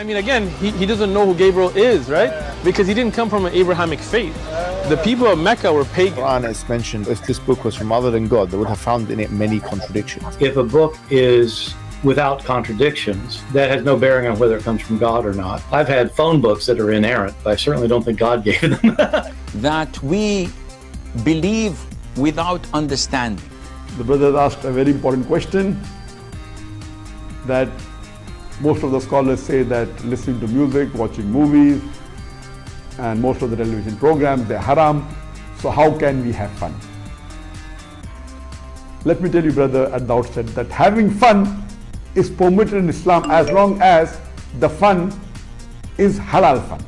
I mean, again, he doesn't know who Gabriel is, right? Because he didn't come from an Abrahamic faith. The people of Mecca were pagan. Quran is mentioned, if this book was from other than God, they would have found in it many contradictions. If a book is without contradictions, that has no bearing on whether it comes from God or not. I've had phone books that are inerrant, but I certainly don't think God gave them. That we believe without understanding. The brother asked a very important question, that most of the scholars say that listening to music, watching movies, and most of the television programs, they're haram. So how can we have fun? Let me tell you, brother, at the outset that having fun is permitted in Islam as long as the fun is halal fun.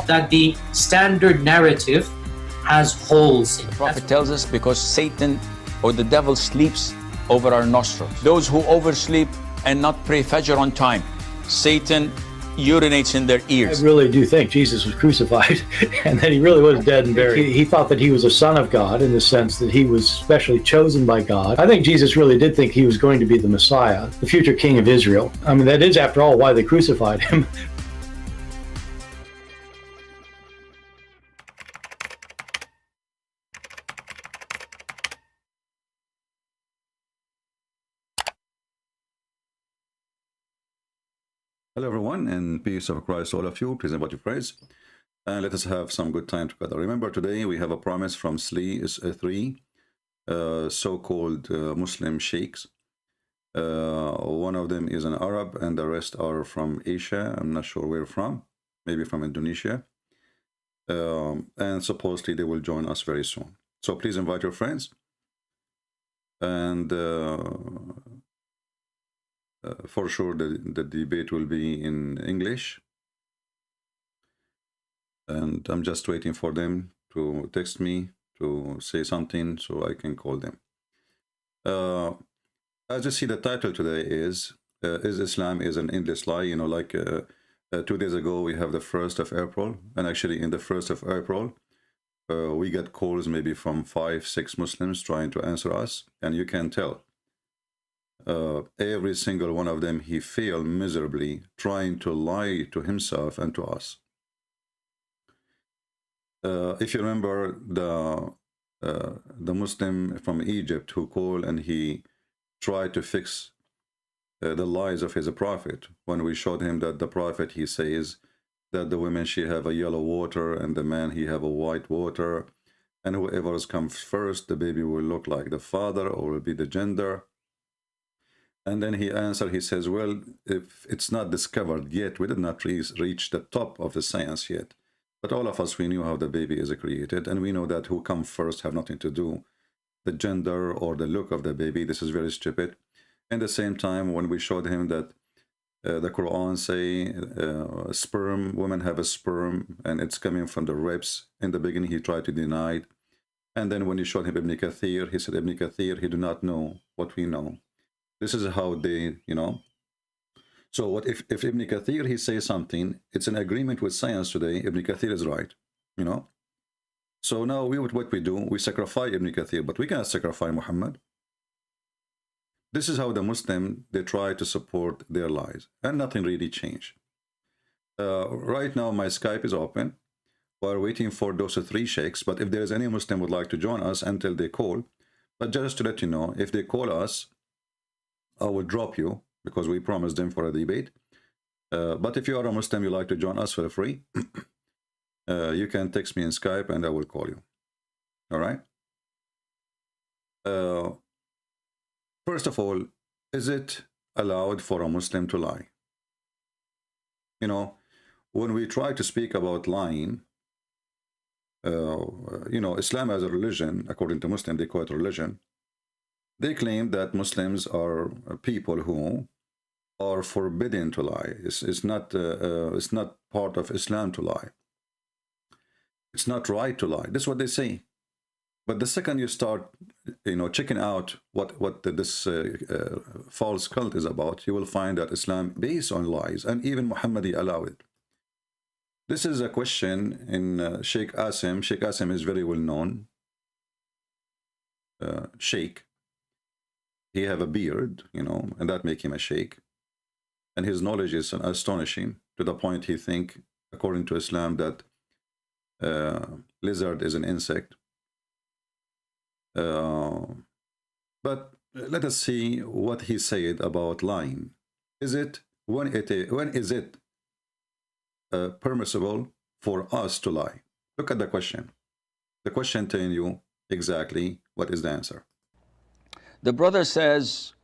That the standard narrative has holes in it. The Prophet tells us because Satan or the devil sleeps over our nostrils. Those who oversleep and not pray Fajr on time, Satan urinates in their ears. I really do think Jesus was crucified and that he really was dead and buried. He thought that he was a son of God in the sense that he was specially chosen by God. I think Jesus really did think he was going to be the Messiah, the future king of Israel. I mean, that is, after all, why they crucified him. Hello everyone, and peace of Christ all of you. Please invite your praise and let us have some good time together. Remember, today we have a promise from three so-called Muslim sheikhs. One of them is an Arab and the rest are from Asia. I'm not sure where from, maybe from Indonesia. And supposedly they will join us very soon. So please invite your friends. And for sure the debate will be in English, and I'm just waiting for them to text me to say something so I can call them. As you see, the title today is Islam is an endless lie. You know, like 2 days ago we have the 1st of April, and actually in the 1st of April we get calls maybe from 5-6 Muslims trying to answer us, and you can tell every single one of them, he failed miserably trying to lie to himself and to us. If you remember the Muslim from Egypt who called and he tried to fix the lies of his prophet, when we showed him that the prophet, he says that the women, she have a yellow water and the man, he have a white water, and whoever comes first, the baby will look like the father or will be the gender. And then he answered, he says, well, if it's not discovered yet, we did not reach the top of the science yet. But all of us, we knew how the baby is created, and we know that who come first have nothing to do the gender or the look of the baby. This is very stupid. At the same time, when we showed him that the Quran say sperm, women have a sperm, and it's coming from the ribs, in the beginning he tried to deny it. And then when you showed him Ibn Kathir, he said, Ibn Kathir, he do not know what we know. This is how they, you know. So what if Ibn Kathir, he says something, it's an agreement with science today, Ibn Kathir is right, you know. So now what we do, we sacrifice Ibn Kathir, but we cannot sacrifice Muhammad. This is how the Muslim, they try to support their lies, and nothing really changed. Right now my Skype is open. We're waiting for those 3 sheikhs, but if there is any Muslim would like to join us until they call, but just to let you know, if they call us, I will drop you because we promised them for a debate. But if you are a Muslim, you like to join us for free, you can text me in Skype and I will call you. All right. First of all, is it allowed for a Muslim to lie? You know, when we try to speak about lying, you know, Islam as a religion, according to Muslim, they call it religion. They claim that Muslims are people who are forbidden to lie. It's not part of Islam to lie. It's not right to lie. That's what they say. But the second you start, you know, checking out what this false cult is about, you will find that Islam based on lies, and even Muhammadi allow it. This is a question in Sheikh Asim. Sheikh Asim is very well known. Sheikh. He have a beard, you know, and that make him a sheikh. and his knowledge is astonishing to the point he think, according to Islam, that lizard is an insect. But let us see what he said about lying. When is it permissible for us to lie? Look at the question. The question telling you exactly what is the answer. The brother says,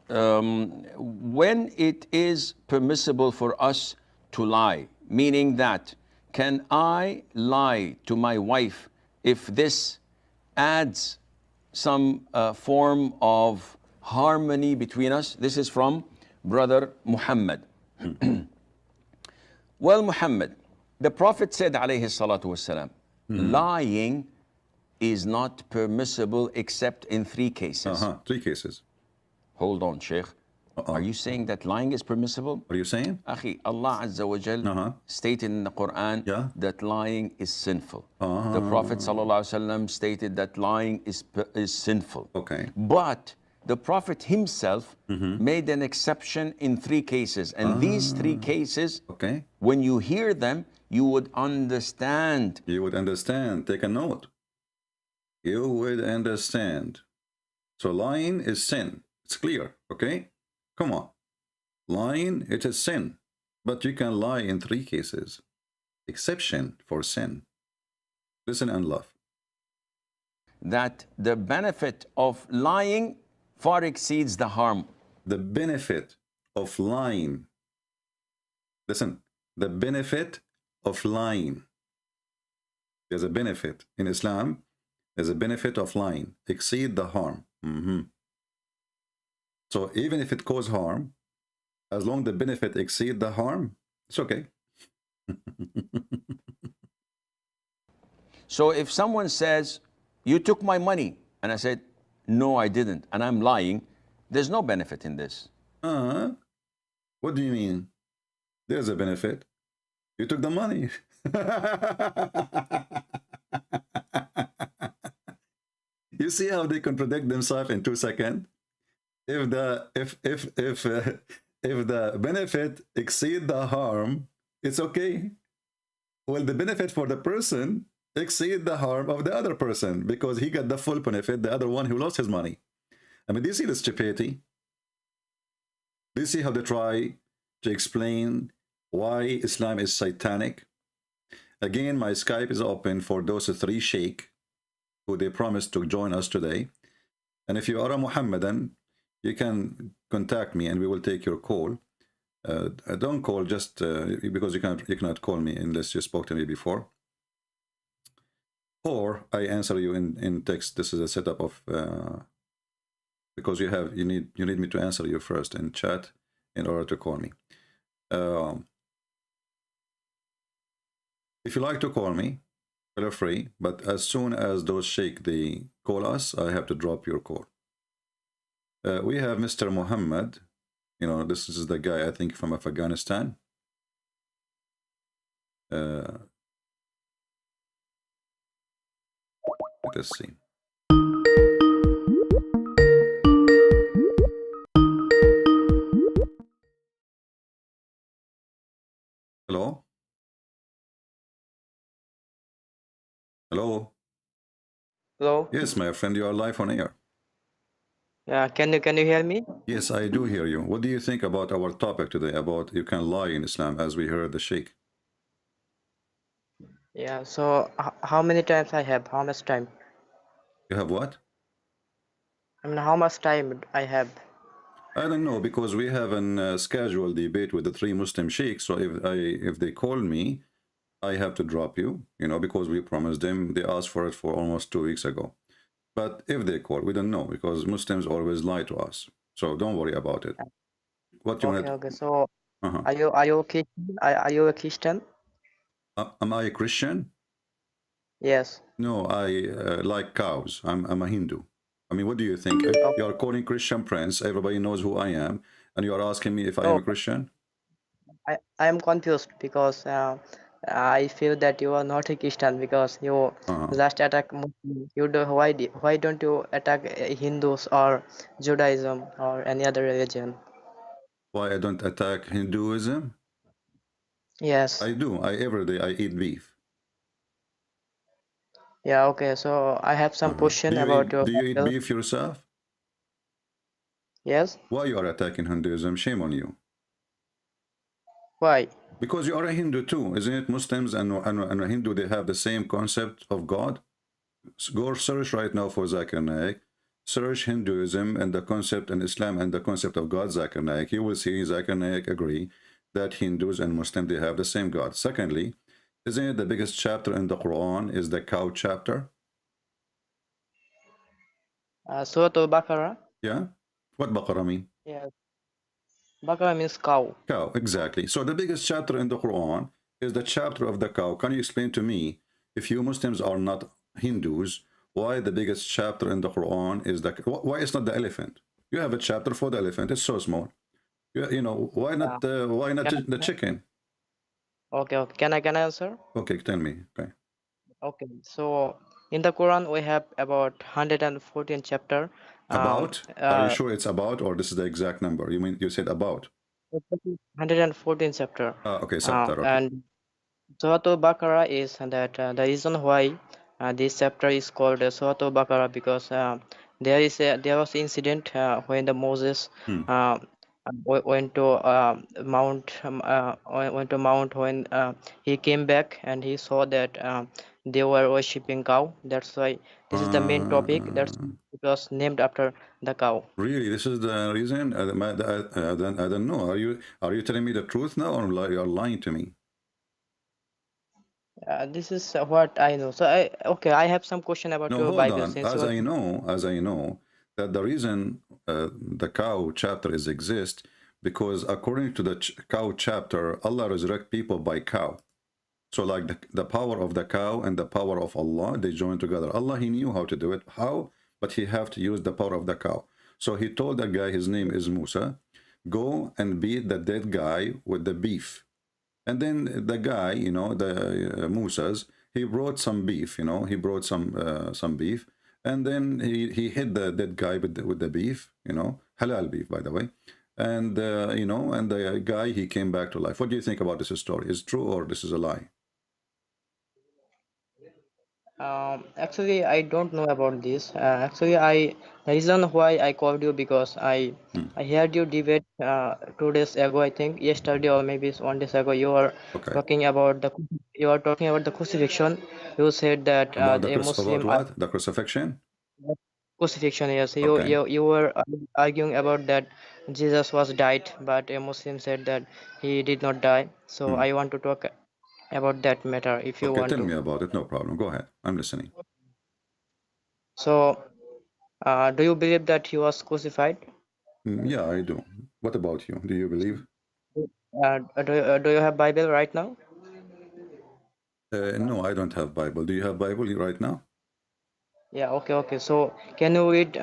when it is permissible for us to lie, meaning that, can I lie to my wife if this adds some form of harmony between us? This is from brother Muhammad. Well, Muhammad, the Prophet said, alayhi salatu wasalam, lying is not permissible except in 3 cases. 3 cases. Hold on, Sheikh. Are you saying that lying is permissible? What are you saying? Akhi, Allah Azza wa Jal stated in the Quran that lying is sinful. The Prophet Sallallahu Alaihi Wasallam stated that lying is sinful. Okay. But the Prophet himself made an exception in 3 cases. And these 3 cases, when you hear them, you would understand. You would understand. Take a note. You would understand. So lying is sin. It's clear, okay? Come on. Lying, it is sin. But you can lie in 3 cases. Exception for sin. Listen and laugh. That the benefit of lying far exceeds the harm. The benefit of lying. Listen. The benefit of lying. There's a benefit. In Islam, there's a benefit of lying. Exceed the harm. So even if it causes harm, as long as the benefit exceed the harm, it's okay. So if someone says, you took my money, and I said, no, I didn't, and I'm lying, there's no benefit in this. What do you mean? There's a benefit. You took the money. You see how they contradict themselves in 2 seconds? If the benefit exceed the harm, it's okay. Well, the benefit for the person exceed the harm of the other person because he got the full benefit, the other one who lost his money. I mean, do you see the stupidity? Do you see how they try to explain why Islam is satanic? Again, my Skype is open for those 3 sheikh who they promised to join us today. And if you are a Muhammadan, you can contact me and we will take your call. Don't call just because you cannot call me unless you spoke to me before. Or I answer you in text. This is a setup of because you need me to answer you first in chat in order to call me. If you like to call me, feel free. But as soon as those sheikh they call us, I have to drop your call. We have Mr. Muhammad. You know, this is the guy, I think, from Afghanistan. Let us see. Hello? Hello? Hello? Yes, my friend, you are live on air. Yeah, can you hear me? Yes, I do hear you. What do you think about our topic today, about you can lie in Islam, as we heard the sheikh? Yeah, so how many times I have? How much time? You have what? I mean, how much time I have? I don't know, because we have a scheduled debate with the 3 Muslim sheikhs. So if they call me, I have to drop you, you know, because we promised them. They asked for it for almost 2 weeks ago. But if they call, we don't know, because Muslims always lie to us. So don't worry about it. What you want? Okay. So are you Christian? Are you a Christian? Am I a Christian? Yes. No, I like cows. I'm a Hindu. I mean, what do you think? You are calling Christian Prince. Everybody knows who I am, and you are asking me if I am a Christian. I am confused because I feel that you are not a Christian because you just attack Muslims. Why don't you attack Hindus or Judaism or any other religion? Why I don't attack Hinduism? Yes. I do. Every day I eat beef. Yeah, okay. So I have some question Do you about your eat Bible. beef yourself? Yes. Why you are attacking Hinduism? Shame on you. Why? Because you are a Hindu too, isn't it? Muslims and a Hindu, they have the same concept of God. Go search right now for Zakir Naik. Search Hinduism and the concept, and Islam and the concept of God, Zakir Naik. You will see Zakir Naik agree that Hindus and Muslims, they have the same God. Secondly, isn't it the biggest chapter in the Quran is the cow chapter? Surah Al-Baqarah. Yeah? What Baqarah mean? Yes. Baqarah means cow. Cow, exactly. So the biggest chapter in the Quran is the chapter of the cow. Can you explain to me, if you Muslims are not Hindus, why the biggest chapter in the Quran is the, why it's not the elephant? You have a chapter for the elephant. It's so small. You know, why not Can the chicken? Okay, okay. Can I answer? Okay, tell me. Okay. Okay. So in the Quran we have about 114 chapter. About? Are you sure it's about, or this is the exact number? You mean you said about? 114 chapter. Okay, chapter. Okay. And Surah Al-Baqarah is that the reason why this chapter is called Surah Al-Baqarah because there was incident when the Moses went to Mount when he came back and he saw that they were worshipping cow. That's why this is the main topic. That's it was named after the cow. Really, this is the reason? I don't know. Are you telling me the truth now, or you are lying to me? This is what I know. So I have some question about No, your hold Bible. on. Since As you I know that the reason the cow chapter is exist, because according to the cow chapter, Allah resurrect people by cow. So like the power of the cow and the power of Allah, they join together. Allah, he knew how to do it. How? But he have to use the power of the cow. So he told the guy, his name is Musa, go and beat the dead guy with the beef. And then the guy, you know, the Musa's, he brought some beef, you know, he brought some beef. And then he hit the dead guy with the beef, you know, halal beef, by the way. And, you know, and the guy, he came back to life. What do you think about this story? Is it true or this is a lie? actually I don't know about this. The reason why I called you because I heard you debate 2 days ago, I think yesterday or maybe it's 1 day ago. Okay. Talking about you are talking about the crucifixion. You said that About a Muslim about what? The crucifixion? crucifixion. Yes, Okay. you were arguing about that Jesus was died, but a Muslim said that he did not die. So I want to talk about that matter if you Okay, want tell to. me about it. No problem. Go ahead. I'm listening. So, do you believe that he was crucified? Yeah, I do. What about you? Do you believe? Do you have Bible right now? No, I don't have Bible. Do you have Bible right now? Yeah, okay. So, can you read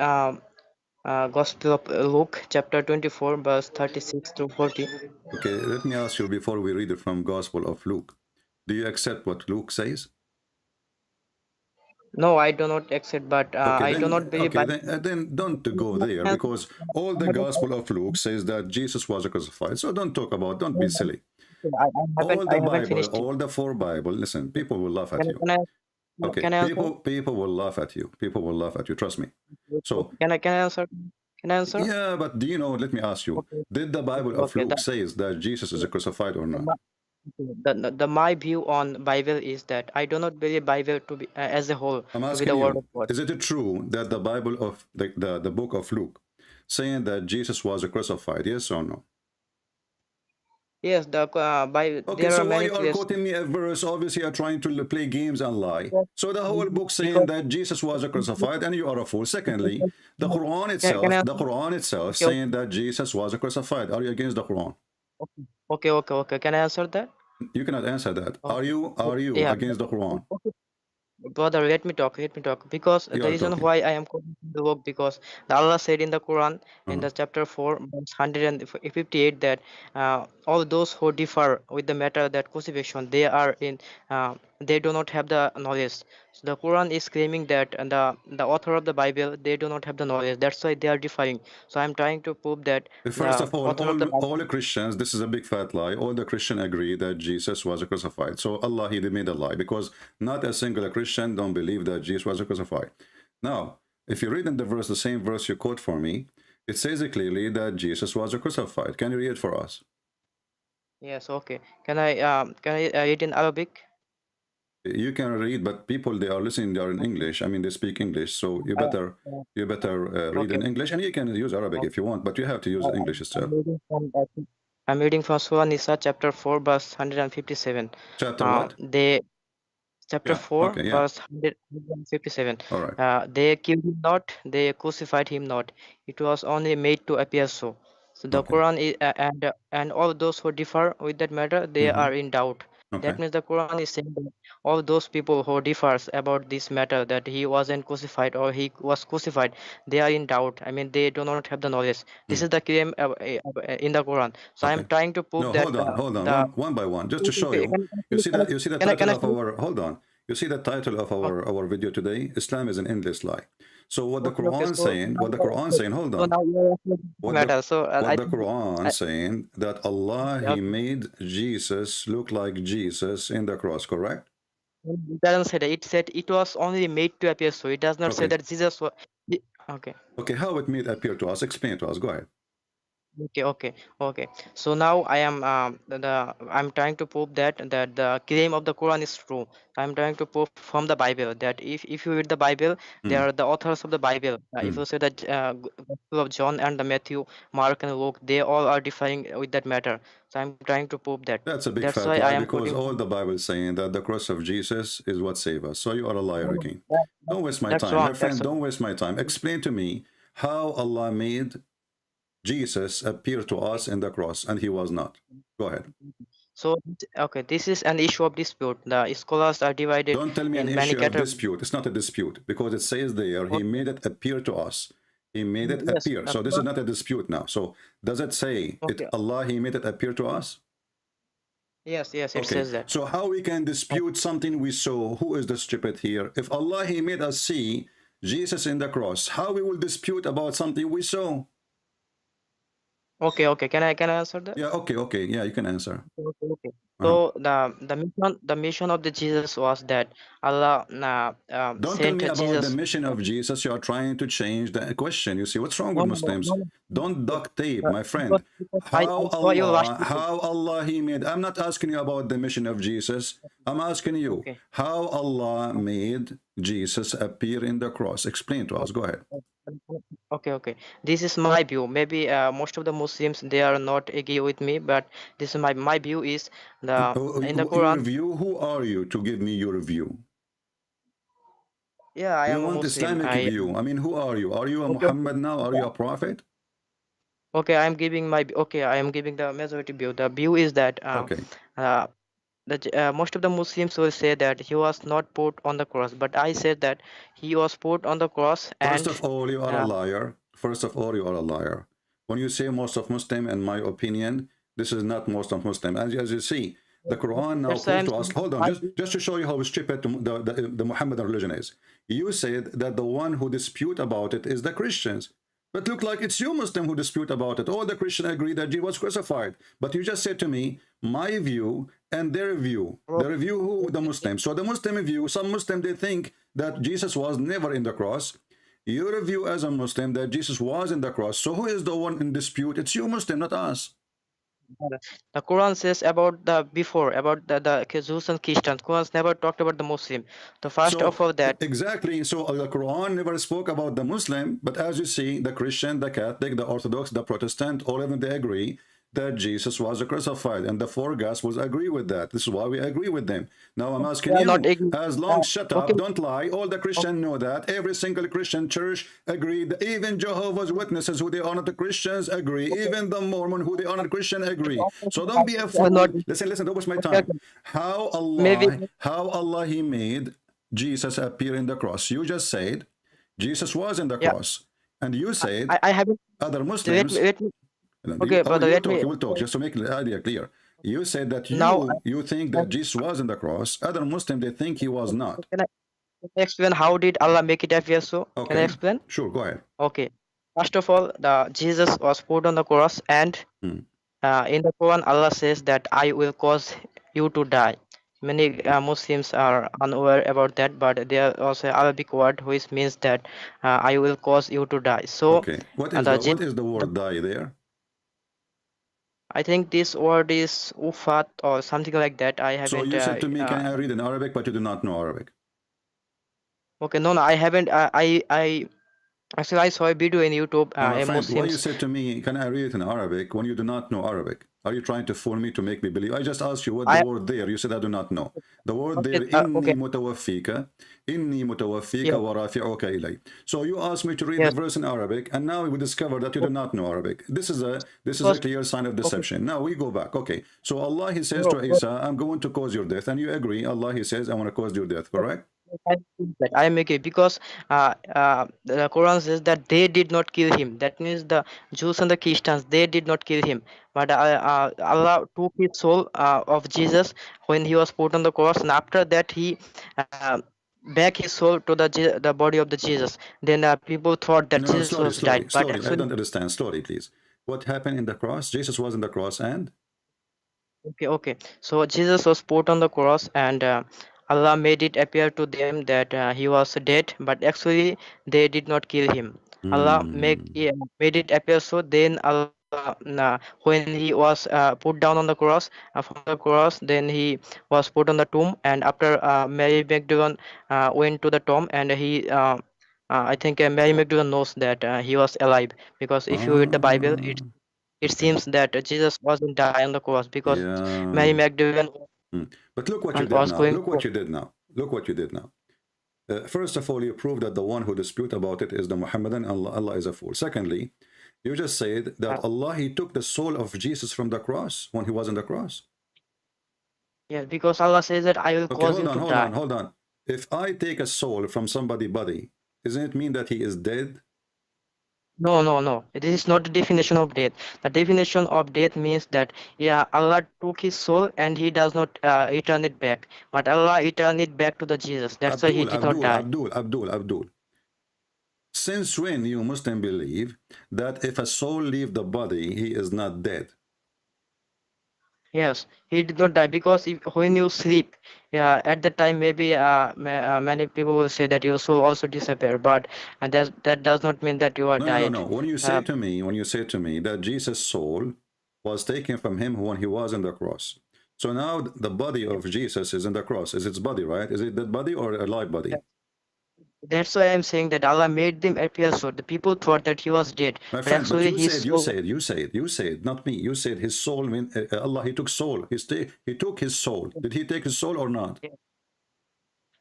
Gospel of Luke, chapter 24, verse 36 to 40? Okay, let me ask you before we read it from Gospel of Luke. Do you accept what Luke says? No, I do not accept, but Okay, I do not believe. then don't go there, because all the Gospel of Luke says that Jesus was crucified. So don't be silly. All I the haven't Bible, finished. all the four Bible. Listen, people will laugh at you. Okay, Can I answer? people will laugh at you. People will laugh at you. Trust me. So Can I answer? Can I answer? yeah, but do you know? Let me ask you: did the Bible of Okay, Luke says that Jesus is crucified or not? my view on Bible is that I do not believe Bible to be as a whole I'm to be the asking word you: of God. is it true that the Bible of the book of Luke saying that Jesus was crucified? Yes or no? Yes, the Bible. Okay, There are so why many you are places. quoting me a verse? Obviously, you are trying to play games and lie. So the whole book saying Because that Jesus was crucified, and you are a fool. Secondly, the Quran can I itself, okay, saying that Jesus was crucified. Are you against the Quran? okay. Can I answer that? You cannot answer that. Okay. Are you Yeah, against the Quran? brother, let me talk. Because You the are reason talking. why I am calling will work, because the Allah said in the Quran in the chapter 4 verse 158 that all those who differ with the matter that crucifixion, they are in they do not have the knowledge. So the Quran is claiming that, and the author of the Bible, they do not have the knowledge, that's why they are differing. So I'm trying to prove that First the of all, author of the all the Bible, Christians, this is a big fat lie. All the Christians agree that Jesus was crucified. So Allah, he made a lie, because not a single Christian don't believe that Jesus was crucified. Now, if you read in the verse, the same verse you quote for me, it says clearly that Jesus was crucified. Can you read it for us? yes, okay, can I read in Arabic? You can read, but people, they are listening, they are in English. I mean, they speak English, so you better read Okay. in English, and you can use Arabic if you want, but you have to use English I'm itself. reading from I'm reading from Surah Nisa chapter 4 verse 157. Chapter what? They chapter Yeah. 4 Okay. Yeah. verse 157. All right. They killed him not, they crucified him not. It was only made to appear so. So the Okay. Quran is, and all those who differ with that matter, they are in doubt. Okay. That means the Quran is saying that all those people who differs about this matter, that he wasn't crucified or he was crucified, they are in doubt. I mean, they do not have the knowledge. This is the claim in the Quran. So I'm Okay. trying to prove No, that hold on, the one by one, just to show you. You see the can I title of finish? our, hold on. You see the title of our video today? Islam is an endless lie. So what the Quran saying, hold So on. now you're What matter. the, So what I the think Quran saying that Allah, I- he made Jesus look like Jesus in the cross, correct? it doesn't say that. It said it was only made to appear so. It does not say Okay. that Jesus was. Okay. Okay, how it made appear to us? Explain to us. Go ahead. Okay. So now I am I'm trying to prove that the claim of the Quran is true. I'm trying to prove from the Bible that if you read the Bible, they are the authors of the Bible. If you say that Gospel of John and the Matthew, Mark and Luke, they all are differing with that matter. So I'm trying to prove that. That's a big That's fat why I lie, am because quoting. all the Bible is saying that the cross of Jesus is what saves us. So you are a liar again. Don't waste my That's time. wrong. My friend, That's don't waste my time. Explain to me how Allah made Jesus appear to us in the cross and he was not. Go ahead. So okay, this is an issue of dispute. The scholars are divided Don't tell me an in many issue of categories. dispute. It's not a dispute, because it says there, he made it appear to us. He made it Yes, appear. So this is not a dispute now. So does it say okay. Allah, he made it appear to us? Yes, it Okay, says that. so how we can dispute something we saw? Who is the stupid here? If Allah, he made us see Jesus in the cross, how we will dispute about something we saw? Okay. Can I answer that? Yeah, okay. Yeah, you can answer. Okay. So the mission of the Jesus was that Allah Don't tell sent me about the Jesus. mission of Jesus. You are trying to change the question. You see, what's wrong with Muslims? Don't duct tape, my friend. I saw you last week. How Allah he made, I'm not asking you about the mission of Jesus. I'm asking you Okay. how Allah made Jesus appear in the cross. Explain to us. Go ahead. Okay. This is my view. Maybe most of the Muslims, they are not agree with me, but this is my view is in the Your Quran. view, who are you to give me your view? Yeah, I You am a want Muslim. Islamic view. I mean, who are you? Are you a Muhammad now? Are you a prophet? Okay, I am giving the majority view. The view is that Okay. most of the Muslims will say that he was not put on the cross, but I said that he was put on the cross. First And of all, you are a liar. First of all, you are a liar. When you say most of Muslim, in my opinion, this is not most of Muslim. As you see, the Quran now That's why quotes I'm to us. Hold on, just to show you how stupid the Muhammadan religion is. You said that the one who dispute about it is the Christians. But look like it's you Muslim who dispute about it. All the Christians agree that Jesus was crucified. But you just said to me, my view and their view. Their view, who? The Muslim. So the Muslim view, some Muslim, they think that Jesus was never in the cross. Your view as a Muslim that Jesus was in the cross. So who is the one in dispute? It's you Muslim, not us. the Quran says about the Jews and Christians. Quran never talked about the Muslim. The first So of all that. exactly. So the Quran never spoke about the Muslim, but as you see, the Christian, the Catholic, the Orthodox, the Protestant, all of them, they agree that Jesus was crucified, and the four Gospels agree with that. This is why we agree with them. Now I'm asking you, as long shut up, don't lie. All the Christians know that. Every single Christian church agreed. Even Jehovah's Witnesses, who they honor the Christians, agree. Even the Mormon, who they honor Christian, agree. So don't be a fool. Listen, don't waste my time. How Allah he made Jesus appear in the cross. You just said Jesus was in the Yeah, cross, and you said I haven't. other Let Muslims. me. Let me. No, Okay, brother. you will Let talk. me. You will talk. Just to make the idea clear, you said that Now, you think I, that Jesus was in the cross. Other Muslims, they think he was not. can I explain how did Allah make it appear so? Can I Okay, explain? sure, go ahead. Okay. First of all, the Jesus was put on the cross, and Hmm. in the Quran, Allah says that I will cause you to die. Many Muslims are unaware about that, but there also Arabic word which means that I will cause you to die. So, Okay, what is the the word die there? I think this word is ufat or something like that. I So haven't. you said to me, can I read in Arabic, but you do not know Arabic. Okay, no, I haven't. I actually I saw a video in YouTube. My A friend, why you Muslims. said to me, can I read it in Arabic when you do not know Arabic? Are you trying to fool me to make me believe? I just asked you what the I word there. You said I do not know. The word there, okay. inni Okay. mutawaffika, inni mutawaffika Yeah. wa rafi'uka ilay. So you asked me to read the Yes. verse in Arabic, and now we discover that you do not know Arabic. This is a Because clear sign of okay. deception. Now we go back. Okay. So Allah, he says No, to Isa, I'm going to cause your death, and you agree. Allah, he says, I want to cause your death. Correct? I make it because the Quran says that they did not kill him. That means the Jews and the Christians, they did not kill him, but Allah took his soul of Jesus when he was put on the cross, and after that he uh, back his soul to the body of the Jesus. Then people thought that No, Jesus slowly, was died, slowly, but slowly. I actually, don't understand. Slowly, please. What happened in the cross? Jesus was in the cross, and okay. So Jesus was put on the cross, and Allah made it appear to them that he was dead, but actually they did not kill him. Allah Hmm. made it appear so. Then Allah, when he was put down on the cross, from the cross, then he was put on the tomb, and after Mary Magdalene went to the tomb, and I think Mary Magdalene knows that he was alive, because if you read the Bible, Ah, it okay. seems that Jesus wasn't die on the cross, because Mary Yeah. Magdalene Hmm. But look what you did was now. going Look what to. you did now. Look what you did now. First of all, you proved that the one who dispute about it is the Muhammadan. Allah is a fool. Secondly, you just said that Allah, he took the soul of Jesus from the cross when he was on the cross. Yes, because Allah says that I will Okay, cause you to die. hold on. If I take a soul from somebody's body, doesn't it mean that he is dead? No. This is not the definition of death. The definition of death means that, yeah, Allah took his soul and he does not return it back. But Allah returned it back to the Jesus. That's why he did not die. Abdul. Since when you Muslim believe that if a soul leave the body, he is not dead? Yes, he did not die, because when you sleep, yeah, at the time maybe many people will say that your soul also disappear, but that does not mean that you are died. No. When you say Uh, to me that Jesus' soul was taken from him when he was on the cross. So now the body of Jesus is in the cross. Is its body, right? Is it that body or a live body? that's why I'm saying that Allah made them appear so. The people thought that he was dead, My but friend, but actually his soul. you said, not me. You said his soul, Allah, he took soul. He took his soul. Did he take his soul or not?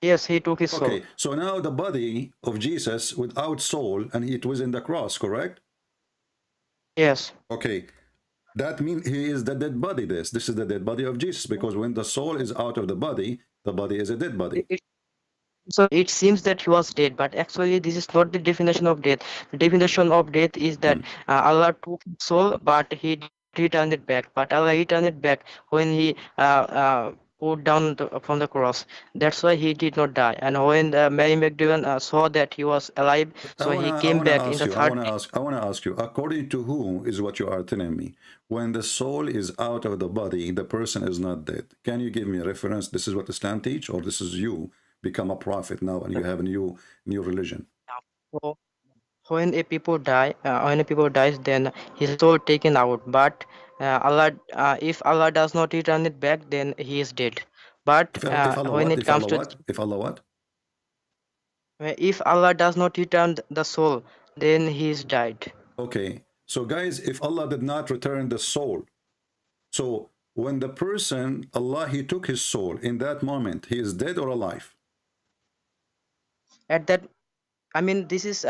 Yes, he took his soul. Okay, so now the body of Jesus without soul, and it was in the cross, correct? Yes. Okay, that means he is the dead body. This is the dead body of Jesus, because when the soul is out of the body is a dead body. So it seems that he was dead, but actually this is not the definition of death. The definition of death is that Allah took his soul, but he did not return it back. But Allah returned it back when he put down from the cross. That's why he did not die. And when Mary Magdalene saw that he was alive, so he I came wanna back in ask the you. third. I wanna ask you. According to who is what you are telling me? When the soul is out of the body, the person is not dead. Can you give me a reference? This is what Islam teach, or this is you become a prophet now and you have a new religion? So when a people die, when a people dies, then his soul taken out. But if Allah does not return it back, then he is dead. But If Allah when what? it If comes Allah to, what? If Allah what? if Allah does not return the soul, then he is died. Okay. So guys, if Allah did not return the soul, so when the person, Allah, he took his soul in that moment, he is dead or alive? At that I mean, this is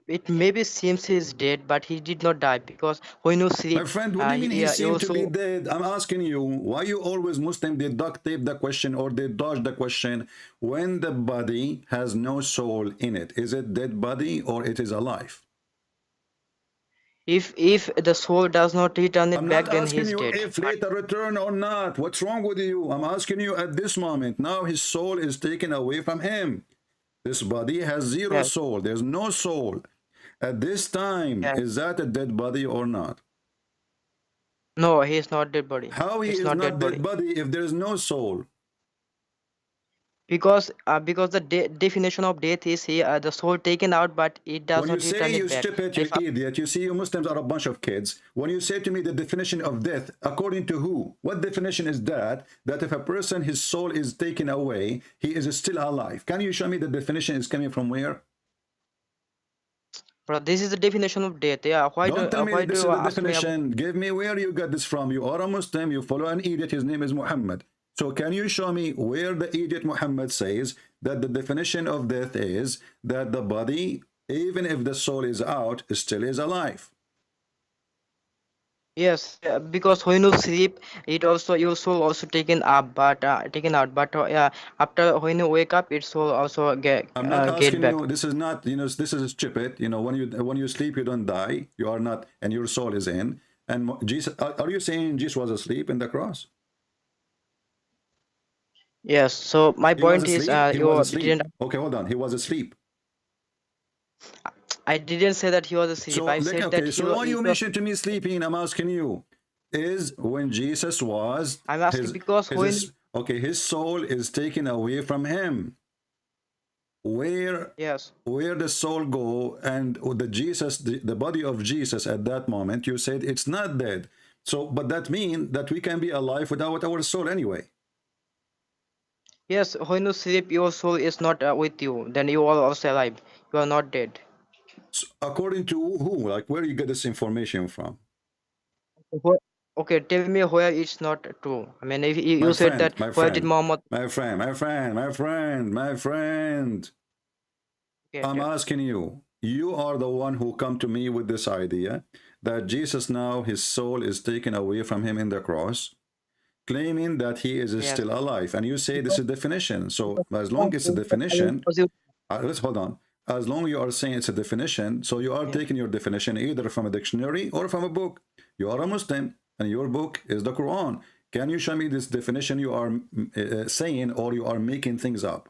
it maybe seems he's dead, but he did not die because when you My sleep, friend, what do you mean he he seemed to be also. dead? I'm asking you, why you always Muslim, they duct tape the question or they dodge the question. When the body has no soul in it, is it dead body or it is alive? If the soul does not return I'm it not back, then he asking is you dead. if later return or not. What's wrong with you? I'm asking you at this moment. Now his soul is taken away from him. This body has zero Yes, soul. There's no soul. At this time, yes. is that a dead body or not? No, he is not dead body. How he It's is not not dead dead body body if there is no soul? because the definition of death is he the soul taken out, but it does When you not say, return you it back. stupid, you If idiot, you see you Muslims are a bunch of kids. When you say to me the definition of death, according to who? What definition is that? That if a person, his soul is taken away, he is still alive. Can you show me the definition is coming from where? Bro, this is the definition of death. Yeah, Don't tell me why that do this you is the ask me about? definition. Give me where you got this from. You are a Muslim, you follow an idiot, his name is Muhammad. So can you show me where the idiot Muhammad says that the definition of death is that the body, even if the soul is out, still is alive? Yes, because when you sleep, it also your soul also taken up, but taken out. But yeah, after when you wake up, it soul also I'm not get asking back. you, this is not, this is stupid. When you sleep, you don't die. You are not, and your soul is in. And Jesus, are you saying Jesus was asleep in the cross? Yes. So my He was point is, asleep. He was you asleep. didn't. Okay, hold on. He was asleep. I didn't say that he was asleep. So, I like, said that okay, so why it you was. mentioned to me sleeping? I'm asking you, is when Jesus was I'm asking because when. okay, his soul is taken away from him. Where Yes. the soul go and the body of Jesus at that moment, you said it's not dead. So, but that means that we can be alive without our soul anyway. Yes. When you sleep, your soul is not with you. Then you are also alive. You are not dead. So according to who? Like, where you get this information from? Okay, tell me where it's not true. I mean, if you My said friend, that, my where did friend, Muhammad? my friend, my friend, my friend, my friend. Okay, I'm okay. asking you, you are the one who come to me with this idea that Jesus now, his soul is taken away from him in the cross, claiming that he is Yes. still alive. And you say this Because, is definition. So as long as it's a definition, because you, let's hold on. As long you are saying it's a definition, so you are yeah. taking your definition either from a dictionary or from a book. You are a Muslim, and your book is the Quran. Can you show me this definition you are saying, or you are making things up?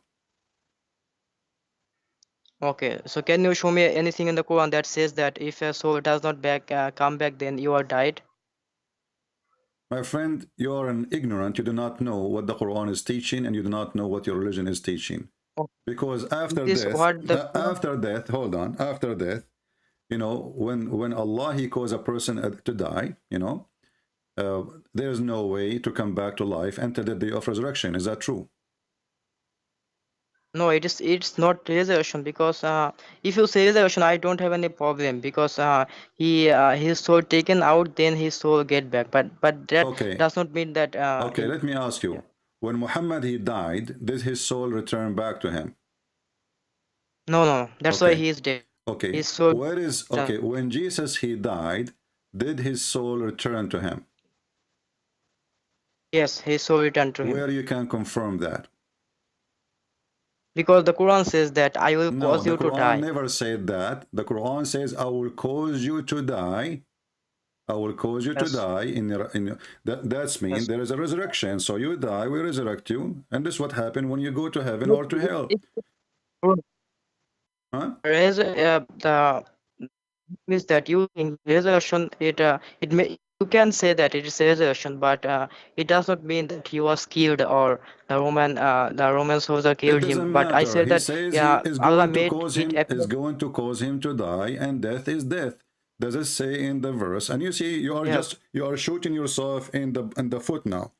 Okay, so can you show me anything in the Quran that says that if a soul does not come back, then you are died? My friend, you are an ignorant. You do not know what the Quran is teaching, and you do not know what your religion is teaching. Oh, Because after this death, what the Quran. after death, hold on, after death, when Allah, he calls a person to die, there's no way to come back to life until the day of resurrection. Is that true? No, it's not resurrection because if you say resurrection, I don't have any problem because his soul taken out, then his soul get back. But that Okay. does not mean that Okay, let me ask you. yeah. When Muhammad, he died, did his soul return back to him? No. That's why Okay. he is dead. Okay. His soul. Where is, okay, when Jesus, he died, did his soul return to him? Yes, his soul returned to him. Where you can confirm that? Because the Quran says that I will No, cause the you to Quran die. never said that. The Quran says, I will cause you to die. I will cause you to Yes. die. That's mean Yes. there is a resurrection. So you die, we resurrect you. And this is what happened when you go to heaven or to hell. Huh? The means that you in resurrection it may you can say that it is a resurrection, but it does not mean that he was killed or the Roman soldier It killed him. doesn't But I matter. said He that says he yeah, is Allah going to made cause it him appear. is going to cause him to die, and death is death. Does it say in the verse? And you see, you are Yes. you are shooting yourself in the foot now.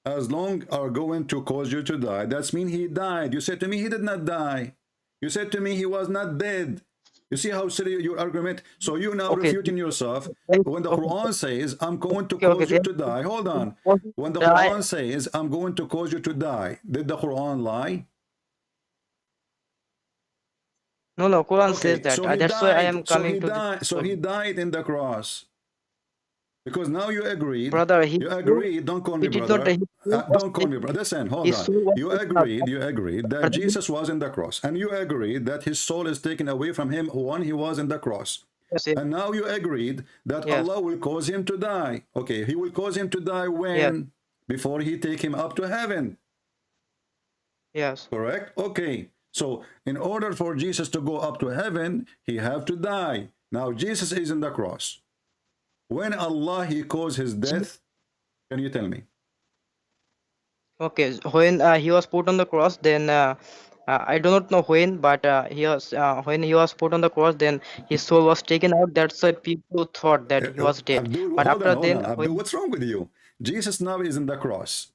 As long are going to cause you to die, that's mean he died. You said to me he did not die. You said to me he was not dead. You see how silly your argument? So you now Okay. refuting yourself when the Okay. Quran says, I'm going to Okay. cause you to die. Hold on. When the Die. Quran says, I'm going to cause you to die, did the Quran lie? No, no, Quran Okay, says that. so he That's why I died. am So coming he to this. died. So he died in the cross. Because now you agreed. Brother, You agreed. Don't call me he did not. brother. His soul was Don't call me brother. Listen, hold his on. soul was You taken out. agreed. You agreed that Brother, Jesus was in the cross, and you agreed that his soul is taken away from him when he was in the cross. yes, yes, And now you agreed that yes, Allah will cause him to die. Okay, he will cause him to die yes, when? Before he take him up to heaven. yes. Correct? Okay. So in order for Jesus to go up to heaven, he have to die. Now Jesus is in the cross. When Allah he caused his death, can you tell me? Okay, when he was put on the cross, then I do not know when, but when he was put on the cross, then his soul was taken out. That's why people thought that he was dead. Abdul, But after hold then, on. Abdul, when what's wrong with you? Jesus now is in the cross.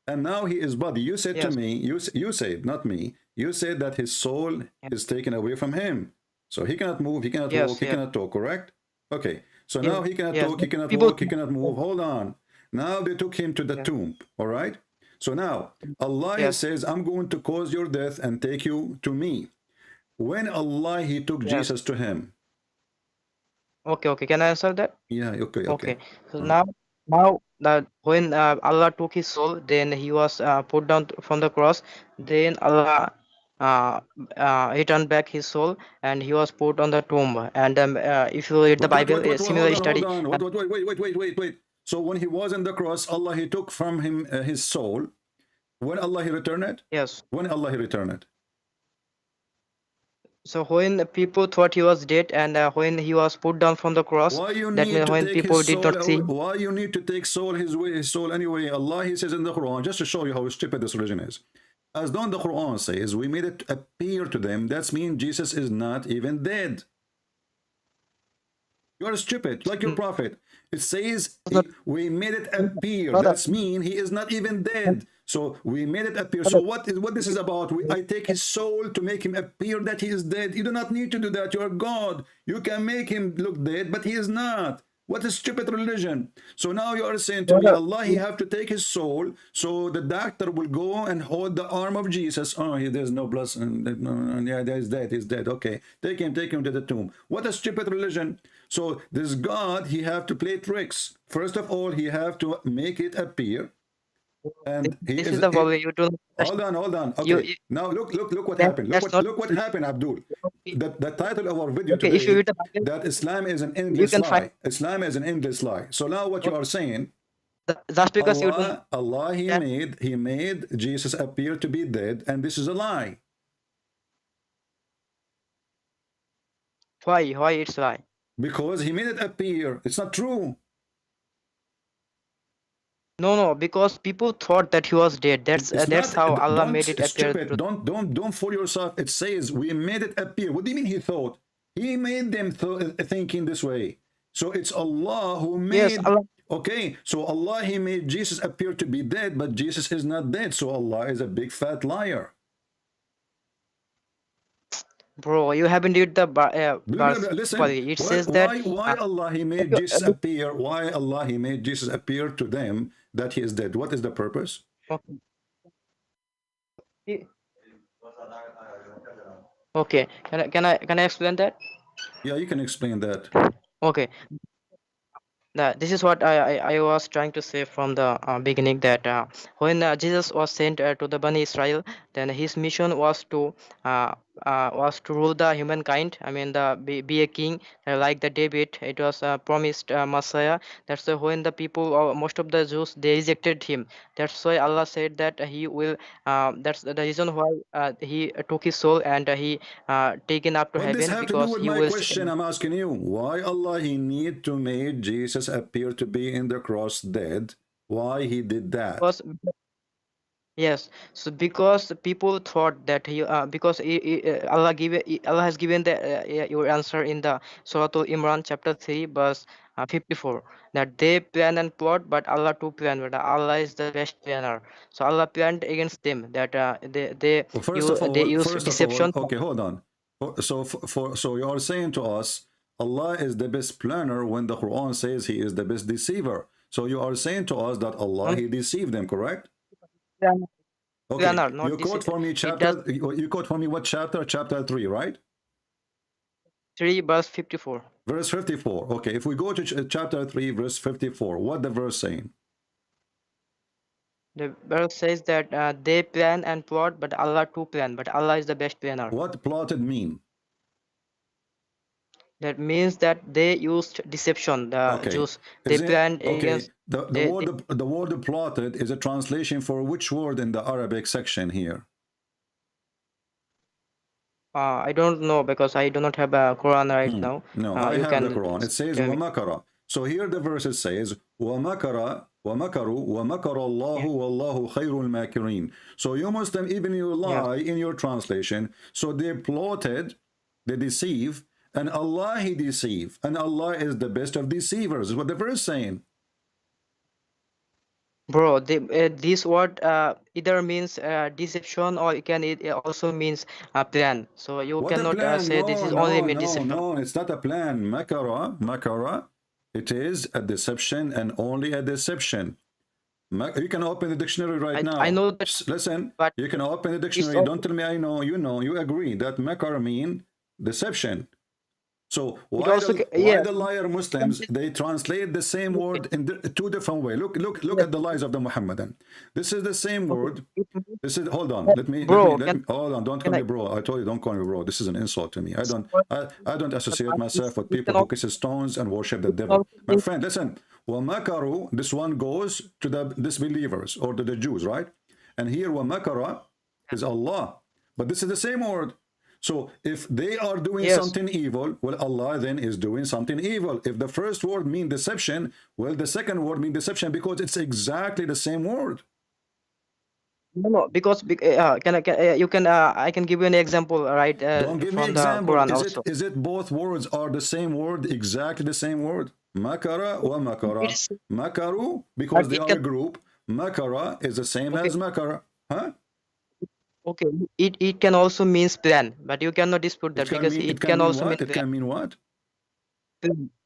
And now he is body. You said to yes, me, you said, not me, you said that his soul yes, is taken away from him. So he cannot move, he cannot walk, yes, he yes, cannot talk, correct? Okay. So yes, now he cannot yes. talk, he cannot People walk, he cannot move. Hold on. Now they took him to the yeah, tomb, all right? So now Allah he yes, says, I'm going to cause your death and take you to me. When Allah he took yes. Jesus to him. Okay, okay. Can I answer that? Yeah, okay, okay. Okay. So now that when Allah took his soul, then he was put down from the cross. Then Allah returned back his soul, and he was put on the tomb. And if you read the Bible, a similar Hold study. on. Wait. So when he was on the cross, Allah he took from him his soul. When Allah he returned it? Yes. When Allah he returned it? So when people thought he was dead, and when he was put down from the cross, Why you that need means to when take people his did soul not see away? him. Why you need to take his soul anyway? Allah he says in the Quran, just to show you how stupid this religion is. As though the Quran says, we made it appear to them. That means Jesus is not even dead. You are stupid, like your prophet. It says we made it appear. Brother, That's mean he is not even dead. So we made it appear. So what this is about? I take his soul to make him appear that he is dead. You do not need to do that. You are God. You can make him look dead, but he is not. What a stupid religion. So now you are saying to me, brother, Allah, he have to take his soul, so the doctor will go and hold the arm of Jesus. Oh, there's no blood. Yeah, he's dead. He's dead. Okay, take him to the tomb. What a stupid religion. So this God, he have to play tricks. First of all, he have to make it appear. And he this is is the problem. You don't hold on. you, Okay. you Now look what that, happened. that's not Look what happened, Abdul. The title of our video okay. If you today, read the Bible, that Islam is an you endless can find lie. Islam is an endless lie. So now what you are saying, just because you don't. Allah That, he made Jesus appear to be dead, and this is a lie. why it's lie? Because he made it appear. It's not true. No, because people thought that he was dead. It's That's not, how Allah don't made it appear. stupid. Don't fool yourself. It says we made it appear. What do you mean he thought? He made them thinking this way. So it's Allah who Yes, made. Allah. Okay, so Allah he made Jesus appear to be dead, but Jesus is not dead. So Allah is a big fat liar. Bro, you haven't read the verse Listen, properly. It says that why Allah he made Jesus appear? Why Allah he made Jesus appear to them that he is dead? What is the purpose? okay. Okay, can I explain that? Yeah, you can explain that. Okay. This is what I was trying to say from the beginning, that when Jesus was sent to the Bani Israel, then his mission was to rule the humankind. I mean, be a king like the David. It was promised Messiah. That's why when the people, or most of the Jews, they rejected him. That's why Allah said that he will. That's the reason why he took his soul, and he taken up to What this heaven, have to do because with he my will. question? I'm asking you. Why Allah he need to make Jesus appear to be in the cross dead? Why he did that? Because yes, so because people thought that because Allah has given your answer in the Surah Al-Imran chapter 3 verse 54, that they plan and plot, but Allah to plan, but Allah is the best planner. So Allah planned against them, that Well, they use first of all, deception. okay, hold on. So you are saying to us, Allah is the best planner when the Quran says he is the best deceiver. So you are saying to us that Allah he deceived them, correct? Okay, Planner, not you quote for me it does. chapter. You quote for me what chapter? Chapter 3, right? 3 verse 54. Verse 54. Okay, if we go to chapter 3, verse 54, what the verse saying? The verse says that they plan and plot, but Allah too plan. But Allah is the best planner. What plotted mean? That means that they used deception. The Okay. Jews, they planned against. The word plotted is a translation for which word in the Arabic section here? I don't know because I do not have a Quran right now. No, I you have can the Quran. It says tell me. وَمَكَرَ. So here the verse says وَمَكَرَ وَمَكَرُوا وَمَكَرَ اللَّهُ وَاللَّهُ خَيْرُ الْمَاكِرِينَ. So you Muslim, even you lie in your translation. So they plotted, they deceive, and Allah he deceive, and Allah is the best of deceivers. Is what the verse saying. Bro, this word either means deception, or it also means plan. So you What a cannot plan? say No, this is no, only mean no, deception. no, it's not a plan. Makara, it is a deception and only a deception. You can open the dictionary right now. I know that. Listen, but you can open the dictionary. Don't tell me I know. You know, you agree that makara mean deception. So why the liar Muslims, they translate the same word in two different ways. Look at the lies of the Muhammadan. This is the same word. This is, hold on, let me hold on, don't call me bro. I told you, don't call me bro. This is an insult to me. I don't associate myself with people who kiss stones and worship the devil. My friend, listen. وَمَكَرُوا, this one goes to the disbelievers or to the Jews, right? And here وَمَكَرَ is Allah. But this is the same word. So if they are doing something evil, well, Allah then is doing something evil. If the first word means deception, well, the second word means deception because it's exactly the same word. No, because I can give you an example, right? Don't give me from example. The Quran Is it both words are the same word, exactly the same word? Makara wa makara. Makaru, because they are a group. Makara is the same as makara. Huh? Okay, it can also means plan, but you cannot dispute that because it can also mean what? It can mean what?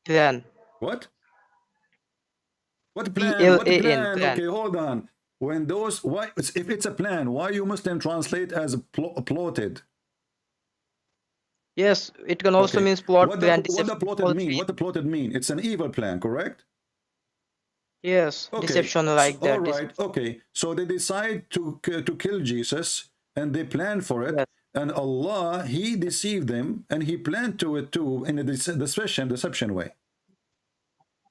Plan. What? What plan? What plan? Plan. Okay, hold on. When those, why? If it's a plan, why you Muslim translate as plotted? Yes, it can also means plot. What plan. What the plotted mean? What the plotted mean? It's an evil plan, correct? Yes, deception like that. All right. Okay. So they decide to kill Jesus, and they plan for it. Yes. And Allah, he deceived them, and he planned to it too in a deception way.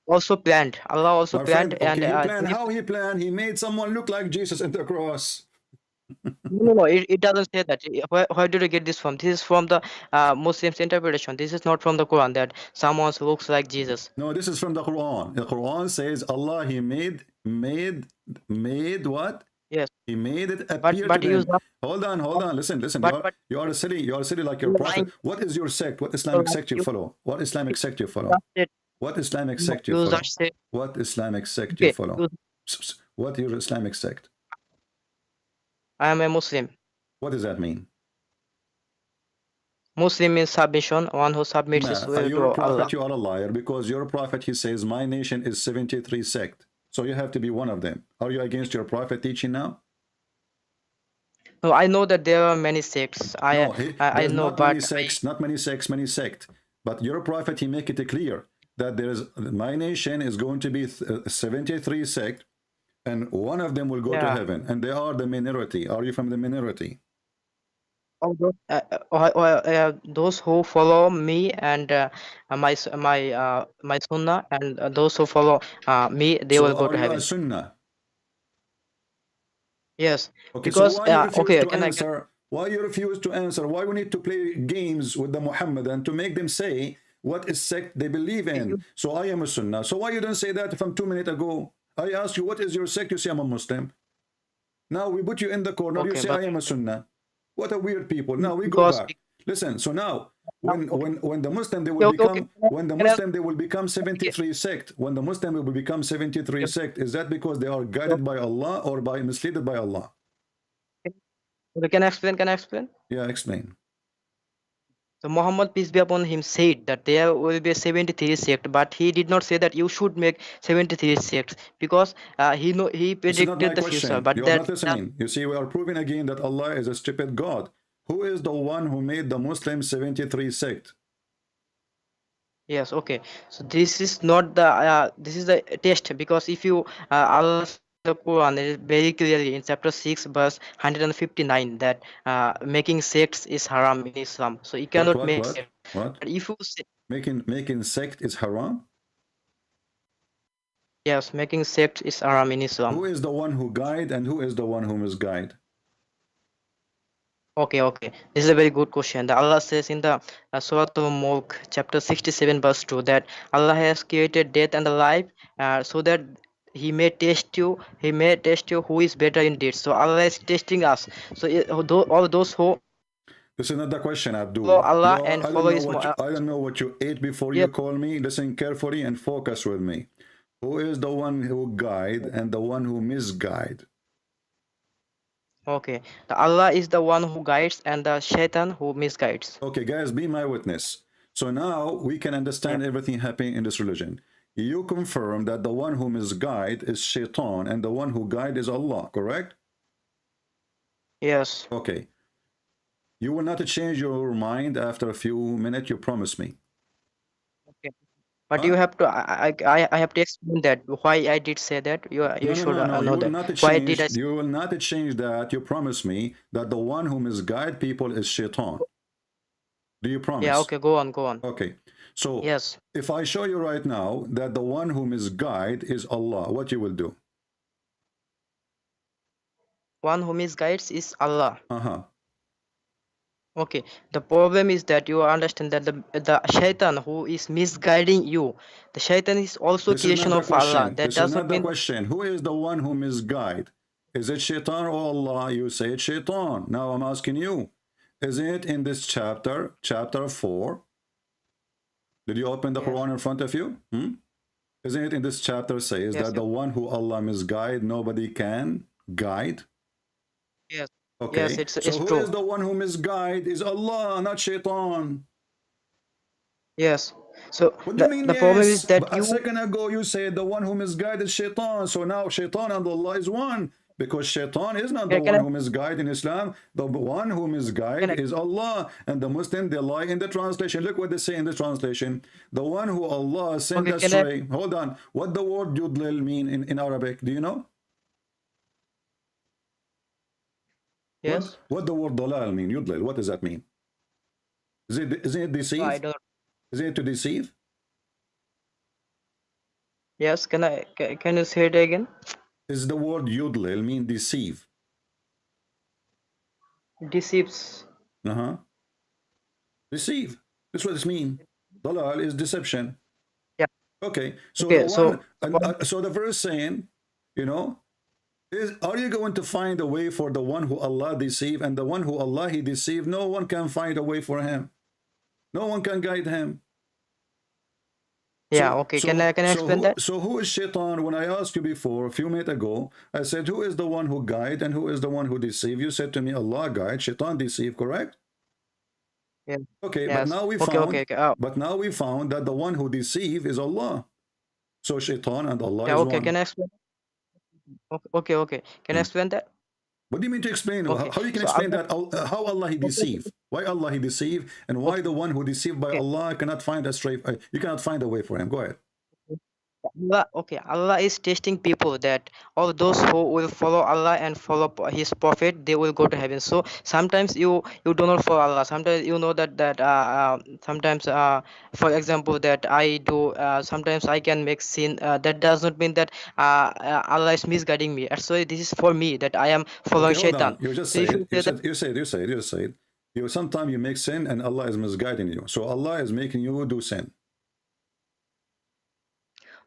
Also planned. Allah also planned. Friend, okay, and he planned. How he planned? He made someone look like Jesus in the cross. No, it doesn't say that. Where did you get this from? This is from the Muslims' interpretation. This is not from the Quran that someone looks like Jesus. No, this is from the Quran. The Quran says Allah, he made what? Yes. He made it appear to them. Hold on. Listen. You are silly like your prophet. What is your sect? What Islamic sect you follow? What Islamic sect you follow? What Islamic sect you follow? What Islamic sect you follow? What your Islamic sect? I am a Muslim. What does that mean? Muslim means submission, one who submits his will to Allah. You are a liar because your prophet, he says, my nation is 73 sect. So you have to be one of them. Are you against your prophet teaching now? No, I know that there are many sects. I know, not many sects, not many sects, many sect. But your prophet, he make it clear that there is my nation is going to be 73 sect, and one of them will go to heaven, and they are the minority. Are you from the minority? Those who follow me and my sunnah, and those who follow me, they will go to heaven. Sunnah? Yes. Okay, because so why you refuse to answer? Why we need to play games with the Muhammadan to make them say what is sect they believe in? So I am a sunnah. So why you don't say that from 2 minutes ago? I asked you what is your sect, you say I'm a Muslim. Now we put you in the corner, you say I am a sunnah. What a weird people. Now we go back. Listen, so now when the Muslim they will become they will become 73 sect. When the Muslim will become 73 sect, is that because they are guided by Allah or by misled by Allah? Can I explain? Yeah, explain. So Muhammad, peace be upon him, said that there will be a 73 sect, but he did not say that you should make 73 sects because he predicted the future. But you are not listening. You see, we are proving again that Allah is a stupid God. Who is the one who made the Muslim 73 sect? Yes, okay. So this is not the this is the test, because if you Allah says in the Quran, it is very clearly in chapter 6 verse 159 that making sex is haram in Islam. So you What, cannot what, make what, sex. what? But if you say Making sect is haram? yes, making sex is haram in Islam. Who is the one who guide and who is the one who misguide? Okay, okay. This is a very good question. The Allah says in the Surah Al-Mulk, chapter 67, verse 2, that Allah has created death and the life so that He may test you. He may test you who is better in deeds. So Allah is testing us. So all those who This is not the question, follow Abdul. Allah You, and I don't follow know His. what you, I don't know what you ate before Yes, you call me. Listen carefully and focus with me. Who is the one who guide and the one who misguide? okay. The Allah is the one who guides and the Shaitan who misguides. Okay, guys, be my witness. So now we can understand Yeah. everything happening in this religion. You confirm that the one who misguide is Shaitan and the one who guide is Allah, correct? Yes. Okay. You will not change your mind after a few minutes, you promise me. Okay. But Huh? you have to. I have to explain that why I did say that. You should No. You know will that. not Why did I? change. You will not change that. You promise me that the one who misguide people is Shaitan. Do you promise? Yeah. Okay. Go on. Go on. Okay. So Yes. if I show you right now that the one who misguide is Allah, what you will do? One who misguides is Allah. Uh-huh. Okay. The problem is that you understand that the shaitan who is misguiding you, the shaitan is also This is not creation the of Allah. question. That This is does not not the mean. question. Who is the one who misguide? Is it Shaitan or Allah? You say it's Shaitan. Now I'm asking you, is it in this chapter, chapter 4? Did you open the Yes. Quran in front of you? Isn't it in this chapter says Yes. that the one who Allah misguide, nobody can guide? Yes. Okay. Yes. It's So who true. is the one who misguide? Is Allah, not Shaitan. Yes. So What do you mean the problem is yes? that But a second ago you said the one who misguide is Shaitan. So now Shaitan and Allah is one. Because Shaitan is not the can one I who misguide in Islam. The one who misguide is Allah. And the Muslim, they lie in the translation. Look what they say in the translation. The one who Allah sent okay, can I astray. Hold on. What the word yudlil mean in Arabic? Do you know? yes? What the word dalal mean? Yudlil. What does that mean? Is it No, I deceive? don't. Is it to deceive? Yes, can you say it again? Is the word yudlil mean deceive? Deceives. Uh-huh. Deceive. That's what it means. Dalal is deception. Yeah. Okay. So Okay. the So one, so the verse saying, you know, are you going to find a way for the one who Allah deceive, and the one who Allah he deceive? No one can find a way for him. No one can guide him. yeah. Okay. Can I explain that? So who is Shaitan? When I asked you before, a few minutes ago, I said, who is the one who guide and who is the one who deceive? You said to me, Allah guide, Shaitan deceive, correct? Yeah. Okay, Yes. but now we Okay. found, Okay. Okay. but now we found that the one who deceive is Allah. So Shaitan and Allah Yeah. is Okay. one. Can I explain? Okay. Okay. Okay. Can I explain that? What do you mean to explain? Okay. How you can So explain Allah. that? How Allah he deceive? Why Allah he deceive? And why the one who deceived by Okay. Allah cannot find a straight? You cannot find a way for him. Go ahead. Allah, okay, Allah is testing people that all those who will follow Allah and follow His Prophet, they will go to heaven. So sometimes you do not follow Allah. Sometimes you know that sometimes for example that I do sometimes I can make sin. That does not mean that Allah is misguiding me. So this is for me that I am Okay, following hold on. Shaitan. You just So if said, you say that, you said, you sometimes you make sin and Allah is misguiding you. So Allah is making you do sin.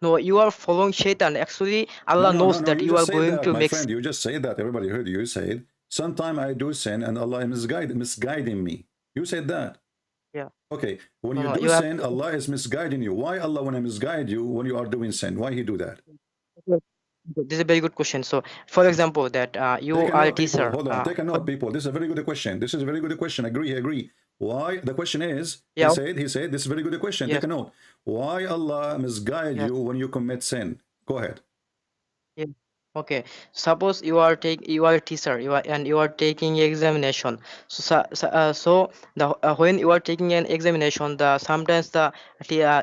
no, you are following Shaitan. Actually, Allah knows No. that You you are just say going that, to my make. friend. You just say that. Everybody heard you. You said, sometimes I do sin and Allah is misguiding me. You said that. Yeah. Okay. When No, you no, do you have. sin, Allah is misguiding you. Why Allah want to misguide you when you are doing sin? Why he do that? This is a very good question. So, for example, that you Take a are a note, people. teacher. Hold on. Take a note, people. This is a very good question. This is a very good question. Agree. Why? The question is, Yeah. he said, this is a very good question. Yes. Take a note. Why Allah misguide Yes. you when you commit sin? Go ahead. Yeah. Okay, suppose you are a teacher, you are taking examination. So the when you are taking an examination, the sometimes the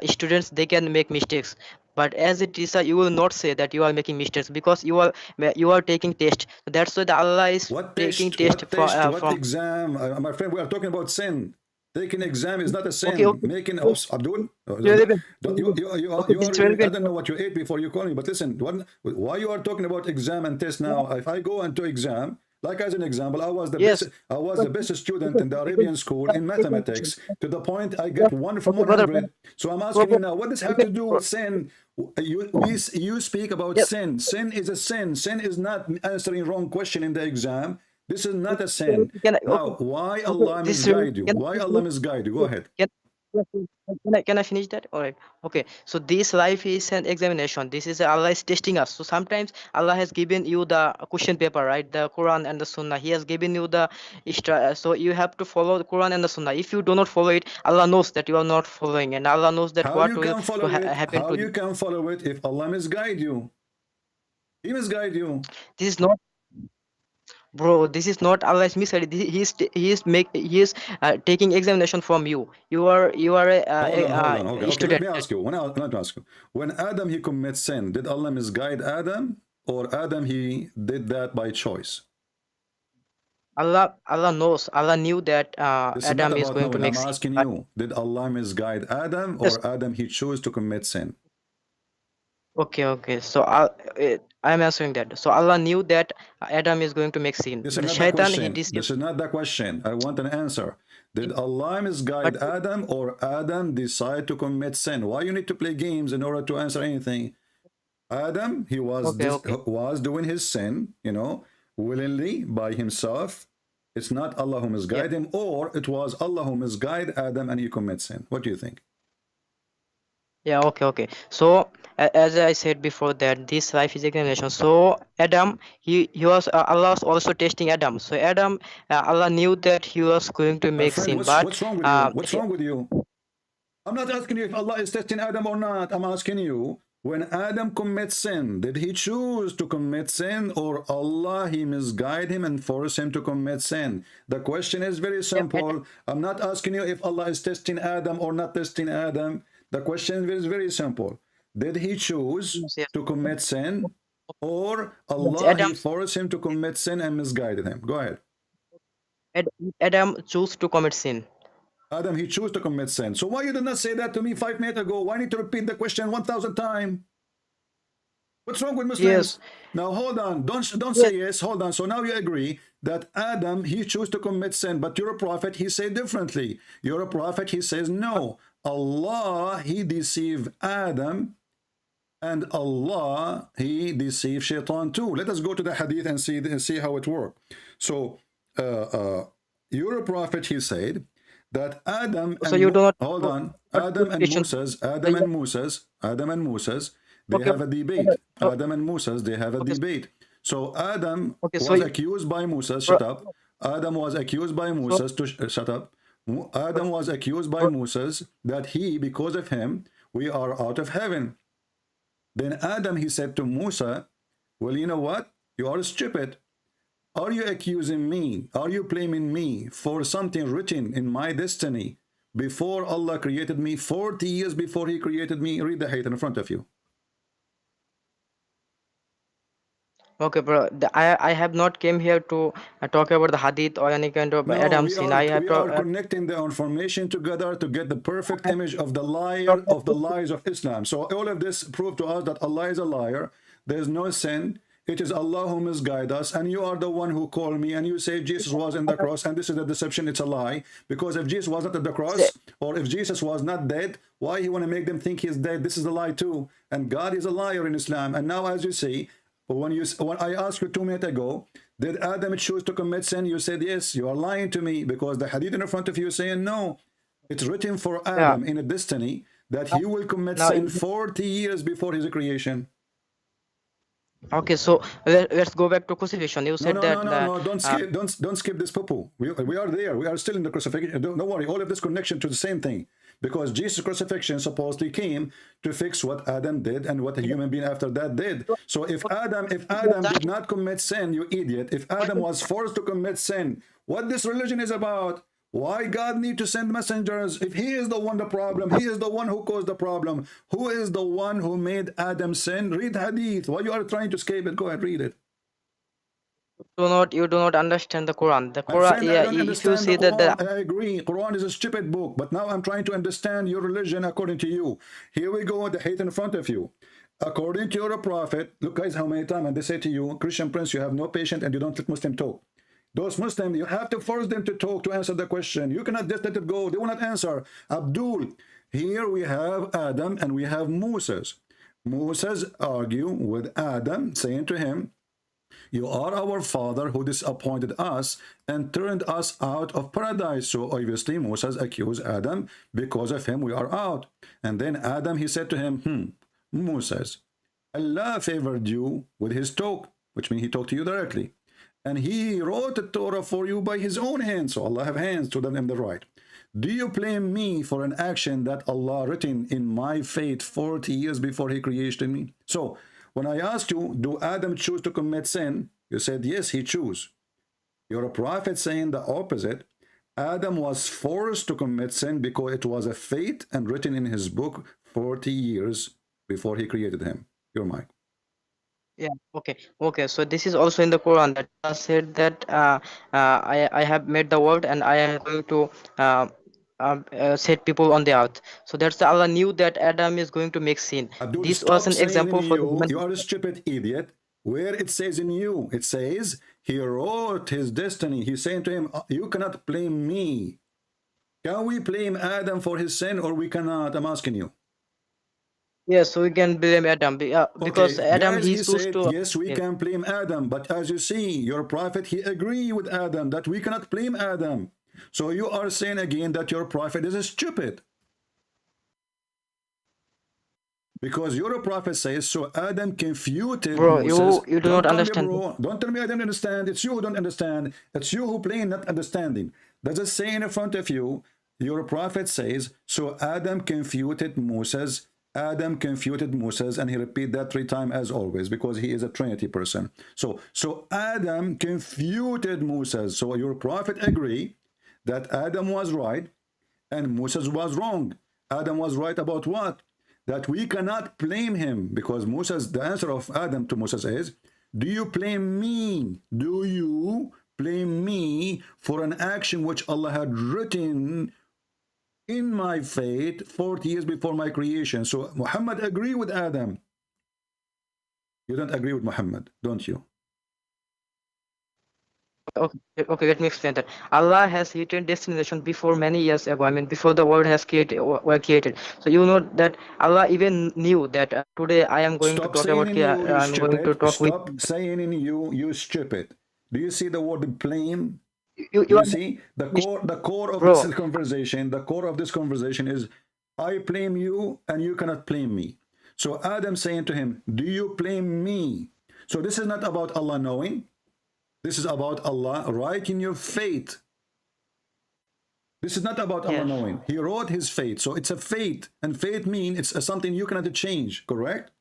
students they can make mistakes. But as a teacher, you will not say that you are making mistakes because you are taking test. That's why the Allah is What taking test? test What test? What from. exam? My friend, we are talking about sin. Taking exam is not a Okay, sin. okay. Making oops, Abdul. Relevant. You Okay, this is are. I relevant. don't know what you ate before you call me, but listen. Why you are talking about exam and test now? If I go into exam, like as an example, I was the best. Yes. I was the best student in the Arabian school in mathematics to the point I get 1 from Okay, brother. 100. So I'm asking you Brother, now, what does have to do with sin? You speak about yes. sin. Sin is a sin. Sin is not answering wrong question in the exam. This is not a sin. Now, Okay, why okay. Allah This misguide you? can, Why Allah misguide you? Go ahead. can, can I finish that? All right. Okay. So this life is an examination. This is Allah is testing us. So sometimes Allah has given you the question paper, right? The Quran and the Sunnah. He has given you the so you have to follow the Quran and the Sunnah. If you do not follow it, Allah knows that you are not following, and Allah knows that How what you will can follow it? happen How to you you. can follow it if Allah misguide you? He misguide you. This is not. Bro, this is not Allah's misguided. He is taking examination from you. You are Hold on. Okay, a okay. Let student. me ask you. Let me ask you. When Adam he commits sin, did Allah misguide Adam, or Adam he did that by choice? Allah knows. Allah knew that This is not Adam is about going to knowing. make I'm sin. asking you. Did Allah misguide Adam, Yes. or Adam he chose to commit sin? Okay, okay. So I'm answering that. So Allah knew that Adam is going to make sin, This is but not the Shaitan he question. deceived. This is not the question. I want an answer. Did Allah misguide But Adam, or Adam decide to commit sin? Why you need to play games in order to answer anything? Adam, he was okay, okay. was doing his sin, willingly by himself. It's not Allah who Yeah, misguided him, or it was Allah who misguided Adam and he commits sin. What do you think? yeah. Okay, okay. So as I said before that this life is examination. So Adam he was Allah was also testing Adam. So Adam Allah knew that he was going to My make friend, sin, but what's wrong with you? What's wrong with you? I'm not asking you if Allah is testing Adam or not. I'm asking you, when Adam commits sin, did he choose to commit sin, or Allah he misguide him and force him to commit sin? The question is very simple. I'm not asking you if Allah is testing Adam or not testing Adam. The question is very simple. Did he choose yes, to commit sin, or yes, Allah he forced him to commit sin and misguided him? Go ahead. Adam chose to commit sin. Adam, he chose to commit sin. So why you did not say that to me 5 minutes ago? Why need to repeat the question 1,000 times? What's wrong with Muslims? Yes, Now hold on. Don't yes, say yes. Hold on. So now you agree that Adam, he chose to commit sin, but you're a prophet, he said differently. You're a prophet, he says no. Allah, he deceived Adam, and Allah, he deceived Shaitan too. Let us go to the hadith and see how it worked. So you're a prophet, he said, that Adam so you do not hold know on, what Christian. Adam and Moses, they Okay, have a debate. so, Adam and Moses, they have a okay, debate. So Adam okay, so was accused by Moses. Shut up. Adam was accused by so, Moses to shut up. Adam was accused by Moses that because of him, we are out of heaven. Then Adam, he said to Musa, well, you know what? You are stupid. Are you accusing me? Are you blaming me for something written in my destiny before Allah created me, 40 years before he created me? Read the hadith in front of you. okay, bro. I have not came here to talk about the hadith or any kind of No, Adam sin. I have we to are connecting the information together to get the perfect image of the liar of the lies of Islam. So all of this proved to us that Allah is a liar. There's no sin. It is Allah who misguide us, and you are the one who called me and you say Jesus was in the cross, and this is a deception. It's a lie, because if Jesus was not at the cross, or if Jesus was not dead, why you want to make them think he's dead? This is a lie too, and God is a liar in Islam. And now, as you see, when I asked you 2 minutes ago, did Adam choose to commit sin? You said yes. You are lying to me, because the hadith in front of you is saying no. It's written for Adam in a destiny that he will commit now sin 40 years before his creation. Okay, so let's go back to crucifixion. You No, said no, that no, no, the no. Don't skip this poo. We are there. We are still in the crucifixion. Don't worry. All of this connection to the same thing, because Jesus' crucifixion supposedly came to fix what Adam did and what a human being after that did. So if Adam did not commit sin, you idiot. If Adam was forced to commit sin, what this religion is about? Why God need to send messengers? If he is the one the problem, he is the one who caused the problem. Who is the one who made Adam sin? Read hadith. Why you are trying to escape it? Go ahead, read it. you do not understand the Quran. The My Quran, friend, I yeah, don't if you understand the say that the Quran. I agree. Quran is a stupid book. But now I'm trying to understand your religion according to you. Here we go with the hate in front of you. According to your prophet, look guys how many times and they say to you, Christian Prince, you have no patience and you don't let Muslim talk. Those Muslims, you have to force them to talk to answer the question. You cannot just let it go. They will not answer. Abdul, here we have Adam and we have Moses. Moses argue with Adam, saying to him, you are our father who disappointed us and turned us out of paradise. So obviously Moses accused Adam, because of him we are out. And then Adam, he said to him, Moses, Allah favored you with his talk, which means he talked to you directly. And he wrote the Torah for you by his own hands. So Allah have hands to them in the right. Do you blame me for an action that Allah written in my fate 40 years before he created me? So when I asked you, do Adam choose to commit sin? You said, yes, he chose. You're a prophet saying the opposite. Adam was forced to commit sin because it was a fate and written in his book 40 years before he created him. Your mic. yeah, okay. So this is also in the Quran that Allah said that I have made the world and I am going to set people on the earth. So that's Allah knew that Adam is going to make sin. Abdul, This was stop an saying in example for the you. human. You are a stupid idiot. Where it says in you, it says he wrote his destiny. He's saying to him, you cannot blame me. Can we blame Adam for his sin or we cannot? I'm asking you. Yes, so we can blame Adam because Okay, Adam guys, he he chose said, to. yes, we Yeah. can blame Adam. But as you see, your prophet, he agreed with Adam that we cannot blame Adam. So you are saying again that your prophet is stupid. Because your prophet says, so Adam confuted Bro, Moses. you do Don't not call me understand. bro. Don't tell me I don't understand. It's you who don't understand. It's you who plain not understanding. Does it say in front of you, your prophet says, so Adam confuted Moses. Adam confuted Moses, and he repeat that 3 times as always, because he is a Trinity person. So Adam confuted Moses. So your prophet agree that Adam was right and Moses was wrong. Adam was right about what? That we cannot blame him, because Moses, the answer of Adam to Moses is, do you blame me? Do you blame me for an action which Allah had written in my fate 40 years before my creation? So Muhammad agree with Adam. You don't agree with Muhammad, don't you? Okay, let me explain that. Allah has written destination before many years ago. I mean, before the world has were created. So you know that Allah even knew that today I am going to Stop talk saying about. in you, you I'm going to stupid. talk with Stop saying in you, you stupid. Do you see the word blame? you. Do You you are see the core of this bro. conversation? The core of this conversation is, I blame you and you cannot blame me. So Adam saying to him, do you blame me? So this is not about Allah knowing. This is about Allah writing your fate. This is not about Allah Yes. knowing. He wrote his fate. So it's a fate, and fate means it's something you cannot change, correct?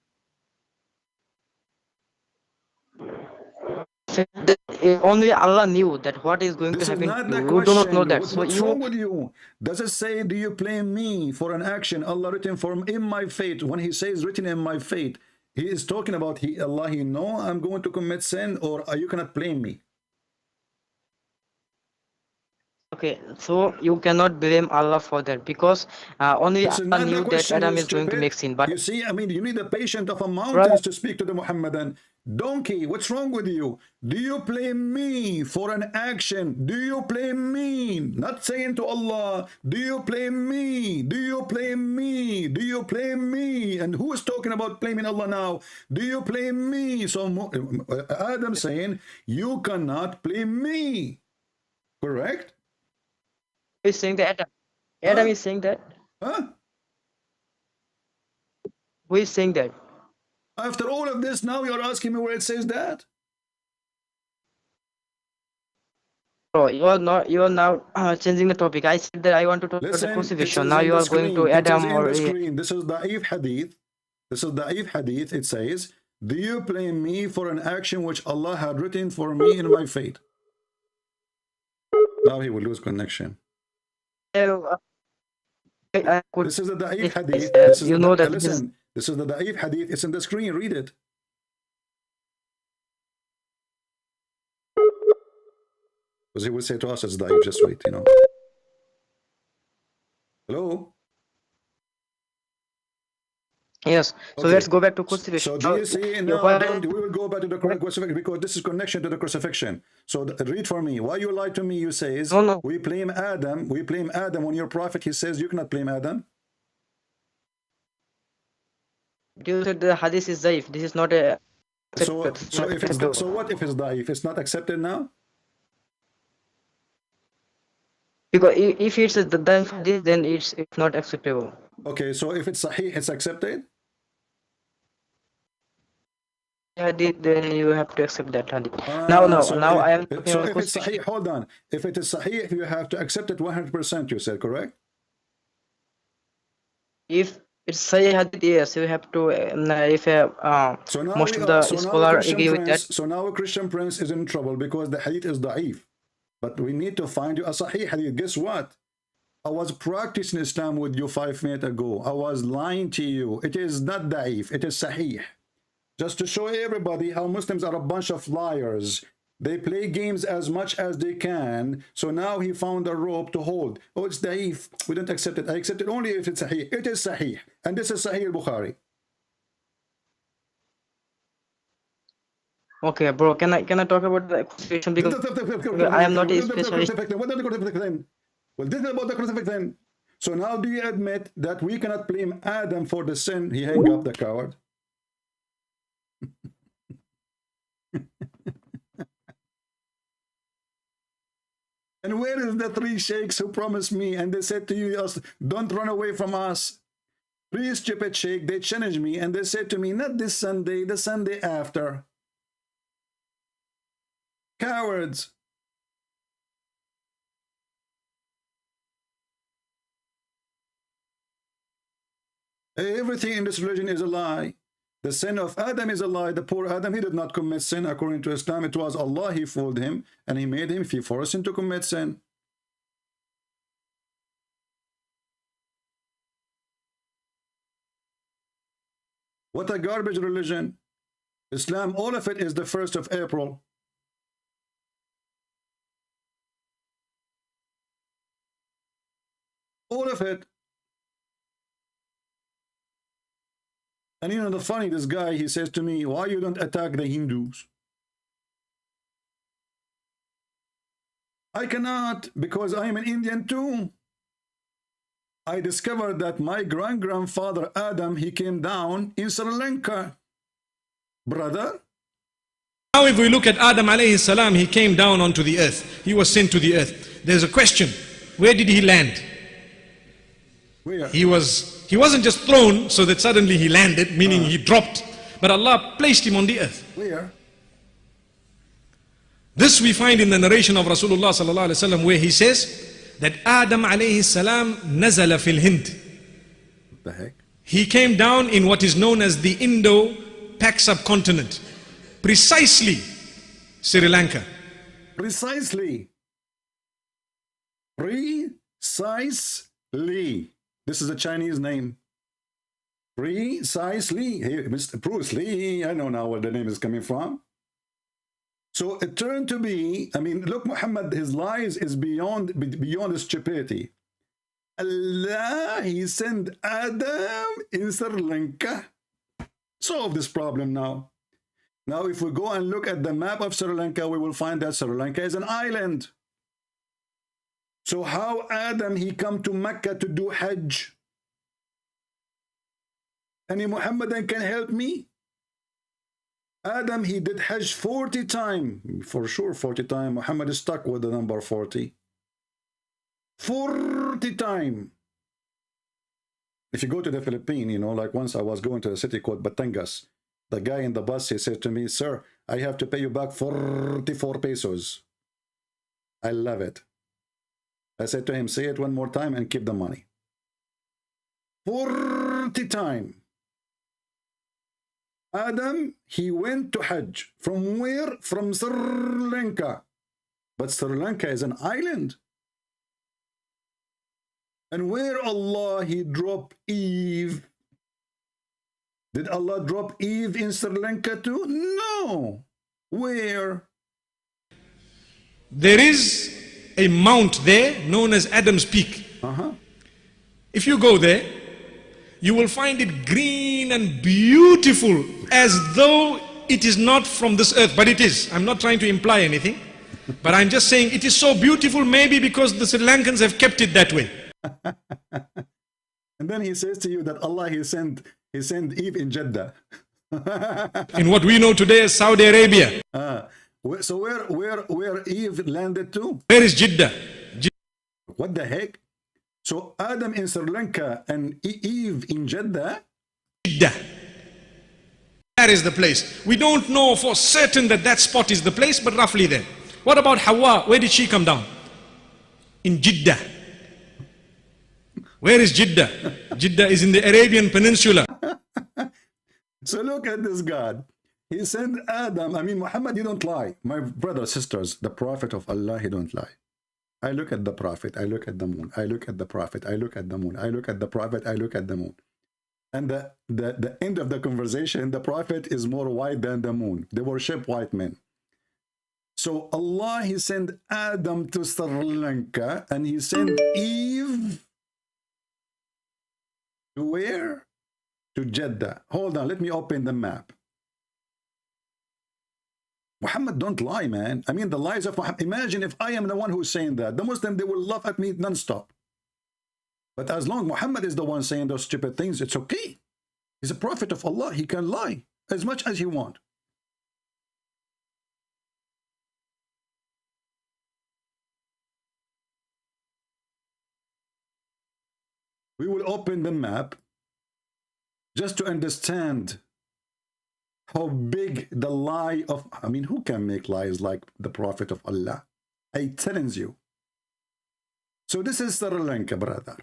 Only Allah knew that what is going to This is happen not to the you. You do not know question. that. So What's you wrong with you? Does it say, do you blame me for an action Allah written for in my fate? When he says written in my fate, he is talking about Allah, he know I'm going to commit sin, or you cannot blame me. okay? So you cannot blame Allah for that because only This is Allah not the knew that question, you Adam is going to make stupid. sin. But You see, I mean, you need the patience of a brother, mountains to speak to the Muhammadan. Donkey, what's wrong with you? Do you blame me for an action? Do you blame me? Not saying to Allah, do you blame me? Do you blame me? Do you blame me? And who is talking about blaming Allah now? Do you blame me? So Adam saying, you cannot blame me. Correct? who is saying that Adam? Adam Huh? is saying that. Huh? Who is saying that? After all of this, now you're asking me where it says that? Bro, you are now changing the topic. I said that I want to talk about the Listen, this crucifixion. is Now in you the are going to screen. It is Adam in or the screen. This is da'if hadith. This is da'if hadith. It says, do you blame me for an action which Allah had written for me in my fate? Now he will lose connection. I could. This is the da'if hadith. This This is you the, know that this is listen, this is the da'if hadith. It's in the screen. Read it. Because he will say to us, it's da'if. Just wait, you know. Hello? yes. So Okay. let's go back to crucifixion. So do you see now? We will go back to the crucifixion because this is connection to the crucifixion. So read for me. Why you lied to me? You says No. we blame Adam. We blame Adam when your prophet. He says you cannot blame Adam. You said the hadith is zaif. This is not a. So if it's so what if it's da'if? It's not accepted now. Because if it's the hadith, then it's not acceptable. Okay. So if it's sahih, it's accepted. Hadith, then you have to accept that hadith. Now So I am talking so about if it's crucifixion. sahih, hold on. If it is sahih, you have to accept it 100%. You said correct. If it's Sahih hadith, yes, you have to. If So now most of the scholars agree with that. So now a Christian prince is in trouble because the hadith is da'if. But we need to find you a sahih hadith. Guess what? I was practicing Islam with you 5 minutes ago. I was lying to you. It is not da'if. It is sahih. Just to show everybody how Muslims are a bunch of liars. They play games as much as they can. So now he found a rope to hold. Oh, it's da'if. We don't accept it. I accept it only if it's sahih. It is sahih. And this is Sahih al-Bukhari. Okay, bro. Can I talk about the crucifixion because I am not a specialist. What is the crucifixion? Well, this is about the crucifixion. So now do you admit that we cannot blame Adam for the sin he hung up, the coward? And where is the 3 sheikhs who promised me and they said to you, don't run away from us? 3 stupid sheikhs, they challenged me and they said to me, not this Sunday, the Sunday after. Cowards. Everything in this religion is a lie. The sin of Adam is a lie. The poor Adam, he did not commit sin according to Islam. It was Allah, he fooled him and he made him, he forced him to commit sin. What a garbage religion. Islam, all of it is the 1st of April. All of it. And you know the funny, this guy, he says to me, why you don't attack the Hindus? I cannot, because I am an Indian too. I discovered that my grandfather Adam, he came down in Sri Lanka. Brother? Now if we look at Adam alayhi salam, he came down onto the earth. He was sent to the earth. There's a question. Where did he land? Where? He wasn't just thrown so that suddenly he landed, meaning he dropped. But Allah placed him on the earth. Where? This we find in the narration of Rasulullah sallallahu alaihi wasallam, where he says that Adam alayhi salam nazala fil Hind. What the heck? He came down in what is known as the Indo-Pak subcontinent, precisely Sri Lanka. Precisely. Precisely. This is a Chinese name. Precisely. Hey, Mr. Bruce Lee, I know now where the name is coming from. So it turned to be, I mean, look, Muhammad, his lies is beyond his stupidity. Allah, he sent Adam in Sri Lanka. Solve this problem now. Now, if we go and look at the map of Sri Lanka, we will find that Sri Lanka is an island. So how Adam, he come to Mecca to do Hajj? Any Muhammadan can help me? Adam, he did Hajj 40 times. For sure, 40 times. Muhammad is stuck with the number 40. 40 times. If you go to the Philippines, you know, like once I was going to a city called Batangas. The guy in the bus, he said to me, "Sir, I have to pay you back 44 pesos. I love it. I said to him, "Say it one more time and keep the money." 40 times. Adam, he went to Hajj. From where? From Sri Lanka. But Sri Lanka is an island. And where Allah, he dropped Eve. Did Allah drop Eve in Sri Lanka too? No. Where? There is a mount there known as Adam's Peak. If you go there, you will find it green and beautiful as though it is not from this earth, but it is. I'm not trying to imply anything, but I'm just saying it is so beautiful maybe because the Sri Lankans have kept it that way. And then he says to you that Allah, he sent Eve in Jeddah. In what we know today as Saudi Arabia. So where Eve landed to? Where is Jeddah? What the heck? So Adam in Sri Lanka and Eve in Jeddah? Jeddah. That is the place. We don't know for certain that that spot is the place, but roughly there. What about Hawa? Where did she come down? In Jeddah. Where is Jeddah? Jeddah is in the Arabian Peninsula. So look at this God. He sent Adam. I mean, Muhammad, you don't lie. My brothers, sisters, the Prophet of Allah, he don't lie. I look at the Prophet, I look at the moon. I look at the Prophet, I look at the moon. I look at the Prophet, I look at the moon. And the end of the conversation, the Prophet is more white than the moon. They worship white men. So Allah, he sent Adam to Sri Lanka and he sent Eve to where? To Jeddah. Hold on, let me open the map. Muhammad don't lie, man. I mean, the lies of Muhammad. Imagine if I am the one who's saying that. The Muslim, they will laugh at me non-stop. But as long as Muhammad is the one saying those stupid things, it's okay. He's a prophet of Allah. He can lie as much as he wants. We will open the map just to understand how big the lie of, I mean, who can make lies like the Prophet of Allah? I telling you. So this is Sri Lanka, brother.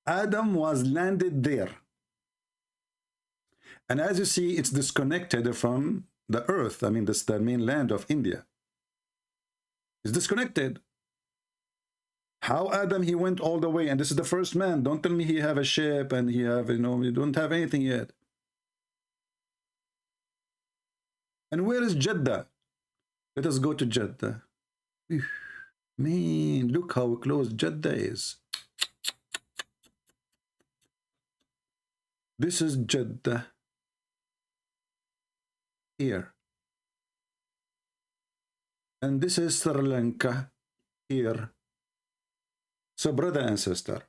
Adam was landed there. And as you see, it's disconnected from the earth. I mean, this is the mainland of India. It's disconnected. How Adam, he went all the way, and this is the first man. Don't tell me he have a ship and he have, you don't have anything yet. And where is Jeddah? Let us go to Jeddah. Man, look how close Jeddah is. This is Jeddah. Here. And this is Sri Lanka. Here. So, brother and sister,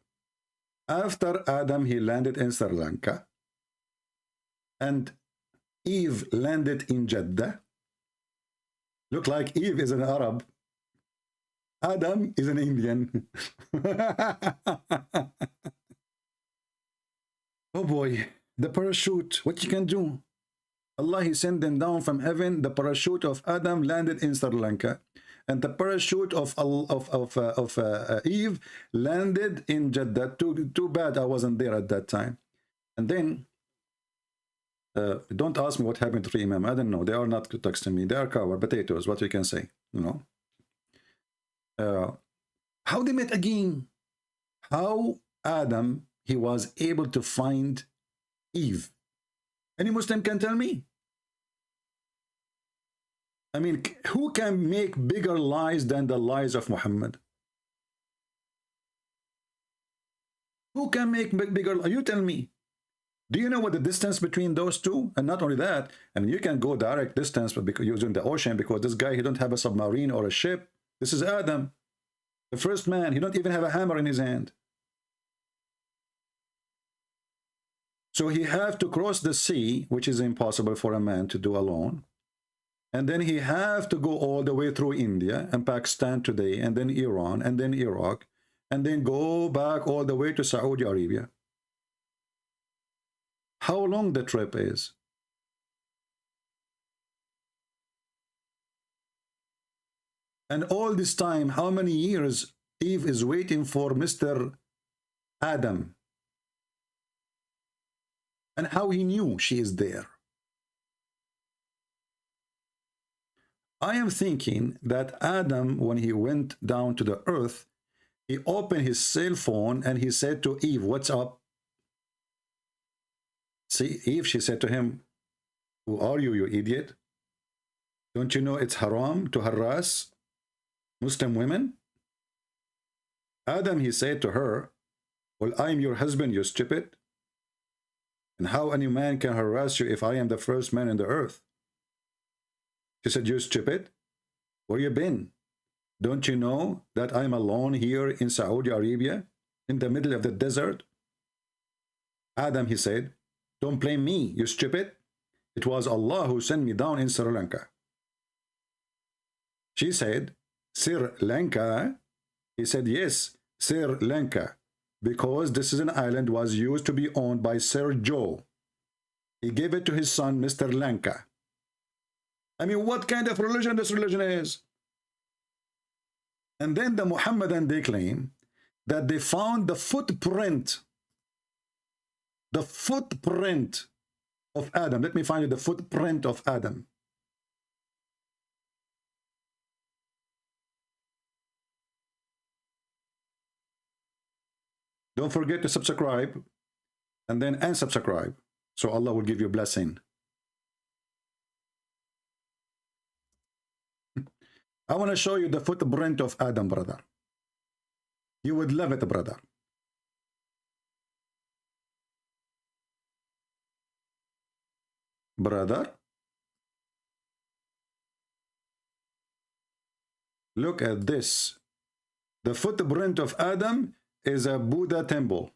after Adam, he landed in Sri Lanka, and Eve landed in Jeddah. Look like Eve is an Arab. Adam is an Indian. Oh boy, the parachute, what you can do? Allah, he sent them down from heaven. The parachute of Adam landed in Sri Lanka. And the parachute of Eve landed in Jeddah. Too bad I wasn't there at that time. And then, don't ask me what happened to the Imam. I don't know. They are not texting me. They are coward potatoes, what we can say. You know. How they met again? How Adam, he was able to find Eve? Any Muslim can tell me? I mean, who can make bigger lies than the lies of Muhammad? Who can make bigger lies? You tell me. Do you know what the distance between those two? And not only that, I mean, you can go direct distance because using the ocean, because this guy, he don't have a submarine or a ship. This is Adam, the first man. He don't even have a hammer in his hand. So he have to cross the sea, which is impossible for a man to do alone. And then he have to go all the way through India and Pakistan today, and then Iran, and then Iraq, and then go back all the way to Saudi Arabia. how long the trip is. And all this time, how many years Eve is waiting for Mr. Adam? And how he knew she is there. I am thinking that Adam, when he went down to the earth, he opened his cell phone and he said to Eve, "What's up?" See, Eve, she said to him, "Who are you, you idiot? Don't you know it's haram to harass Muslim women?" Adam, he said to her, "Well, I'm your husband, you stupid. And how any man can harass you if I am the first man in the earth?" She said, "You stupid. Where you been? Don't you know that I'm alone here in Saudi Arabia, in the middle of the desert?" Adam, he said, "Don't blame me, you stupid. It was Allah who sent me down in Sri Lanka." She said, "Sri Lanka?" He said, "Yes, Sri Lanka, because this is an island was used to be owned by Sir Joe. He gave it to his son, Mr. Lanka." I mean, what kind of religion this religion is? And then the Muhammadan, they claim that they found the footprint of Adam. Let me find you the footprint of Adam. Don't forget to subscribe and then unsubscribe, so Allah will give you a blessing. I want to show you the footprint of Adam, brother. You would love it, brother. Brother, look at this. The footprint of Adam is a Buddha temple.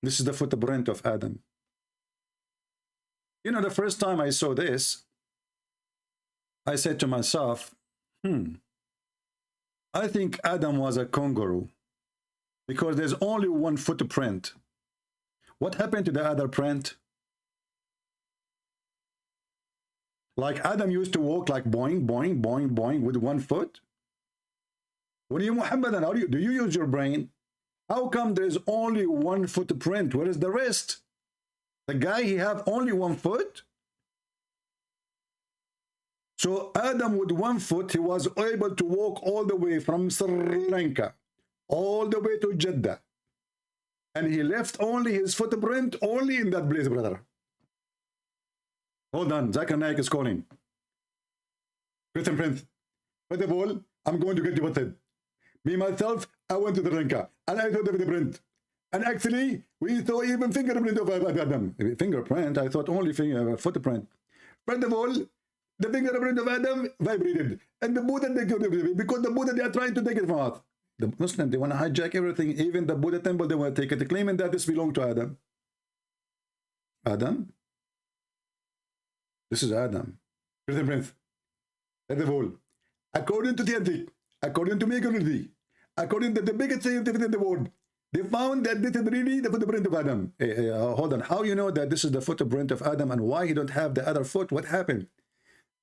This is the footprint of Adam. You know, the first time I saw this, I said to myself, I think Adam was a kangaroo, because there's only one footprint. What happened to the other print? Like Adam used to walk like boing, boing, boing, boing with one foot. When you Muhammadan, do you use your brain? How come there's only one footprint? Where is the rest? The guy, he have only one foot? So Adam with one foot, he was able to walk all the way from Sri Lanka, all the way to Jeddah. And he left only his footprint only in that place, brother. Hold on, Zakir Naik is calling. Christian Prince, first of all, I'm going to get deported. Me, myself, I went to Sri Lanka, and I saw the footprint. And actually, we saw even fingerprint of Adam. Fingerprint, I thought only footprint. First of all, the fingerprint of Adam vibrated. And the Buddha, because the Buddha, they are trying to take it from us. The Muslims, they want to hijack everything. Even the Buddha temple, they want to take it, claiming that this belongs to Adam. Adam? This is Adam. Christian Prince. First of all, according to the antique, according to my community, according to the biggest scientific in the world, they found that this is really the footprint of Adam. Hold on. How you know that this is the footprint of Adam and why he don't have the other foot? What happened?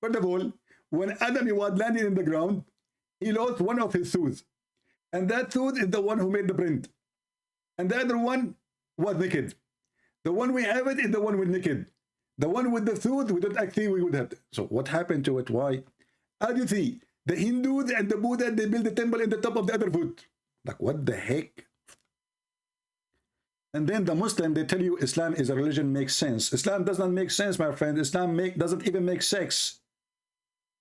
First of all, when Adam, he was landing in the ground, he lost one of his tooth. And that tooth is the one who made the print. And the other one was naked. The one we have it is the one with naked. The one with the tooth, we don't actually, we would have. So what happened to it? Why? As you see, the Hindus and the Buddha, they build the temple in the top of the other foot. Like, what the heck? And then the Muslim, they tell you Islam is a religion, makes sense. Islam does not make sense, my friend. Islam doesn't even make sex.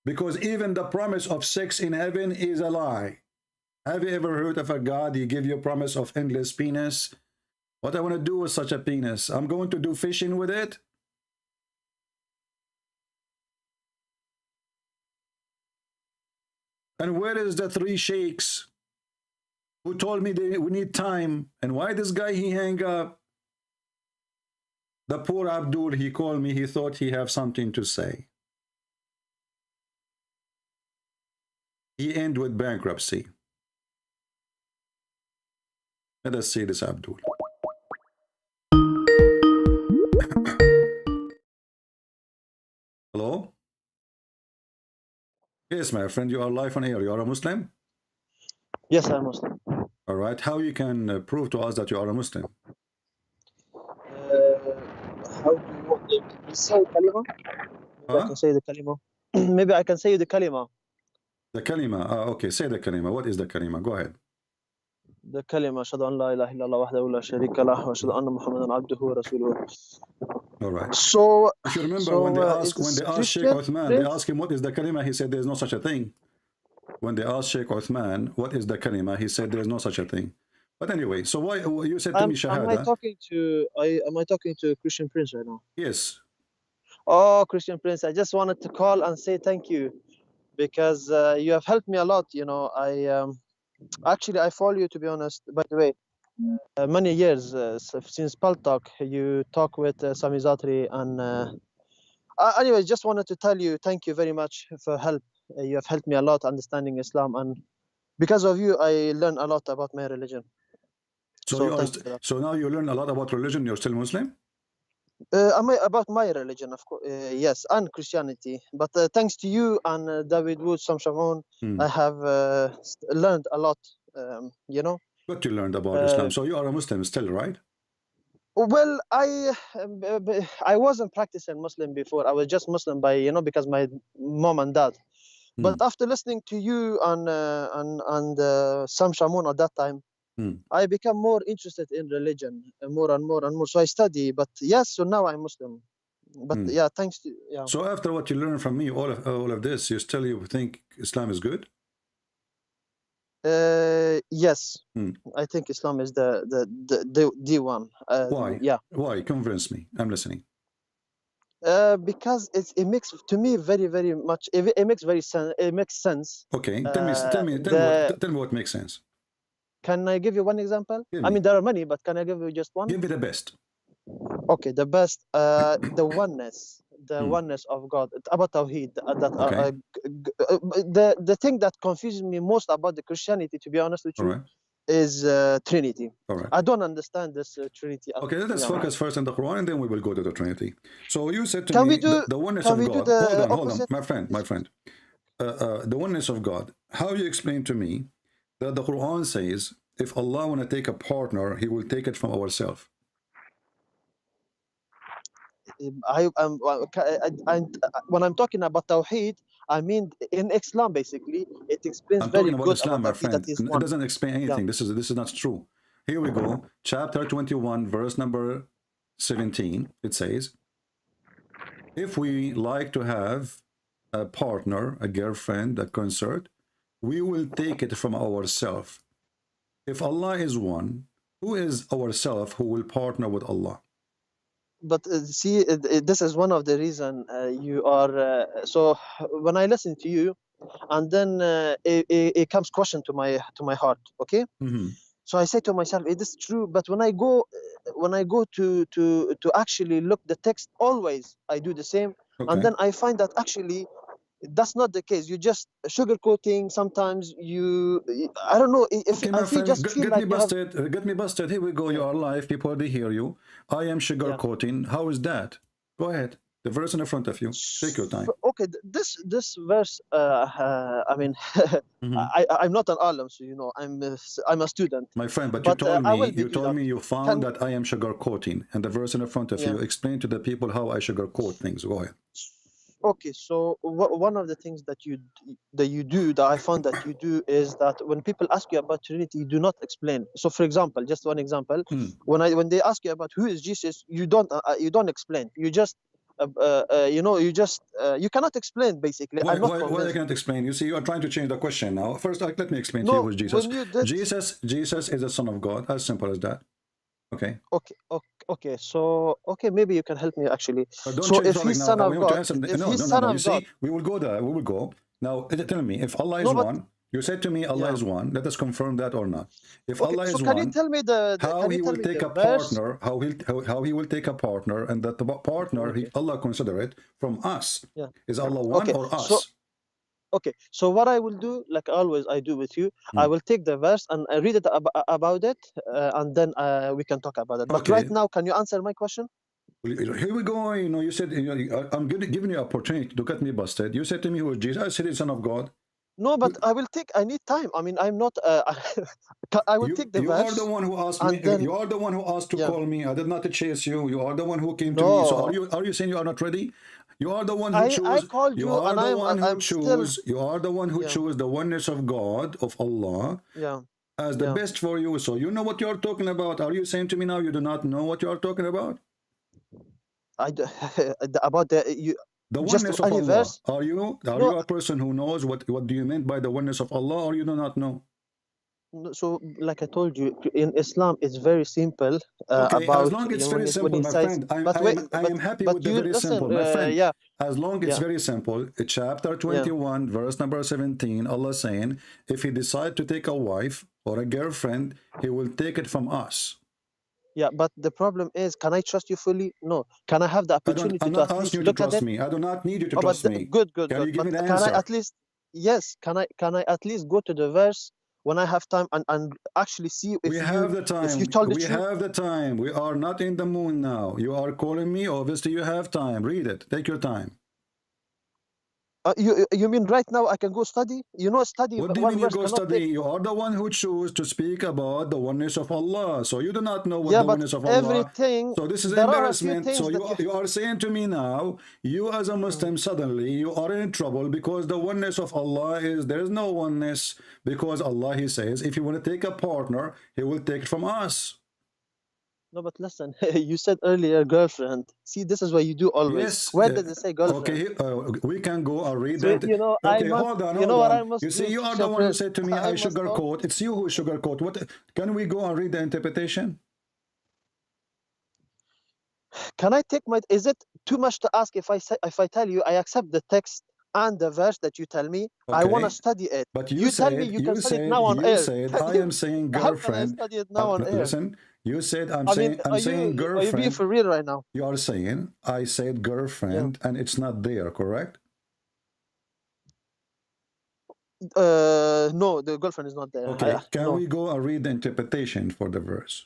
Because even the promise of sex in heaven is a lie. Have you ever heard of a God, he give you a promise of endless penis? What I want to do with such a penis? I'm going to do fishing with it? And where is the three sheikhs who told me we need time? And why this guy, he hang up? The poor Abdul, he called me, he thought he have something to say. He ended with bankruptcy. Let us see this Abdul. Hello? Yes, my friend, you are live on air. You are a Muslim? Yes, I'm Muslim. All right. How you can prove to us that you are a Muslim? How do you want to say kalima? Maybe I Huh? can say the kalima. Maybe I can say the kalima. The kalima. Okay, say the kalima. What is the kalima? Go ahead. The kalima. أشهد أن لا إله إلا الله وحده لا شريك له وأشهد أن محمدا عبده ورسوله. All right. So, If you remember when they asked Sheikh Christian, Uthman, they asked him what is the kalima. He said there is no such a thing. When they asked Sheikh Uthman what is the kalima, he said there is no such a thing. But anyway, so why you said to me shahada? Am I talking to Christian Prince right now? Yes. Oh, Christian Prince, I just wanted to call and say thank you because you have helped me a lot. You know, actually I follow you, to be honest. By the way, many years since Paltalk, you talk with Sami Zatri, and anyway, just wanted to tell you thank you very much for help. You have helped me a lot understanding Islam, and because of you, I learned a lot about my religion. So now you learn a lot about religion. You're still Muslim? About my religion, of course, yes, and Christianity. But thanks to you and David Wood, Sam Shamon, I have learned a lot. You know. What you learned about Islam? So you are a Muslim still, right? Well, I wasn't practicing Muslim before. I was just Muslim by because my mom and dad. But after listening to you and Sam Shamoun at that time, I become more interested in religion, more and more and more. So I study. But yes, so now I'm Muslim. But yeah, thanks to So after what you learned from me, all of this, you think Islam is good? Yes, I think Islam is the one. Why? Yeah. Why? Convince me. I'm listening. Because it makes to me very much. It makes sense. Okay, tell me what makes sense. Can I give you one example? I mean, there are many, but can I give you just one? Give me the best. Okay, the best. The oneness of God. About Tawheed. The thing that confuses me most about the Christianity, to be honest with you, is Trinity. I don't understand this Trinity. Okay, let's focus first on the Quran, and then we will go to the Trinity. So you said to me the oneness of God. Hold on, my friend. The oneness of God. How you explain to me that the Quran says if Allah want to take a partner, He will take it from ourselves? When I'm talking about Tawheed, I mean in Islam basically it explains very good about Islam, my friend. It one. doesn't explain anything. This is not true. Here we go. Chapter 21, verse number 17. It says, if we like to have a partner, a girlfriend, a consort, we will take it from ourselves. If Allah is one, who is ourself who will partner with Allah? But see, this is one of the reason you are. So when I listen to you, and then it comes question to my heart. Okay. So I say to myself, it is true. But when I go to actually look the text, always I do the same, and then I find that actually that's not the case. You just sugarcoating. Sometimes I don't know if you just feel like get me busted. Here we go. You are live. People, they hear you. I am sugarcoating. How is that? Go ahead. The verse in front of you. Take your time. Okay, this verse. I mean, I'm not an alim, so I'm a student. My friend, but you told me you found that I am sugarcoating, and the verse in front of you. Explain to the people how I sugarcoat things. Go ahead. Okay, so one of the things that I found that you do is that when people ask you about Trinity, you do not explain. So, for example, just one example, when they ask you about who is Jesus, you don't explain. You just you cannot explain basically. Why I can't explain? You see, you are trying to change the question now. First, let me explain to you who is Jesus. Jesus is the Son of God. As simple as that. Okay. Okay. So maybe you can help me actually. So if he's Son of God, you see, we will go there. We will go now. Tell me, if Allah is one, you said to me Allah is one. Let us confirm that or not. If Allah is one, can you tell me how He will take a partner? How He will take a partner, and that the partner Allah consider it from us. Is Allah one or us? Okay, so what I will do, like always I do with you, I will take the verse and I read it about it, and then we can talk about it. But right now, can you answer my question? Here we go. You know, you said, you know, I'm giving you opportunity to get me busted. You said to me, who is Jesus? I said, he's Son of God. No, but I need time. I mean, I'm not, I will take the You verse. are the one who asked me. Then, you are the one who asked to call me. I did not chase you. You are the one who came to no. me. So are you saying you are not ready? You are the one who chose. I called you, are and the one who choose. You are the one who chose the oneness of God, of Allah, as the best for you. So you know what you are talking about. Are you saying to me now you do not know what you are talking about? About the oneness of Allah. Verse? Are you a person who knows what do you mean by the oneness of Allah, or you do not know? So, like I told you, in Islam, it's very simple. Okay, about as long as it's very simple, my friend. I am happy with the very simple, my friend. As long as it's very simple. Chapter 21, verse number 17, Allah saying, if he decide to take a wife or a girlfriend, he will take it from us. Yeah, but the problem is, can I trust you fully? No. Can I have the opportunity I'm to not at least asking you to look at trust it? me. I do not need you to trust me. Good. Can you give me the Can answer? I at least, yes, can I at least go to the verse when I have time and actually see if we have the time. If you told the truth? We have the time. We are not in the moon now. You are calling me. Obviously, you have time. Read it. Take your time. You mean right now I can go study? You know, study. What do you mean you go study? You are the one who choose to speak about the oneness of Allah. So you do not know what the oneness of Allah. So this is embarrassment. So you are saying to me now, you as a Muslim, suddenly you are in trouble because the oneness of Allah is, there is no oneness, because Allah, he says, if you want to take a partner, he will take it from us. No, but listen, you said earlier girlfriend. See, this is what you do always. Yes. Where does it say girlfriend? Okay, we can go and read So, it. you know, okay, hold on. You see, you are the one who said to me, I sugarcoat. It's you who sugarcoat. What? Can we go and read the interpretation? Can I take my? Is it too much to ask if I tell you I accept the text and the verse that you tell me? Okay. I want to study it. But you tell me you can study it now on air. You said I am saying girlfriend. How can I study it now on air? Listen, you said I'm saying girlfriend. Are you being for real right now? You are saying I said girlfriend and it's not there, correct? No, the girlfriend is not there. Okay, can we go and read the interpretation for the verse?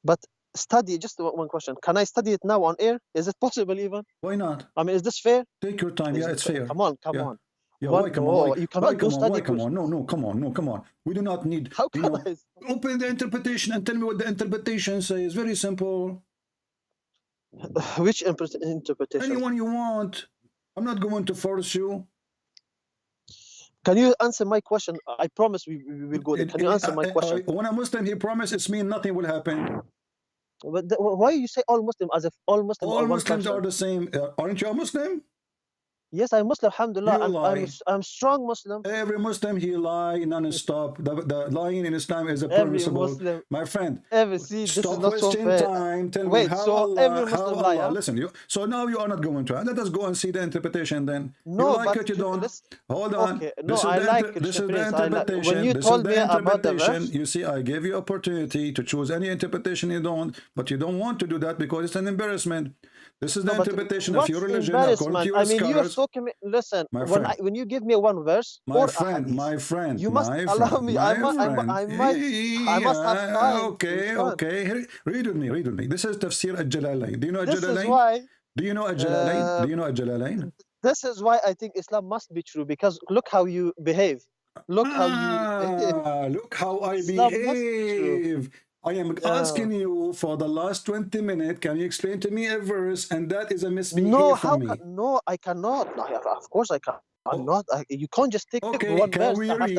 But study, just one question. Can I study it now on air? Is it possible even? Why not? I mean, is this fair? Take your time. Yeah, it's fair. Come on. Yeah, why come on? You cannot go study. Come on. No, come on. We do not need. How can I? Open the interpretation and tell me what the interpretation says. Very simple. Which interpretation? Anyone you want. I'm not going to force you. Can you answer my question? I promise we will go there. Can you answer my question? When a Muslim, he promises, it means nothing will happen. But why you say all Muslim as if all Muslims all Muslims are the same? Aren't you a Muslim? Yes, I'm Muslim, alhamdulillah. I'm strong Muslim. Every Muslim, he lie non-stop. The lying in Islam is a permissible. My friend, stop wasting time. Tell me how Allah. Listen, so now you are not going to. Let us go and see the interpretation then. No, you like it, you don't. Hold on. Okay. No, I like it. This is the interpretation. When you told me about the verse, you see, I gave you opportunity to choose any interpretation you don't, but you don't want to do that because it's an embarrassment. This is the interpretation of your religion according to your scholars. You are talking. Listen, when you give me one verse, my friend, you must allow me. I must have time. Okay. Read with me. This is Tafsir al-Jalalain. Do you know al-Jalalain? Do you know al-Jalalain? This is why I think Islam must be true, because look how you behave. Look how I behave. I am asking you for the last 20 minutes. Can you explain to me a verse? And that is a misbehavior from me. No, I cannot. Of course I can. I'm not. You can't just take one verse. Can we read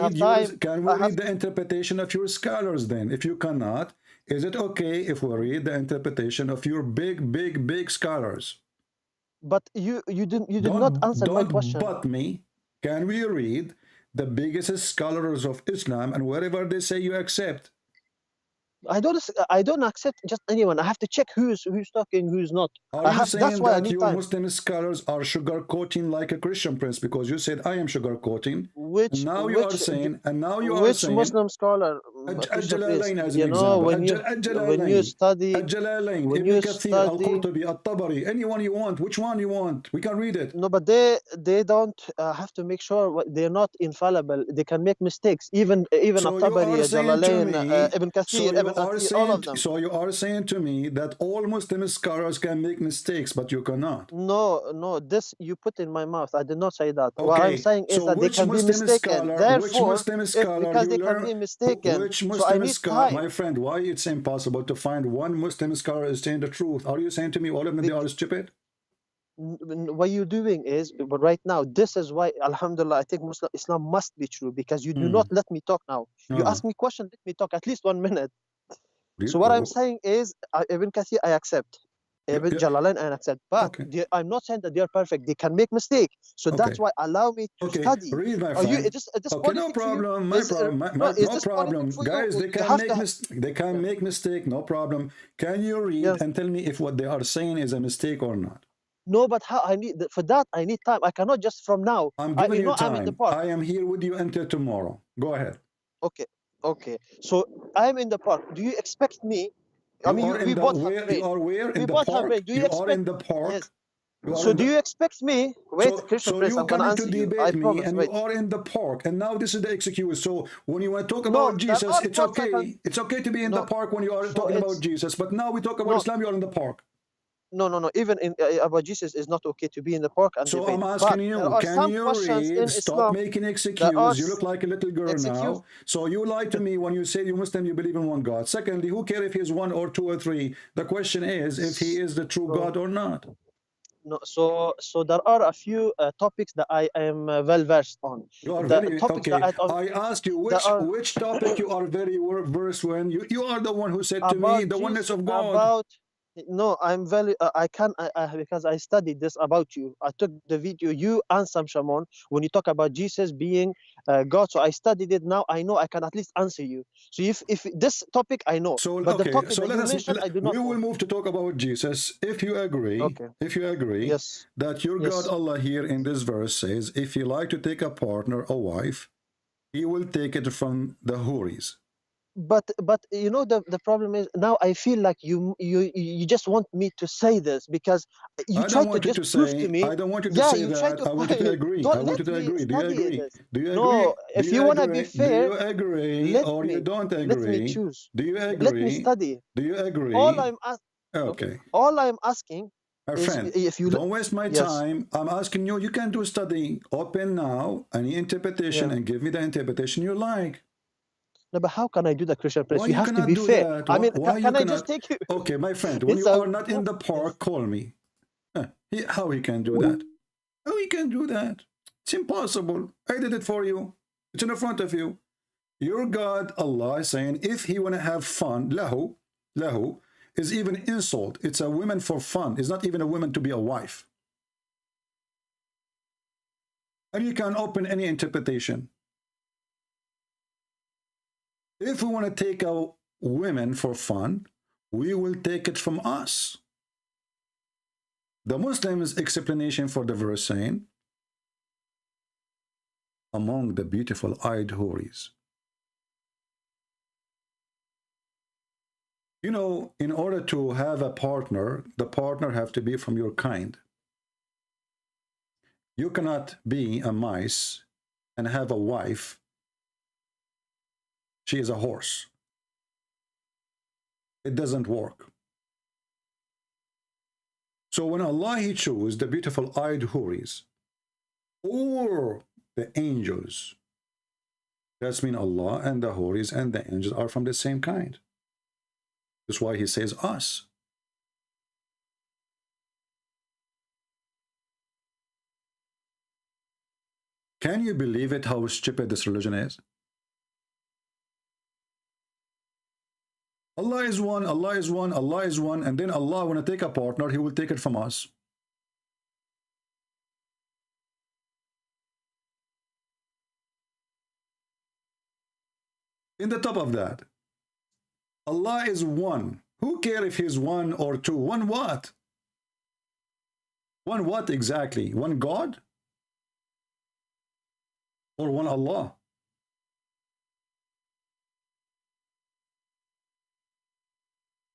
the interpretation of your scholars then? If you cannot, is it okay if we read the interpretation of your big scholars? But you did not answer my question. But me. Can we read the biggest scholars of Islam, and wherever they say you accept? I don't accept just anyone. I have to check who's talking, who's not. Are you saying that your Muslim scholars are sugarcoating like a Christian prince? Because you said I am sugarcoating. Which Muslim scholar? الجلالين as an you know, example. when you study, الجلالين, when Ibn you Kathir, study, Al-Qurtubi, Al-Tabari, anyone you want, which one you want, we can read it. no, but they don't have to make sure they're not infallible. They can make mistakes. Even So you At-Tabari, are saying to Jalalain, me, Ibn so Kathir, you Ibn are Athir, all of saying, them. so you are saying to me that all Muslim scholars can make mistakes, but you cannot. No, this you put in my mouth. I did not say that. What I'm Okay, saying is so that they which can be Muslim mistaken. scholar, Therefore, because you they can learn, be mistaken, which so I Muslim need scholar, time. my friend, why it's impossible to find one Muslim scholar is saying the truth? Are you saying to me all of them, they are stupid? What you're doing is, but right now, this is why, Alhamdulillah, I think Muslim Islam must be true, because you do not let me talk now. You ask me question, let me talk at least 1 minute. So what I'm saying is, Ibn Kathir, I accept. Ibn Jalalain, I accept. But I'm not saying that they are perfect. They can make mistake. So that's why allow me to study. Read, my Are you? friend. It is Okay, no politic for you? problem. Is No this problem. politic for you? Guys, they You can have make to they can make mistake, no problem. Can you read Yes. and tell me if what they are saying is a mistake or not? No, but how I need for that I need time. I cannot just from now. I'm giving you I'm in the time. park. I am here with you until tomorrow. Go ahead. Okay. So I'm in the park. Do you expect me? I mean, we both have prayed. You are where? We In the both have park? prayed. Do you You expect? are in the park? Yes. You are So in do the... you expect me? Wait, Christian so Prince, you I'm gonna coming to answer you. debate I me, promise. and Wait. you are in the park, and now this is the excuse. So when you want to talk No, about there Jesus, are it's parts I okay. can- It's okay to be in No. the park when you are So talking about it's- Jesus. But now we talk about No. Islam, you are in the park. No. Even in about Jesus, is not okay to be in the park and So debate. I'm But asking there you, are can some you questions read? in Stop Islam. making There are excuses. You look like a little girl excuse. now. So you lie to me when you say you Muslim, you believe in one God. Secondly, who cares if he's one or two or three? The question is if he is the true God or not. No, so there are a few topics that I am well versed on. You are The very topics okay. that I asked you which topic you are very versed in. You are the one who said to me the oneness of God. No, I'm very I can because I studied this about you. I took the video you and Sam Shamon when you talk about Jesus being God. So I studied it. Now I know I can at least answer you. So if this topic I know, So but the okay, topic so that let you us mentioned I do not we will know. move to talk about Jesus. If you agree, Yes. that your Yes. God Allah here in this verse says, if you like to take a partner, a wife, he will take it from the houris. But you know the problem is now I feel like you just want me to say this because you I try don't to want you just to prove say, to me. I don't want you to Yeah, say you try that. to I want you to agree. don't I want let you to me agree. Do you study agree? this. Do you agree? No, if Do you want to be agree? fair, Do you agree let or you me don't let me agree? choose. Do you agree? Let me study. Do you agree? All I'm Okay. all I'm asking My is friend, if you don't waste my Yes. time. I'm asking you, you can do studying. Open now any interpretation Yeah. and give me the interpretation you like. No, but how can I do the Christian Prince? Why You you have to cannot be do fair. that? I mean, Why you can I cannot? just take you? Okay, my friend, when It's you a- are not in the park, call me. How he can do that? How he can do that? It's impossible. I did it for you. It's in front of you. Your God, Allah, is saying, if he want to have fun, lahu is even insult. It's a woman for fun. It's not even a woman to be a wife. And you can open any interpretation. If we want to take out women for fun, we will take it from us. The Muslims' explanation for the verse saying, among the beautiful eyed houris. You know, in order to have a partner, the partner have to be from your kind. You cannot be a mice and have a wife. She is a horse. It doesn't work. So when Allah he chose the beautiful eyed houris or the angels, that's mean Allah and the houris and the angels are from the same kind. That's why he says us. Can you believe it how stupid this religion is? Allah is one, Allah is one, Allah is one, and then Allah want to take a partner, he will take it from us. In the top of that, Allah is one. Who cares if he's one or two? One what? One what exactly? One God? Or one Allah?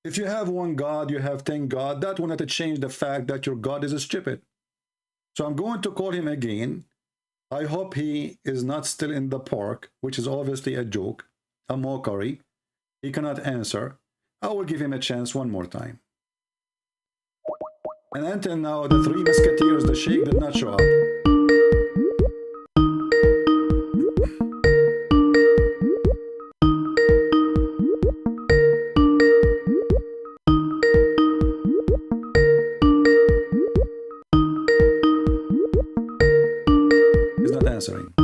If you have one God, you have 10 God, that will not change the fact that your God is stupid. So I'm going to call him again. I hope he is not still in the park, which is obviously a joke, a mockery. He cannot answer. I will give him a chance one more time. And until now, the three musketeers, the sheikh, did not show up. He's not answering.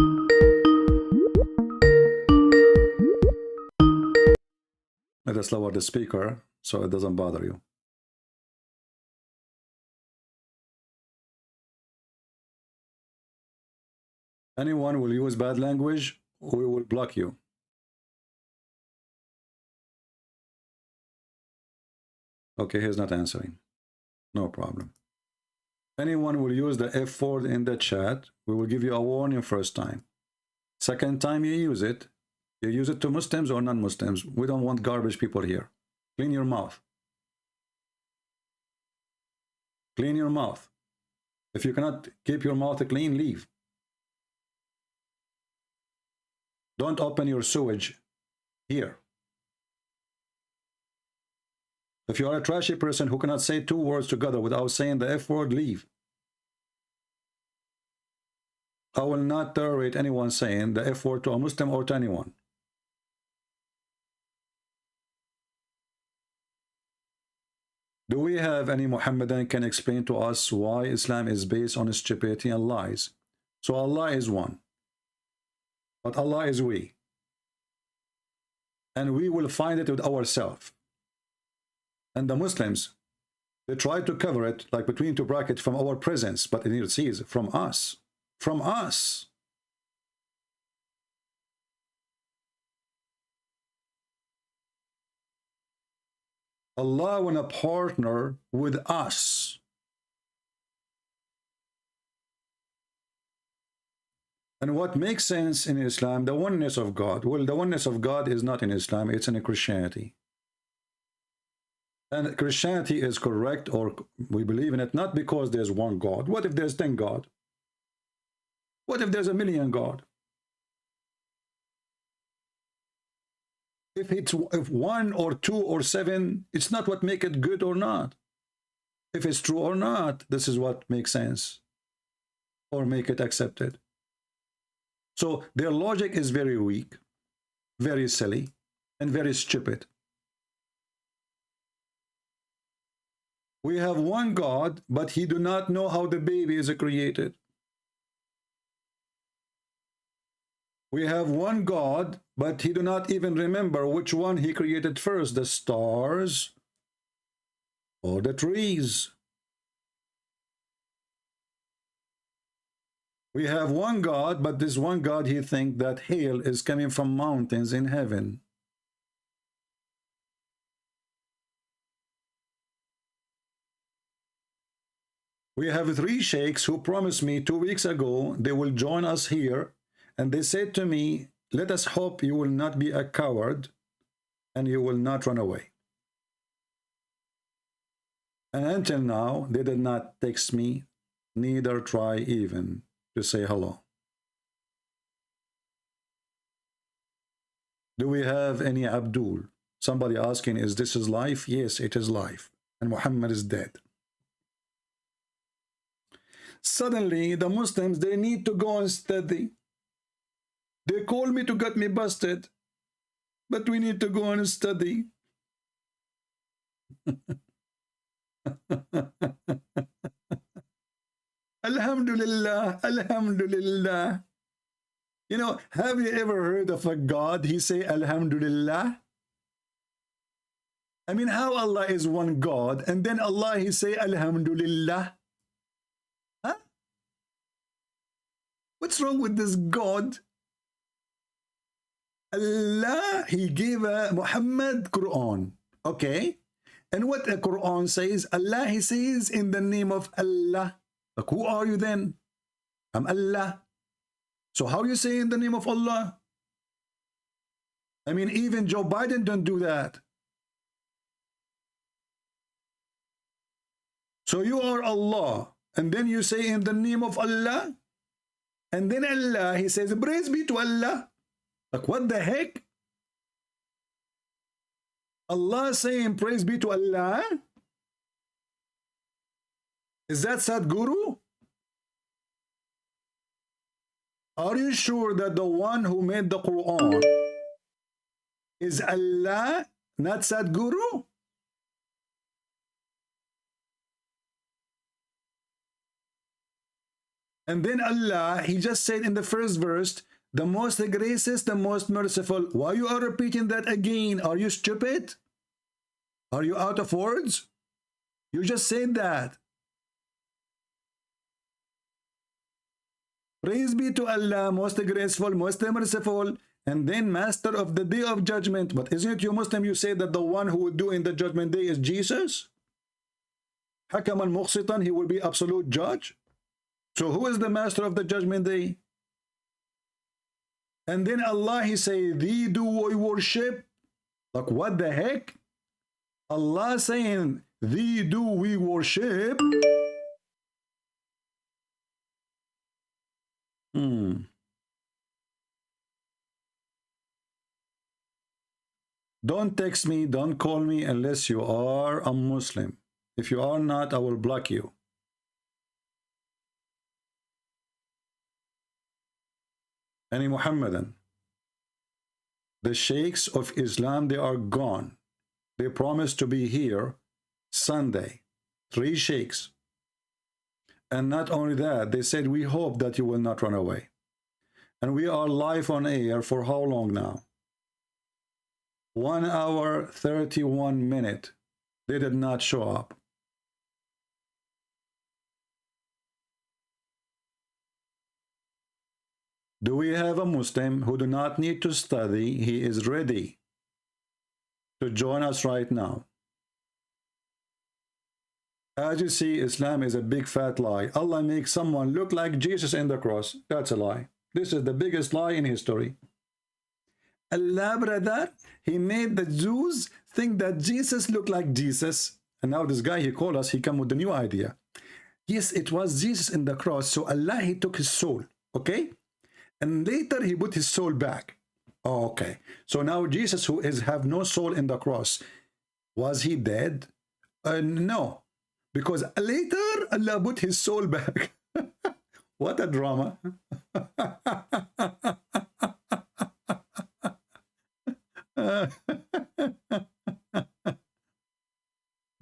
Let us lower the speaker so it doesn't bother you. Anyone will use bad language, we will block you. Okay, he's not answering. No problem. Anyone will use the F word in the chat, we will give you a warning first time. Second time you use it to Muslims or non-Muslims. We don't want garbage people here. Clean your mouth. Clean your mouth. If you cannot keep your mouth clean, leave. Don't open your sewage here. If you are a trashy person who cannot say two words together without saying the F word, leave. I will not tolerate anyone saying the F word to a Muslim or to anyone. Do we have any Muhammadan can explain to us why Islam is based on stupidity and lies? So Allah is one. But Allah is we. And we will find it with ourselves. And the Muslims, they try to cover it like between two brackets from our presence, but it says from us. From us. Allah want to partner with us. And what makes sense in Islam, the oneness of God. Well, the oneness of God is not in Islam, it's in Christianity. And Christianity is correct, or we believe in it, not because there's one God. What if there's 10 God? What if there's a million God? If one or two or seven, it's not what make it good or not. If it's true or not, this is what makes sense or make it accepted. So their logic is very weak, very silly, and very stupid. We have one God, but he do not know how the baby is created. We have one God, but he do not even remember which one he created first, the stars or the trees. We have one God, but this one God, he think that hail is coming from mountains in heaven. We have 3 sheikhs who promised me 2 weeks ago they will join us here, and they said to me, let us hope you will not be a coward and you will not run away. And until now, they did not text me, neither try even to say hello. Do we have any Abdul? Somebody asking, is this his life? Yes, it is life. And Muhammad is dead. Suddenly, the Muslims, they need to go and study. They call me to get me busted, but we need to go and study. Alhamdulillah, Alhamdulillah. You know, have you ever heard of a God, he say Alhamdulillah? I mean, how Allah is one God, and then Allah, he say Alhamdulillah? Huh? What's wrong with this God? Allah, he gave Muhammad Quran, okay? And what the Quran says, Allah, he says in the name of Allah. Like, who are you then? I'm Allah. So how you say in the name of Allah? I mean, even Joe Biden don't do that. So you are Allah, and then you say in the name of Allah, and then Allah, he says, praise be to Allah. Like, what the heck? Allah saying praise be to Allah? Is that Sadhguru? Are you sure that the one who made the Quran is Allah, not Sadhguru? And then Allah, he just said in the first verse, the most gracious, the most merciful. Why you are repeating that again? Are you stupid? Are you out of words? You just said that. Praise be to Allah, most graceful, most merciful, and then master of the day of judgment. But isn't it you Muslim, you say that the one who will do in the judgment day is Jesus? Hakaman muqsitan, he will be absolute judge. So who is the master of the judgment day? And then Allah, he say, thee do we worship. Like, what the heck? Allah saying, thee do we worship. Don't text me, don't call me unless you are a Muslim. If you are not, I will block you. Any Muhammadan. The sheikhs of Islam, they are gone. They promised to be here Sunday. 3 sheikhs. And not only that, they said, we hope that you will not run away. And we are live on air for how long now? 1 hour, 31 minutes. They did not show up. Do we have a Muslim who do not need to study? He is ready to join us right now. As you see, Islam is a big fat lie. Allah makes someone look like Jesus in the cross. That's a lie. This is the biggest lie in history. Allah, brother, he made the Jews think that Jesus looked like Jesus. And now this guy, he called us, he come with a new idea. Yes, it was Jesus in the cross. So Allah, he took his soul. Okay? And later he put his soul back. Oh, okay. So now Jesus, who is have no soul in the cross, was he dead? No. Because later Allah put his soul back. What a drama.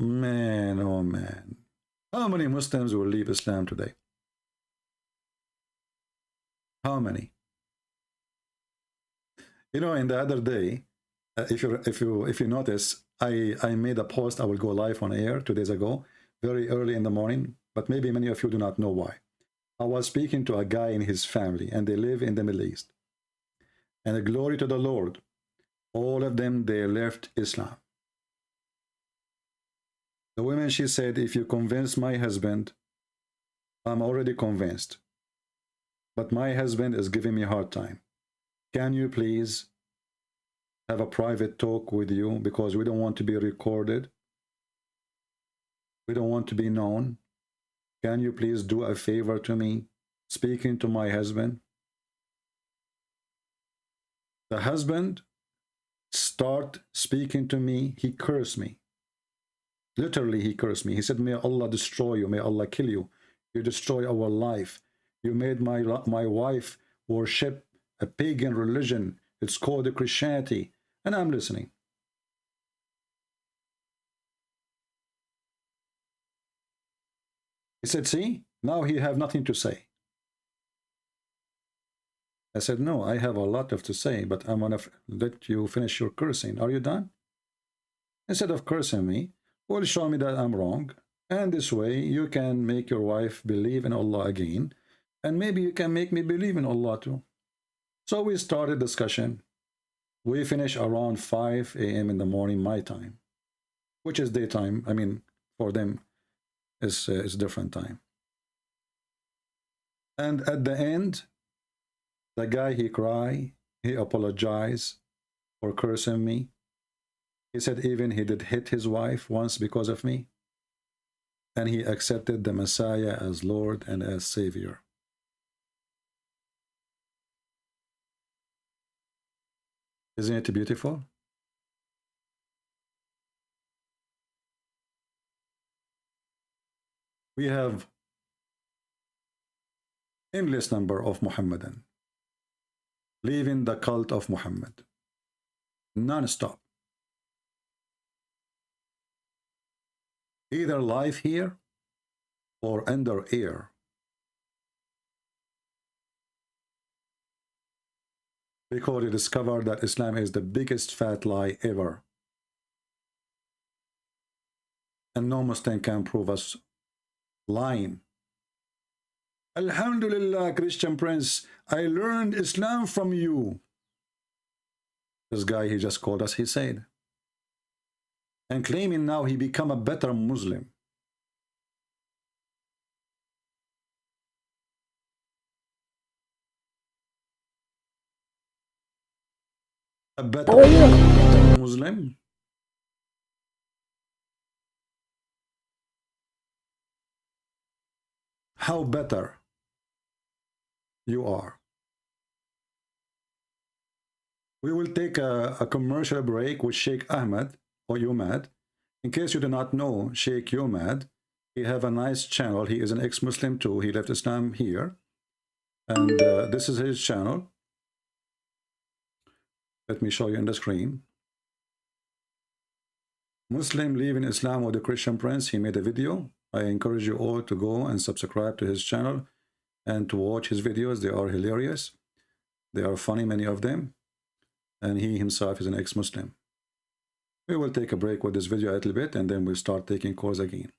Man, oh man. How many Muslims will leave Islam today? How many? You know, in the other day, if you notice, I made a post. I will go live on air 2 days ago, very early in the morning, but maybe many of you do not know why. I was speaking to a guy and his family, and they live in the Middle East. And glory to the Lord, all of them, they left Islam. The woman, she said, if you convince my husband, I'm already convinced. But my husband is giving me a hard time. Can you please have a private talk with you, because we don't want to be recorded. We don't want to be known. Can you please do a favor to me, speaking to my husband? The husband start speaking to me. He cursed me. Literally, he cursed me. He said, may Allah destroy you. May Allah kill you. You destroy our life. You made my wife worship a pagan religion. It's called Christianity. And I'm listening. He said, see, now he have nothing to say. I said, no, I have a lot to say, but I'm going to let you finish your cursing. Are you done? Instead of cursing me, well, show me that I'm wrong. And this way, you can make your wife believe in Allah again. And maybe you can make me believe in Allah too. So we started discussion. We finished around 5 a.m. in the morning, my time, which is daytime. I mean, for them, it's different time. And at the end, the guy, he cried, he apologized for cursing me. He said even he did hit his wife once because of me. and he accepted the Messiah as Lord and as Savior. Isn't it beautiful? We have endless number of Muhammadan leaving the cult of Muhammad non-stop, either live here or under air, because they discovered that Islam is the biggest fat lie ever, and no Muslim can prove us lying. Alhamdulillah, Christian Prince, I learned Islam from you. This guy, he just called us, he said, and claiming now he become a better Muslim. A better Muslim. How better you are. We will take a commercial break with Sheikh Ahmed or Yomad. In case you do not know Sheikh Yomad, he have a nice channel. He is an ex-Muslim too. He left Islam here, and this is his channel. Let me show you on the screen. Muslim leaving Islam with the Christian Prince. He made a video. I encourage you all to go and subscribe to his channel and to watch his videos. They are hilarious. They are funny, many of them. And he himself is an ex-Muslim. We will take a break with this video a little bit, and then we'll start taking calls again.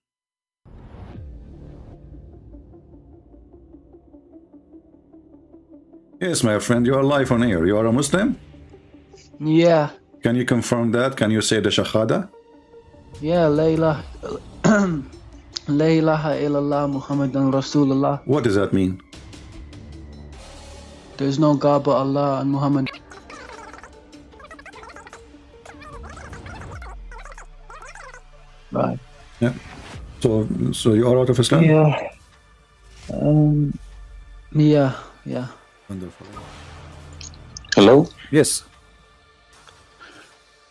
Yes, my friend, you are live on air. You are a Muslim? Yeah. Can you confirm that? Can you say the Shahada? Yeah, La ilaha illallah Muhammadan Rasulullah. What does that mean? There's no God but Allah and Muhammad. Right. Yeah. So you are out of Islam? Yeah. Yeah. Wonderful. Hello? Yes.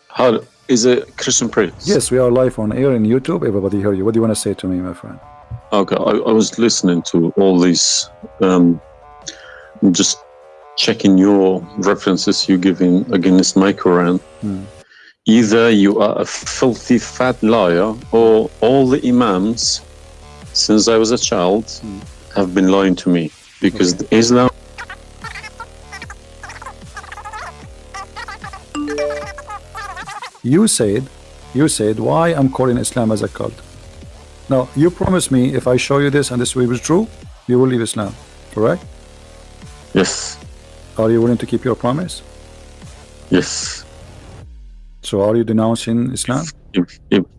How is it Christian Prince? Yes, we are live on air in YouTube. Everybody hear you. What do you want to say to me, my friend? Okay, I was listening to all these, just checking your references you're giving against my Quran. Either you are a filthy fat liar, or all the imams since I was a child have been lying to me, because Islam. You said why I'm calling Islam as a cult. Now, you promised me if I show you this and this was true, you will leave Islam, correct? Yes. Are you willing to keep your promise? Yes. So are you denouncing Islam? If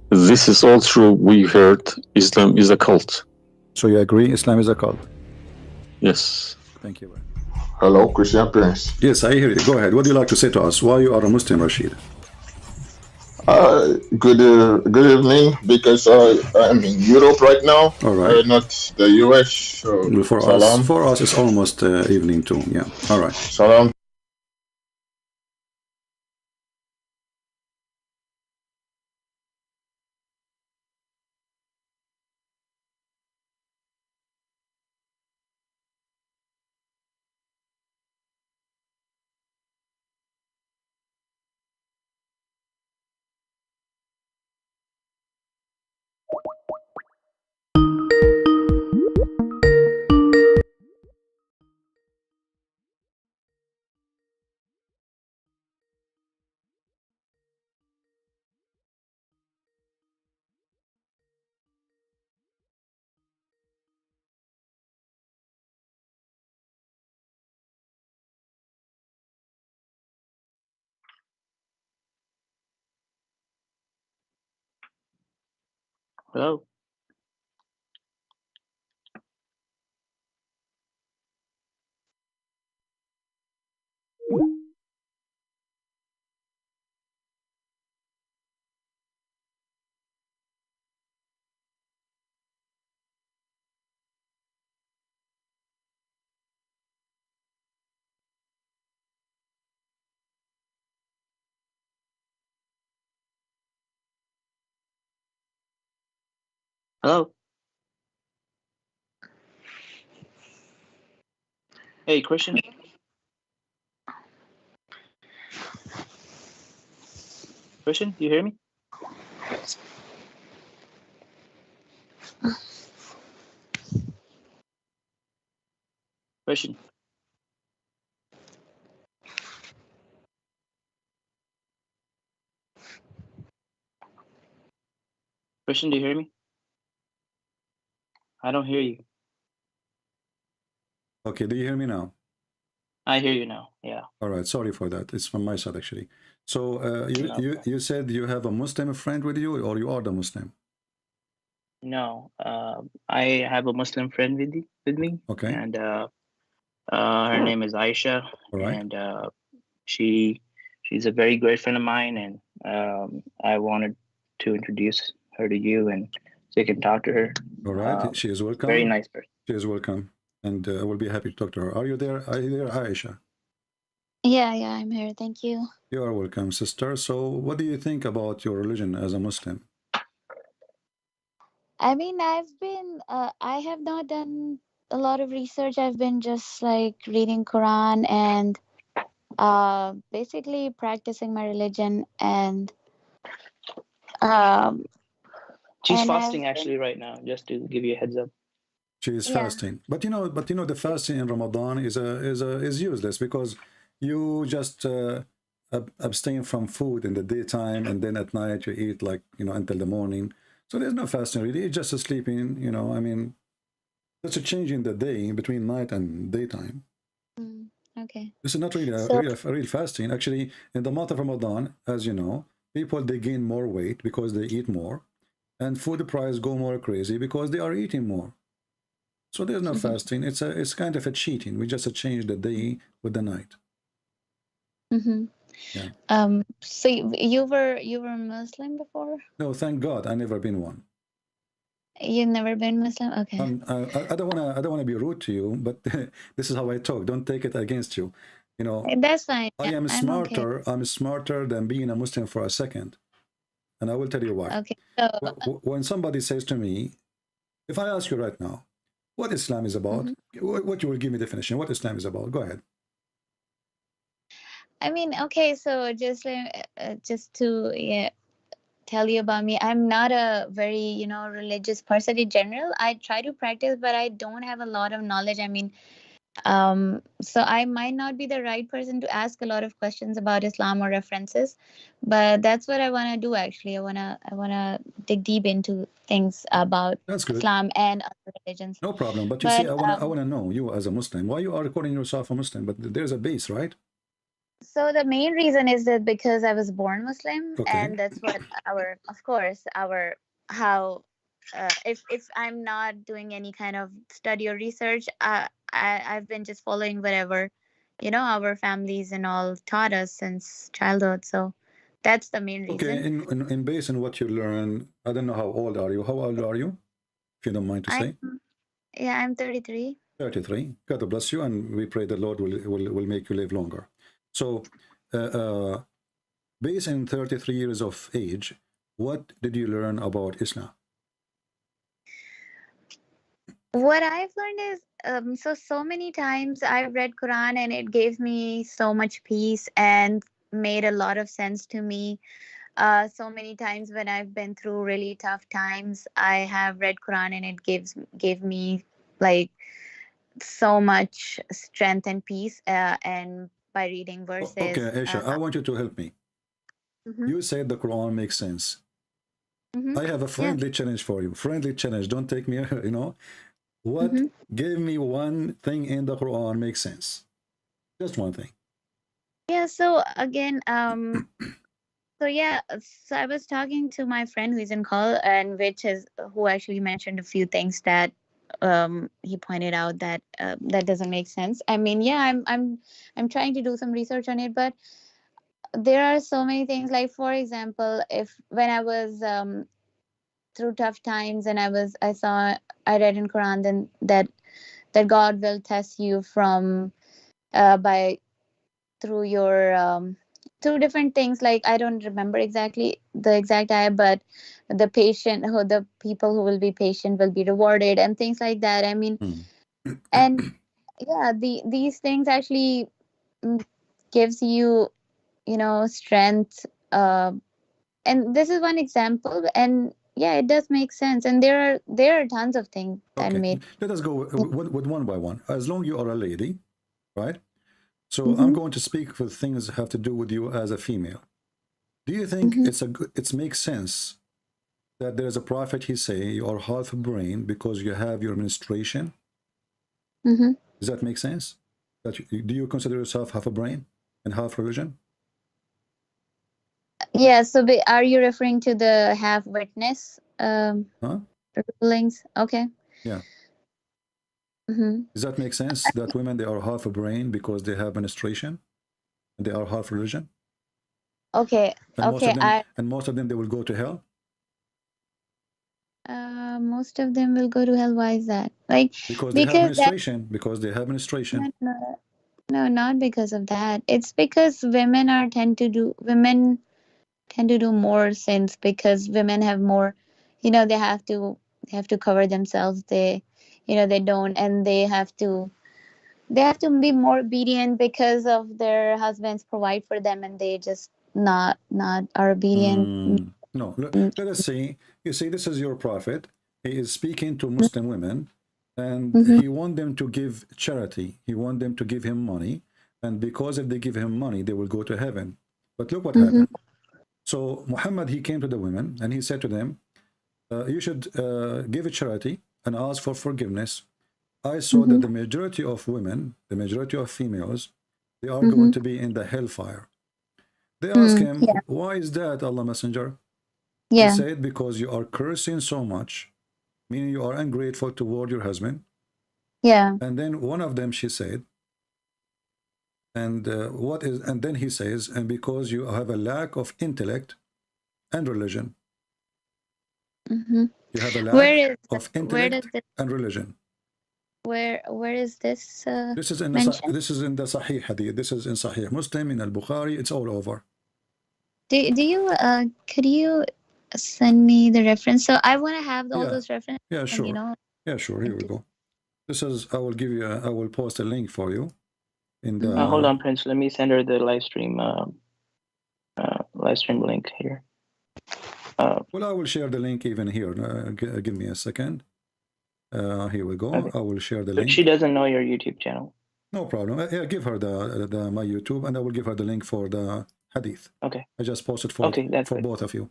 this is all true, we heard Islam is a cult. So you agree Islam is a cult? Yes. Thank you. Hello, Christian Prince. Yes, I hear you. Go ahead. What do you like to say to us? Why you are a Muslim, Rashid? Good evening, because I'm in Europe right now. All right. Not the US. So For us, it's almost evening too. Yeah. All right. Salam. Hello. Hello. Hey, Christian. Christian, you hear me? Christian. Christian, do you hear me? I don't hear you. Okay, do you hear me now? I hear you now. Yeah. All right, sorry for that. It's from my side actually. So No. you said you have a Muslim friend with you, or you are the Muslim? No. I have a Muslim friend with me. Okay. And her name is Aisha. All right. And she's a very great friend of mine, and I wanted to introduce her to you, and so you can talk to her. All right. She is welcome. Very nice person. She is welcome, and I will be happy to talk to her. Are you there? Are you there, Aisha? Yeah, I'm here. Thank you. You are welcome, sister. So, what do you think about your religion as a Muslim? I mean, I have not done a lot of research. I've been just like reading Quran and basically practicing my religion, and She's and fasting actually right now, just to give you a heads up. She is Yeah. fasting, but you know, the fasting in Ramadan is useless, because you just abstain from food in the daytime, and then at night you eat, like, until the morning. So there's no fasting really. It's just a sleeping. I mean, it's a change in the day between night and daytime. Okay. This is not really a real fasting. Actually, in the month of Ramadan, as you know, people, they gain more weight because they eat more, and food price go more crazy because they are eating more. So there's no fasting. It's kind of a cheating. We just change the day with the night. Mm-hmm. Yeah. So you were Muslim before? No, thank God, I never been one. You've never been Muslim? Okay. I don't wanna be rude to you, but this is how I talk. Don't take it against you. That's fine. I am I'm smarter. okay. I'm smarter than being a Muslim for a second, and I will tell you why. Okay. So When somebody says to me, if I ask you right now, what Islam is about, what you will give me definition, what Islam is about, go ahead. I mean, okay, so just to tell you about me, I'm not a very religious person in general. I try to practice, but I don't have a lot of knowledge. I mean, so I might not be the right person to ask a lot of questions about Islam or references, but that's what I want to do. Actually, I wanna dig deep into things about Islam and other religions. No problem. But you see, I wanna know, you as a Muslim, why you are calling yourself a Muslim? But there's a base, right? So the main reason is that because I was born Muslim, and that's what if I'm not doing any kind of study or research, I've been just following whatever our families and all taught us since childhood. So that's the main reason. Okay, in base on what you learn, I don't know how old are you. How old are you, if you don't mind to say? I'm 33. 33. God bless you, and we pray the Lord will make you live longer. So, based on 33 years of age, what did you learn about Islam? What I've learned is so many times I've read Quran, and it gave me so much peace and made a lot of sense to me. So many times when I've been through really tough times, I have read Quran, and it gave me like so much strength and peace. And by reading verses. Okay, Aisha, I want you to help me. You said the Quran makes sense. I have a friendly challenge for you. Friendly challenge. Don't take me, What give me one thing in the Quran makes sense? Just one thing. Yeah, so again, so I was talking to my friend who's in call, and who actually mentioned a few things that he pointed out that that doesn't make sense. I mean, I'm trying to do some research on it, but there are so many things. Like, for example, when I was through tough times, and I read in Quran then that God will test you from through your two different things. Like I don't remember exactly the exact ayah, but the people who will be patient will be rewarded and things like that. I mean, and yeah, these things actually gives you, strength. And this is one example, and yeah, it does make sense. And there are tons of things that made. Let us go with one by one. As long you are a lady, right? So I'm going to speak with things that have to do with you as a female. Do you think it makes sense that there's a prophet, he say you are half a brain because you have your menstruation? Does that make sense? Do you consider yourself half a brain and half religion? Yeah, so are you referring to the half witness rulings? Okay. Yeah. Does that make sense that women, they are half a brain because they have menstruation and they are half religion? Okay. And most of them they will go to hell? Most of them will go to hell. Why is that? Because they have menstruation. Because they have menstruation. No, not because of that. It's because women tend to do more sins, because women have more, they have to cover themselves. They don't, and they have to be more obedient because of their husbands provide for them, and they just not are obedient. No, let us see. You see, this is your prophet. He is speaking to Muslim women, and he want them to give charity. He want them to give him money, and because if they give him money, they will go to heaven. But look what happened. So Muhammad, he came to the women and he said to them, you should give a charity and ask for forgiveness. I saw that the majority of women, the majority of females, they are going to be in the hellfire. They asked him, why is that, Allah Messenger? He said, because you are cursing so much, meaning you are ungrateful toward your husband. And then one of them, she said, and then he says, and because you have a lack of intellect and religion. You have a lack of intellect and religion. Where is this? This is in the Sahih Hadith. This is in Sahih Muslim, in Al-Bukhari. It's all over. Do you could you send me the reference? So I want to have all those references. Yeah, sure. And, yeah, sure. Here we go. This is. I will post a link for you. In the. Hold on, Prince. Let me send her the live stream link here. Well, I will share the link even here. Give me a second. Here we go. Okay. I will share the link. But she doesn't know your YouTube channel. No problem. Yeah, give her my YouTube, and I will give her the link for the hadith. Okay. I just posted for good. both of you.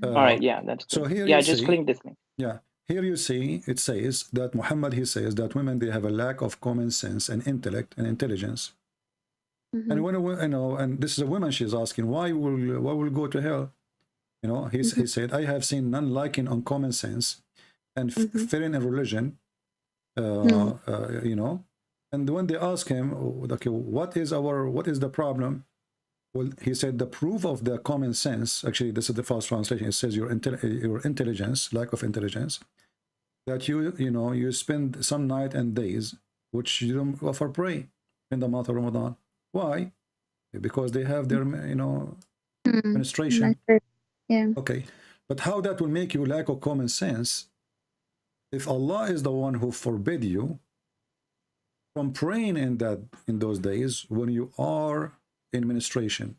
All right. Yeah, that's good. So here just click this link. Yeah. Here you see it says that Muhammad, he says that women, they have a lack of common sense and intellect and intelligence. And when and this is a woman, she's asking, why will go to hell? He said, I have seen none lacking on common sense and fearing in religion. And when they ask him, okay, what is the problem? Well, he said the proof of the common sense. Actually, this is the false translation. It says your intelligence, lack of intelligence, that you spend some night and days which you don't offer pray in the month of Ramadan. Why? Because they have their menstruation. Yeah. Okay, but how that will make you lack of common sense if Allah is the one who forbid you from praying in those days when you are in menstruation?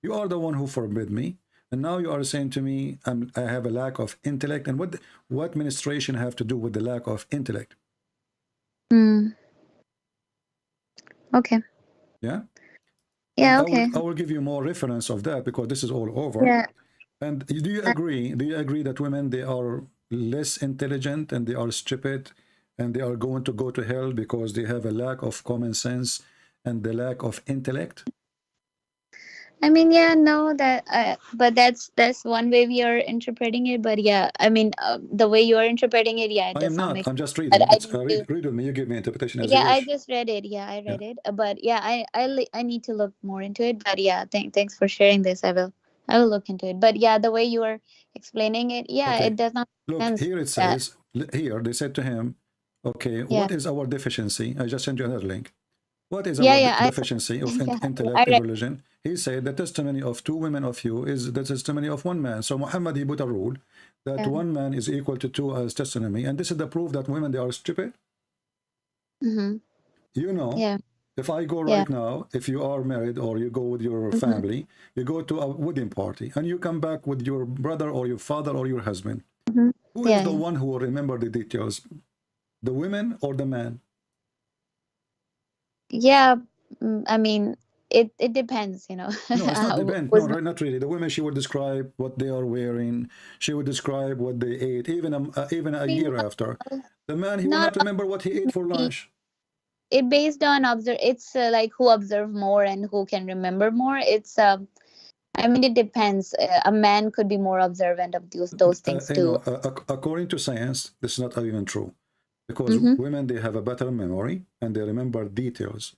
You are the one who forbid me, and now you are saying to me, I have a lack of intellect. And what menstruation have to do with the lack of intellect? Okay. Yeah. Yeah. Okay. I will give you more reference of that because this is all over. Yeah. And do you agree? Do you agree that women, they are less intelligent and they are stupid and they are going to go to hell because they have a lack of common sense and the lack of intellect? I mean, yeah, no, but that's one way we are interpreting it. But yeah, I mean, the way you are interpreting it, yeah, it does not make. I'm just reading. Read with me. You give me interpretation as you wish. I just read it. Yeah, I read it. But yeah, I need to look more into it. But yeah, thanks for sharing this. I will look into it. But yeah, the way you are explaining it, yeah, okay. It does not make look sense. Here it says. Here they said to him, okay, what is our deficiency? I just sent you another link. What is our deficiency of intellect and religion? He said the testimony of two women of you is the testimony of one man. So Muhammad, he put a rule that one man is equal to two as testimony, and this is the proof that women, they are stupid. You know, if I go right now, if you are married or you go with your family, you go to a wedding party and you come back with your brother or your father or your husband, who is the one who will remember the details, the women or the man? Yeah, I mean, it depends, you know. No, it's not depend. No, not really. The women, she would describe what they are wearing. She would describe what they ate, even a year after. The man, he will not remember what he ate for lunch. It based on it's like who observe more and who can remember more. It's I mean, it depends. A man could be more observant of those things too. According to science, this is not even true, because women, they have a better memory and they remember details.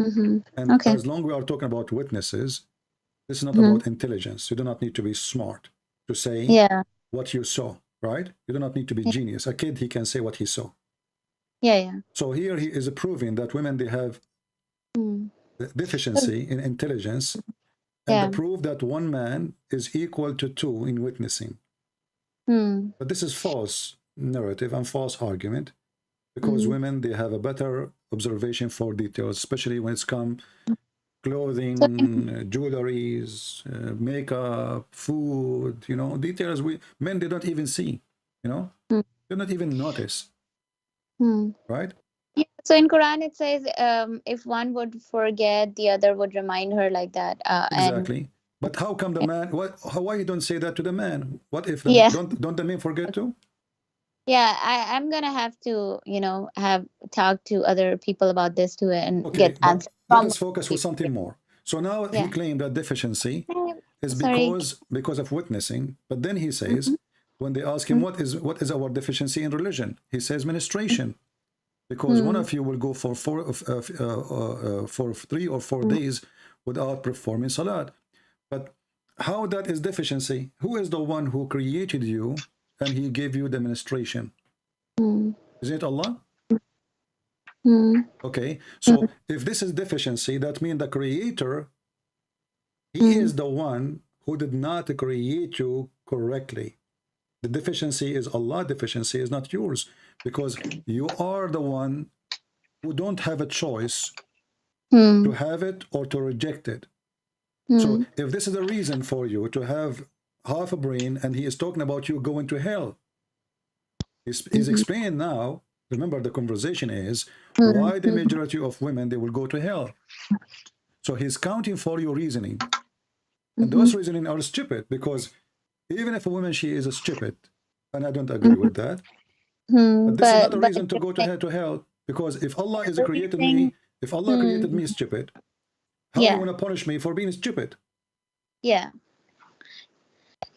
And as long as we are talking about witnesses, this is not about intelligence. You do not need to be smart to say what you saw, right? You do not need to be genius. A kid, he can say what he saw. So here he is proving that women, they have deficiency in intelligence, and the proof that one man is equal to two in witnessing. But this is false narrative and false argument, because women, they have a better observation for details, especially when it's come clothing, jewelries, makeup, food, you know, details men, they don't even see, you know, they don't even notice. Right? Yeah. So in Quran it says if one would forget, the other would remind her, like that. Exactly. But how come the man? Why you don't say that to the man? What if don't the men forget to? Yeah, I'm gonna have to, you know, have talk to other people about this too and get answers. Let us focus with something more. So now he claimed that deficiency is because of witnessing, but then he says, when they ask him what is our deficiency in religion, he says ministration, because one of you will go for 3 or 4 days without performing salat. But how that is deficiency? Who is the one who created you and he gave you the ministration? Is it Allah? Okay, so if this is deficiency, that means the creator, he is the one who did not create you correctly. The deficiency is Allah, deficiency is not yours, because you are the one who don't have a choice to have it or to reject it. So if this is a reason for you to have half a brain, and he is talking about you going to hell, he's explaining now, remember the conversation is, why the majority of women, they will go to hell. So he's counting for your reasoning. And those reasoning are stupid, because even if a woman, she is a stupid, and I don't agree with that, but this is not a reason to go to hell, because if Allah is created me, if Allah created me stupid, how do you want to punish me for being stupid? Yeah,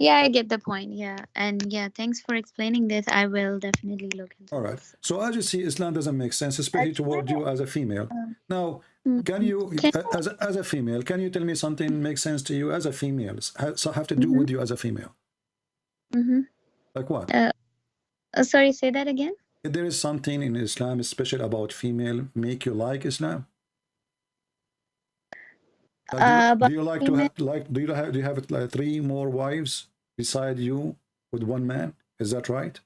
I get the point. And thanks for explaining this. I will definitely look into All right. So as you see, Islam doesn't make sense, especially toward you as a female. Now, can you, as a female, can you tell me something makes sense to you as a female? So have to do with you as a female. Like what? Sorry, say that again. If there is something in Islam special about female make you like Islam? Do you like to have do you have like 3 more wives beside you with one man? Is that right?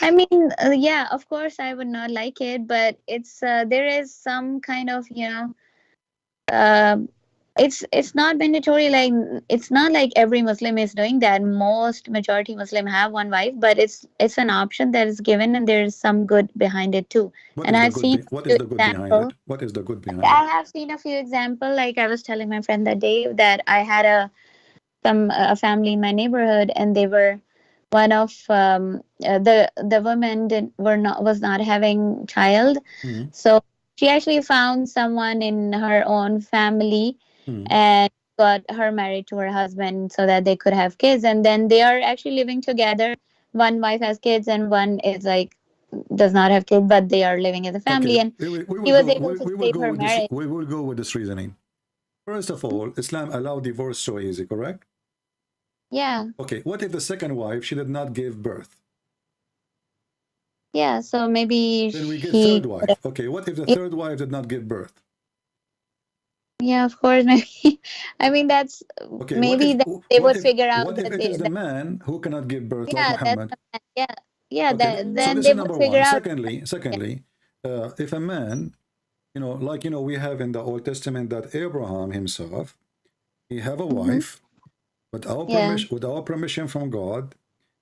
I mean, yeah, of course I would not like it, but it's there is some kind of, you know, it's not mandatory. Like, it's not like every Muslim is doing that. Majority Muslim have one wife, but it's an option that is given, and there is some good behind it too. And I've seen what is the good behind it? What is the good behind it? I have seen a few examples. Like I was telling my friend that day that I had a family in my neighborhood, and they were one of the women was not having child, so she actually found someone in her own family and got her married to her husband so that they could have kids, and then they are actually living together. One wife has kids and one is like does not have kids, but they are living as a family. And he was able to save her marriage. We will go with this reasoning. First of all, Islam allowed divorce so easy, correct? Yeah. Okay, what if the second wife, she did not give birth? Yeah, so maybe then we get third wife. Okay, what if the third wife did not give birth? Yeah, of course. Maybe. I mean, that's Okay, maybe that they would figure out what if that it they. is the man who cannot give birth like Yeah, that's Muhammad? the man. Yeah, yeah. Okay, That so then this they is would number figure one. out. Secondly, if a man, like we have in the Old Testament that Abraham himself, he have a wife, but Yeah. with our permission from God,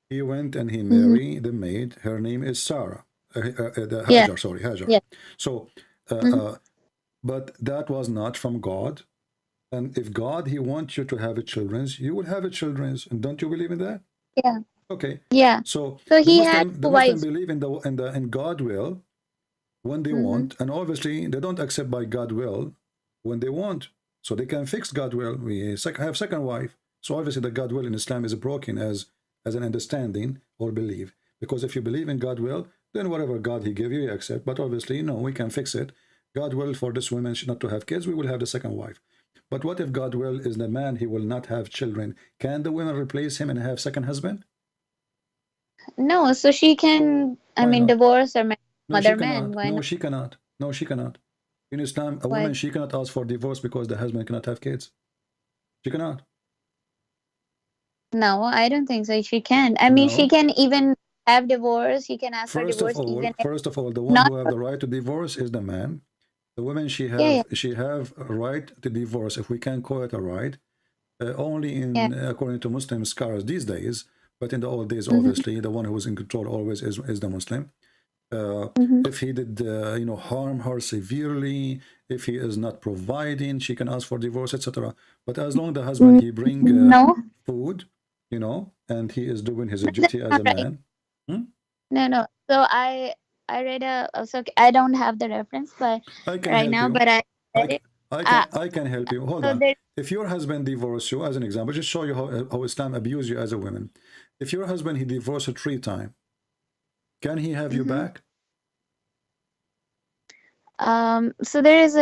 he went and he Mm-hmm. married the maid. Her name is Sarah, the Yeah. Hajar. Sorry, Hajar. Yeah. So, Mhm. but that was not from God. And if God, he wants you to have a children's, you will have a children's. And don't you believe in that? Yeah. Okay. Yeah. So So the he had Muslim two wives. believe in God will when they Mm-hmm. want, and obviously they don't accept by God will when they want. So they can fix God will. We have second wife. So obviously the God will in Islam is broken as an understanding or belief. Because if you believe in God will, then whatever God he give you, you accept. But obviously, no, we can fix it. God will for this woman not to have kids, we will have the second wife. But what if God will is the man, he will not have children? Can the woman replace him and have second husband? No, so she can. I Why mean, not? divorce or marry No, she other man. cannot. Why No, not? she cannot. No, she cannot. In Islam, a Why? woman, she cannot ask for divorce because the husband cannot have kids. She cannot. No, I don't think so. She can. I mean, she No. can even have divorce. She can ask for First divorce of even if all, the one not. who have the right to divorce is the man. The woman, she Yeah, have a right to divorce, if we can call it a right, only yeah. according to Muslim scholars these days. But in the old days, Mm-hmm. obviously, the one who was in control always is the Muslim. Mm-hmm. If he did, harm her severely, if he is not providing, she can ask for divorce, etc. But as long as the husband he bring No, food, and he is doing his no, that's duty as not a right. man. Hmm? No. So I read so I don't have the reference, but I can right help now, you. but I read it. I can help you. Hold So on. there. If your husband divorced you, as an example, just show you how Islam abuse you as a woman. If your husband he divorced you 3 times, can he have you back? So there's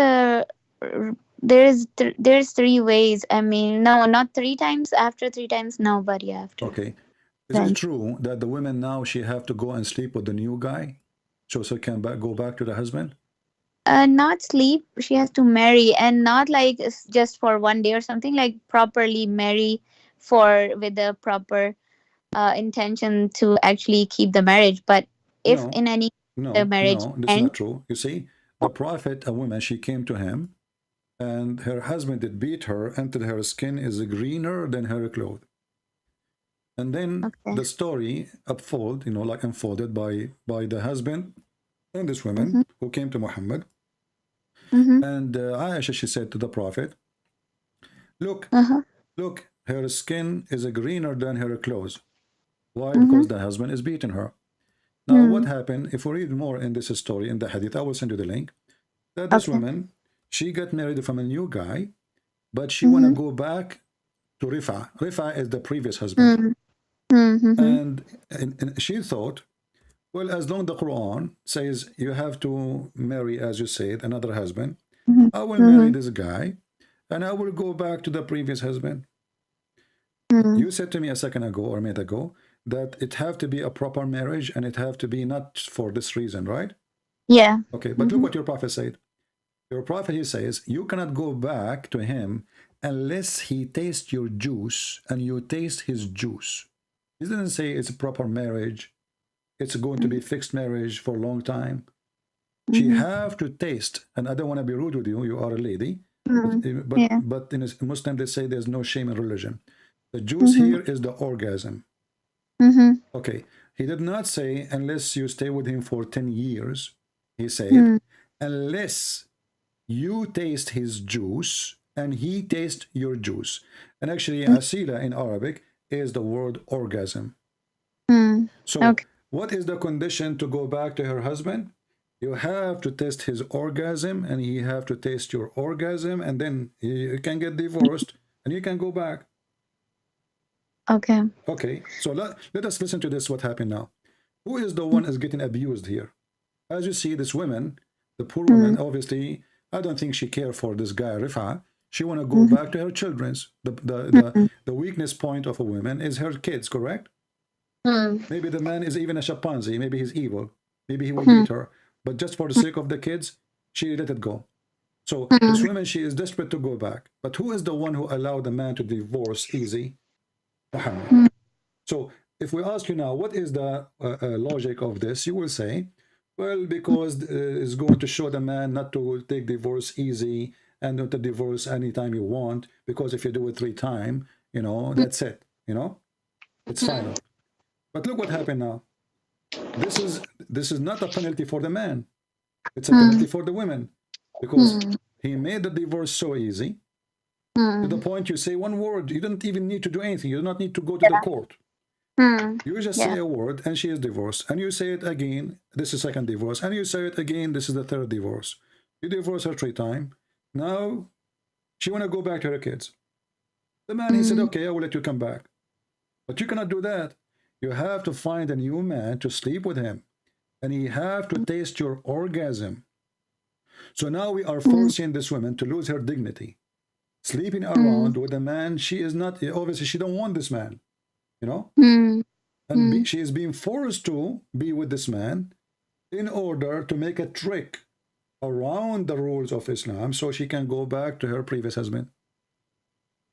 3 ways. I mean, no, not 3 times. After 3 times, no, but yeah, after. Okay. Is it true that the women now she have to go and sleep with the new guy, so can go back to the husband? Not sleep. She has to marry, and not like just for 1 day or something. Like properly marry with the proper intention to actually keep the marriage. But if No, in any the marriage this is not ends, true. You see, the prophet, a woman, she came to him, and her husband did beat her until her skin is greener than her clothes. And then the story unfolded by the husband and this woman who came to Muhammad. And Aisha, she said to the prophet, look, her skin is greener than her clothes. Why? Because the husband is beating her. Now, what happened? If we read more in this story in the hadith, I will send you the link. That this woman, she got married from a new guy, but she want to go back to Rifa. Rifa is the previous husband. And she thought, well, as long as the Quran says you have to marry, as you said, another husband, I will marry this guy and I will go back to the previous husband. You said to me a second ago or a minute ago that it have to be a proper marriage and it have to be not for this reason, right? Yeah. Okay, but look what your prophet said. Your prophet, he says, you cannot go back to him unless he tastes your juice and you taste his juice. He didn't say it's a proper marriage. It's going to be fixed marriage for a long time. She have to taste, and I don't want to be rude with you. You are a lady, but in a Muslim they say there's no shame in religion. The juice here is the orgasm. Okay, he did not say unless you stay with him for 10 years. He said unless you taste his juice and he tastes your juice. And actually, asila in Arabic is the word orgasm. So what is the condition to go back to her husband? You have to taste his orgasm and he have to taste your orgasm, and then you can get divorced and you can go back. Okay, so let us listen to this, what happened now. Who is the one is getting abused here? As you see, this woman, the poor woman, obviously, I don't think she cared for this guy, Rifa. She want to go back to her children's. The weakness point of a woman is her kids, correct? Maybe the man is even a chimpanzee. Maybe he's evil. Maybe he will beat her. But just for the sake of the kids, she let it go. So this woman, she is desperate to go back. But who is the one who allowed the man to divorce easy? Muhammad. So if we ask you now, what is the logic of this? You will say, well, because it's going to show the man not to take divorce easy and not to divorce anytime you want, because if you do it 3 times, you know, that's it, you know, it's final. But look what happened now. This is not a penalty for the man. It's a penalty for the women, because he made the divorce so easy to the point you say one word. You don't even need to do anything. You do not need to go to the court. You just say a word and she is divorced, and you say it again, this is second divorce, and you say it again, this is the third divorce. You divorce her 3 times. Now she want to go back to her kids. The man, he said, okay, I will let you come back. But you cannot do that. You have to find a new man to sleep with him, and he have to taste your orgasm. So now we are forcing this woman to lose her dignity, sleeping around with a man she is not, obviously she don't want this man, you know, and she is being forced to be with this man in order to make a trick around the rules of Islam so she can go back to her previous husband.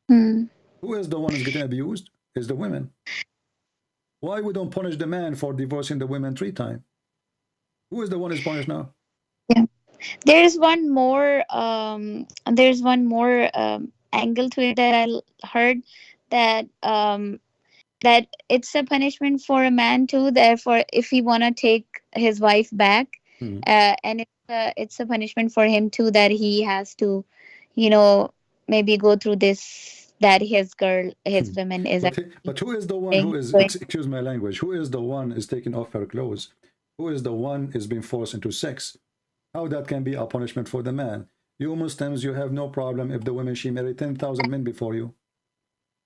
Who is the one who's getting abused? Is the women. Why we don't punish the man for divorcing the women 3 times? Who is the one who's punished now? Yeah, there's one more angle to it that I heard, that that it's a punishment for a man too. Therefore, if he wanna take his wife back, and it's a punishment for him too, that he has to, you know, maybe go through this, that his woman is. But who is the one who is, excuse my language, who is the one is taking off her clothes? Who is the one is being forced into sex? How that can be a punishment for the man? You Muslims, you have no problem if the woman, she married 10,000 men before you.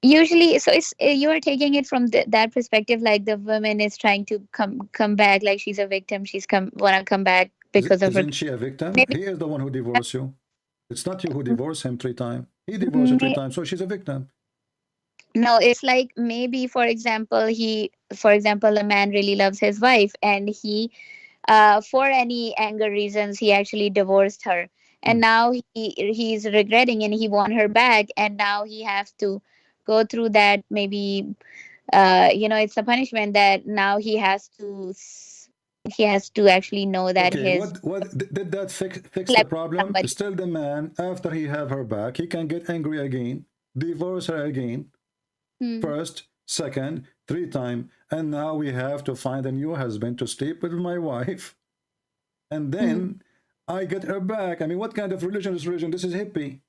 Usually, so it's you are taking it from that perspective, like the woman is trying to come back, like she's a victim, wanna come back because of her. Isn't she a victim? He is the one who divorced you. It's not you who divorced him 3 times. He divorced her 3 times, so she's a victim. No, it's like, maybe for example, a man really loves his wife, and he, for any anger reasons, he actually divorced her, and now he's regretting and he want her back, and now he has to go through that. Maybe you know, it's a punishment that now he has to actually know that what did that fix the problem? Still the man, after he have her back, he can get angry again, divorce her again, first, second, 3 times, and now we have to find a new husband to sleep with my wife, and then I get her back. I mean, what kind of religion is religion? This is hippie.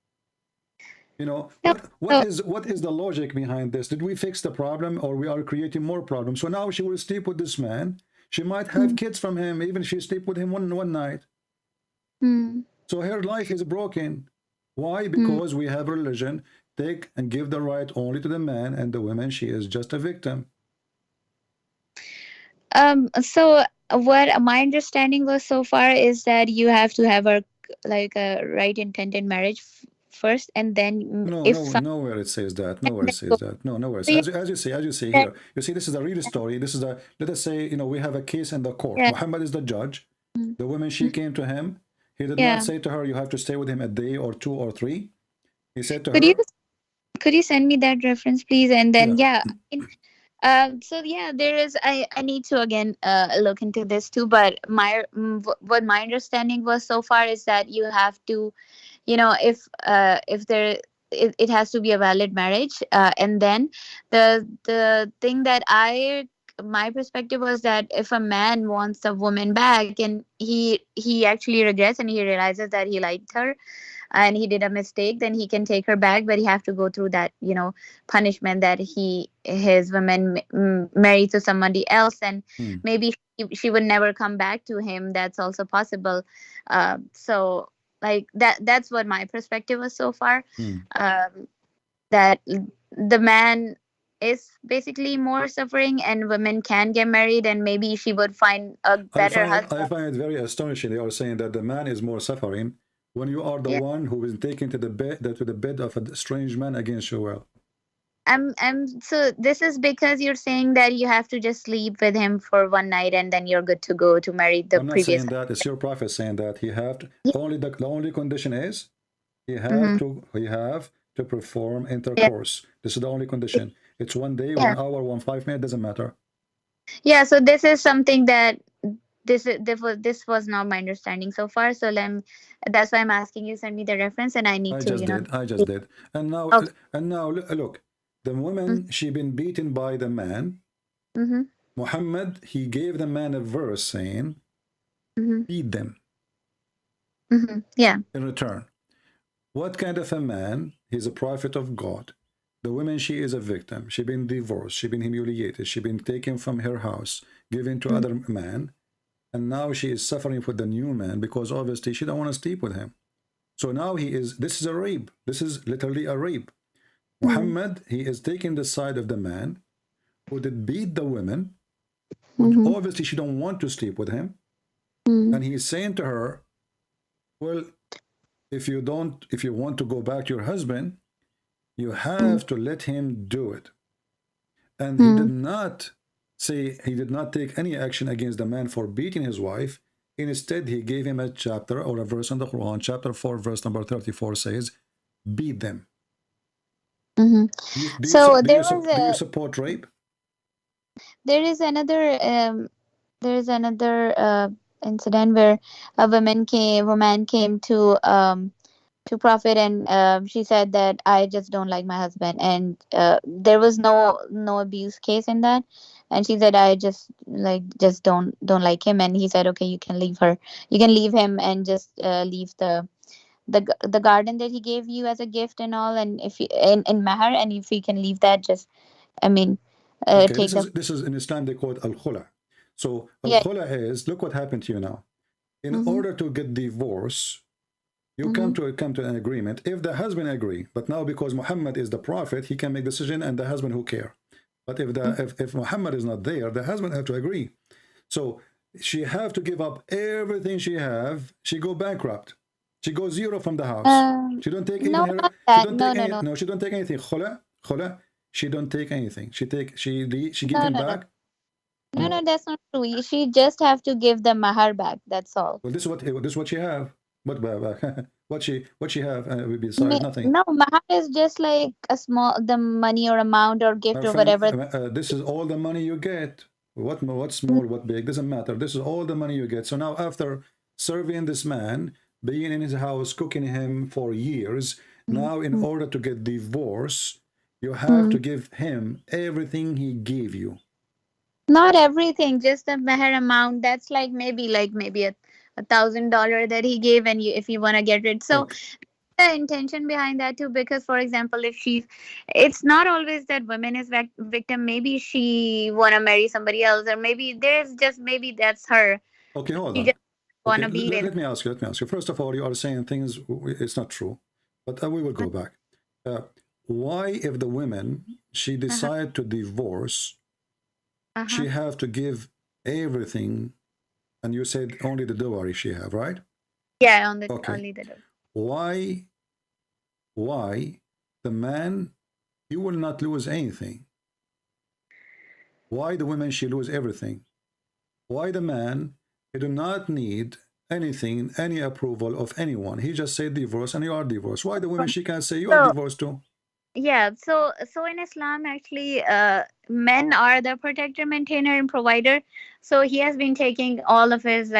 You know, what is the logic behind this? Did we fix the problem, or we are creating more problems? So now she will sleep with this man. She might have kids from him, even if she sleep with him one night. So her life is broken. Why? Because we have religion take and give the right only to the man, and the woman, she is just a victim. So what my understanding was so far is that you have to have a right intended marriage first, and then nowhere it says that. Nowhere it says that. No, nowhere. As you see here, you see, this is a real story. This is a, let us say, you know, we have a case in the court. Muhammad is the judge. The woman, she came to him. He did not say to her, you have to stay with him a day or 2 or 3. He said to her, could you send me that reference, please? And then so there is, I need to again look into this too, but what my understanding was so far is that you have to, you know, if it has to be a valid marriage, and then the thing that my perspective was that if a man wants a woman back and he actually regrets and he realizes that he liked her and he did a mistake, then he can take her back, but he have to go through that, you know, punishment that his woman married to somebody else, and maybe she would never come back to him. That's also possible. So like that's what my perspective was so far. That the man is basically more suffering, and women can get married, and maybe she would find a better husband. I find it very astonishing. They are saying that the man is more suffering when you are the one who is taken to the bed of a strange man against your will. So this is because you're saying that you have to just sleep with him for one night and then you're good to go to marry the I'm not previous. saying that. It's your prophet saying that he have to. The only condition is he have to perform intercourse. This is the only condition. It's 1 day, 1 hour, 5 minutes, doesn't matter. Yeah. So this is something that this was not my understanding so far. So that's why I'm asking you send me the reference, and I need to I just did. And now look, the woman she been beaten by the man. Muhammad, he gave the man a verse saying, beat them. Yeah. In return. What kind of a man? He's a prophet of God. The woman, she is a victim. She been divorced. She been humiliated. She been taken from her house, given to other man. And now she is suffering with the new man because obviously she don't want to sleep with him. So now this is a rape. This is literally a rape. Muhammad, he is taking the side of the man who did beat the woman. Obviously she don't want to sleep with him. And he's saying to her, well, if you want to go back to your husband, you have to let him do it. And he did not take any action against the man for beating his wife. Instead, he gave him a chapter or a verse in the Quran. Chapter 4, verse number 34 says, beat them. Do you support rape? There is another incident where a woman came to Prophet, and she said that I just don't like my husband, and there was no abuse case in that, and she said I just don't like him, and he said okay, you can leave him and just leave the garden that he gave you as a gift and all, and if in mahar, and if you can leave that, just okay, this is in Islam they call it al-khula. So al-khula is, look what happened to you now. In order to get divorce, you come to an agreement. If the husband agree, but now because Muhammad is the prophet, he can make decision, and the husband who care. But if Muhammad is not there, the husband have to agree. So she have to give up everything she have. She go bankrupt. She goes zero from the house. She don't take no, even not her. that. She don't take No, any, no. no, she don't take anything. Khula. She don't take anything. She give him back. No, that's not true. She just have to give the mahar back. That's all. Well, this is what she have. What she have besides nothing. No, mahar is just like the money or amount or gift or whatever. This is all the money you get. What small, what big, doesn't matter. This is all the money you get. So now after serving this man, being in his house, cooking him for years, now in order to get divorce, you have to give him everything he gave you. Not everything, just the mahar amount. That's like maybe $1,000 that he gave, and if you want to get rid. So the intention behind that too, because for example, it's not always that women is victim. Maybe she want to marry somebody else, or maybe that's her. Okay, hold on. Let me ask you. First of all, you are saying things it's not true, but we will go back. Why, if the woman she decide to divorce, she have to give everything, and you said only the dowry she have, right? Yeah, only the dowry. Why the man, you will not lose anything? Why the woman she lose everything? Why the man, he do not need anything, any approval of anyone? He just said divorce, and you are divorced. Why the woman she can't say you are divorced too? Yeah, so in Islam, actually, men are the protector, maintainer, and provider. So he has been taking all of his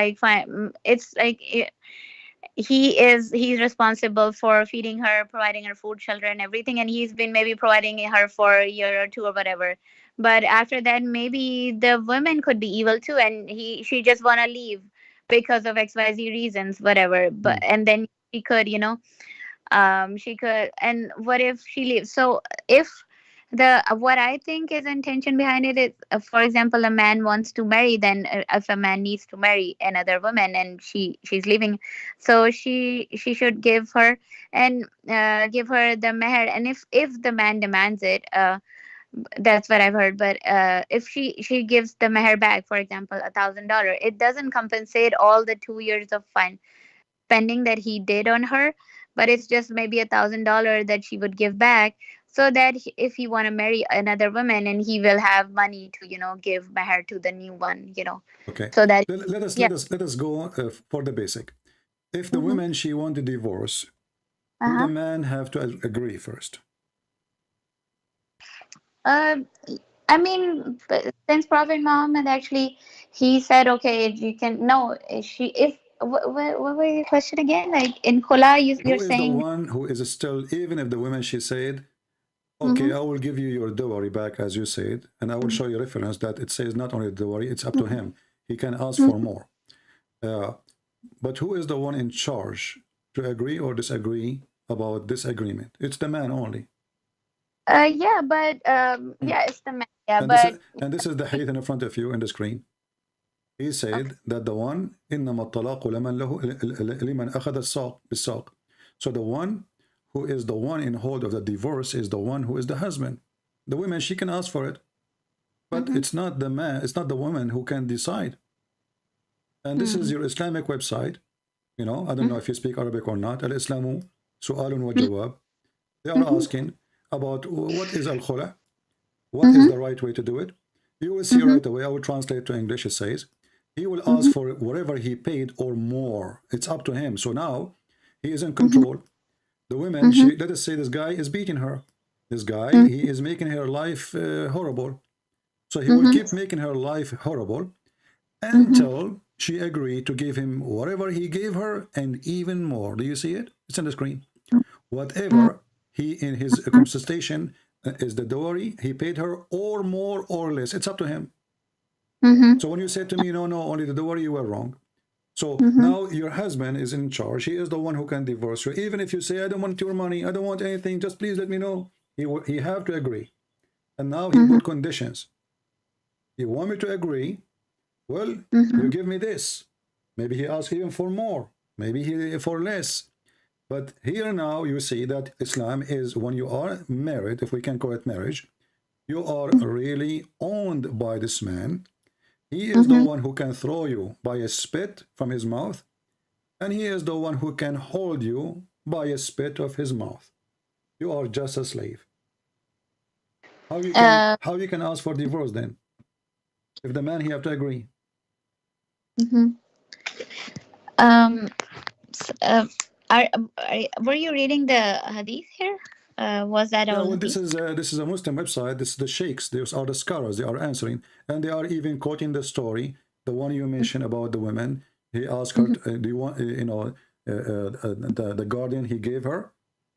he's responsible for feeding her, providing her food, shelter, and everything, and he's been maybe providing her for a year or two or whatever. But after that, maybe the woman could be evil too, and she just want to leave because of XYZ reasons, whatever. But and then she could, and what if she leaves? So if what I think is intention behind it is, for example, a man wants to marry, then if a man needs to marry another woman and she's leaving, so she should give her the meher, and if the man demands it, that's what I've heard. But if she gives the meher back, for example, $1,000, it doesn't compensate all the 2 years of spending that he did on her, but it's just maybe $1,000 that she would give back so that if he want to marry another woman, and he will have money to give meher to the new one, Okay. so that Let us go for the basic. If the woman she want to divorce, do the man have to agree first? I mean, since Prophet Muhammad actually, he said, okay, you can. No, what was your question again? Like in Khula, you're saying the one who is still, even if the woman she said, okay, I will give you your dowry back, as you said, and I will show you reference that it says not only dowry, it's up to him. He can ask for more. But who is the one in charge to agree or disagree about this agreement? It's the man only. yeah, but yeah, it's the man. Yeah, and this is the hadith in front of you in the screen. He said that the one إنما الطلاق لمن أخذ الساق بالساق. So the one who is the one in hold of the divorce is the one who is the husband. The woman, she can ask for it, but it's not the man, it's not the woman who can decide. And this is your Islamic website. I don't know if you speak Arabic or not. Al-Islamu su'alun wa jawab. They are asking about what is al-khula, what is the right way to do it. You will see right away. I will translate to English. It says he will ask for whatever he paid or more. It's up to him. So now he is in control. The woman, let us say this guy is beating her. This guy, he is making her life horrible. So he will keep making her life horrible until she agreed to give him whatever he gave her and even more. Do you see it? It's on the screen. Whatever he, in his compensation, is the dowry he paid her, or more or less. It's up to him. So when you say to me, no, only the dowry, you were wrong. So now your husband is in charge. He is the one who can divorce you. Even if you say, I don't want your money, I don't want anything, just please let me know. He have to agree. And now he put conditions. You want me to agree? Well, you give me this. Maybe he asks even for more. Maybe he for less. But here now you see that Islam is, when you are married, if we can call it marriage, you are really owned by this man. He is the one who can throw you by a spit from his mouth, and he is the one who can hold you by a spit of his mouth. You are just a slave. How you can ask for divorce then? If the man, he have to agree. Were you reading the hadith here? Was that all? Well, this is a Muslim website. This is the sheikhs. These are the scholars. They are answering, and they are even quoting the story, the one you mentioned about the woman. He asked her, "Do you want, the guardian he gave her,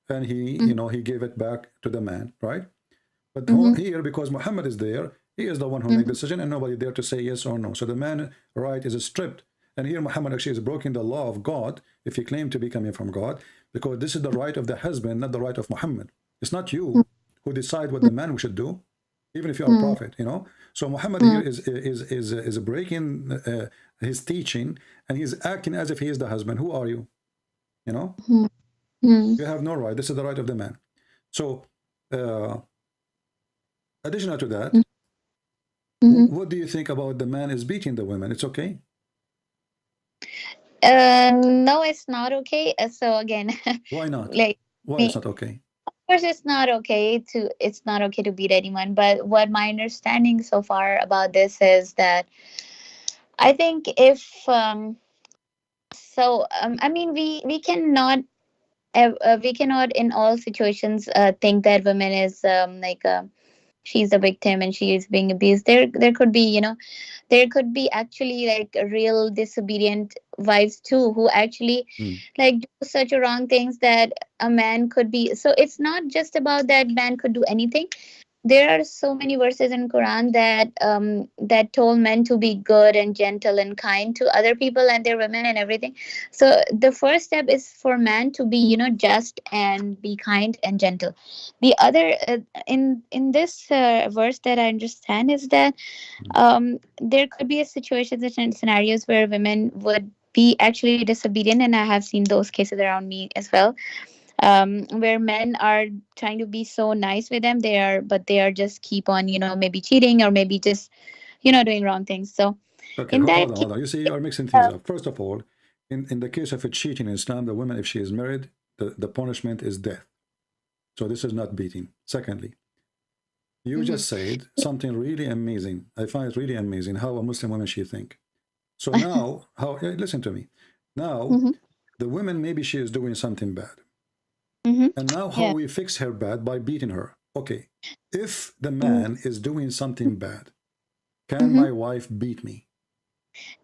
and he, he gave it back to the man, right?" But here, because Muhammad is there, he is the one who makes the decision, and nobody there to say yes or no. So the man right is stripped. And here Muhammad actually is breaking the law of God if he claimed to be coming from God, because this is the right of the husband, not the right of Muhammad. It's not you who decide what the man should do, even if you are a prophet, So Muhammad here is breaking his teaching, and he's acting as if he is the husband. Who are you? You have no right. This is the right of the man. So additional to that, what do you think about the man is beating the women? It's okay? No, it's not okay. So again, why not? Why it's not okay? Of course, it's not okay to beat anyone. But what my understanding so far about this is that I think if I mean, we cannot in all situations think that women is she's a victim and she is being abused. There could be there could be actually like real disobedient wives too, who actually do such wrong things that a man could be. So it's not just about that man could do anything. There are so many verses in Quran that told men to be good and gentle and kind to other people and their women and everything. So the first step is for man to be just and be kind and gentle. The other in this verse that I understand is that there could be a situation and scenarios where women would be actually disobedient, and I have seen those cases around me as well. Where men are trying to be so nice with them, they are just keep on maybe cheating or maybe just doing wrong things. So okay, hold on. You see, you are mixing things up. First of all, in the case of a cheating in Islam, the woman, if she is married, the punishment is death. So this is not beating. Secondly, you just said something really amazing. I find it really amazing how a Muslim woman she think. So now, listen to me. Now, the woman, maybe she is doing something bad. And now how we fix her bad? By beating her. Okay. If the man is doing something bad, can my wife beat me?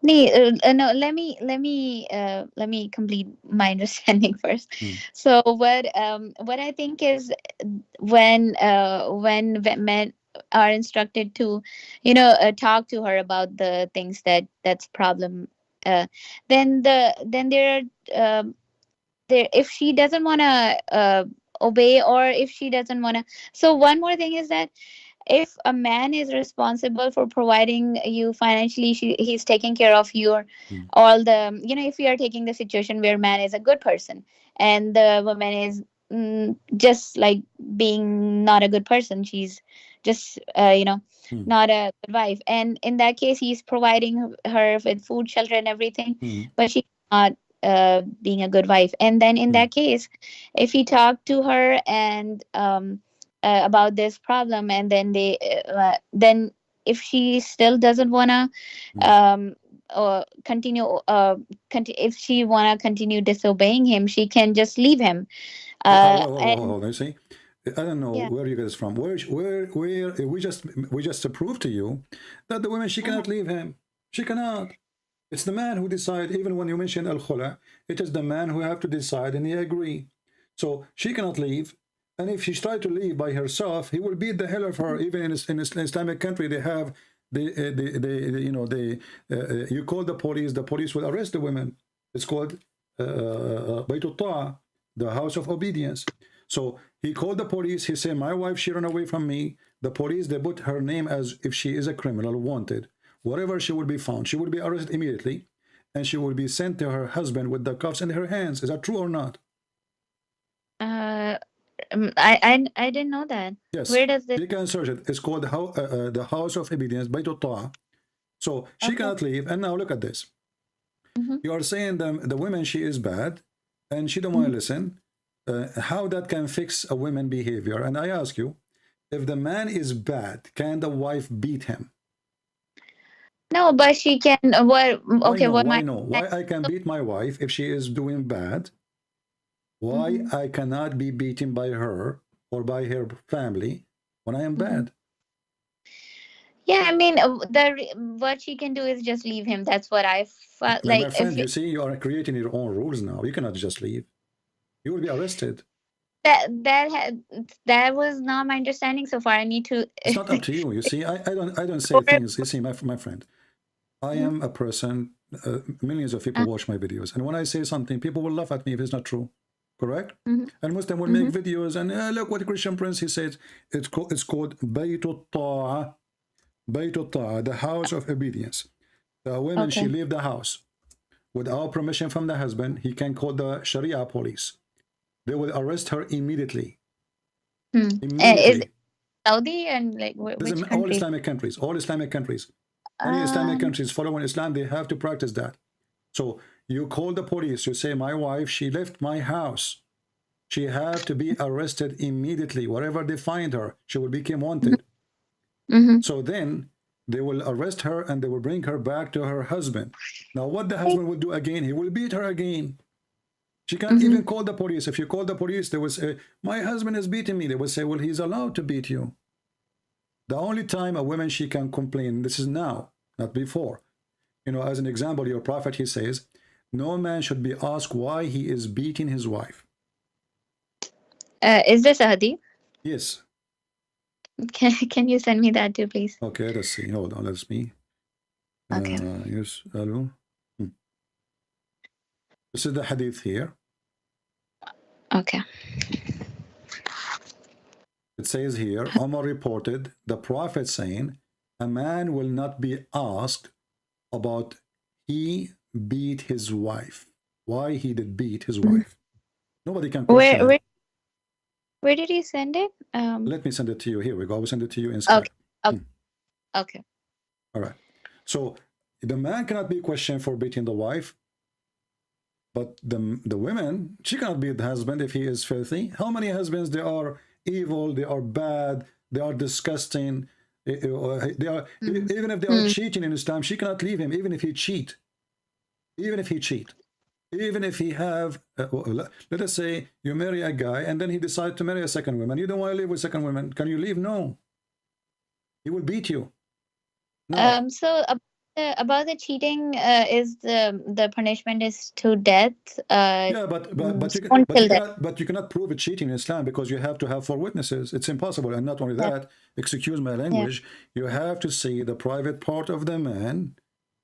No, let me complete my understanding first. So what I think is when men are instructed to talk to her about the things that's problem, then there are there, if she doesn't want to obey, or if she doesn't want to. So one more thing is that if a man is responsible for providing you financially, he's taking care of your all the, if you are taking the situation where man is a good person and the woman is just like being not a good person, she's just not a good wife, and in that case he's providing her with food, shelter and everything, but she's not being a good wife. And then in that case, if he talked to her and about this problem, and then then if she still doesn't want to continue if she want to continue disobeying him, she can just leave him. Hold on, you see, I don't know where you get this from. Where we just proved to you that the woman, she cannot leave him. She cannot. It's the man who decide. Even when you mention al-khula, it is the man who have to decide, and he agree. So she cannot leave. And if she tries to leave by herself, he will beat the hell of her. Even in Islamic country, they have you call the police will arrest the women. It's called Baytul Ta'a, the house of obedience. So he called the police. He said, my wife, she ran away from me. The police, they put her name as if she is a criminal, wanted. Wherever she will be found, she will be arrested immediately, and she will be sent to her husband with the cuffs in her hands. Is that true or not? I didn't know that. Yes. Where does this? You can search it. It's called the House of Obedience, Baytul Ta'a. So she cannot leave. And now look at this. You are saying the woman, she is bad, and she don't want to listen. How that can fix a woman behavior? And I ask you, if the man is bad, can the wife beat him? No, but she can. What? Okay, why no? Why I can beat my wife if she is doing bad? Why I cannot be beaten by her or by her family when I am bad? Yeah, I mean, what she can do is just leave him. That's what I felt like. My friend, you see, you are creating your own rules now. You cannot just leave. You will be arrested. That was not my understanding so far. I need to. It's not up to you. You see, I don't say things. You see, my friend, I am a person. Millions of people watch my videos, and when I say something, people will laugh at me if it's not true. Correct? And Muslim will make videos and look what the Christian Prince, he says. It's called Baytul Ta'a. Baytul Ta'a, the house of obedience. The woman, she leave the house without permission from the husband. He can call the Sharia police. They will arrest her immediately. Is it Saudi and like which country? All Islamic countries. All Islamic countries. Any Islamic countries following Islam, they have to practice that. So you call the police, you say, my wife, she left my house. She have to be arrested immediately. Wherever they find her, she will become wanted. So then they will arrest her and they will bring her back to her husband. Now what the husband will do again, he will beat her again. She can't even call the police. If you call the police, they will say, my husband is beating me. They will say, well, he's allowed to beat you. The only time a woman, she can complain, this is now, not before. You know, as an example, your prophet, he says, no man should be asked why he is beating his wife. Is this a hadith? Yes. Can you send me that too, please? Okay, let's see. Hold on, let's see. Okay. Yes, hello. This is the hadith here. Okay. It says here, Omar reported the prophet saying, a man will not be asked about he beat his wife. Why he did beat his wife. Nobody can question where did you send it? Let me send it to you. Here we go. I will send it to you in Skype. Okay. All right. So the man cannot be questioned for beating the wife, but the women, she cannot beat the husband if he is filthy. How many husbands there are evil, they are bad, they are disgusting. They are, even if they are cheating in Islam, she cannot leave him, even if he cheat. Even if he cheat. Even if he have, let us say you marry a guy and then he decides to marry a second woman. You don't want to live with second woman. Can you leave? No. He will beat you. No. So about the cheating, is the punishment is to death. Yeah, but you cannot prove it cheating in Islam because you have to have 4 witnesses. It's impossible. And not only that, excuse my language, you have to see the private part of the man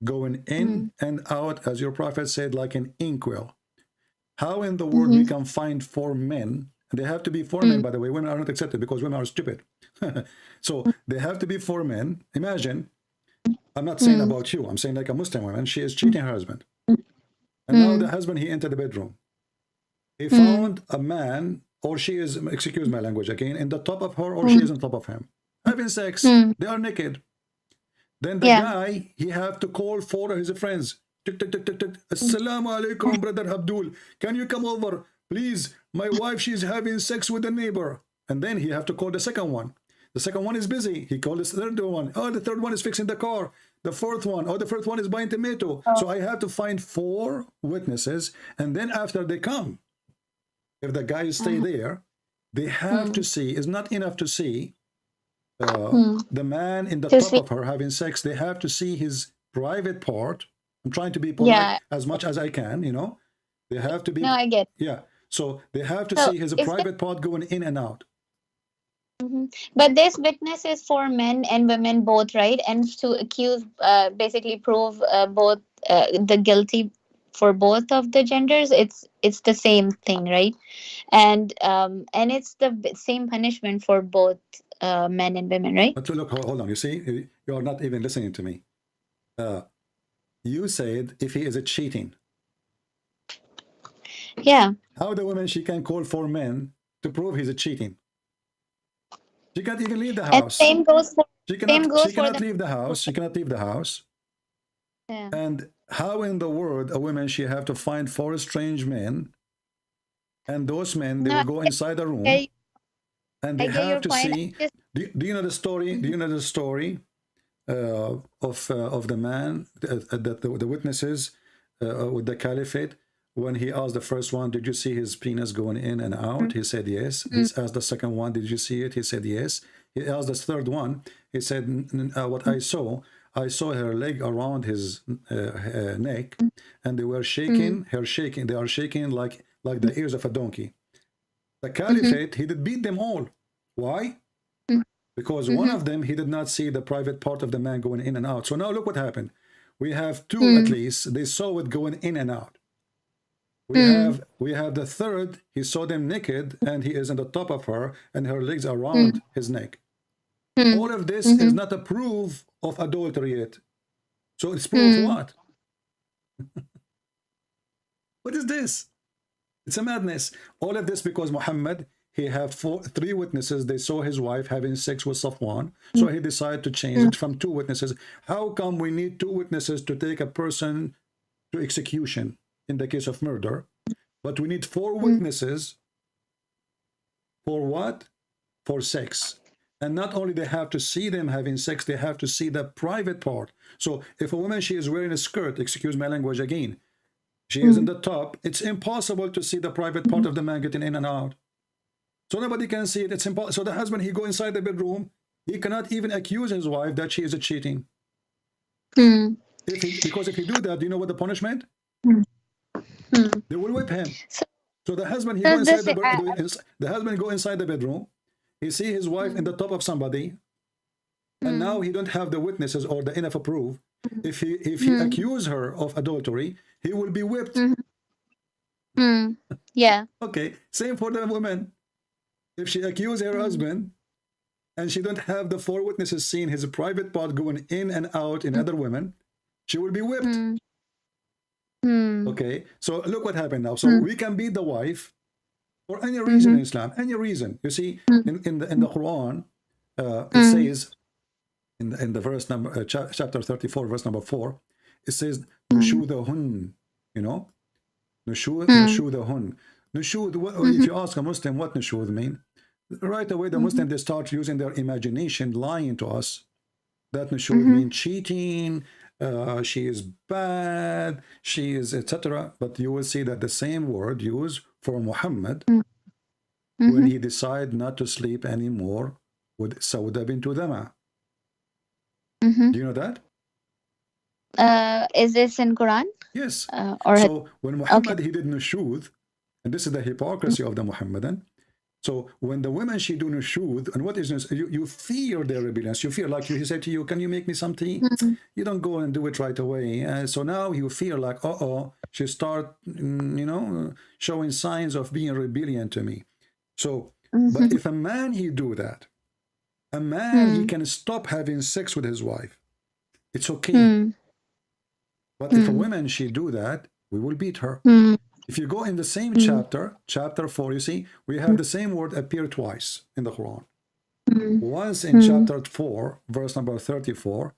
going in and out, as your prophet said, like an inkwell. How in the world we can find 4 men? And they have to be 4 men, by the way. Women are not accepted because women are stupid. So they have to be 4 men. Imagine, I'm not saying about you, I'm saying like a Muslim woman, she is cheating her husband. And now the husband, he entered the bedroom. He found a man, or she is, excuse my language again, in the top of her, or she is on top of him. Having sex, they are naked. Then the guy, he have to call 4 of his friends. Tuk, tuk, tuk, tuk, tuk. Assalamu alaikum, brother Abdul. Can you come over? Please, my wife, she's having sex with the neighbor. And then he have to call the second one. The second one is busy. He called the third one. Oh, the third one is fixing the car. The fourth one. Oh, the fourth one is buying tomato. So I have to find 4 witnesses. And then after they come, if the guys stay there, they have to see. It's not enough to see the man in the top of her having sex. They have to see his private part. I'm trying to be polite as much as I can, you know. They have to be. No, I get. Yeah. So they have to see his private part going in and out. But this witness is for men and women both, right? And to accuse, basically prove both the guilty for both of the genders. It's the same thing, right? And it's the same punishment for both men and women, right? But look, hold on. You see, you are not even listening to me. You said if he is a cheating. Yeah. How the woman, she can call 4 men to prove he's a cheating? She can't even leave the house. And same goes for. She cannot leave the house. She cannot leave the house. Yeah. And how in the world a woman, she have to find 4 strange men, and those men, they will go inside the room, and they have to see. Do you know the story? Do you know the story of the man, the witnesses with the caliphate? When he asked the first one, did you see his penis going in and out? He said yes. He asked the second one, did you see it? He said yes. He asked the third one. He said, what I saw her leg around his neck, and they were shaking, her shaking. They are shaking like the ears of a donkey. The caliphate, he did beat them all. Why? Because one of them, he did not see the private part of the man going in and out. So now look what happened. We have 2 at least. They saw it going in and out. We have the third, he saw them naked, and he is on the top of her, and her legs are around his neck. All of this is not a proof of adultery yet. So it's proof of what? What is this? It's a madness. All of this because Muhammad, he had 3 witnesses. They saw his wife having sex with Safwan. So he decided to change it from 2 witnesses. How come we need 2 witnesses to take a person to execution in the case of murder, but we need 4 witnesses for what? For sex. And not only they have to see them having sex, they have to see the private part. So if a woman, she is wearing a skirt, excuse my language again, she is in the top, it's impossible to see the private part of the man getting in and out. So nobody can see it. It's impossible. So the husband, he go inside the bedroom, he cannot even accuse his wife that she is a cheating. Because if he do that, do you know what the punishment? They will whip him. So the husband, he go inside the husband go inside the bedroom. He see his wife in the top of somebody, and now he don't have the witnesses or the enough proof. If he accuse her of adultery, he will be whipped. Yeah. Okay. Same for the woman. If she accuse her husband, and she don't have the 4 witnesses seeing his private part going in and out in other women, she will be whipped. Okay, so look what happened now. So we can beat the wife for any reason in Islam, any reason. You see, in the Quran, it says in the verse number chapter 34, verse number 4, it says nushudahun. You know, nushudahun. Nushud. If you ask a Muslim what nushud mean, right away the Muslims, they start using their imagination, lying to us that nushud means cheating, she is bad, she is etc. But you will see that the same word used for Muhammad when he decided not to sleep anymore with Sauda bint Dama. Do you know that? Is this in Quran? Yes. Or so when Muhammad he did nushud, and this is the hypocrisy of the Muhammadan. So when the women she do nushud, and what is this? You fear their rebellion. You feel like he said to you, "Can you make me some tea?" You don't go and do it right away. So now you feel like, she start, showing signs of being rebellion to me. So, but if a man he do that, a man he can stop having sex with his wife. It's okay. But if a woman she do that, we will beat her. If you go in the same chapter, chapter 4, you see, we have the same word appear twice in the Quran. Once in chapter 4, verse number 34,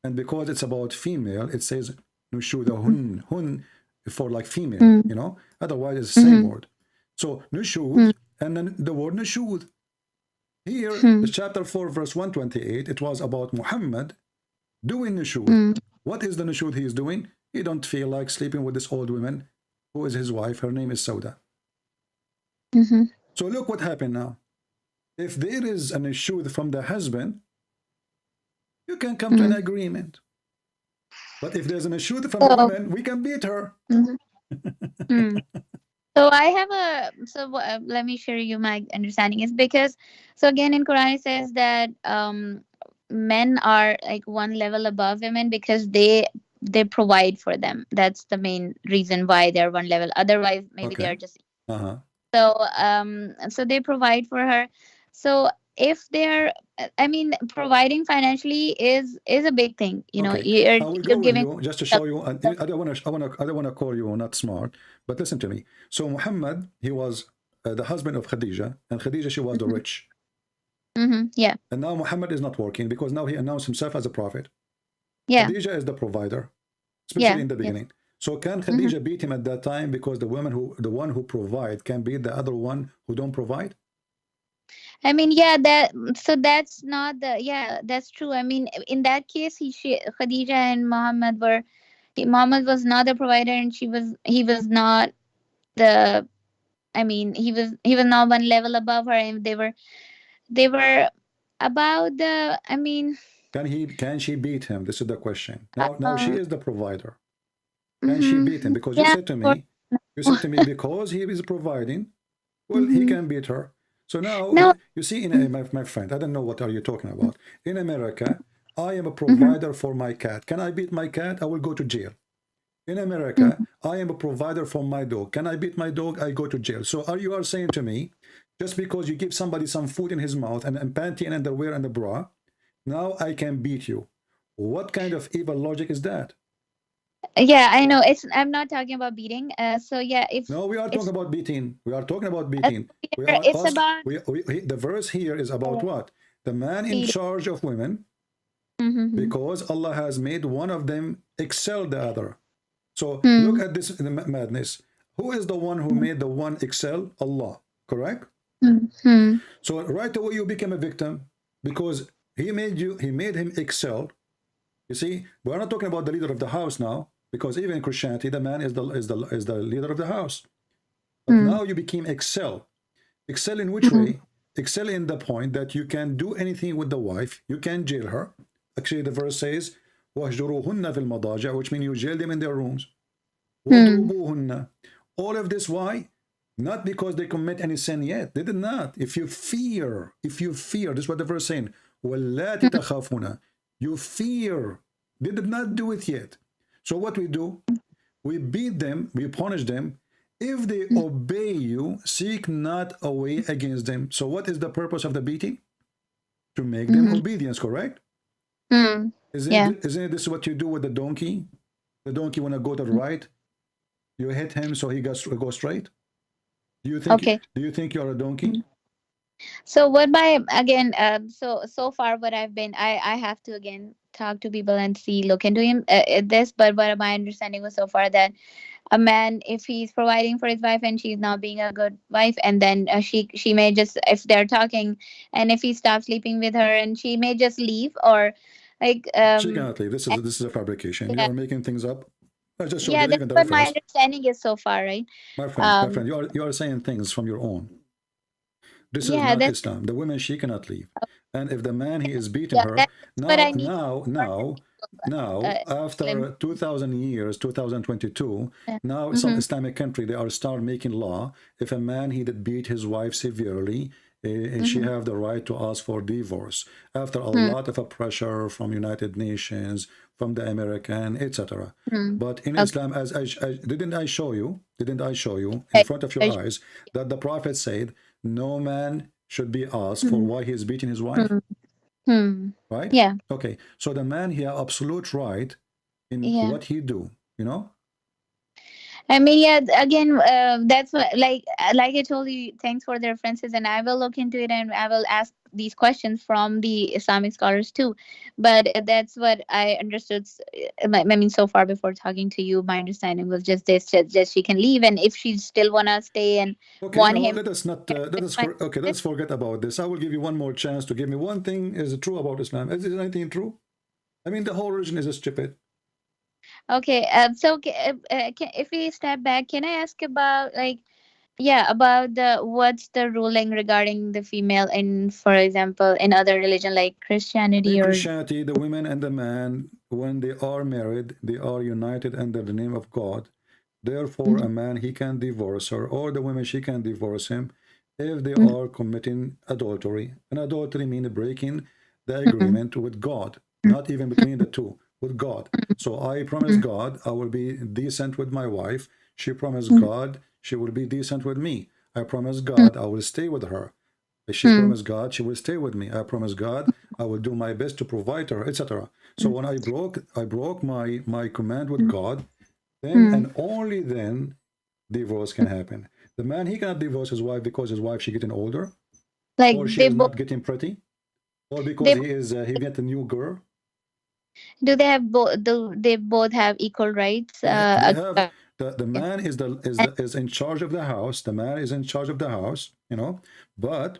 and because it's about female, it says nushudahun, hun for like female, otherwise it's the same word. So nushud, and then the word nushud. Here, the chapter 4, verse 128, it was about Muhammad doing nushud. What is the nushud he is doing? He don't feel like sleeping with this old woman who is his wife. Her name is Sauda. So look what happened now. If there is an issue from the husband, you can come to an agreement. But if there's an issue from the woman, we can beat her. So I have let me share you my understanding is because, so again in Quran it says that men are like one level above women because they provide for them. That's the main reason why they're one level. Otherwise, maybe they're just so they provide for her. So if they're, providing financially is a big thing. I will go with you just to show you. I don't want to call you not smart, but listen to me. So Muhammad, he was the husband of Khadija, and Khadija she was the rich. Yeah. And now Muhammad is not working because now he announced himself as a prophet. Yeah. Khadija is the provider, especially in the beginning. So can Khadija beat him at that time because the one who provide can beat the other one who don't provide? That's not that's true. In that case, Khadija and Muhammad was not the provider, and he was not the, he was not one level above her, and they were about the, Can she beat him? This is the question. Now she is the provider. Can she beat him? Because you said to me, because he is providing, well, he can beat her. So now, you see, my friend, I don't know what are you talking about. In America, I am a provider for my cat. Can I beat my cat? I will go to jail. In America, I am a provider for my dog. Can I beat my dog? I go to jail. So you are saying to me, just because you give somebody some food in his mouth and panty and underwear and a bra, now I can beat you. What kind of evil logic is that? Yeah, I know. I'm not talking about beating. No, we are talking about beating. We are talking about beating. The verse here is about what? The man in charge of women, because Allah has made one of them excel the other. So look at this madness. Who is the one who made the one excel? Allah, correct? So right away you became a victim because he made him excel. You see, we're not talking about the leader of the house now, because even in Christianity, the man is the leader of the house. But now you became excel. Excel in which way? Excel in the point that you can do anything with the wife. You can jail her. Actually, the verse says, وَهْجُرُوهُنَّ فِي الْمَضَاجِعِ, which means you jail them in their rooms. وَضْرُبُوهُنَّ. All of this, why? Not because they commit any sin yet. They did not. If you fear, this is what the verse is saying. وَاللَّاتِ تَخَافُونَ. You fear. They did not do it yet. So what we do, we beat them, we punish them. If they obey you, seek not a way against them. So what is the purpose of the beating? To make them obedience, correct? Isn't this what you do with the donkey? The donkey want to go to the right, you hit him so he goes straight. Do you think you're a donkey? So what so far what I've been, I have to again talk to people and look into him this, but what my understanding was so far that a man, if he's providing for his wife and she's not being a good wife, and then she may just, if they're talking, and if he stops sleeping with her, and she may just leave, or like She cannot leave. This is a fabrication. You yeah, are making things up. I just showed yeah, you that's even the what my reference. understanding is so far, right? My friend, you are saying things from your own. This is Yeah, not that's Islam. The woman, she cannot leave. And if the man, he is beating yeah, her, that's what I need. after 2000 years, 2022, now some Mm-hmm. Islamic country, they are start making law. If a man, he did beat his wife severely, and she have the right to ask for divorce after a lot of a pressure from United Nations, from the American, etc. But in Islam, as didn't I show you in front of your eyes that the Prophet said no man should be asked for why he is beating his wife, right? Yeah. Okay, so the man, he has absolute right in Yeah. what he do, you know. I mean, yeah, again, that's what, like I told you, thanks for the references, and I will look into it, and I will ask these questions from the Islamic scholars too. But that's what I understood. I mean, so far before talking to you, my understanding was just this: just she can leave, and if she still wanna stay and Okay, want you know what? him, Let us not. Let's forget about this. I will give you one more chance to give me one thing is true about Islam. Is there anything true? I mean, the whole religion is stupid. okay. So if we step back, can I ask about about what's the ruling regarding the female in, for example, in other religion like Christianity In or Christianity, the women and the man, when they are married, they are united under the name of God. Therefore, a man, he can divorce her, or the woman, she can divorce him if they are committing adultery. And adultery means breaking the agreement with God, not even between the two, with God. So I promise God I will be decent with my wife. She promised God she will be decent with me. I promise God I will stay with her. She promised God she will stay with me. I promise God I will do my best to provide her, etc. So when I broke my command with God, then and only then divorce can happen. The man, he cannot divorce his wife because his wife, she getting older, like or she they is both not getting pretty, or because he get a new girl. do they have both do they both have equal rights? They have the man is in charge of the house. The man is in charge of the house, you know, but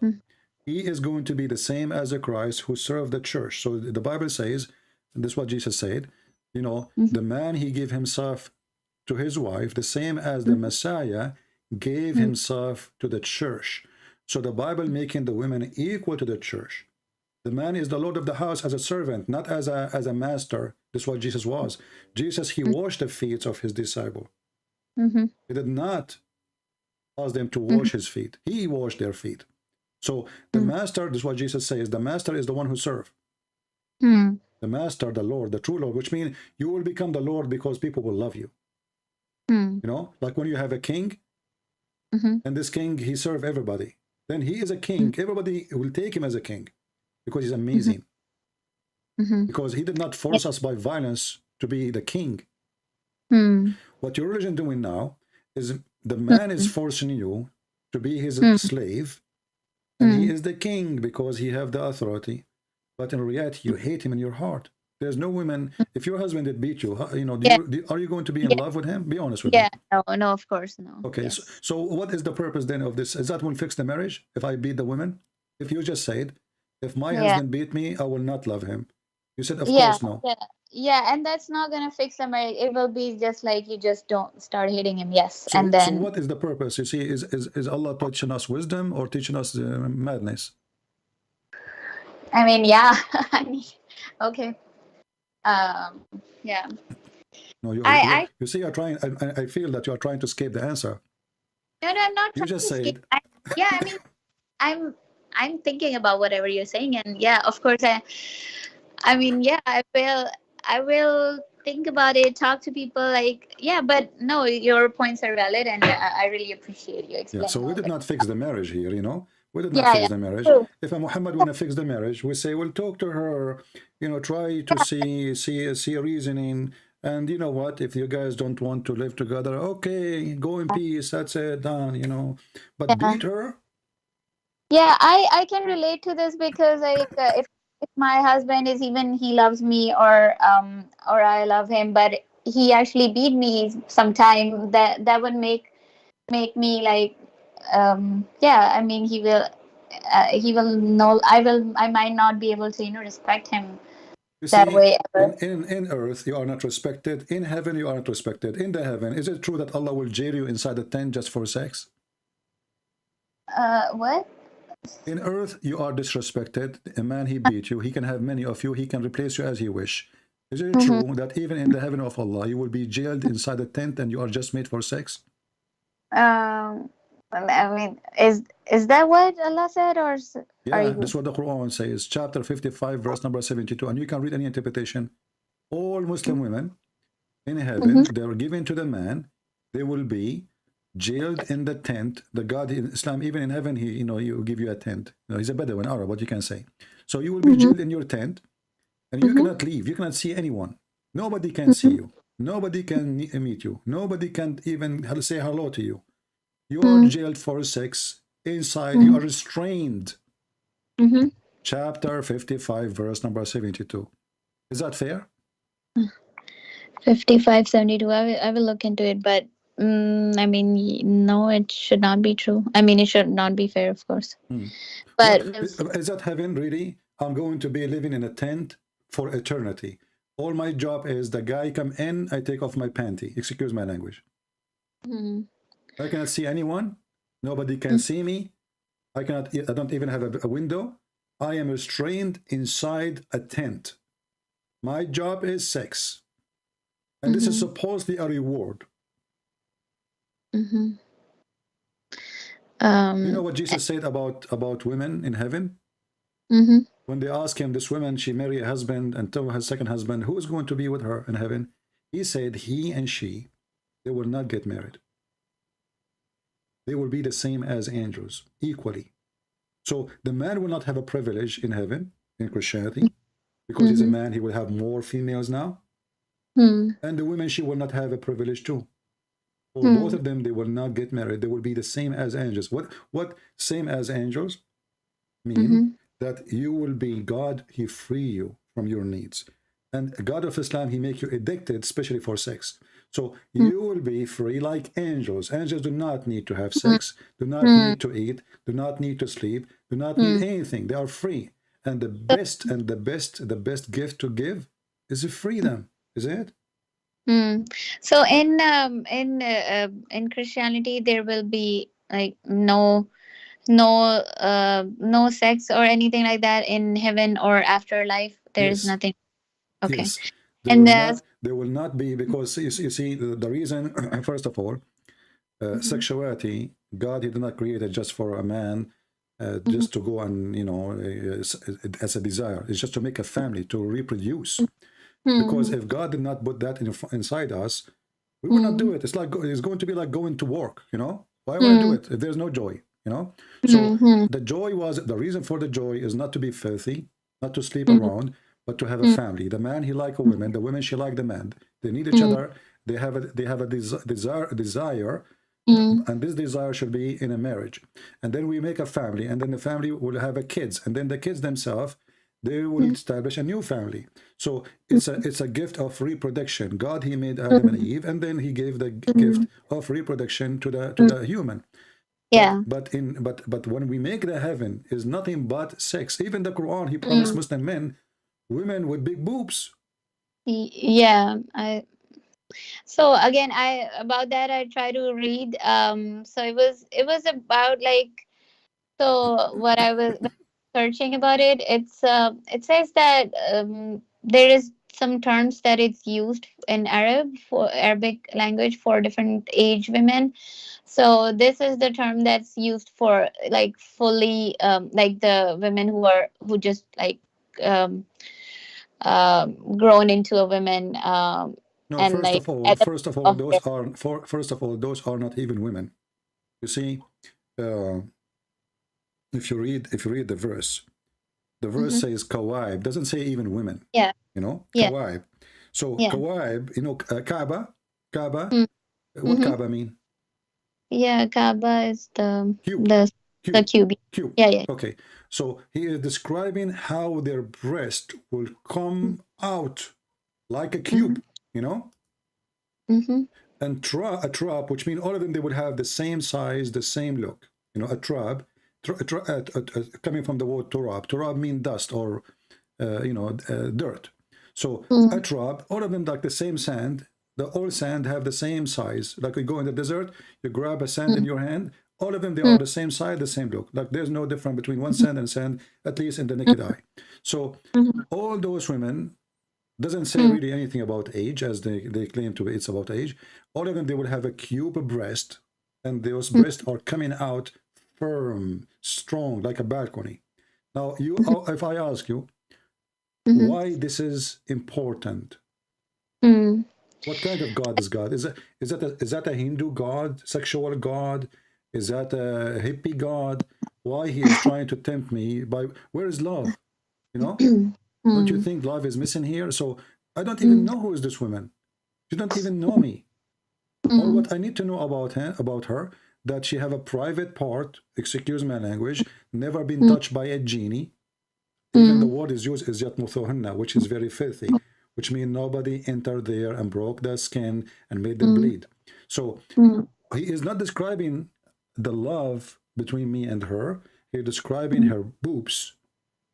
he is going to be the same as a Christ who served the church. So the Bible says, and this is what Jesus said, you know, the man, he gave himself to his wife, the same as the Messiah gave himself to the church. So the Bible making the women equal to the church. The man is the Lord of the house as a servant, not as a master. This is what Jesus was. Jesus, he washed the feet of his disciple. He did not ask them to wash his feet. He washed their feet. So the master, this is what Jesus says, the master is the one who serves. The master, the Lord, the true Lord, which means you will become the Lord because people will love you. You know, like when you have a king, and this king, he serves everybody. Then he is a king. Everybody will take him as a king because he's amazing. Because he did not force us by violence to be the king. What your religion doing now is the man is forcing you to be his slave, and he is the king because he have the authority. But in reality, you hate him in your heart. There's no women. If your husband did beat you, you know, are you going to be in love with him? Be honest with me. No, of course, no. Okay, Yes. so what is the purpose then of this? Is that will fix the marriage? If I beat the women? If you just said, if my husband beat me, I will not love him. You said, of course, no. Yeah, and that's not gonna fix the marriage. It will be just like you just don't start hating him. Yes, So, and then. so what is the purpose? You see, is Allah teaching us wisdom or teaching us madness? I mean, yeah. I mean, okay. Yeah. No, you see, you're trying. I feel that you are trying to escape the answer. No, I'm not. You just said. I mean, I'm thinking about whatever you're saying, and yeah, of course, I mean, yeah, I will think about it, talk to people, like, yeah, but no, your points are valid, and I really appreciate you explaining. Yeah, so we did not fix the marriage here, you know. We did not Yeah, fix yeah. the marriage. True. If a Muhammad want to fix the marriage, we say, well, talk to her, you know, try to see a reasoning. And you know what? If you guys don't want to live together, okay, go in peace. That's it, done. You know, but beat her. Yeah, I can relate to this because like if my husband is, even he loves me or I love him, but he actually beat me sometime, that would make me like, yeah, I mean, he will know, I might not be able to, respect him You that see, way ever. in earth you are not respected. In heaven you are not respected. In the heaven, is it true that Allah will jail you inside the tent just for sex? What? In earth you are disrespected. A man, he beat you, he can have many of you, he can replace you as he wish. Is it true that even in the heaven of Allah you will be jailed inside the tent and you are just made for sex? I mean, is that what Allah said, or Yeah, that's what the Quran says, chapter 55 verse number 72, and you can read any interpretation. All Muslim women in heaven, they are given to the man, they will be jailed in the tent. The God in Islam, even in heaven, he, you give you a tent. He's a Bedouin Arab, what you can say. So you will be jailed in your tent, and you cannot leave. You cannot see anyone. Nobody can see you. Nobody can meet you. Nobody can even say hello to you. You are jailed for sex. Inside, you are restrained. Chapter 55, verse number 72. Is that fair? 55, 72. I will look into it, but I mean, no, it should not be true. I mean, it should not be fair, of course. But is that heaven really? I'm going to be living in a tent for eternity. All my job is the guy come in, I take off my panty. Excuse my language. I cannot see anyone. Nobody can see me. I don't even have a window. I am restrained inside a tent. My job is sex. And this is supposedly a reward. You know what Jesus said about women in heaven? When they asked him, this woman, she married a husband and told her second husband, who is going to be with her in heaven? He said, he and she, they will not get married. They will be the same as angels, equally. So the man will not have a privilege in heaven, in Christianity, because he's a man, he will have more females now. And the women, she will not have a privilege too. For both of them, they will not get married. They will be the same as angels. What same as angels mean? That you will be, God, he free you from your needs. And God of Islam, he make you addicted, especially for sex. So you will be free like angels. Angels do not need to have sex, do not need to eat, do not need to sleep, do not need anything. They are free. And the best gift to give is freedom. Is it? So in Christianity, there will be like no sex or anything like that in heaven or afterlife. There is nothing. Okay. Yes. And there will not be, because you see the reason, first of all, sexuality, God, he did not create it just for a man, just to go and, as a desire. It's just to make a family, to reproduce. Because if God did not put that inside us, we will not do it. It's going to be like going to work, Why would I do it if there's no joy, So the joy was, the reason for the joy is not to be filthy, not to sleep around, but to have a family. The man, he like a woman, the women, she like the man. They need each other. They have a desire, and this desire should be in a marriage. And then we make a family, and then the family will have kids, and then the kids themselves, they will establish a new family. So it's a gift of reproduction. God, he made Adam and Eve, and then he gave the gift of reproduction to the human. Yeah. But when we make the heaven, is nothing but sex. Even the Quran, he promised Muslim men women with big boobs. Yeah. So again, about that I try to read. So it was about like, so what I was searching about it, it says that there is some terms that it's used in Arabic language for different age women. So this is the term that's used for like fully like the women who just like grown into a woman. No, and first like of all, those are not even women. You see, if you read the verse says kawaib, doesn't say even women. Yeah. Kawaib. So kawaib, Kaaba. What Kaaba mean? Yeah, Kaaba is the cube. Cube. Yeah. Okay. So he is describing how their breast will come out like a cube, And a trap, which means all of them, they would have the same size, the same look. You know, a trap, coming from the word turab. Turab means dust or, dirt. So a trap, all of them like the same sand. All sand have the same size. Like you go in the desert, you grab a sand in your hand. All of them, they are the same size, the same look. Like there's no difference between one sand and sand, at least in the naked eye. So all those women, doesn't say really anything about age, as they claim to be, it's about age. All of them, they will have a cube breast, and those breasts are coming out firm, strong, like a balcony. Now, if I ask you, why this is important? What kind of God is God? Is that a Hindu God, sexual God? Is that a hippie God? Why he is trying to tempt me by, where is love? You know? Don't you think love is missing here? So I don't even know who is this woman. She don't even know me. Or what I need to know about her, that she have a private part, excuse my language, never been touched by a genie. Even the word is used is yatmuthuhunna, which is very filthy, which means nobody entered there and broke their skin and made them bleed. So he is not describing the love between me and her. He's describing her boobs.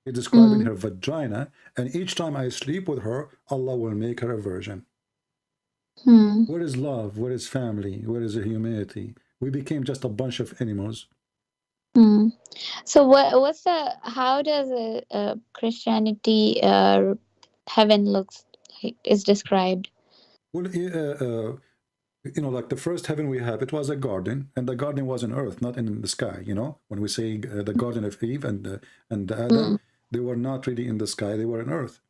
He's describing her vagina, and each time I sleep with her, Allah will make her a virgin. Where is love? Where is family? Where is the humanity? We became just a bunch of animals. So how does Christianity heaven looks like, is described? Well, like the first heaven we have, it was a garden, and the garden was on earth, not in the sky. You know, when we say the garden of Eve and Adam, they were not really in the sky; they were on earth.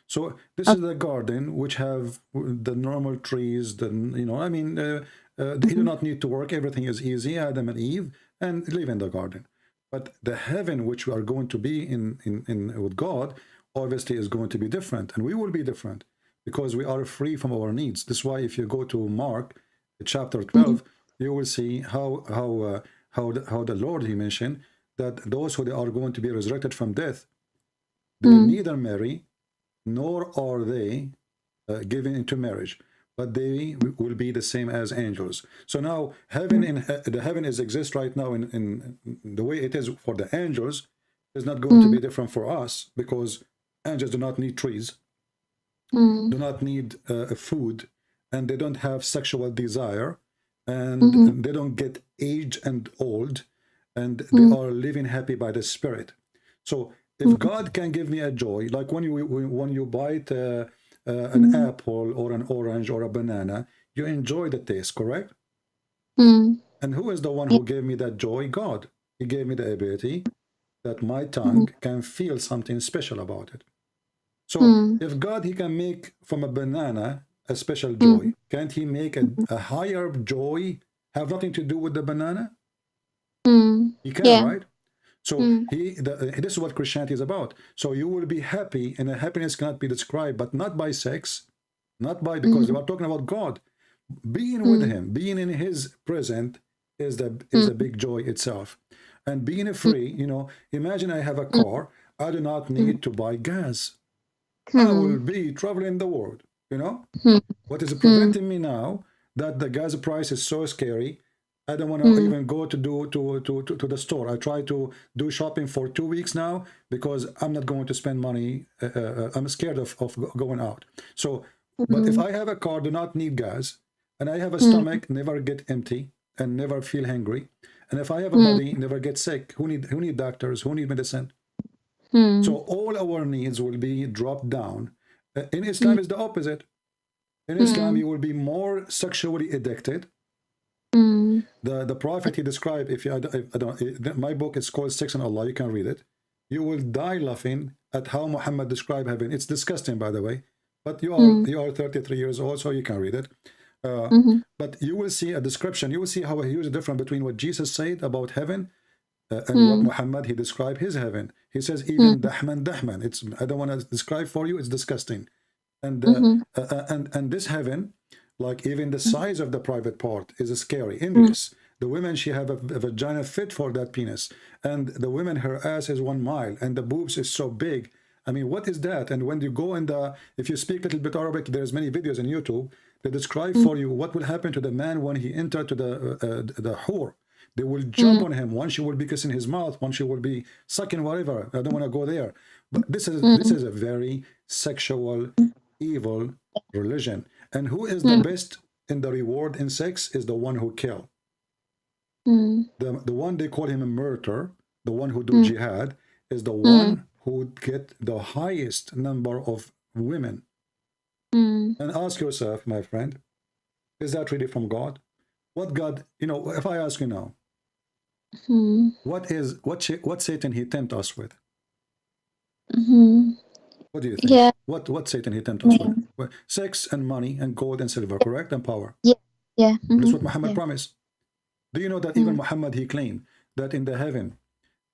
So this is the garden which have the normal trees. They do not need to work; everything is easy. Adam and Eve and live in the garden. But the heaven which we are going to be in with God, obviously, is going to be different, and we will be different because we are free from our needs. That's why if you go to Mark chapter 12, you will see how the Lord, he mentioned that those who are going to be resurrected from death, they neither marry nor are they given into marriage, but they will be the same as angels. So now the heaven exists right now in the way it is for the angels is not going to be different for us, because angels do not need trees, do not need food, and they don't have sexual desire, and they don't get aged and old, and they are living happy by the Spirit. So if God can give me a joy, like when you bite an apple or an orange or a banana, you enjoy the taste, correct? And who is the one who gave me that joy? God. He gave me the ability that my tongue can feel something special about it. So if God, he can make from a banana a special joy, can't he make a higher joy have nothing to do with the banana? He can, right? So this is what Christianity is about. So you will be happy, and happiness cannot be described, but not by sex, not by, because we are talking about God. Being with him, being in his presence is a big joy itself. And being free, imagine I have a car, I do not need to buy gas. I will be traveling the world, What is preventing me now, that the gas price is so scary, I don't want to even go to the store. I try to do shopping for 2 weeks now because I'm not going to spend money. I'm scared of going out. So, but if I have a car, do not need gas, and I have a stomach, never get empty and never feel hungry, and if I have a body, never get sick. Who need doctors? Who need medicine? So all our needs will be dropped down. In Islam, is the opposite. In Islam, you will be more sexually addicted. The prophet, he described, my book is called Sex and Allah, you can read it. You will die laughing at how Muhammad described heaven. It's disgusting, by the way, but you are 33 years old, so you can read it. But you will see a description, you will see how huge difference between what Jesus said about heaven and what Muhammad, he described his heaven. He says even dahman, it's, I don't want to describe for you, it's disgusting. And and this heaven, like even the size of the private part is scary. Envious. The women, she have a vagina fit for that penis, and the women, her ass is 1 mile, and the boobs is so big. I mean, what is that? And when you go in if you speak a little bit Arabic, there's many videos on YouTube. They describe for you what will happen to the man when he entered to the whore. They will jump on him. One she will be kissing his mouth, one she will be sucking whatever. I don't want to go there. But this is a very sexual, evil religion. And who is the best in the reward in sex is the one who kill. The one they call him a murderer, the one who do jihad, is the one who get the highest number of women. And ask yourself, my friend, is that really from God? What God, you know, if I ask you now, what Satan he tempt us with? What do you think? Yeah. What Satan he tempt us with? Well, sex and money and gold and silver, correct? And power. Yeah. Yeah. That's what Muhammad promised. Do you know that even Muhammad he claimed that in the heaven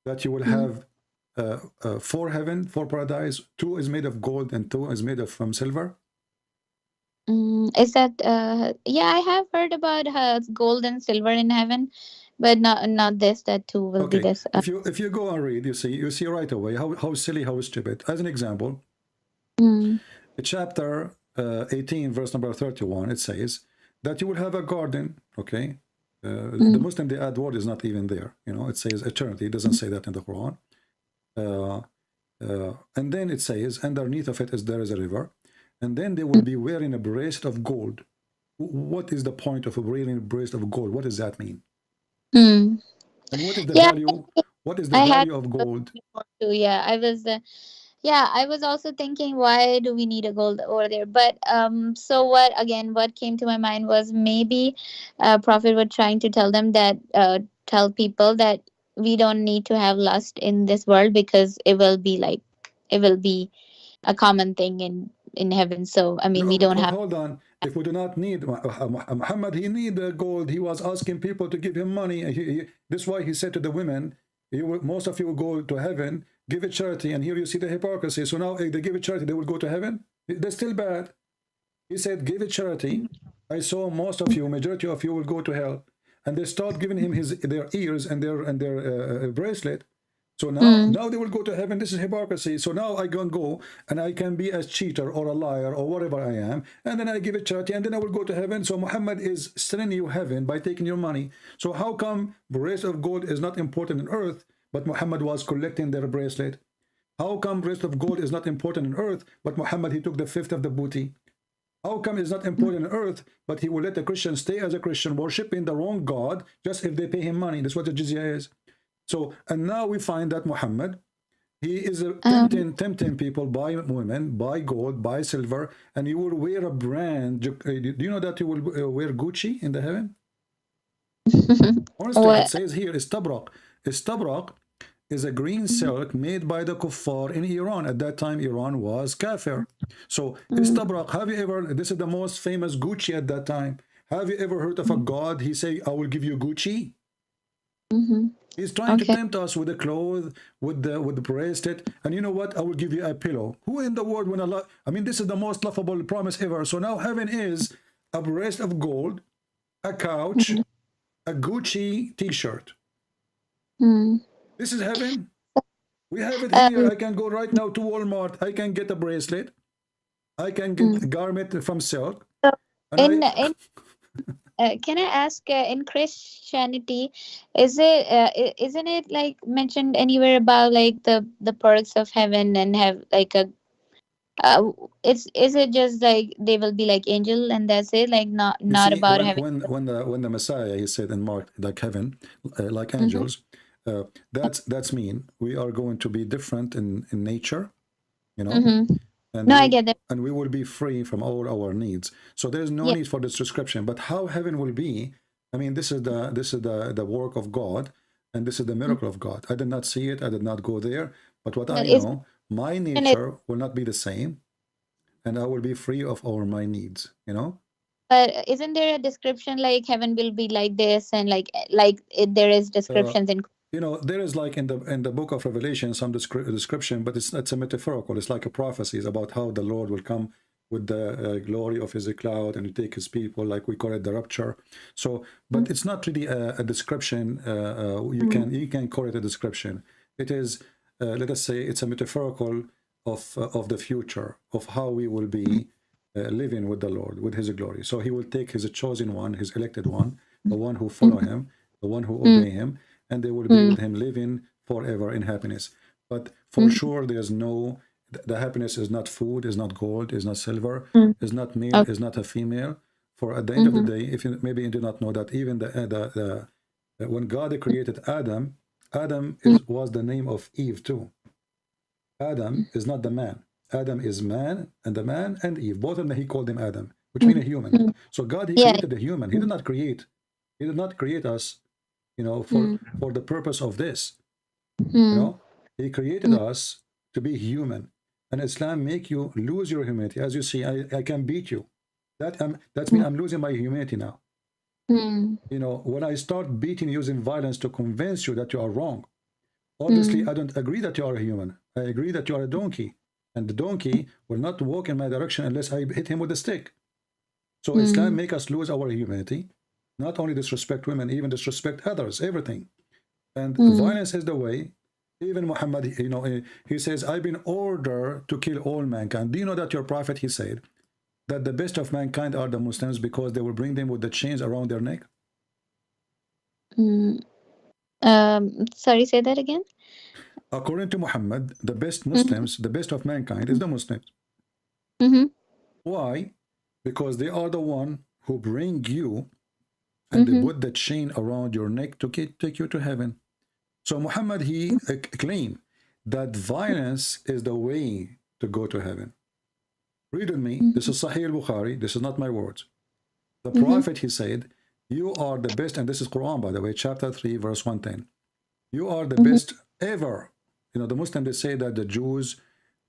that you will have 4 heaven, 4 paradise, 2 is made of gold and 2 is made of silver? Is that yeah, I have heard about gold and silver in heaven, but not this, that too will be this. If you go and read, you see right away how silly, how stupid. As an example, chapter 18 verse number 31, it says that you will have a garden. Okay, the Muslim, the ad word is not even there, you know, it says eternity. It doesn't say that in the Quran. And then it says underneath of it there is a river, and then they will be wearing a bracelet of gold. What is the point of wearing a bracelet of gold? What does that mean? And what is the value? What is the value of gold? Yeah, I was also thinking, why do we need a gold over there? But so what came to my mind was maybe Prophet was trying to tell them that tell people that we don't need to have lust in this world, because it will be a common thing in heaven. So I mean, we don't have. Hold on. If we do not need Muhammad, he need the gold. He was asking people to give him money. This is why he said to the women, most of you will go to heaven, give it charity. And here you see the hypocrisy. So now if they give it charity, they will go to heaven. They're still bad. He said, give it charity. I saw most of you, majority of you will go to hell. And they start giving him their ears and their bracelet. So now they will go to heaven. This is hypocrisy. So now I can go and I can be a cheater or a liar or whatever I am, and then I give it charity, and then I will go to heaven. So Muhammad is selling you heaven by taking your money. So how come bracelet of gold is not important on earth, but Muhammad was collecting their bracelet? How come bracelet of gold is not important on earth, but Muhammad he took the 5th of the booty? How come it's not important on earth, but he will let the Christian stay as a Christian, worshiping the wrong God, just if they pay him money? That's what the jizya is. So, and now we find that Muhammad, he is tempting people by women, by gold, by silver, and he will wear a brand. Do you know that he will wear Gucci in the heaven? Honestly, it says here, istabrak. Istabrak is a green silk made by the kuffar in Iran. At that time, Iran was kafir. So, istabrak, have you ever, this is the most famous Gucci at that time. Have you ever heard of a god, he say, I will give you Gucci? He's trying to tempt us with the clothes, with the bracelet, and you know what? I will give you a pillow. Who in the world when Allah? I mean, this is the most laughable promise ever. So now heaven is a bracelet of gold, a couch, a Gucci T-shirt. This is heaven. We have it here. I can go right now to Walmart. I can get a bracelet. I can get a garment from silk. Can I ask, in Christianity, isn't it like mentioned anywhere about like the perks of heaven, and have like a is it just like they will be like angel and that's it, like not about heaven? When the Messiah, he said in Mark, like heaven, like angels, that's mean we are going to be different in nature, you know. And I get that. And we will be free from all our needs. So there's no need for this description. But how heaven will be, I mean, this is the work of God, and this is the miracle of God. I did not see it. I did not go there. But what I know, my nature will not be the same, and I will be free of all my needs, you know? But isn't there a description like heaven will be like this, and there is descriptions in... You know, there is like in the book of Revelation some description, but it's a metaphorical. It's like a prophecy about how the Lord will come with the glory of his cloud and take his people, like we call it the rapture. So, but it's not really a description. You can call it a description. It is, let us say, it's a metaphorical of the future, of how we will be living with the Lord, with his glory. So he will take his chosen one, his elected one, the one who follow him, the one who obey him, and they will be with him living forever in happiness. But for sure, there's no, the happiness is not food, is not gold, is not silver, is not male, is not a female. For at the end of the day, if you maybe you do not know that even when God created Adam, Adam was the name of Eve too. Adam is not the man. Adam is man, and the man and Eve, both of them, he called them Adam, which means a human. So God, he created the human. He did not create us, you know, for the purpose of this. You know, he created us to be human. And Islam make you lose your humanity. As you see, I can beat you. That means I'm losing my humanity now. You know, when I start beating using violence to convince you that you are wrong, obviously I don't agree that you are a human. I agree that you are a donkey. And the donkey will not walk in my direction unless I hit him with a stick. So Islam make us lose our humanity. Not only disrespect women, even disrespect others, everything. And violence is the way. Even Muhammad, you know, he says, I've been ordered to kill all mankind. Do you know that your prophet, he said, that the best of mankind are the Muslims because they will bring them with the chains around their neck? Sorry, say that again. According to Muhammad, the best Muslims, the best of mankind is the Muslims. Why? Because they are the one who bring you and they put the chain around your neck to take you to heaven. So Muhammad, he claimed that violence is the way to go to heaven. Read with me. This is Sahih al-Bukhari. This is not my words. The Prophet, he said, you are the best, and this is Quran, by the way, chapter 3, verse 110. You are the best ever. You know, the Muslims, they say that the Jews,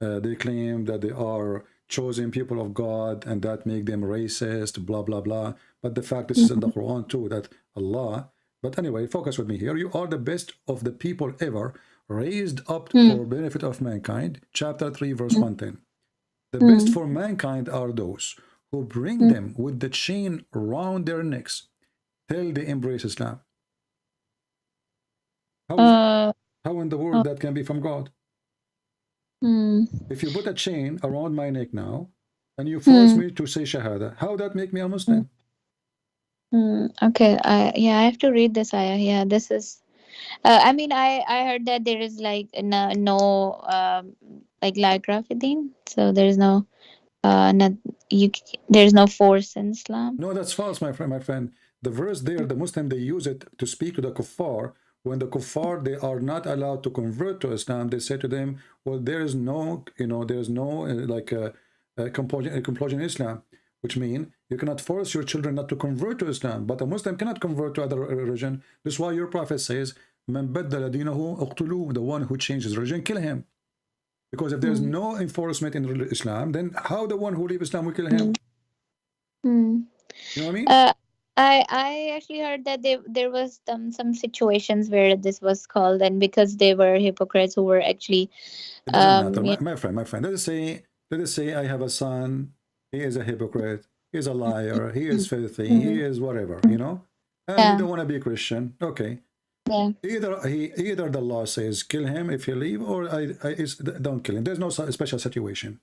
they claim that they are chosen people of God and that make them racist, blah, blah, blah. But the fact this is in the Quran too, that Allah, but anyway, focus with me here. You are the best of the people ever, raised up for benefit of mankind, chapter 3, verse 110. The best for mankind are those who bring them with the chain around their necks till they embrace Islam. How in the world that can be from God? If you put a chain around my neck now and you force me to say Shahada, how that make me a Muslim? Okay, I have to read this ayah. Yeah, this is. I mean, I heard that there is like no like light rafidin, so there is no there is no force in Islam. No, that's false, my friend. The verse there, the Muslim, they use it to speak to the kuffar. When the kuffar, they are not allowed to convert to Islam, they say to them, well, there is no, you know, there is no like compulsion in Islam, which means you cannot force your children not to convert to Islam, but a Muslim cannot convert to other religion. This is why your prophet says, Man baddala dinahu uqtuluhu, the one who changes religion, kill him. Because if there's no enforcement in Islam, then how the one who leaves Islam will kill him? You know what I mean? I actually heard that there was some situations where this was called, and because they were hypocrites who were actually it doesn't matter, my friend. Let us say I have a son, he is a hypocrite, he is a liar, he is filthy, he is whatever, you know, and he don't want to be a Christian. Okay. Either the law says kill him if he leave, or don't kill him. There's no special situation.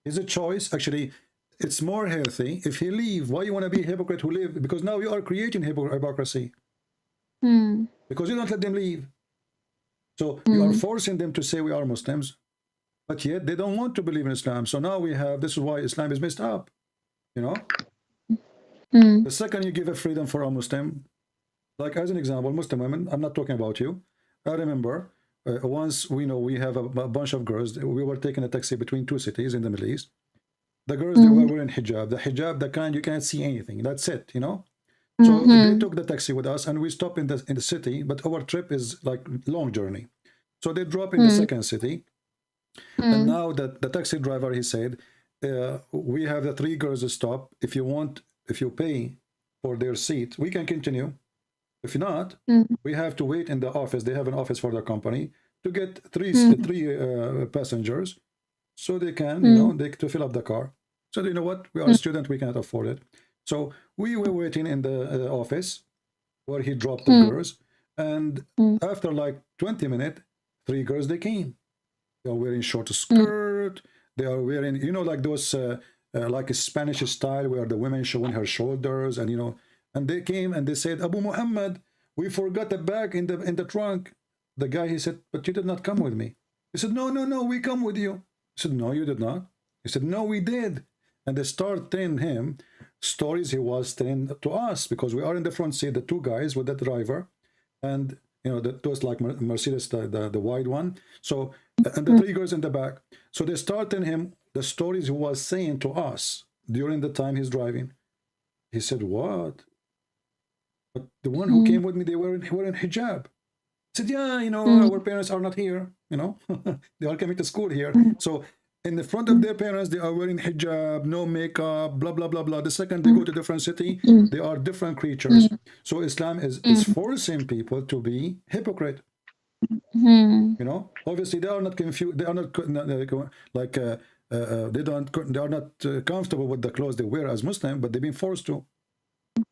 It's a choice. Actually, it's more healthy if he leave. Why you want to be a hypocrite who live? Because now you are creating hypocrisy. Because you don't let them leave. So you are forcing them to say we are Muslims, but yet they don't want to believe in Islam. So now we have, this is why Islam is messed up. You know? The second you give a freedom for a Muslim, like as an example, Muslim women, I'm not talking about you. I remember once we have a bunch of girls, we were taking a taxi between two cities in the Middle East. The girls, they were wearing hijab. The hijab, the kind you can't see anything. That's it, you know? So they took the taxi with us and we stopped in the city, but our trip is like long journey. So they drop in the second city. And now the taxi driver, he said, we have the three girls stop. If you pay for their seat, we can continue. If not, we have to wait in the office. They have an office for the company to get three passengers, so they can, you know, to fill up the car. So you know what? We are a student. We cannot afford it. So we were waiting in the office where he dropped the girls, and after like 20 minutes, 3 girls they came. They are wearing short skirt. They are wearing, you know, like those like a Spanish style where the women showing her shoulders, and and they came and they said, Abu Muhammad, we forgot the bag in the trunk. The guy, he said, but you did not come with me. He said, no, we come with you. He said, no, you did not. He said, no, we did. And they start telling him stories he was telling to us, because we are in the front seat, the two guys with the driver, and those like Mercedes, the wide one. So, and the three girls in the back. So they start telling him the stories he was saying to us during the time he's driving. He said, what? But the one who came with me, they were in hijab. I said, yeah, our parents are not here, they are coming to school here. So in the front of their parents, they are wearing hijab, no makeup, blah, blah, blah, blah. The second they go to a different city, they are different creatures. So Islam is forcing people to be hypocrite. Obviously they are not confused. They are not like they are not comfortable with the clothes they wear as Muslim, but they've been forced to.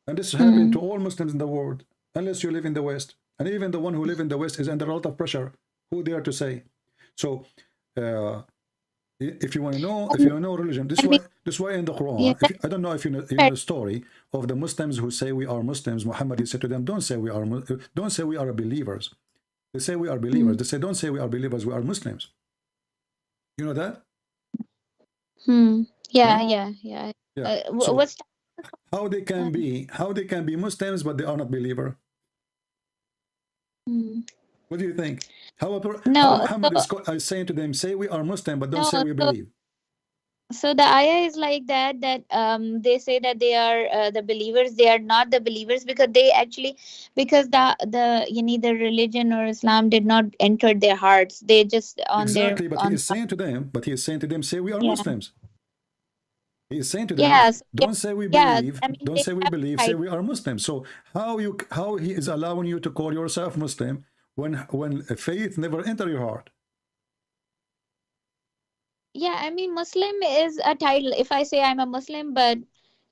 And this is happening to all Muslims in the world, unless you live in the West. And even the one who live in the West is under a lot of pressure. Who dare to say? So if you want to know, if you know religion, this is why in the Quran, I don't know if you know the story of the Muslims who say we are Muslims. Muhammad, he said to them, don't say we are believers. They say we are believers. They say, don't say we are believers, we are Muslims. You know that? Yeah. So What's how they can be Muslims but they are not believer? What do you think? How Muhammad is saying to them, say we are Muslim, but don't say we believe. So the ayah is like that they say that they are the believers. They are not the believers because they actually, because the religion or Islam did not enter their hearts. They just on exactly, their but he is saying to them, say we are Muslims. He is saying to them, don't say we believe, don't say we believe, say we are Muslims. So how he is allowing you to call yourself Muslim when faith never enter your heart? Yeah, I mean, Muslim is a title. If I say I'm a Muslim, but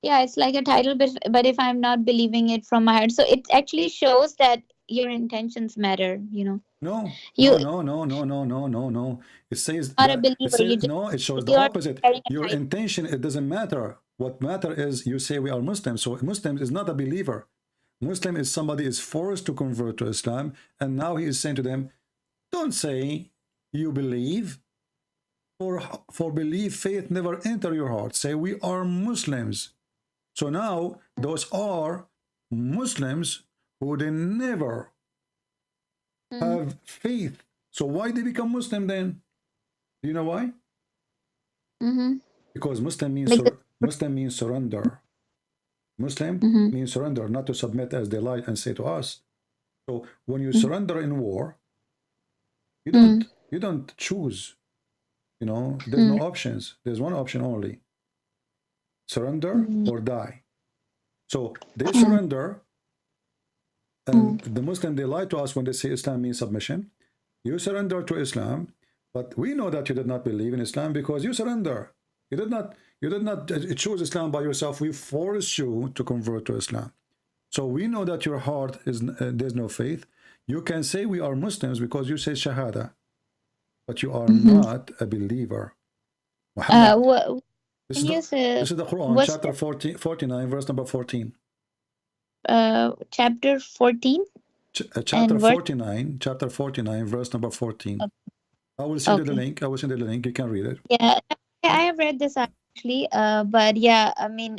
yeah, it's like a title, but if I'm not believing it from my heart, so it actually shows that your intentions matter, No. It says not a believer. no, it shows the opposite. Your intention, it doesn't matter. What matter is you say we are Muslims. So Muslim is not a believer. Muslim is somebody is forced to convert to Islam, and now he is saying to them, don't say you believe, for belief, faith never enter your heart. Say we are Muslims. So now those are Muslims who they never have faith. So why they become Muslim then? Do you know why? Because Muslim means surrender. Muslim means surrender, not to submit as they lie and say to us. So when you surrender in war, you don't choose. There's no options. There's one option only: surrender or die. So they surrender, and the Muslim, they lie to us when they say Islam means submission. You surrender to Islam, but we know that you did not believe in Islam because you surrender. You did not choose Islam by yourself. We force you to convert to Islam. So we know that your heart is there's no faith. You can say we are Muslims because you say Shahada, but you are not a believer. Muhammad, this is the Quran, chapter 49, verse number 14. Chapter 14? Chapter 49, verse number 14. I will send you the link. You can read it. Yeah, I have read this actually, but yeah, I mean,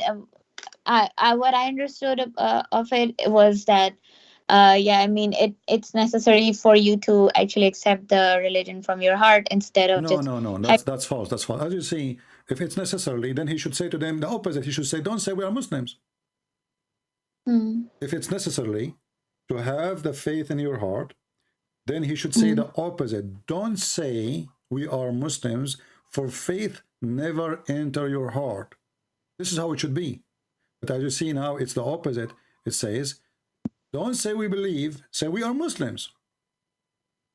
what I understood of it was that, I mean, it's necessary for you to actually accept the religion from your heart instead of no. That's false. That's false. As you see, if it's necessarily, then he should say to them the opposite. He should say, don't say we are Muslims. If it's necessarily to have the faith in your heart, then he should say the opposite. Don't say we are Muslims, for faith never enter your heart. This is how it should be. But as you see now, it's the opposite. It says, don't say we believe, say we are Muslims.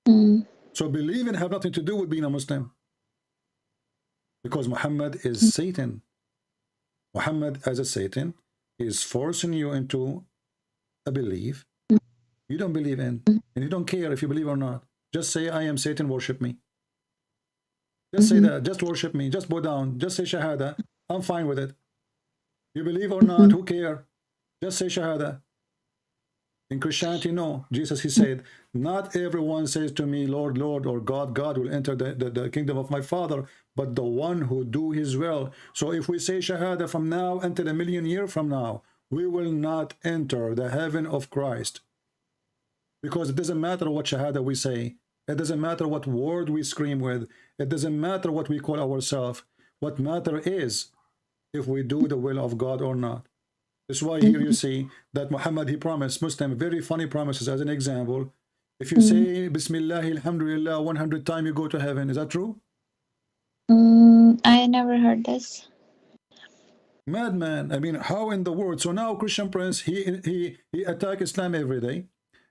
So believing have nothing to do with being a Muslim. Because Muhammad is Satan. Muhammad as a Satan is forcing you into a belief you don't believe in, and you don't care if you believe or not. Just say, I am Satan, worship me. Just say that, just worship me, just bow down, just say Shahada, I'm fine with it. You believe or not, who care? Just say Shahada. In Christianity, no. Jesus, he said, not everyone says to me, Lord, Lord, or God, God will enter the kingdom of my Father, but the one who do his will. So if we say Shahada from now until 1,000,000 years from now, we will not enter the heaven of Christ. Because it doesn't matter what Shahada we say. It doesn't matter what word we scream with. It doesn't matter what we call ourselves. What matter is if we do the will of God or not. That's why here you see that Muhammad, he promised Muslim very funny promises. As an example, if you say Bismillah, Alhamdulillah 100 times, you go to heaven. Is that true? I never heard this. Madman. I mean, how in the world? So now Christian Prince, he attack Islam every day.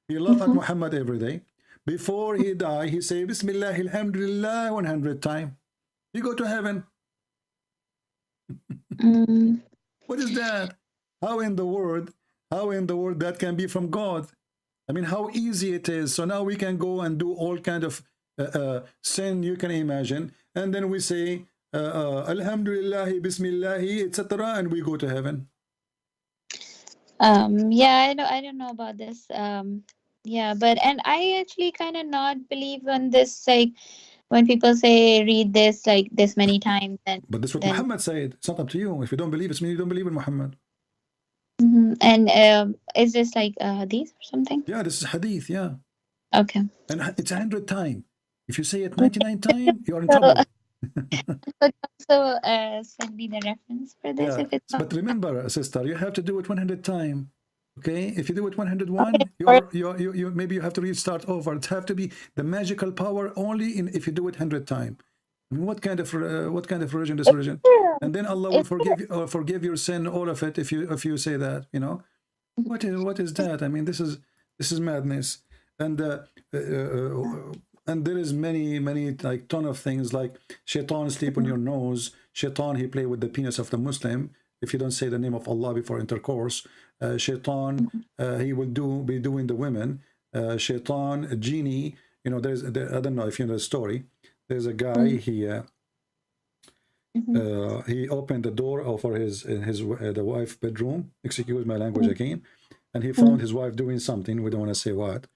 He laugh at Muhammad every day. Before he die, he say Bismillah, Alhamdulillah 100 times. You go to heaven. What is that? How in the world that can be from God? I mean, how easy it is. So now we can go and do all kind of sin you can imagine, and then we say Alhamdulillah, Bismillah, etc., and we go to heaven. Yeah, I don't know about this. Yeah, but and I actually kind of not believe on this, like when people say read this like this many times. But this is what Muhammad said. It's not up to you. If you don't believe, it's mean you don't believe in Muhammad. And is this like hadith or something? Yeah, this is hadith. Yeah. Okay. And it's 100 times. If you say it 99 times, you're in trouble. But also send me the reference for this. Yeah. If it's not. But remember, sister, you have to do it 100 times. Okay, if you do it 101, you maybe you have to restart over. It have to be the magical power only in if you do it 100 times. I mean, what kind of religion this religion? And then Allah will forgive your sin, all of it, if you say that. You know, what is that? I mean, this is madness. And there is many like ton of things like shaitan sleep on your nose. Shaitan, he play with the penis of the Muslim. If you don't say the name of Allah before intercourse, shaitan, he will be doing the women. Shaitan, a genie, you know, I don't know if you know the story. There's a guy, he opened the door for the wife's bedroom, excuse my language again, and he found his wife doing something, we don't want to say what.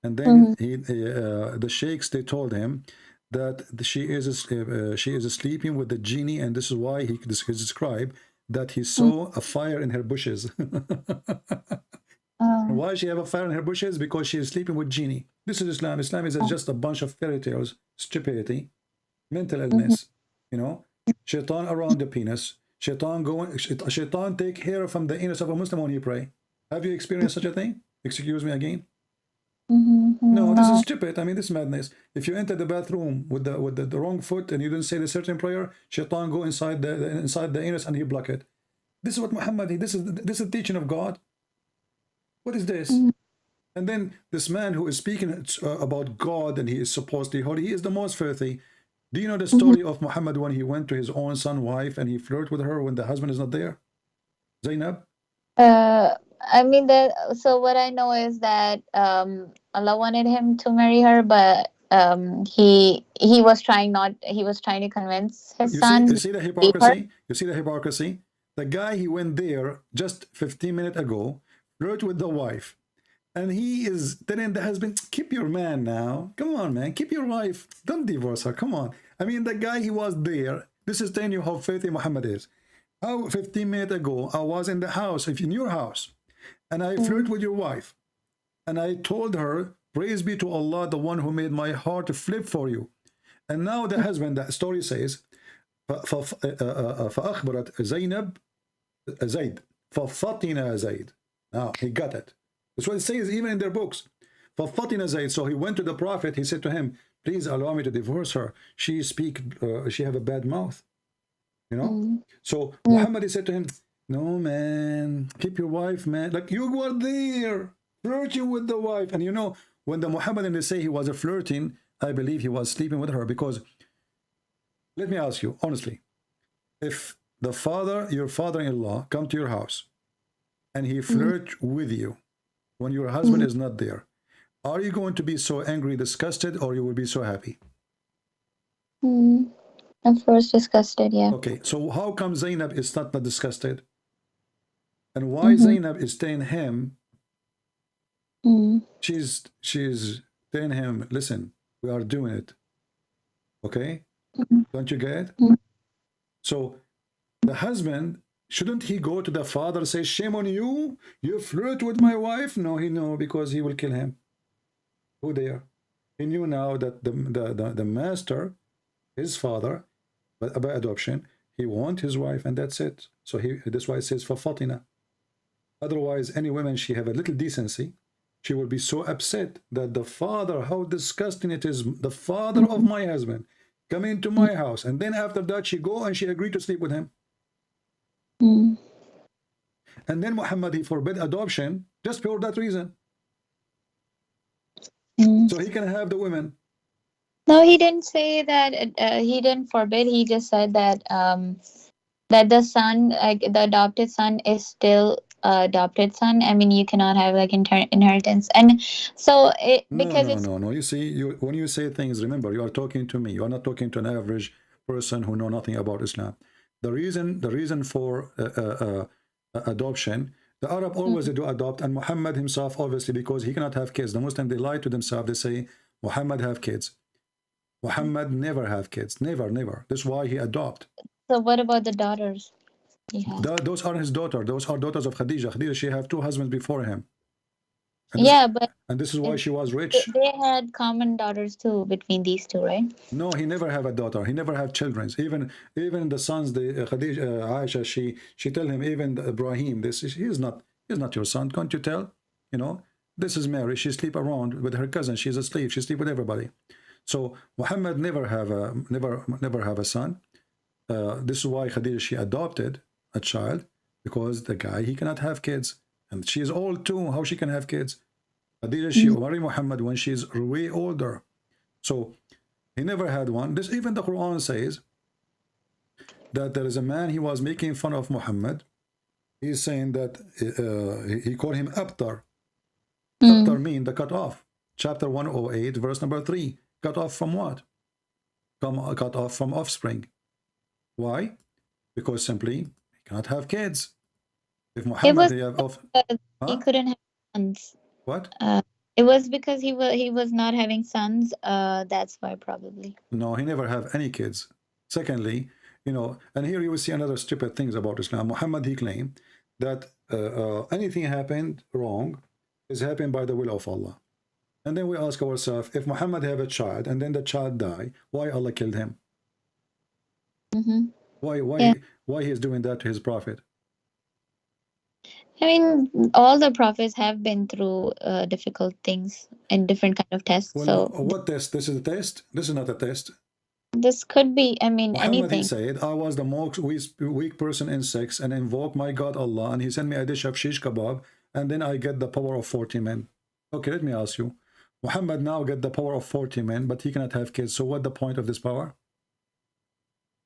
And then the sheikhs, they told him that she is sleeping with the genie, and this is why he described that he saw a fire in her bushes. Why she have a fire in her bushes? Because she is sleeping with genie. This is Islam. Islam is just a bunch of fairy tales, stupidity, mental illness. You know, shaitan around the penis. Shaitan take hair from the anus of a Muslim when he pray. Have you experienced such a thing? Excuse me again. No, this is stupid. I mean, this is madness. If you enter the bathroom with the wrong foot and you don't say the certain prayer, shaitan go inside the anus and he block it. This is what Muhammad. This is teaching of God. What is this? And then this man who is speaking about God and he is supposedly holy, he is the most filthy. Do you know the story of Muhammad when he went to his own son's wife and he flirted with her when the husband is not there? Zainab? I mean so what I know is that Allah wanted him to marry her, but he was trying to convince his son. You see the hypocrisy? You see the hypocrisy? The guy, he went there just 15 minutes ago, flirted with the wife, and he is telling the husband, keep your man now. Come on, man, keep your wife. Don't divorce her. Come on. I mean, the guy, he was there. This is telling you how filthy Muhammad is. How 15 minutes ago, I was in the house, in your house, and I flirted with your wife. And I told her, praise be to Allah, the one who made my heart flip for you. And now the husband, that story says, فأخبرت زينب زيد ففطن زيد. Now he got it. That's what it says even in their books. ففطن زيد. So he went to the Prophet. He said to him, please allow me to divorce her. She have a bad mouth. You know. So Muhammad, he said to him, no, man, keep your wife, man. Like, you were there flirting with the wife. And you know, when the Muhammadan, they say he was flirting, I believe he was sleeping with her. Because let me ask you honestly, if your father-in-law come to your house and he flirt with you when your husband is not there, are you going to be so angry, disgusted, or you will be so happy? Of course, disgusted, yeah. Okay, so how come Zainab is not disgusted? And why Zainab is telling him, she's telling him, listen, we are doing it. Okay? Don't you get it? So the husband, shouldn't he go to the father and say, shame on you? You flirt with my wife? No, because he will kill him. Who there? He knew now that the master, his father, but by adoption, he wants his wife, and that's it. So that's why it says for Fatina. Otherwise, any woman, she have a little decency, she will be so upset that the father, how disgusting it is, the father of my husband, come into my house, and then after that she go and she agreed to sleep with him. And then Muhammad, he forbid adoption just for that reason. So he can have the women. No, he didn't say that. He didn't forbid. He just said that that the son, like the adopted son, is still adopted son. I mean, you cannot have like inheritance, and so No. You see, when you say things, remember, you are talking to me. You are not talking to an average person who know nothing about Islam. The reason for adoption, the Arab always do adopt, and Muhammad himself, obviously, because he cannot have kids. The Muslim, they lie to themselves. They say Muhammad have kids. Muhammad never have kids. Never. That's why he adopt. So what about the daughters? Those are his daughters. Those are daughters of Khadija. Khadija, she have 2 husbands before him. And this is why she was rich. They had common daughters too between these two, right? No, he never have a daughter. He never have children. Even the sons, the Khadija, Aisha, she tell him, even Ibrahim, he's not your son. Can't you tell? This is Mary. She sleep around with her cousin. She's a slave. She sleep with everybody. So Muhammad never have a son. This is why Khadija, she adopted a child, because the guy, he cannot have kids, and she is old too. How she can have kids? Khadija, she married Muhammad when she is way older, so he never had one. This, even the Quran says that there is a man, he was making fun of Muhammad. He's saying that he called him Abtar. Abtar mean the cut off. Chapter 108, verse number 3. Cut off from what? Cut off from offspring. Why? Because simply he cannot have kids. If Muhammad he couldn't have sons. What? It was because he was not having sons. That's why, probably. No, he never have any kids. Secondly, and here you will see another stupid things about Islam. Muhammad, he claimed that anything happened wrong is happened by the will of Allah. And then we ask ourselves, if Muhammad have a child and then the child die, why Allah killed him? Why he is doing that to his prophet? I mean, all the prophets have been through difficult things and different kind of tests. Well, so what test? This is a test? This is not a test. This could be, I mean, Muhammad, anything. he said, I was the most weak person in sex and invoked my God Allah, and he sent me a dish of shish kebab, and then I get the power of 40 men. Okay, let me ask you. Muhammad now get the power of 40 men, but he cannot have kids. So what the point of this power?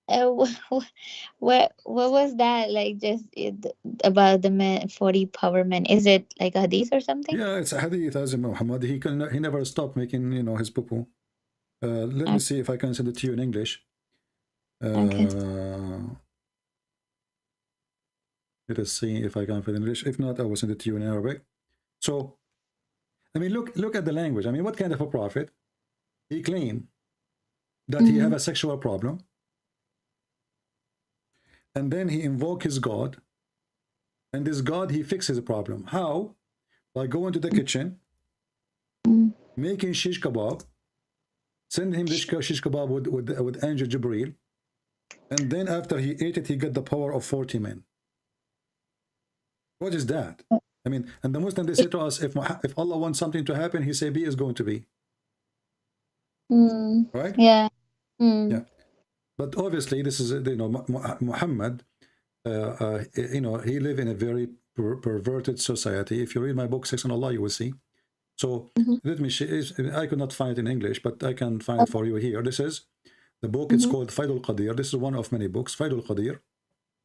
What was that, like, just about the men, 40 power men? Is it like a hadith or something? Yeah, it's a hadith. As Muhammad, he never stopped making his poo-poo. Let me see if I can send it to you in English. Okay. Let us see if I can find it in English. If not, I will send it to you in Arabic. So, I mean, look at the language. I mean, what kind of a prophet? He claimed that he have a sexual problem, and then he invoke his God, and this God, he fixes the problem. How? By going to the kitchen, making shish kebab, send him this shish kebab with angel Jibreel, and then after he ate it, he got the power of 40 men. What is that? I mean, and the Muslim, they say to us, if Allah wants something to happen, he say be is going to be. Right? Yeah. Yeah. But obviously, this is, Muhammad, he live in a very perverted society. If you read my book, Sex and Allah, you will see. So let me share. I could not find it in English, but I can find it for you here. This is the book. It's called Faidul Qadir. This is one of many books, Faidul Qadir.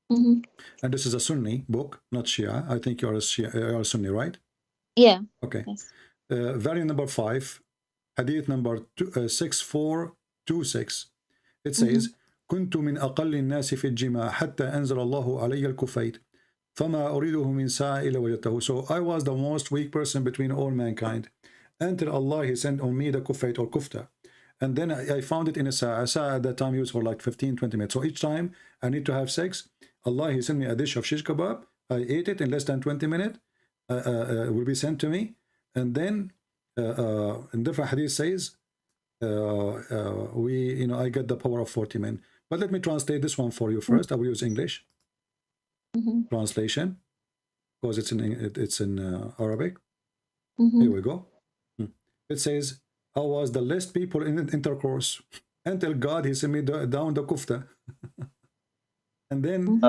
And this is a Sunni book, not Shia. I think you're a Sunni, right? Yeah. Okay. Yes. Variant number 5, hadith number 6426. It says, كنت من أقل الناس في الجماع حتى أنزل الله علي الكفيت فما أريده من ساعة إلا وجدته. So I was the most weak person between all mankind until Allah He sent on me the kufayt or kufta. And then I found it in a sa'a. A sa'a at that time used for like 15-20 minutes. So each time I need to have sex, Allah He sent me a dish of shish kebab. I ate it in less than 20 minutes. Will be sent to me. And then in different hadith says, I get the power of 40 men. But let me translate this one for you first. I will use English translation because it's in Arabic. Here we go. It says, I was the least people in intercourse until God He sent me down the kufta. And then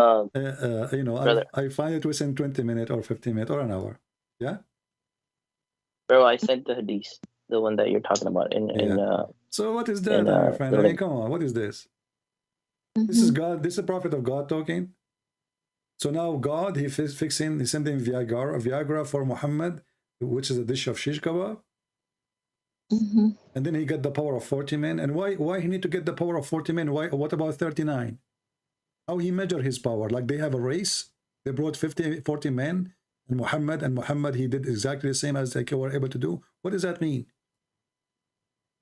I find it within 20 minutes or 15 minutes or an hour. Yeah. Bro, I sent the hadith, the one that you're talking about. So what is that, my friend? I mean, come on, what is this? This is God. This is the prophet of God talking. So now God, He sending Viagra for Muhammad, which is a dish of shish kebab. And then he got the power of 40 men. And why he need to get the power of 40 men? What about 39? How he measure his power? Like they have a race. They brought 40 men. And Muhammad, he did exactly the same as they were able to do. What does that mean?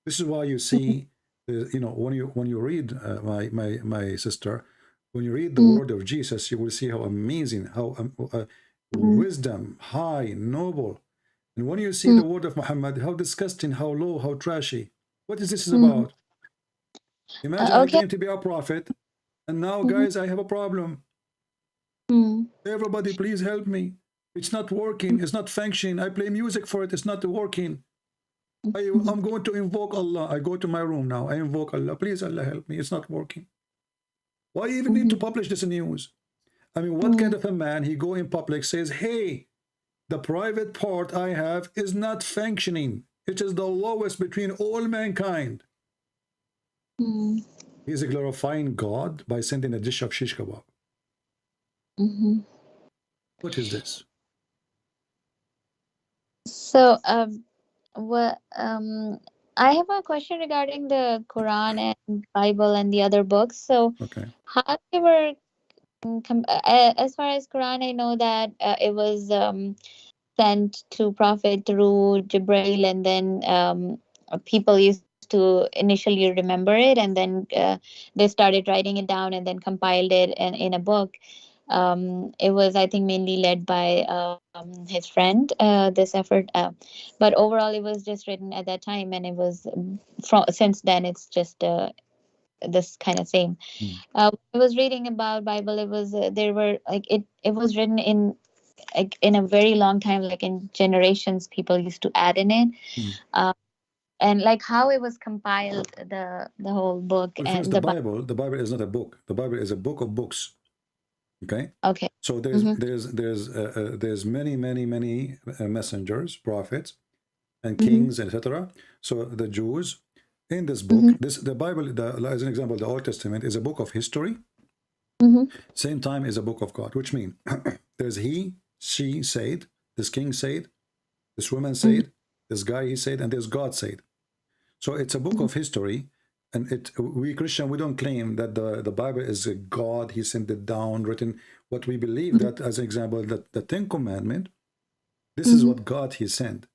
This is why you see, when you read, my sister, when you read the word of Jesus, you will see how amazing, how wisdom, high, noble. And when you see the word of Muhammad, how disgusting, how low, how trashy. What is this about? Imagine I claim to be a prophet, and now, guys, I have a problem. Everybody, please help me. It's not working. It's not functioning. I play music for it. It's not working. I'm going to invoke Allah. I go to my room now. I invoke Allah. Please, Allah, help me. It's not working. Why even need to publish this news? I mean, what kind of a man, he go in public, says, hey, the private part I have is not functioning. It is the lowest between all mankind. He is glorifying God by sending a dish of shish kebab. What is this? So, I have a question regarding the Quran and Bible and the other books. So, how they were, as far as Quran, I know that it was sent to Prophet through Jibreel, and then people used to initially remember it, and then they started writing it down and then compiled it in a book. It was, I think, mainly led by his friend, this effort, but overall it was just written at that time, and it was since then it's just this kind of same. I was reading about Bible. It was there were like it was written in a very long time, like in generations, people used to add in it, and like how it was compiled, the whole book. Well, and the Bible is not a book. The Bible is a book of books. Okay. So there's many messengers, prophets, and kings, etc. So the Jews in this book, the Bible, as an example, the Old Testament is a book of history. Same time is a book of God, which means there's he, she said, this king said, this woman said, this guy he said, and there's God said. So it's a book of history. And we Christian, we don't claim that the Bible is a God, he sent it down, written. What we believe that, as an example, that the Ten Commandments, this is what God he sent.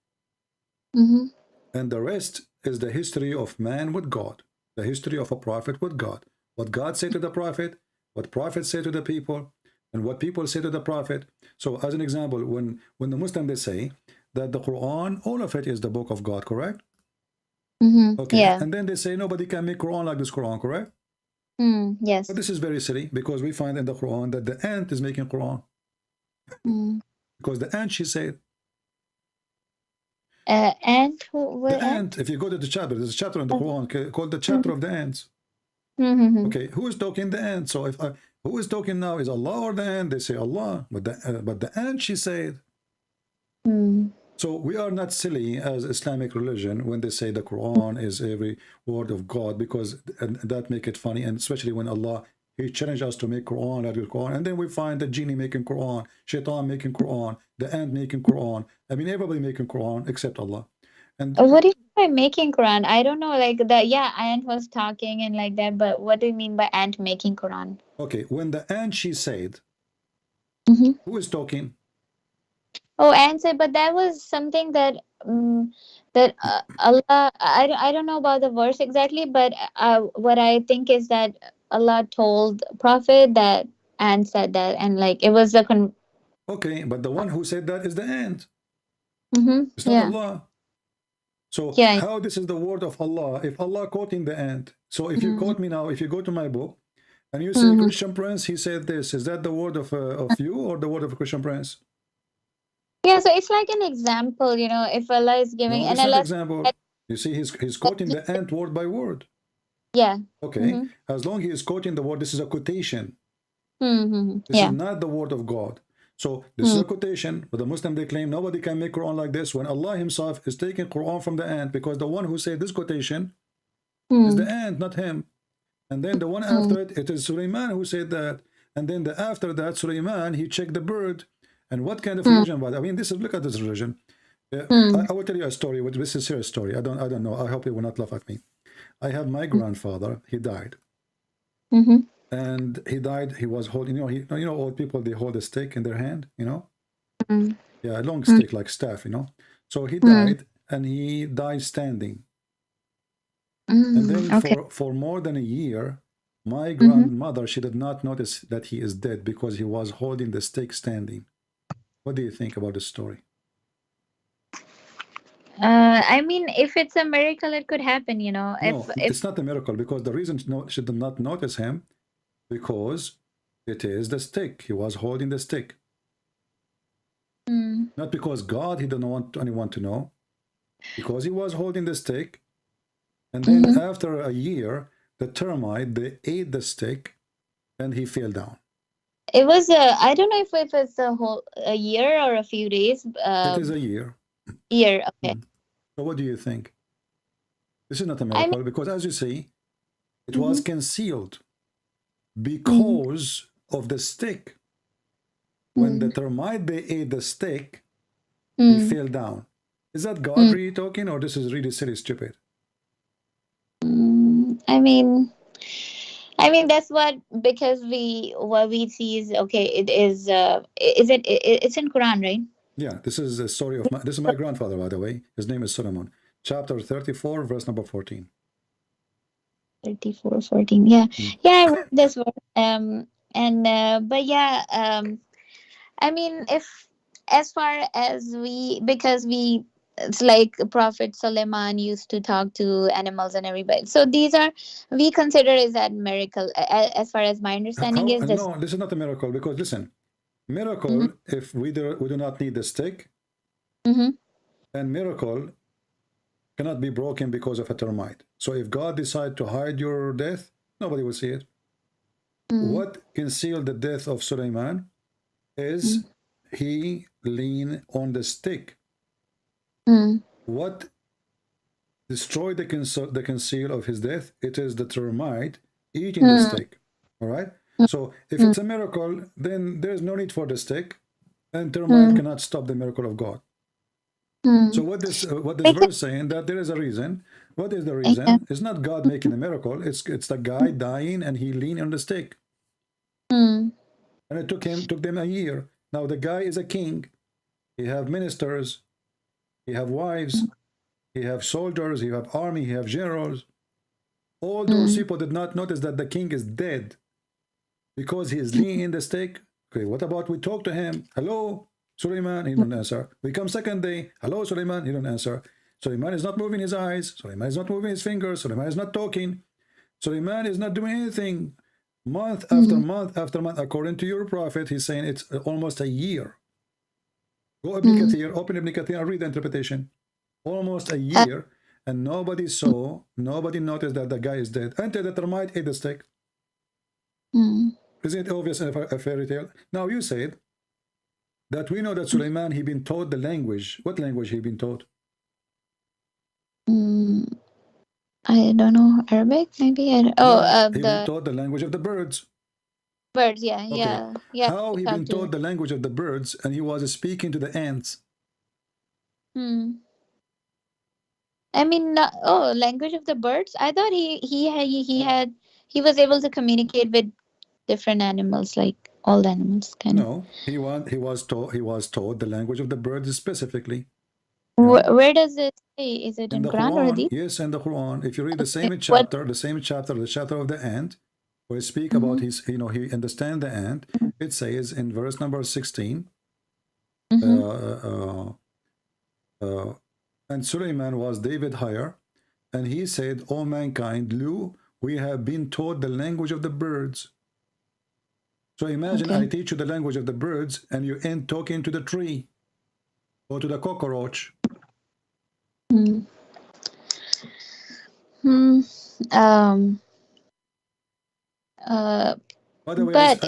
And the rest is the history of man with God, the history of a prophet with God. What God said to the prophet, what prophets say to the people, and what people say to the prophet. So as an example, when the Muslim, they say that the Quran, all of it is the book of God, correct? Okay. Yeah. And then they say nobody can make Quran like this Quran, correct? Yes. But this is very silly, because we find in the Quran that the ant is making Quran. Because the ant, she said. Ant? The ant. If you go to the chapter, there's a chapter in the Quran called the chapter of the ants. Okay, who is talking? The ant. So if who is talking now, is Allah or the ant? They say Allah, but the ant, she said. So we are not silly as Islamic religion when they say the Quran is every word of God, because that make it funny, and especially when Allah, he challenged us to make Quran like the Quran, and then we find the genie making Quran, shaitan making Quran, the ant making Quran. I mean, everybody making Quran except Allah. And What do you mean by making Quran? I don't know, like the ant was talking and like that, but what do you mean by ant making Quran? okay, when the ant she said, who is talking? Oh, ant said, but that was something that Allah. I don't know about the verse exactly, but what I think is that Allah told Prophet that ant said that, and like it was Okay, but the one who said that is the ant. It's not Yeah. Allah. So Yeah. how this is the word of Allah if Allah quoting the ant? So if you quote me now, if you go to my book and you say Christian Prince, he said this, is that the word of you or the word of a Christian Prince? Yeah, so it's like an example, you know, if Allah is giving, No, and it's not Allah. example. You see, he's quoting the ant word by word. Yeah. Okay, as long he is quoting the word, this is a quotation. This Yeah. is not the word of God. So this is a quotation, but the Muslim, they claim nobody can make Quran like this when Allah himself is taking Quran from the ant, because the one who said this quotation is the ant, not him. And then the one after it, it is Sulaiman who said that. And then after that, Sulaiman, he checked the bird. And what kind of religion was? I mean, this is, look at this religion. I will tell you a story. This is a serious story. I don't know. I hope you will not laugh at me. I have my grandfather. He died. And he died. He was holding, you know, old people, they hold a stick in their hand, you know. Yeah, a long stick like staff, you know. So he died, and he died standing. And then for more than a year, my grandmother, she did not notice that he is dead because he was holding the stick standing. What do you think about this story? I mean, if it's a miracle, it could happen, you know. No, it's not a miracle, because the reason she did not notice him, because it is the stick. He was holding the stick. Not because God, he didn't want anyone to know, because he was holding the stick. And then after a year, the termite, they ate the stick, and he fell down. It was I don't know if it's a year or a few days. It is a year. Year, okay. So what do you think? This is not a miracle, because as you see, it was concealed because of the stick. When the termite, they ate the stick, he fell down. Is that God really talking, or this is really silly, stupid? I mean, that's because what we see is okay. It is it's in Quran, right? Yeah, this is a story of this is my grandfather, by the way. His name is Solomon. Chapter 34, verse number 14. 34, 14. Yeah, I read this one. But yeah, I mean, if as far as it's like Prophet Suleiman used to talk to animals and everybody. So we consider is that miracle. As far as my understanding is this. No, this is not a miracle, because listen, miracle, if we do not need the stick, and miracle cannot be broken because of a termite. So if God decide to hide your death, nobody will see it. What concealed the death of Suleiman is he leaned on the stick. What destroyed the conceal of his death? It is the termite eating the stick. All right. So if it's a miracle, then there's no need for the stick, and termite cannot stop the miracle of God. So what this verse saying, that there is a reason. What is the reason? It's not God making a miracle. It's the guy dying, and he leaned on the stick. And it took them a year. Now the guy is a king. He have ministers. He have wives. He have soldiers. He have army. He have generals. All those people did not notice that the king is dead, because he is leaning in the stick. Okay, what about we talk to him? Hello, Suleiman, he don't answer. We come second day. Hello, Suleiman, he don't answer. Suleiman is not moving his eyes. Suleiman is not moving his fingers. Suleiman is not talking. Suleiman is not doing anything. Month after month after month, according to your prophet, he's saying it's almost a year. Go Ibn Kathir, open Ibn Kathir and read the interpretation. Almost a year, and nobody noticed that the guy is dead until the termite ate the stick. Isn't it obvious in a fairy tale? Now you said that we know that Suleiman, he been taught the language. What language he been taught? I don't know, Arabic maybe. He been taught the language of the birds. Birds, yeah, Okay. yeah. How he been taught the language of the birds, and he was speaking to the ants? I mean, language of the birds. I thought he was able to communicate with different animals, like all the animals, kind of. No, he was taught the language of the birds specifically. You know? Where does it say? Is it In in the Quran or Quran, Hadith? yes, in the Quran. If you read the same What? chapter, the chapter of the ant, where it speak about his, he understand the ant. It says in verse number 16, and Suleiman was David higher, and he said, "O mankind, lo, we have been taught the language of the birds." So imagine I teach you the language of the birds, and you end talking to the tree or to the cockroach. Hmm. Hmm. Um. By the way, But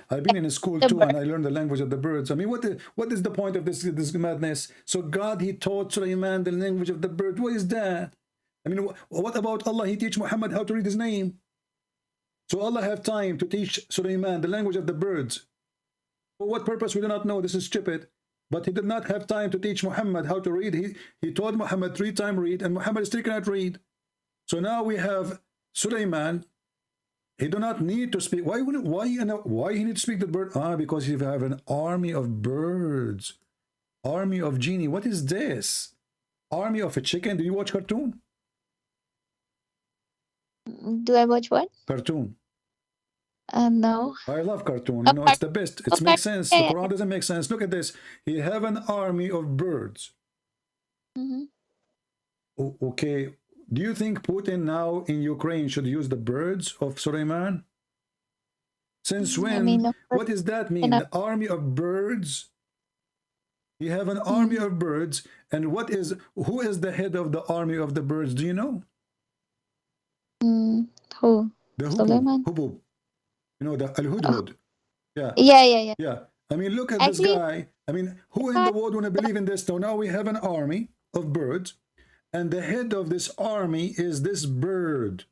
I've been in school too, and I learned the language of the birds. I mean, what is the point of this madness? So God, he taught Sulaiman the language of the bird. What is that? I mean, what about Allah? He teach Muhammad how to read his name. So Allah have time to teach Sulaiman the language of the birds. For what purpose, we do not know. This is stupid. But he did not have time to teach Muhammad how to read. He taught Muhammad 3 times read, and Muhammad still cannot read. So now we have Sulaiman. He do not need to speak. Why he need to speak the bird? Because he have an army of birds, army of genie. What is this? Army of a chicken? Do you watch cartoon? do I watch what? Cartoon. No. I love cartoon. You know, it's the best. It makes sense. The Quran doesn't make sense. Look at this. He have an army of birds. Okay. Do you think Putin now in Ukraine should use the birds of Suleiman? Since when? What does that mean? The army of birds? You have an army of birds, and who is the head of the army of the birds? Do you know? Who? The Suleiman. hubub. You know, the al-hudhud. Yeah. Yeah. I mean, look at this guy. I mean, who in the world want to believe in this? So now we have an army of birds, and the head of this army is this bird.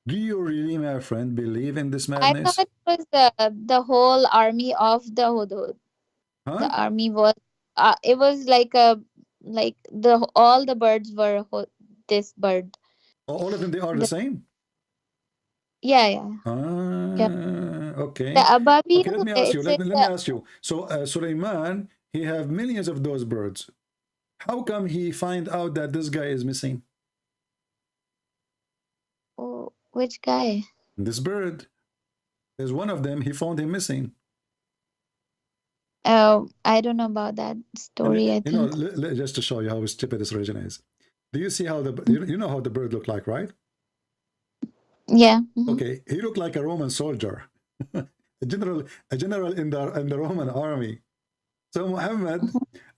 Do you really, my friend, believe in this madness? I thought it was the whole army of the hudhud. Huh? The army was it was like all the birds were this bird. All of them, they are the same? Yeah. Okay. The Ababil, Okay, let me ask you. Let me ask you. So Suleiman, he have millions of those birds. How come he find out that this guy is missing? Oh, which guy? This bird. There's one of them. He found him missing. I don't know about that story. I think. You know, just to show you how stupid this religion is. Do you see how you know how the bird looked like, right? Yeah. Okay, he looked like a Roman soldier, a general in the Roman army. So Muhammad,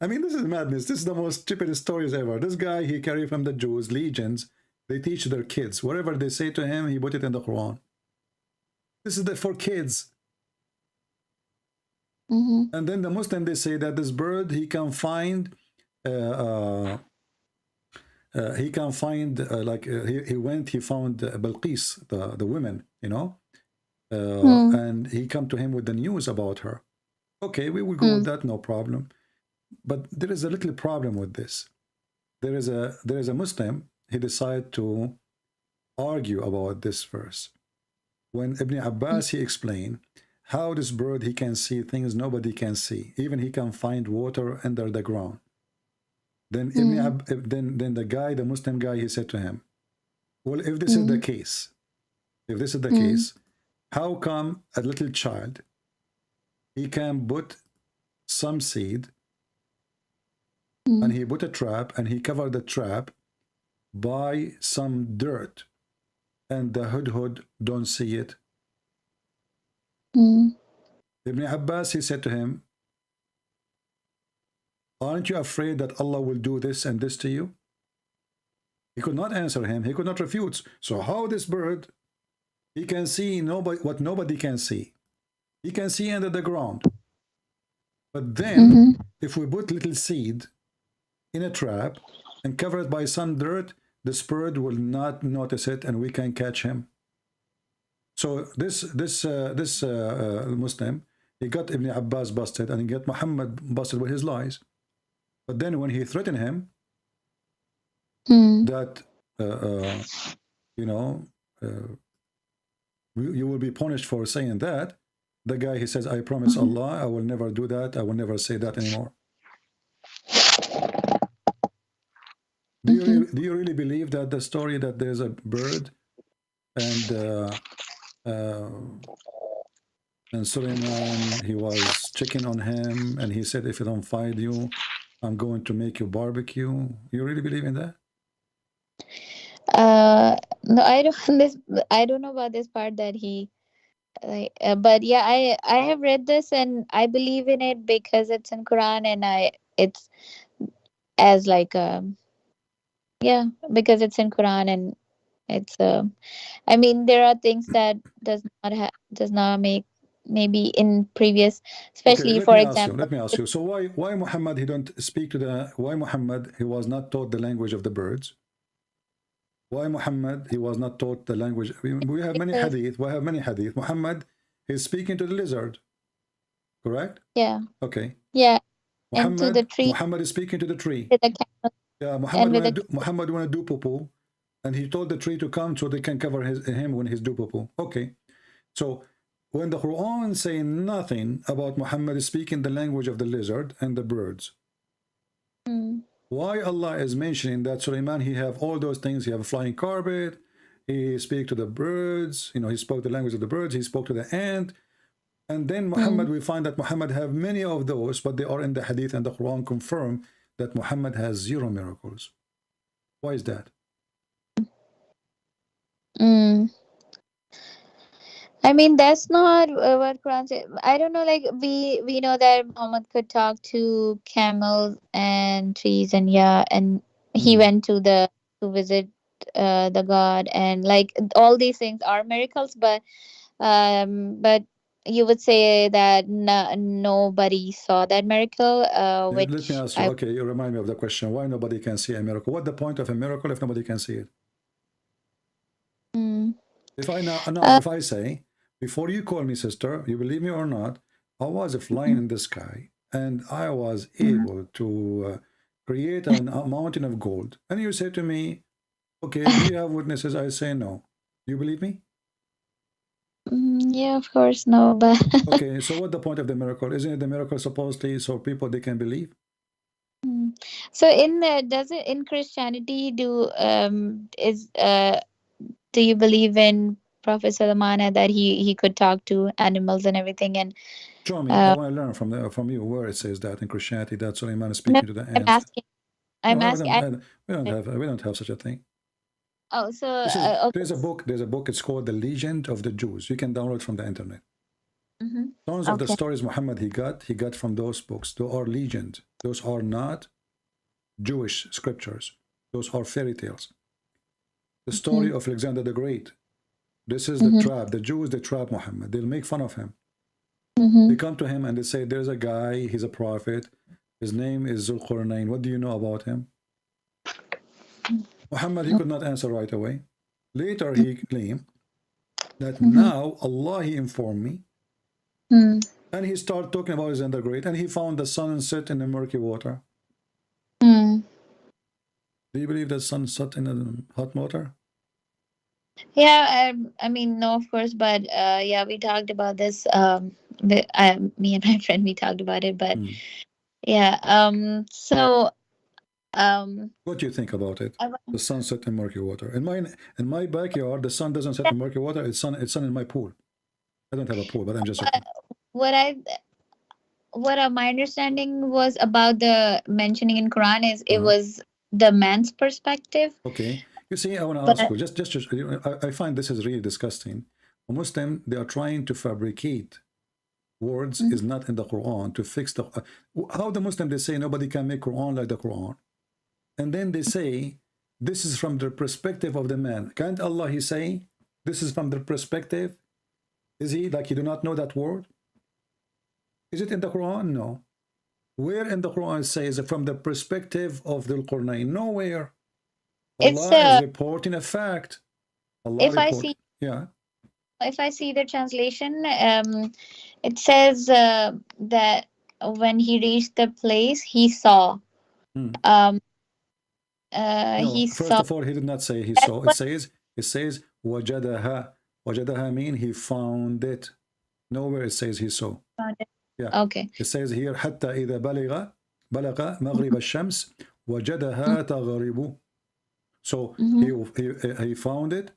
I mean, this is madness. This is the most stupid stories ever. This guy, he carried from the Jews legions. They teach their kids whatever they say to him. He put it in the Quran. This is for kids. And then the Muslim, they say that this bird, he can find he found Balqis, the women, you know, and he come to him with the news about her. Okay, we will go with that, no problem. But there is a little problem with this. There is a Muslim, he decided to argue about this verse. When Ibn Abbas, he explained how this bird, he can see things nobody can see. Even he can find water under the ground. Then then the Muslim guy, he said to him, well, if this is the case, how come a little child, he can put some seed and he put a trap and he covered the trap by some dirt and the hudhud don't see it? Ibn Abbas, he said to him, aren't you afraid that Allah will do this and this to you? He could not answer him. He could not refute. So how this bird, he can see what nobody can see. He can see under the ground. But then, if we put little seed in a trap and cover it by some dirt, this bird will not notice it and we can catch him. So this Muslim, he got Ibn Abbas busted and he got Muhammad busted with his lies. But then when he threatened him, that you know, you will be punished for saying that. The guy, he says, I promise Allah, I will never do that. I will never say that anymore. Do you really believe that the story that there's a bird and Suleiman, he was checking on him and he said, if I don't find you, I'm going to make you barbecue. You really believe in that? No, I don't know about this part that he but yeah, I have read this and I believe in it because it's in Quran, and it's as like yeah, because it's in Quran, and it's I mean, there are things that does not make maybe in previous, especially Okay, for example. let me ask you. So why Muhammad, he don't speak to why Muhammad, he was not taught the language of the birds? Why Muhammad, he was not taught the language? We have many hadith. We have many hadith. Muhammad is speaking to the lizard, correct? Yeah. Okay. Yeah. Muhammad, and to the tree. Muhammad is speaking to the tree. With the camel. Yeah, Muhammad want to do poo-poo, and he told the tree to come so they can cover him when he's do poo-poo. Okay. So when the Quran say nothing about Muhammad speaking the language of the lizard and the birds, why Allah is mentioning that Suleiman, he have all those things? He have a flying carpet, he speak to the birds, you know, he spoke the language of the birds, he spoke to the ant, and then Muhammad, we find that Muhammad have many of those, but they are in the hadith, and the Quran confirm that Muhammad has 0 miracles. Why is that? I mean, that's not what Quran says. I don't know, like we know that Muhammad could talk to camels and trees, and yeah, and he went to visit the God, and like all these things are miracles, but you would say that nobody saw that miracle. Which let me ask you. Okay, you remind me of the question. Why nobody can see a miracle? What's the point of a miracle if nobody can see it? If I say, before you call me sister, you believe me or not, I was flying in the sky and I was able to create a mountain of gold. And you say to me, okay, do you have witnesses? I say no. You believe me? Yeah, of course, no, but okay, so what's the point of the miracle? Isn't it the miracle supposedly so people they can believe? So in Christianity do you believe in Prophet Suleiman, that he could talk to animals and everything? And show me. I want to learn from you where it says that in Christianity that Suleiman is speaking to the ants. I'm asking. We don't have such a thing. Oh, so okay. There's a book. It's called The Legend of the Jews. You can download from the internet. Tons of the stories Muhammad he got from those books. Those are legend. Those are not Jewish scriptures. Those are fairy tales. The story of Alexander the Great. This is the trap. The Jews, they trap Muhammad. They'll make fun of him. They come to him and they say, there's a guy, he's a prophet. His name is Zulqarnain. What do you know about him? Muhammad, he could not answer right away. Later, he claimed that now Allah, he informed me. And he started talking about Alexander the Great, and he found the sun set in the murky water. Do you believe that sun set in the hot water? Yeah, I mean, no, of course, but yeah, we talked about this. Me and my friend, we talked about it, but yeah. So, what do you think about it? The sun set in murky water. In my backyard, the sun doesn't set in murky water. It's sun in my pool. I don't have a pool, but I'm just what my understanding was about the mentioning in Quran is it was the man's perspective. Okay. You see, I want to ask you, just I find this is really disgusting. A Muslim, they are trying to fabricate words is not in the Quran to fix the how the Muslim, they say nobody can make Quran like the Quran, and then they say this is from the perspective of the man. Can't Allah he say this is from the perspective? Is he like he do not know that word? Is it in the Quran? No. Where in the Quran it says from the perspective of the Qur'an? Nowhere. Allah is reporting a fact. If I see the translation, it says that when he reached the place, he saw. No, he first saw. of all, he did not say he That's saw. what It says wajadaha. Wajadaha mean he found it. Nowhere it says he saw. found it. Yeah. Okay. It says here حتى إذا بلغ مغرب الشمس وجدها تغرب. So he found it.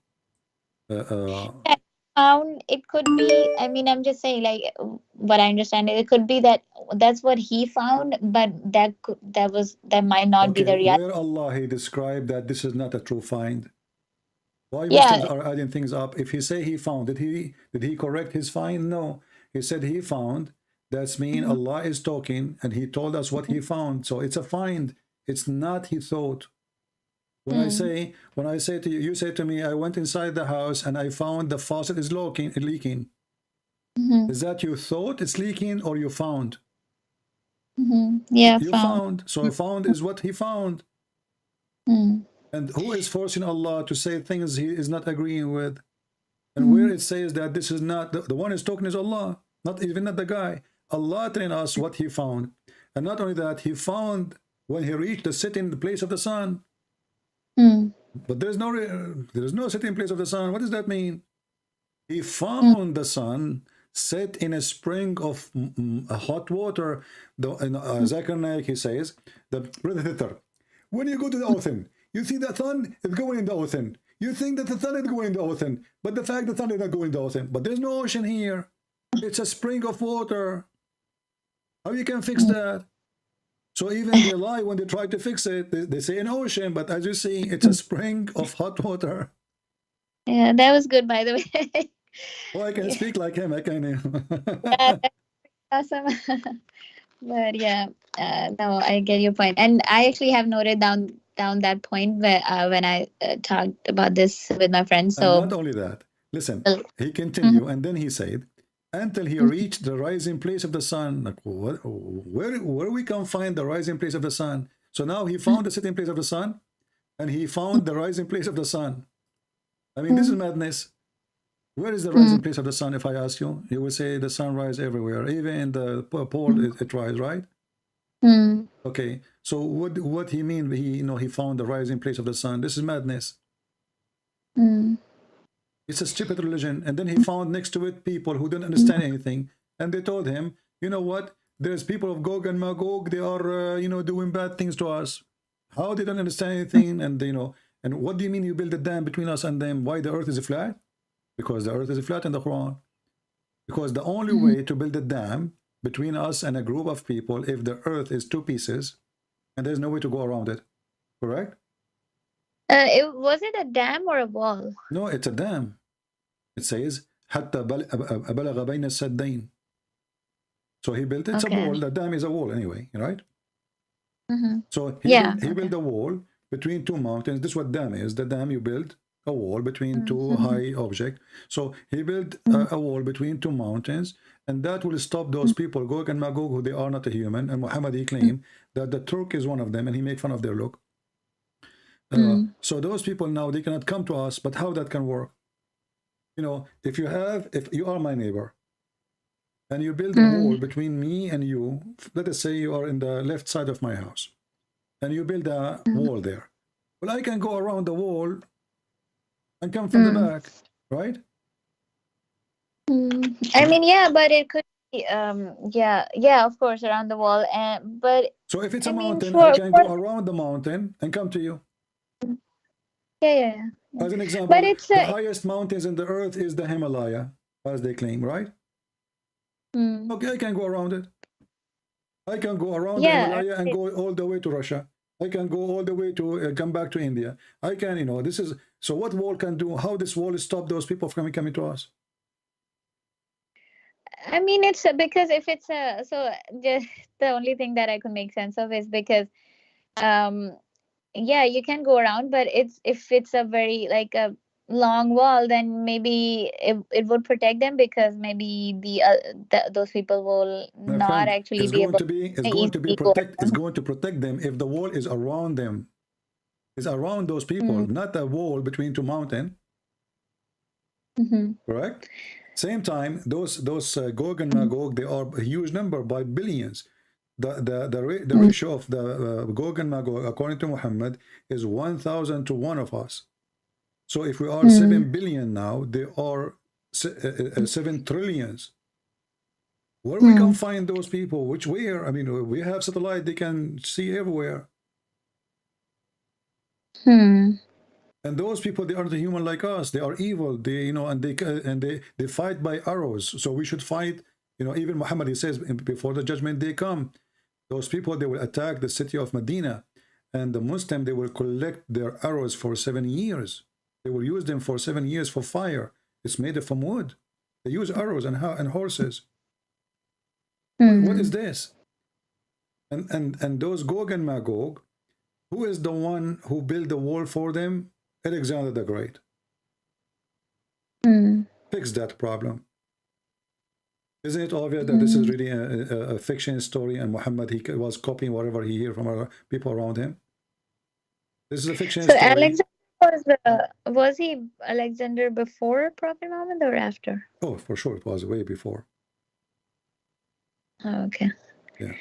Found, it could be, I mean, I'm just saying, like, what I understand, it could be that that's what he found, but that might not be the Okay, reality. where Allah he described that this is not a true find. Why Yeah. Muslims are adding things up? If he say he found, did he correct his find? No. He said he found. That's mean Allah is talking and he told us what he found. So it's a find. It's not he thought. When I say to you, you say to me, I went inside the house and I found the faucet is leaking. Is that you thought it's leaking or you found? Yeah, you found. So found is what he found. And who is forcing Allah to say things he is not agreeing with? And where it says that this is not the one is talking is Allah, not the guy. Allah telling us what he found. And not only that, he found when he reached the sitting place of the sun. But there's no sitting place of the sun. What does that mean? He found the sun set in a spring of hot water. Zakir Naik, he says, when you go to the ocean, you see the sun is going in the ocean. You think that the sun is going in the ocean, but the fact the sun is not going in the ocean. But there's no ocean here. It's a spring of water. How you can fix that? So even they lie when they try to fix it. They say an ocean, but as you see, it's a spring of hot water. Yeah, that was good, by the way. Oh, I can speak like him. I can. Yeah, that's awesome. But yeah, no, I get your point, and I actually have noted down that point when I talked about this with my friends. So and not only that, listen, he continued, and then he said, until he reached the rising place of the sun. Like, where we can find the rising place of the sun? So now he found the sitting place of the sun, and he found the rising place of the sun. I mean, this is madness. Where is the rising place of the sun? If I ask you, you will say the sun rises everywhere, even in the pole it rises, right? Okay. So what he mean? He found the rising place of the sun. This is madness. It's a stupid religion. And then he found next to it people who didn't understand anything, and they told him, you know what? There's people of Gog and Magog. They are doing bad things to us. How they don't understand anything? And and what do you mean you build a dam between us and them? Why the earth is flat? Because the earth is flat in the Quran. Because the only way to build a dam between us and a group of people, if the earth is two pieces, and there's no way to go around it, correct? Was it a dam or a wall? No, it's a dam. It says حتى بلغ بين السدين. So he built it's a wall. The dam is a wall anyway, right? So he built a wall between two mountains. This is what dam is. The dam, you build a wall between two high objects. So he built a wall between two mountains, and that will stop those people, Gog and Magog, who they are not a human. And Muhammad, he claimed that the Turk is one of them, and he make fun of their look. So those people now, they cannot come to us. But how that can work? If you are my neighbor, and you build a wall between me and you, let us say you are in the left side of my house, and you build a wall there. Well, I can go around the wall and come from the back, right? I mean, yeah, but it could be, yeah, of course, around the wall. But so if it's a mountain, I can go around the mountain and come to you. Yeah. As an example, but it's the highest mountains in the earth is the Himalaya, as they claim, right? Okay, I can go around it. I can go around the Himalaya and go all the way to Russia. I can go all the way to come back to India. I can, this is, so what wall can do? How this wall stop those people from coming to us? I mean, it's because if it's so just the only thing that I could make sense of is because, yeah, you can go around, but if it's a very like a long wall, then maybe it would protect them, because maybe those people will not actually be able. It's going to protect them if the wall is around them. It's around those people, not a wall between two mountains. Correct. Same time, those Gog and Magog, they are a huge number by billions. the ratio of the Gog and Magog, according to Muhammad, is 1,000 to 1 of us. So if we are 7 billion now, they are 7 trillions. Where we can find those people? Where? I mean, we have satellite; they can see everywhere. And those people, they aren't human like us. They are evil. They, you know, and they fight by arrows. So we should fight. You know, even Muhammad, he says, before the judgment day come, those people, they will attack the city of Medina, and the Muslim, they will collect their arrows for 7 years. They will use them for 7 years for fire. It's made from wood. They use arrows and horses. What is this? And those Gog and Magog, who is the one who built the wall for them? Alexander the Great. Fix that problem. Isn't it obvious that this is really a fiction story, and Muhammad, he was copying whatever he heard from other people around him? This is a fiction story. Alexander was he Alexander before Prophet Muhammad or after? Oh, for sure, it was way before. Oh, okay. Yeah.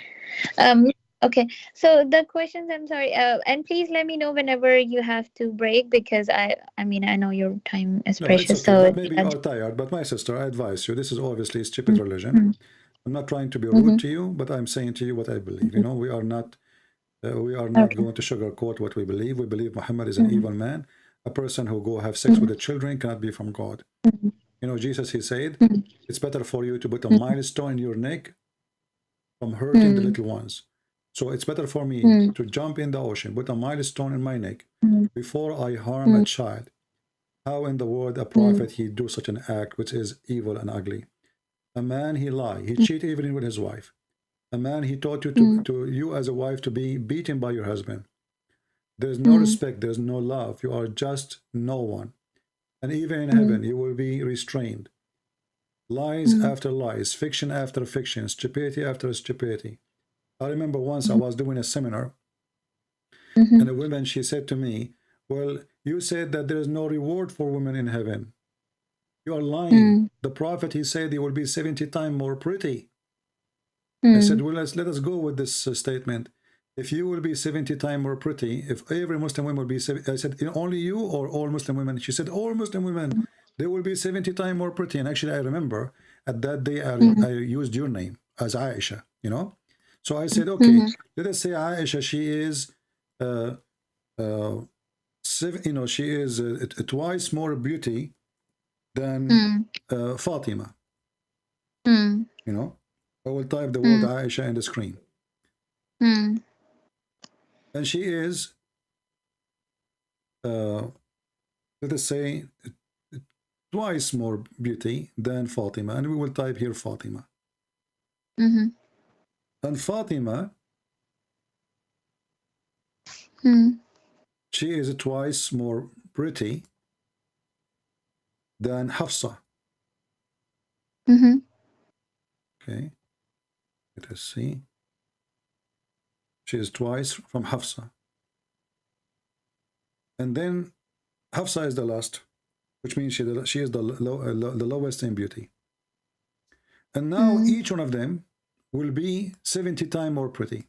Okay. So the questions, I'm sorry, and please let me know whenever you have to break, because I mean, I know your time is precious. It's okay, so but maybe you are tired. But my sister, I advise you. This is obviously stupid religion. I'm not trying to be rude to you, but I'm saying to you what I believe. You know, we are not going to sugarcoat what we believe. We believe Muhammad is an evil man. A person who go have sex with the children cannot be from God. You know, Jesus, he said, it's better for you to put a milestone in your neck from hurting the little ones. So it's better for me to jump in the ocean, put a milestone in my neck before I harm a child. How in the world a prophet, he do such an act which is evil and ugly? A man, he lie, he cheat even with his wife. A man, he taught you to you as a wife to be beaten by your husband. There's no respect, there's no love. You are just no one. And even in heaven, you will be restrained. Lies after lies, fiction after fiction, stupidity after stupidity. I remember once I was doing a seminar, and a woman, she said to me, well, you said that there is no reward for women in heaven. You are lying. The prophet, he said he will be 70 times more pretty. I said, well, let us go with this statement. If you will be 70 times more pretty, if every Muslim woman will be 70, I said, only you or all Muslim women? She said, all Muslim women, they will be 70 times more pretty. And actually, I remember at that day, I used your name as Aisha, you know? So I said, okay, let us say Aisha, she is, she is twice more beauty than Fatima. You know, I will type the word Aisha in the screen. And she is, let us say, twice more beauty than Fatima. And we will type here Fatima. And Fatima, she is twice more pretty than Hafsa. Okay, let us see. She is twice from Hafsa. And then Hafsa is the last, which means she is the lowest in beauty. And now each one of them will be 70 times more pretty.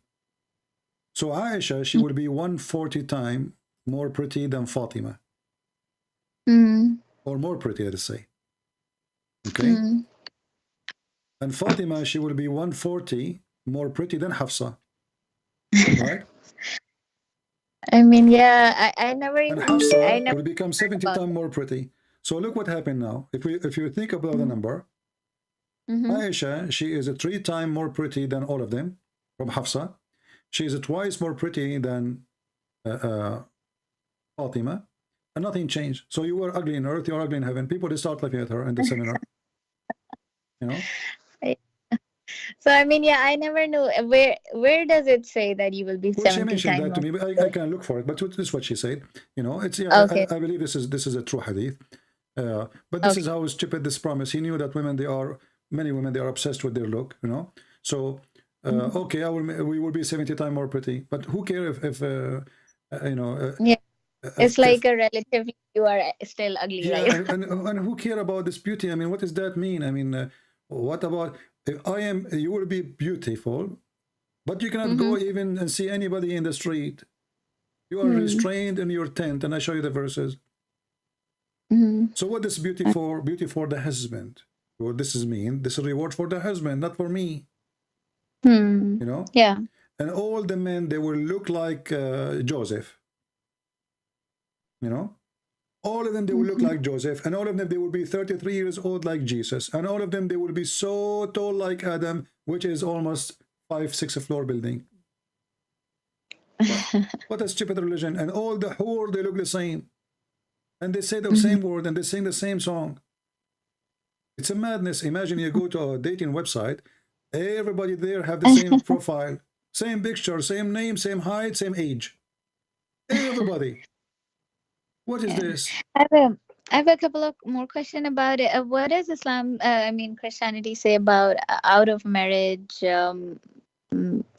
So Aisha, she will be 140 times more pretty than Fatima. Or more pretty, let us say. Okay? And Fatima, she will be 140 more pretty than Hafsa. Right? I mean, yeah, I never even... And Hafsa will become 70 times more pretty. So look what happened now. If you think about the number, Aisha, she is 3 times more pretty than all of them from Hafsa. She is twice more pretty than Fatima, and nothing changed. So you were ugly in earth, you're ugly in heaven. People, they start laughing at her in the seminar. You know? So I mean, yeah, I never knew where does it say that you will be 70 she mentioned that to me, but I can look for it. But this is what she said. You know, it's okay. I believe this is a true hadith. But this is how stupid this promise. He knew that many women, they are obsessed with their look. You know, so okay, we will be 70 times more pretty. But who cares if you know? It's like a relatively you are still ugly. Yeah, right? and who care about this beauty? I mean, what does that mean? I mean, what about if you will be beautiful, But you cannot go even and see anybody in the street. You are restrained in your tent, and I show you the verses. So what is beauty for? Beauty for the husband. What this is mean? This is reward for the husband, not for me. You know? Yeah. And all the men, they will look like Joseph. You know? All of them, they will look like Joseph. And all of them, they will be 33 years old like Jesus. And all of them, they will be so tall like Adam, which is almost 5-6 floor building. What a stupid religion. And all the whore, they look the same. And they say the same word and they sing the same song. It's a madness. Imagine you go to a dating website, everybody there have the same profile, same picture, same name, same height, same age. Everybody. What is this? I have a couple of more questions about it. What does Christianity say about out of marriage,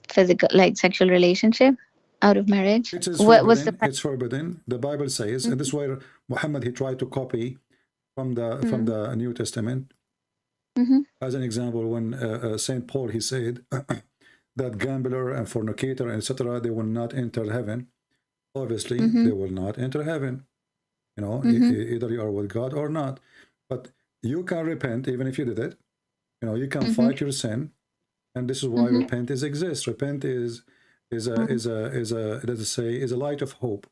physical, like sexual relationship? Out of marriage? It is forbidden. It's forbidden. The Bible says, and this is why Muhammad, he tried to copy from the New Testament. As an example, when Saint Paul, he said that gambler and fornicator, etc., they will not enter heaven. Obviously, they will not enter heaven. You know, either you are with God or not. But you can repent even if you did it. You know, you can fight your sin, and this is why repentance exists. Repent is a light of hope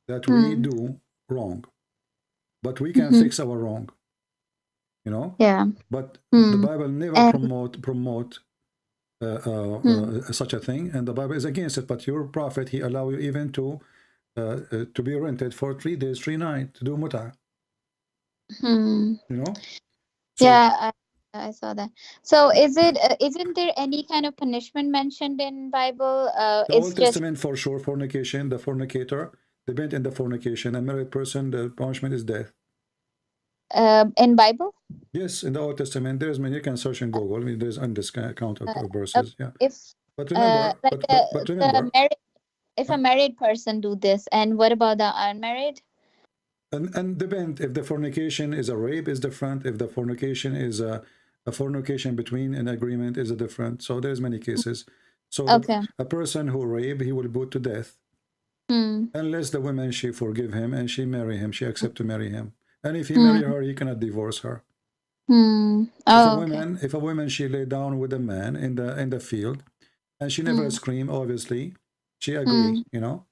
that we do wrong, but we can fix our wrong. You know. Yeah. But the Bible never promote such a thing, and the Bible is against it. But your prophet, he allow you even to be rented for 3 days, 3 nights to do muta. You know. So, yeah. I saw that. So isn't there any kind of punishment mentioned in Bible? The Old Testament for sure, fornication, the fornicator, the bent in the fornication, a married person, the punishment is death. In Bible? Yes, in the Old Testament, there's many. You can search in Google. I mean, there's on this count of verses. Yeah. But remember, but remember, if a married person do this, and what about the unmarried? And depend if the fornication is a rape is different. If the fornication is a fornication between an agreement is a different. So there's many cases. So a person who rape, he will be put to death unless the woman, she forgive him and she marry him, she accept to marry him. And if he marry her, he cannot divorce her. If a woman she lay down with a man in the field and she never scream, obviously she agree, you know.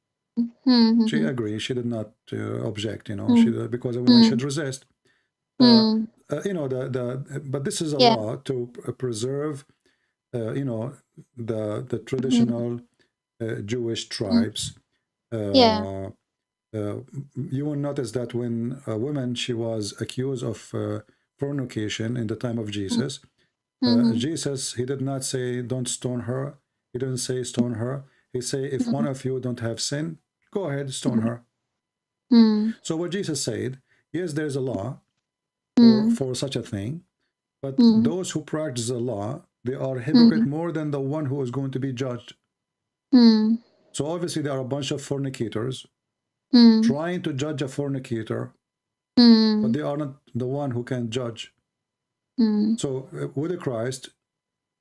She agreed. She did not object, you know. Because a woman should resist. You know, but this is a law to preserve, you know, the traditional Jewish tribes. You will notice that when a woman, she was accused of fornication in the time of Jesus, Jesus, he did not say don't stone her. He didn't say stone her. He say if one of you don't have sin, go ahead, stone her. So what Jesus said, yes, there's a law for such a thing, but those who practice the law, they are hypocrite more than the one who is going to be judged. So obviously there are a bunch of fornicators trying to judge a fornicator, but they are not the one who can judge. So with the Christ,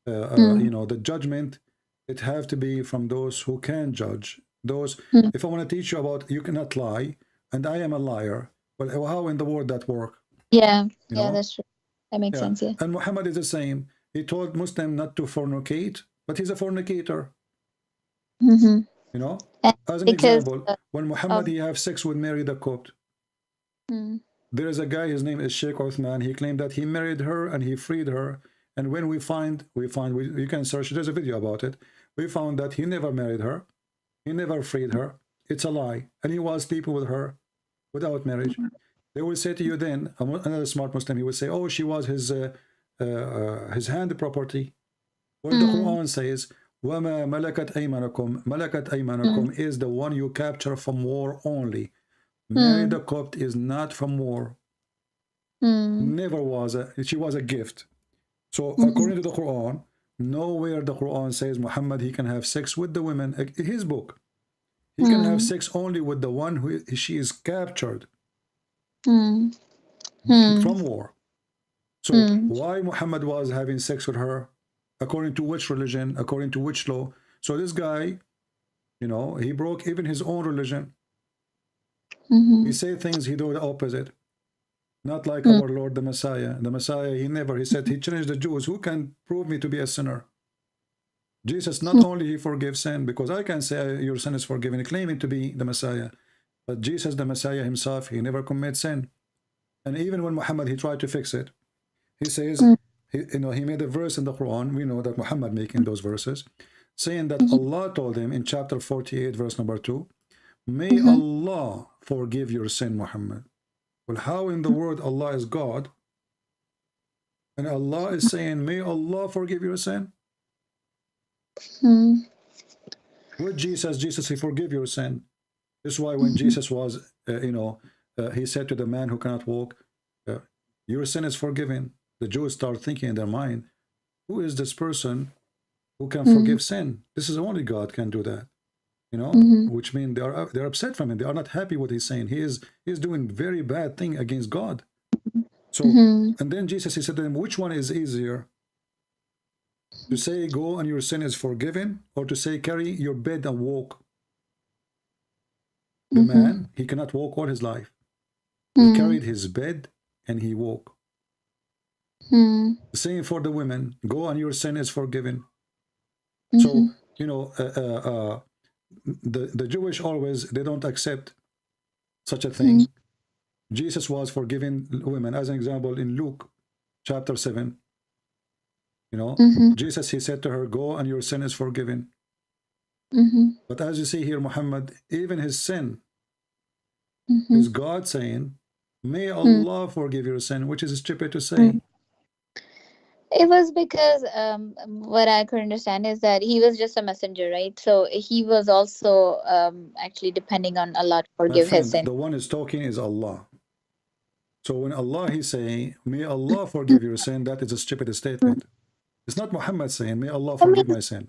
you know, the judgment, it have to be from those who can judge. Those, if I want to teach you about you cannot lie, and I am a liar, well, how in the world that work? Yeah, you know? That's true. That makes sense. Yeah. And Muhammad is the same. He told Muslim not to fornicate, but he's a fornicator. You know, as an example, when Muhammad he have sex with Mary the Copt, there is a guy. His name is Sheikh Uthman. He claimed that he married her and he freed her. And when we you can search. There's a video about it. We found that he never married her. He never freed her. It's a lie. And he was sleeping with her without marriage. They will say to you then, another smart Muslim, he will say, oh, she was his hand property. When the Quran says, وَمَا مَلَكَتْ أَيْمَانُكُمْ مَلَكَتْ أَيْمَانُكُمْ is the one you capture from war only. Mary the Copt is not from war. Never was. She was a gift. So according to the Quran, nowhere the Quran says Muhammad, he can have sex with the women. His book, he can have sex only with the one who she is captured from war. So why Muhammad was having sex with her? According to which religion? According to which law? So this guy, you know, he broke even his own religion. He said things he do the opposite. Not like our Lord the Messiah. The Messiah, he said, he challenged the Jews, who can prove me to be a sinner? Jesus, not only he forgives sin, because I can say your sin is forgiven, claiming to be the Messiah. But Jesus, the Messiah himself, he never commits sin. And even when Muhammad, he tried to fix it. He says, he made a verse in the Quran, we know that Muhammad making those verses, saying that Allah told him in chapter 48, verse number 2, may Allah forgive your sin, Muhammad. Well, how in the world Allah is God, and Allah is saying, may Allah forgive your sin? With Jesus, he forgive your sin. This is why when Jesus was, he said to the man who cannot walk, your sin is forgiven. The Jews start thinking in their mind, who is this person who can forgive sin? This is only God can do that. You know, which means they're upset from him. They are not happy what he's saying. He is doing very bad thing against God. So, and then Jesus, he said to them, which one is easier? To say, go and your sin is forgiven, or to say, carry your bed and walk? The man, he cannot walk all his life. He carried his bed and he walked. Same for the women, go and your sin is forgiven. So, you know, the Jewish always, they don't accept such a thing. Jesus was forgiving women. As an example, in Luke chapter 7, you know, Jesus, he said to her, go and your sin is forgiven. But as you see here, Muhammad, even his sin is God saying, may Allah forgive your sin, which is stupid to say. It was because what I could understand is that he was just a messenger, right? So he was also actually depending on Allah to forgive his sin. The one is talking is Allah. So when Allah is saying, may Allah forgive your sin, that is a stupid statement. It's not Muhammad saying, may Allah forgive my sin.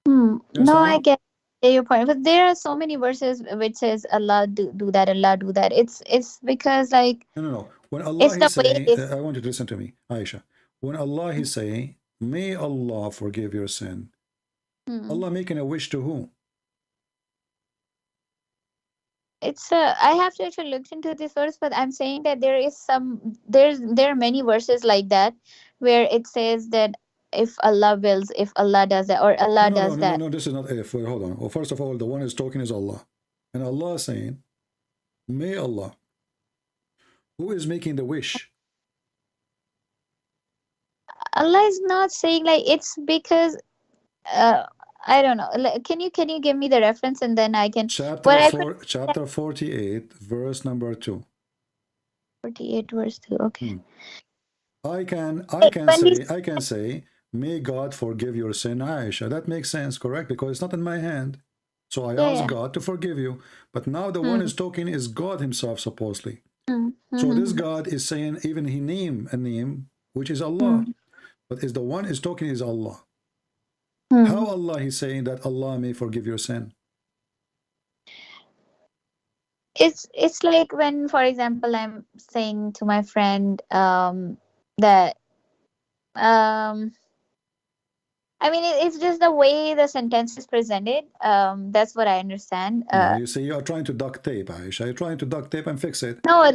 No, I get your point, but there are so many verses which says Allah do that, Allah do that. It's because like no. When Allah is saying, I want you to listen to me, Aisha. When Allah is saying, may Allah forgive your sin, Allah making a wish to who? It's I have to actually look into this verse, but I'm saying that there are many verses like that where it says that if Allah wills, if Allah does that, or Allah does that. No, this is not if. Wait, hold on. Well, first of all, the one is talking is Allah. And Allah is saying, may Allah. Who is making the wish? Allah is not saying, like, it's because I don't know. Can you give me the reference and then I can Chapter 48, verse number 2. 48 verse 2. Okay. I can say, may God forgive your sin, Aisha. That makes sense, correct? Because it's not in my hand. So I ask God to forgive you. But now the one is talking is God himself, supposedly. So this God is saying, even he name a name, which is Allah. But is the one is talking is Allah. How Allah is saying that Allah may forgive your sin? It's like when, for example, I'm saying to my friend that I mean, it's just the way the sentence is presented. That's what I understand. No, you see, you are trying to duct tape, Aisha. You're trying to duct tape and fix it. No.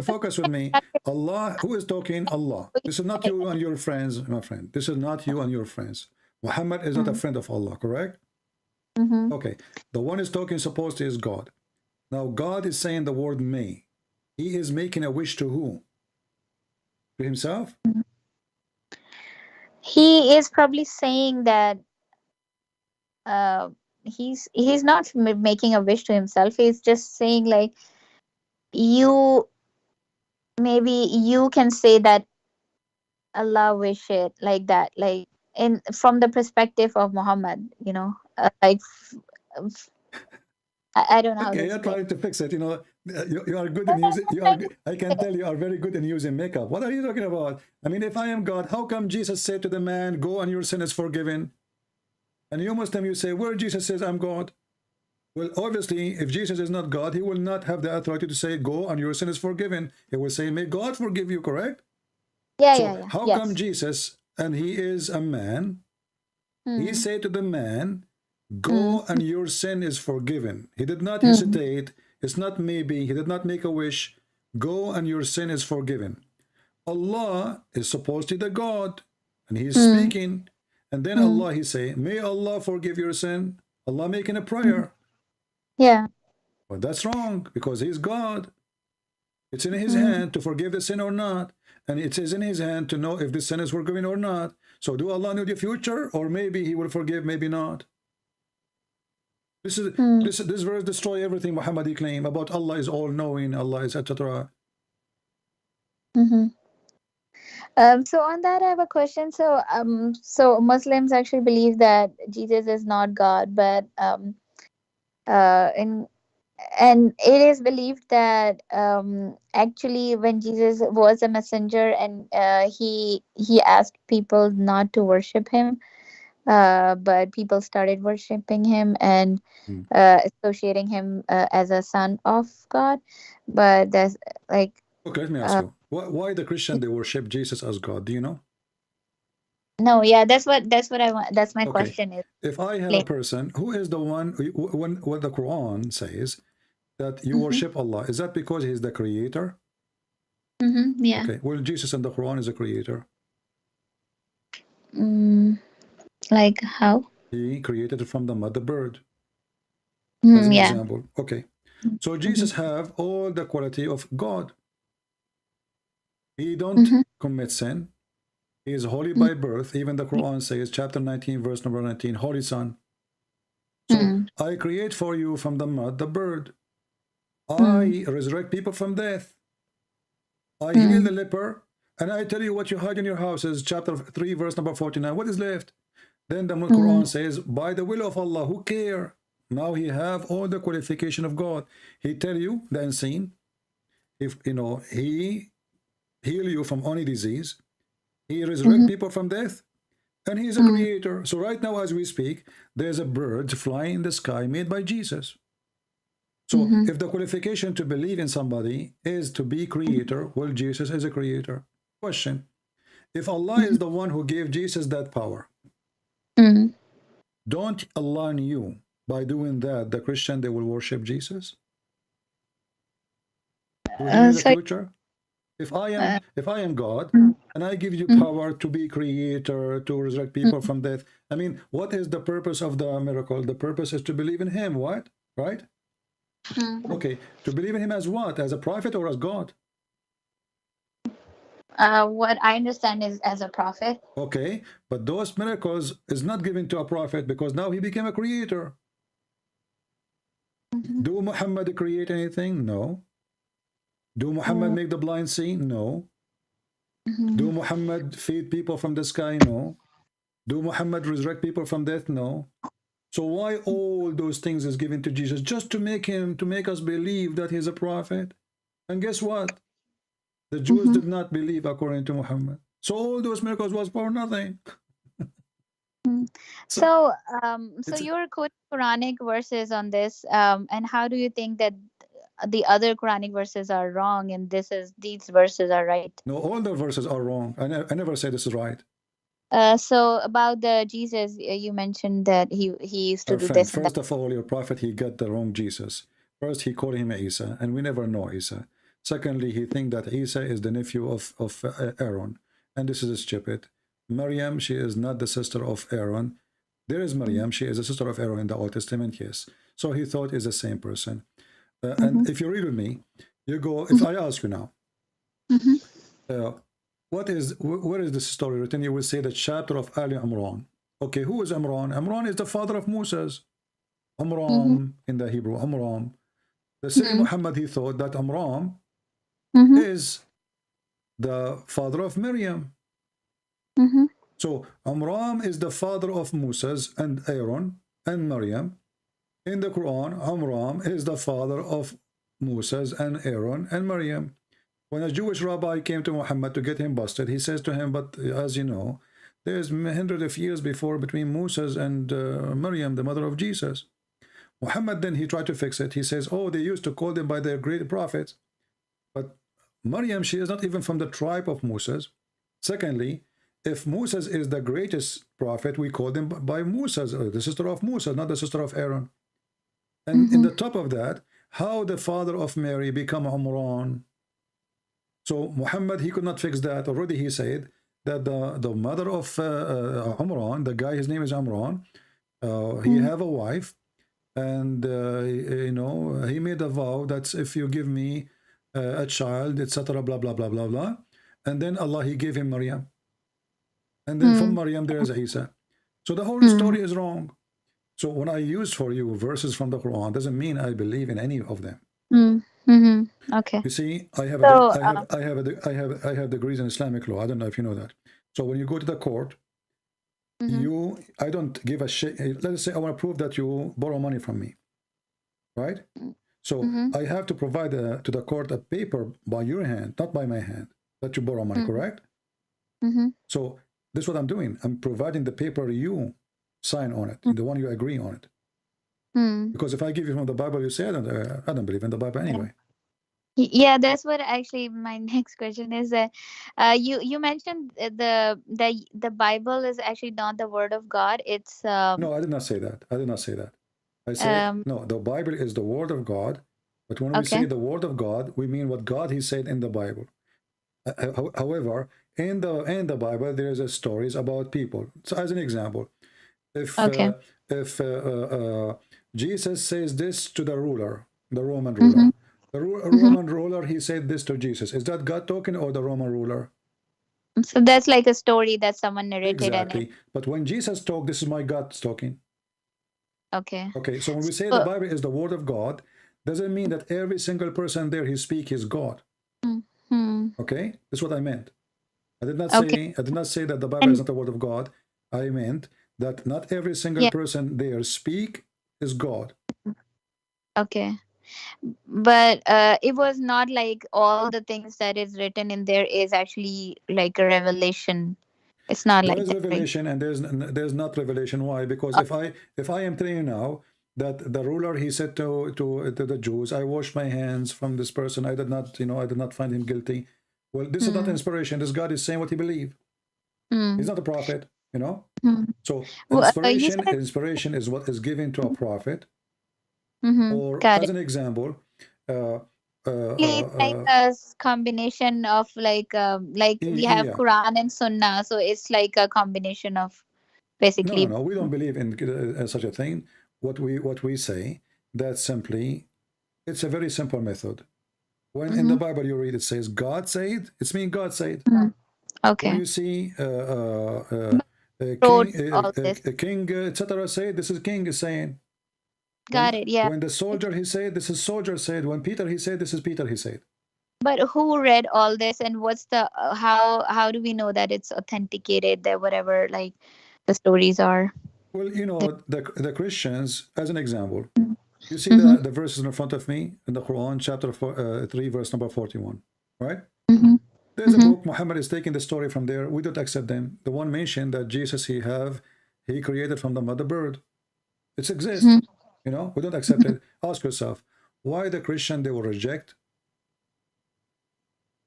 Focus with me. Allah, who is talking? Allah. This is not you and your friends, my friend. This is not you and your friends. Muhammad is not a friend of Allah, correct? Okay. The one is talking supposed to is God. Now, God is saying the word may. He is making a wish to who? To himself? He is probably saying that he's not making a wish to himself. He's just saying, like, maybe you can say that Allah wish it like that, like from the perspective of Muhammad, you know, like I don't know. Okay, you're trying to fix it. You know, you are good in using. I can tell you are very good in using makeup. What are you talking about? I mean, if I am God, how come Jesus said to the man, "Go and your sin is forgiven"? And you Muslim, you say, where Jesus says, "I'm God." Well, obviously, if Jesus is not God, he will not have the authority to say, "Go and your sin is forgiven." He will say, "May God forgive you." Correct? Yeah. How come Jesus, and he is a man, He said to the man, go and your sin is forgiven. He did not hesitate. It's not maybe. He did not make a wish. Go and your sin is forgiven. Allah is supposed to be the God, and He's speaking. And then Allah, He say, may Allah forgive your sin. Allah making a prayer. Yeah. But that's wrong, because He's God. It's in His hand to forgive the sin or not. And it is in His hand to know if the sin is forgiven or not. So do Allah know the future? Or maybe He will forgive, maybe not. This verse destroy everything Muhammadi claim about Allah is all-knowing, Allah is etc. So on that, I have a question. So Muslims actually believe that Jesus is not God, but and it is believed that actually when Jesus was a messenger and he asked people not to worship him, but people started worshiping him and associating him as a son of God. But that's like okay, let me ask you, why the Christian they worship Jesus as God? Do you know? No, yeah, that's what I want. That's my question is. If I have a person who is the one when what the Quran says that you worship Allah, is that because He's the creator? Yeah. Okay. Well, Jesus in the Quran is a creator. Like how? He created it from the mother bird. As an example. Okay. So Jesus have all the quality of God. He don't commit sin. He is holy by birth. Even the Quran says, chapter 19, verse number 19, holy son. So I create for you from the mud the bird. I resurrect people from death. I heal the leper. And I tell you what you hide in your houses, chapter 3, verse number 49. What is left? Then the Quran says, by the will of Allah, who care? Now he have all the qualification of God. He tell you the unseen. If you know, he heal you from any disease. He resurrect people from death. And He's a creator. So right now as we speak, there's a bird flying in the sky made by Jesus. So if the qualification to believe in somebody is to be creator, well, Jesus is a creator. Question. If Allah is the one who gave Jesus that power, don't Allah knew by doing that the Christian they will worship Jesus? Do you know the future? If I am God and I give you power to be creator, to resurrect people from death, I mean, what is the purpose of the miracle? The purpose is to believe in Him, what? Right? Okay, to believe in Him as what? As a prophet or as God? What I understand is as a prophet. Okay, but those miracles is not given to a prophet because now he became a creator. Do Muhammad create anything? No. Do Muhammad make the blind see? No. Do Muhammad feed people from the sky? No. Do Muhammad resurrect people from death? No. So why all those things is given to Jesus? Just to make us believe that He's a prophet. And guess what? The Jews did not believe according to Muhammad. So all those miracles was for nothing. So you're quoting Quranic verses on this, and how do you think that the other Quranic verses are wrong and these verses are right? No, all the verses are wrong. I never say this is right. So about the Jesus, you mentioned that he used to do this. First of all, your prophet, he got the wrong Jesus. First, he called him Isa, and we never know Isa. Secondly, he think that Isa is the nephew of Aaron, and this is stupid. Maryam, she is not the sister of Aaron. There is Maryam, she is a sister of Aaron in the Old Testament, yes. So he thought is the same person. And if you read with me, you go, if I ask you now, where is this story written? You will say the chapter of Ali Imran. Okay, who is Imran? Imran is the father of Moses. Amram in the Hebrew, Amram. The same Muhammad, he thought that Amram is the father of Miriam. So Amram is the father of Moses and Aaron and Miriam. In the Quran, Amram is the father of Moses and Aaron and Miriam. When a Jewish rabbi came to Muhammad to get him busted, he says to him, but as you know, there's hundreds of years before between Moses and Miriam, the mother of Jesus. Muhammad then, he tried to fix it. He says, oh, they used to call them by their great prophets. But Miriam, she is not even from the tribe of Moses. Secondly, if Moses is the greatest prophet, we call them by Musa, the sister of Musa, not the sister of Aaron. And in the top of that, how the father of Mary become Umran. So Muhammad, he could not fix that. Already he said that the mother of Umran, the guy, his name is Umran, he have a wife, and you know, he made a vow that if you give me a child, etc., blah blah blah blah blah, and then Allah, he gave him Maryam, and then from Maryam there is Isa. So the whole story is wrong. So when I use for you verses from the Quran, doesn't mean I believe in any of them. Okay. You see, I have degrees in Islamic law. I don't know if you know that. So when you go to the court, I don't give a shit. Let's say I want to prove that you borrow money from me, right? So I have to provide to the court a paper by your hand, not by my hand, that you borrow money, correct? So this is what I'm doing. I'm providing the paper you sign on it, the one you agree on it. Because if I give you from the Bible, you say I don't believe in the Bible anyway. Yeah, that's what actually my next question is. You mentioned the Bible is actually not the word of God. It's No, I did not say that. I did not say that. I said no. The Bible is the word of God, but when we say the word of God, we mean what God he said in the Bible. However, in the Bible, there's stories about people. So, as an example, if Jesus says this to the ruler, the Roman ruler, the Roman ruler, he said this to Jesus. Is that God talking or the Roman ruler? So that's like a story that someone narrated. Exactly. But when Jesus talked, this is my God talking. Okay. Okay. So when we say the Bible is the word of God, doesn't mean that every single person there he speak is God. Okay. That's what I meant. I did not say that the Bible is not the word of God. I meant that not every single person there speak is God. Okay. But it was not like all the things that is written in there is actually like a revelation. It's not there like is that, revelation, right? And there's not revelation. Why? Because if I am telling you now that the ruler he said to the Jews, I washed my hands from this person, I did not find him guilty. Well, this is not inspiration. This God is saying what he believed. He's not a prophet, you know. So inspiration is what is given to a prophet. Or as an example, like a combination of like we have Quran and Sunnah, so it's like a combination of basically. No, we don't believe in such a thing. What we say that simply, it's a very simple method. When in the Bible you read it says God said, it's mean God said. Okay. When you see a king, etc., say this is king is saying. Got it. Yeah. When the soldier he said, this is soldier said. When Peter he said, this is Peter he said. But who read all this, and what's the how do we know that it's authenticated, that whatever like the stories are? Well, you know, the Christians, as an example, you see the verses in front of me in the Quran, chapter 3, verse number 41, right? There's a book. Muhammad is taking the story from there. We don't accept them. The one mentioned that Jesus he created from the mother bird. It exists. You know, we don't accept it. Ask yourself, why the Christian they will reject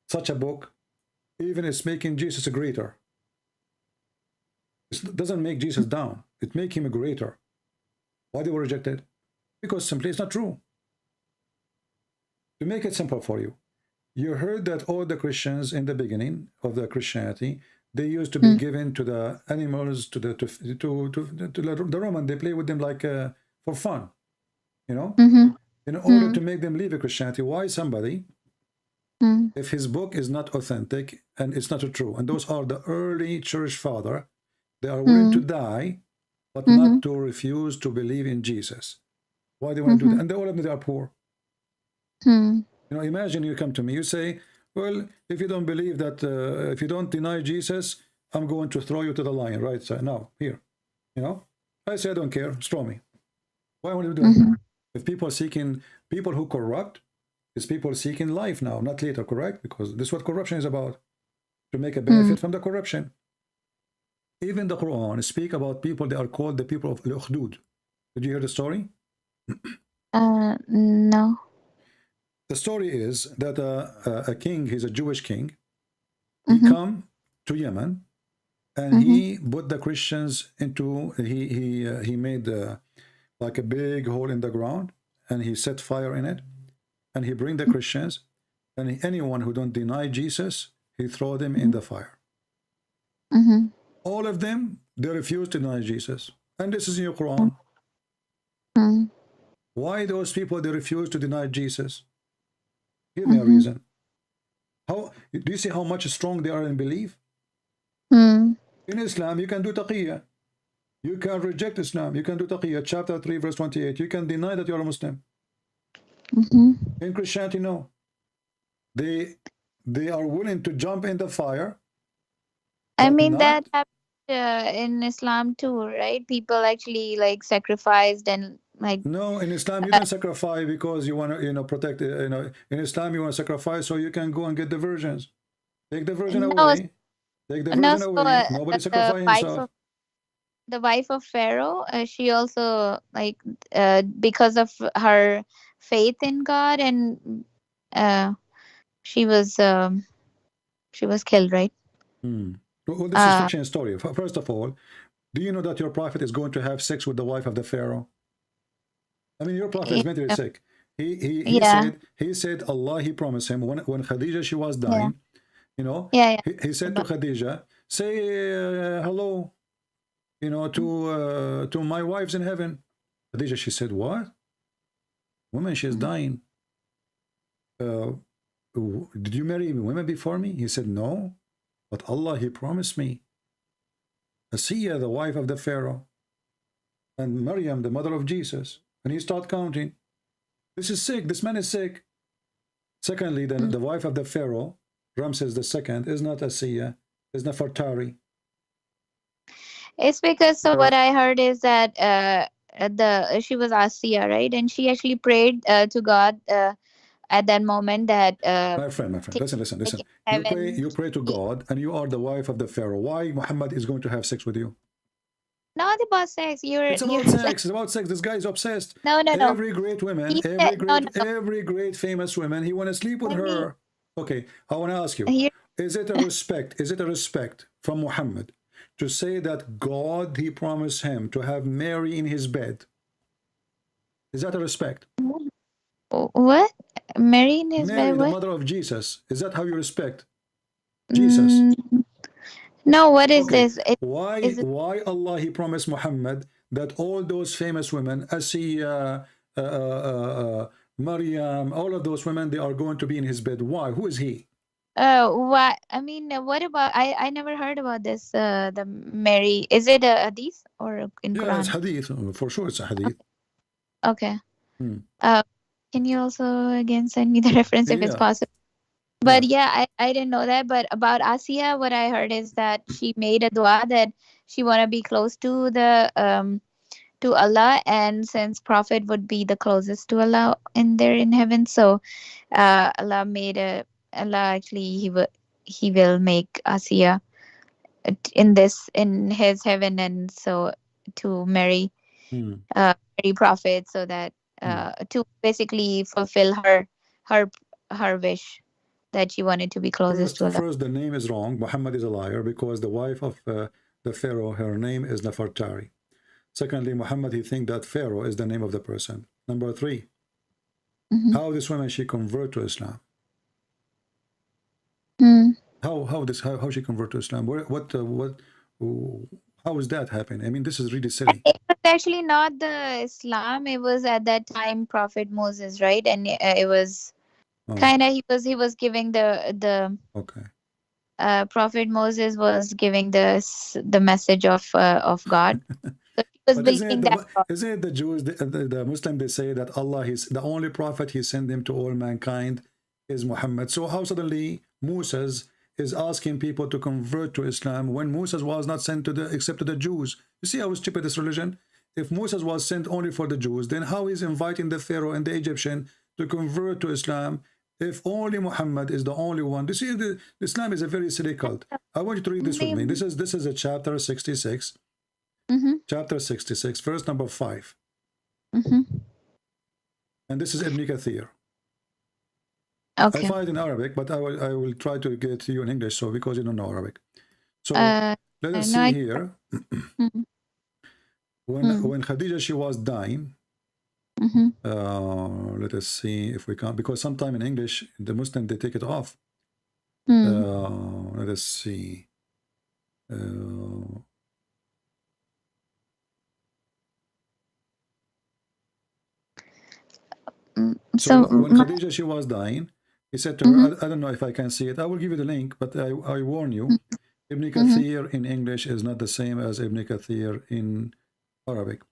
such a book, even it's making Jesus greater. It doesn't make Jesus down. It makes him greater. Why they will reject it? Because simply it's not true. To make it simple for you, you heard that all the Christians in the beginning of the Christianity, they used to be given to the animals, to the Roman. They play with them like for fun, you know, in order to make them leave a Christianity. Why somebody, if his book is not authentic and it's not true, and those are the early church father, they are willing to die, but not to refuse to believe in Jesus. Why they want to do that? And all of them, they are poor. You know, imagine you come to me, you say, well, if you don't believe that, if you don't deny Jesus, I'm going to throw you to the lion, right? So now, here, you know, I say, I don't care, throw me. Why would you do it? If people who corrupt, it's people seeking life now, not later, correct? Because this is what corruption is about, to make a benefit from the corruption. Even the Quran speak about people, they are called the people of al-Ukhdud. Did you hear the story? No. The story is that a king, he's a Jewish king, he come to Yemen, and he put the Christians into, he made like a big hole in the ground, and he set fire in it, and he bring the Christians, and anyone who don't deny Jesus, he throw them in the fire. All of them, they refuse to deny Jesus, and this is in your Quran. Why those people, they refuse to deny Jesus? Give me a reason. How do you see how much strong they are in belief? In Islam, you can do taqiyya. You can reject Islam. You can do taqiyya. Chapter 3, verse 28. You can deny that you are a Muslim. In Christianity, no. They are willing to jump in the fire. I mean, that happened in Islam too, right? People actually like sacrificed and like. No, in Islam you don't sacrifice because you want to, protect. In Islam you want to sacrifice so you can go and get the virgins. Take the virgin away. Take the virgin away. Nobody sacrifice himself. The wife of Pharaoh, she also like because of her faith in God, and she was killed, right? Well, this is fiction story. First of all, do you know that your prophet is going to have sex with the wife of the Pharaoh? I mean, your prophet is mentally sick. He said Allah, he promised him when Khadija, she was dying, he said to Khadija, say hello, to my wives in heaven. Khadija, she said, what? Woman, she's dying. Did you marry women before me? He said, no. But Allah, he promised me. Asiya, the wife of the Pharaoh, and Maryam, the mother of Jesus. And he started counting. This is sick. This man is sick. Secondly, the wife of the Pharaoh, Ramses II, is not Asiya, is Nefertari. It's because what I heard is that she was Asiya, right? And she actually prayed to God at that moment that my friend, listen. You pray to God, and you are the wife of the Pharaoh. Why Muhammad is going to have sex with you? Not about sex. It's about sex. It's about sex. This guy is obsessed. No. Every great woman, every great famous woman, he want to sleep with her. Okay, I want to ask you: is it a respect? Is it a respect from Muhammad to say that God, he promised him to have Mary in his bed? Is that a respect? What? Mary in his Mary, bed? the mother of Jesus. Is that how you respect Jesus? No, what is this? Why Allah, he promised Muhammad that all those famous women, Asiya, Maryam, all of those women, they are going to be in his bed. Why? Who is he? What? I mean, what about? I never heard about this. The Mary. Is it a hadith or in Quran? Yeah, it's hadith. For sure, it's a hadith. Okay. Can you also again send me the reference if it's possible? But I didn't know that. But about Asiya, what I heard is that she made a dua that she want to be close to the to Allah, and since Prophet would be the closest to Allah in heaven, so Allah actually he will make Asiya in his heaven, and so to marry Prophet, so that to basically fulfill her wish that she wanted to be closest to Allah. First, the name is wrong. Muhammad is a liar because the wife of the Pharaoh, her name is Nefertari. Secondly, Muhammad, he think that Pharaoh is the name of the person. Number 3, how this woman, she convert to Islam? How she convert to Islam? How is that happen? I mean, this is really silly. It was actually not the Islam. It was at that time Prophet Moses, right? And it was kind of he was giving the Prophet Moses was giving the message of God. So he was believing that. Isn't it the Jews, the Muslim, they say that Allah is the only prophet he sent him to all mankind is Muhammad. So how suddenly Moses is asking people to convert to Islam when Moses was not sent except to the Jews? You see how stupid this religion? If Moses was sent only for the Jews, then how is inviting the Pharaoh and the Egyptian to convert to Islam if only Muhammad is the only one? You see, Islam is a very silly cult. I want you to read this with me. This is a chapter 66. Chapter 66, verse number 5. And this is Ibn Kathir. Okay. I find it in Arabic, but I will try to get to you in English, so because you don't know Arabic. So let us No, see here. Mhm. When Khadija, she was dying, Mhm. let us see if we can, because sometime in English, the Muslim, they take it off. Let us see. So when Khadija, she was dying, he said to her, I don't know if I can see it. I will give you the link, but I warn you, Ibn Kathir in English is not the same as Ibn Kathir in Arabic.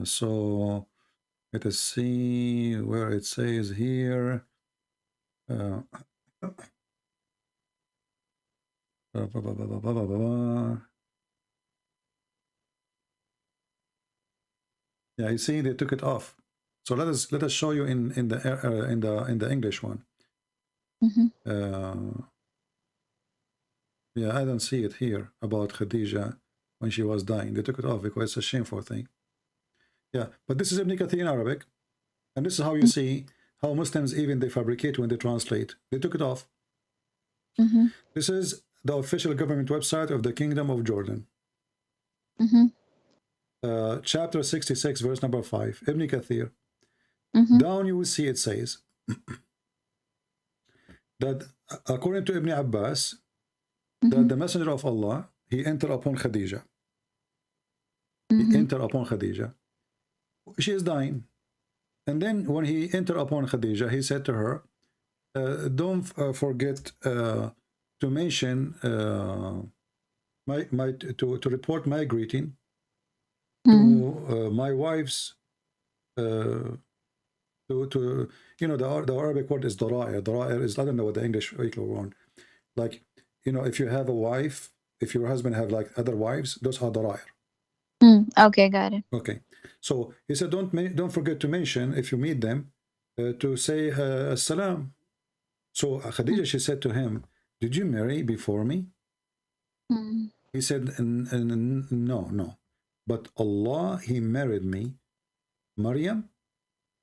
So let us see where it says here. Yeah, you see, they took it off. So let us show you in the English one. Yeah, I don't see it here about Khadija when she was dying. They took it off because it's a shameful thing. Yeah, but this is Ibn Kathir in Arabic, and this is how you see how Muslims even they fabricate when they translate. They took it off. This is the official government website of the Kingdom of Jordan. Chapter 66, verse number 5, Ibn Kathir. Down you will see it says that according to Ibn Abbas, that the Messenger of Allah, he entered upon Khadija. He entered upon Khadija. She is dying. And then when he entered upon Khadija, he said to her, don't forget to mention to report my greeting to my wives, to you know, the Arabic word is dara'ir. Dara'ir is, I don't know what the English equivalent, like, you know, if you have a wife, if your husband have like other wives, those are dara'ir. Okay, got it. Okay, so he said, don't forget to mention if you meet them to say as-salam. So Khadija, she said to him, did you marry before me? He said, no, but Allah, he married me, Maryam,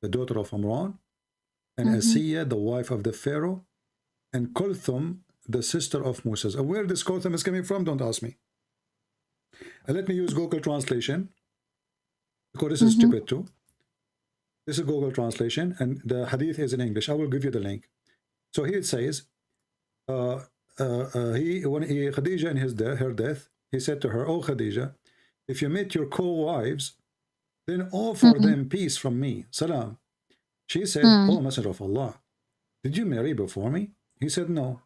the daughter of Imran, and Asiya, the wife of the Pharaoh, and Kulthum, the sister of Moses. And where this Kulthum is coming from, don't ask me. And let me use Google Translation, because this is stupid too. This is Google Translation, and the hadith is in English. I will give you the link. So here it says, when Khadija in her death, he said to her, "Oh Khadija, if you meet your co-wives, then offer them peace from me, salam." She said, "Oh Messenger of Allah, did you marry before me?" He said, "No,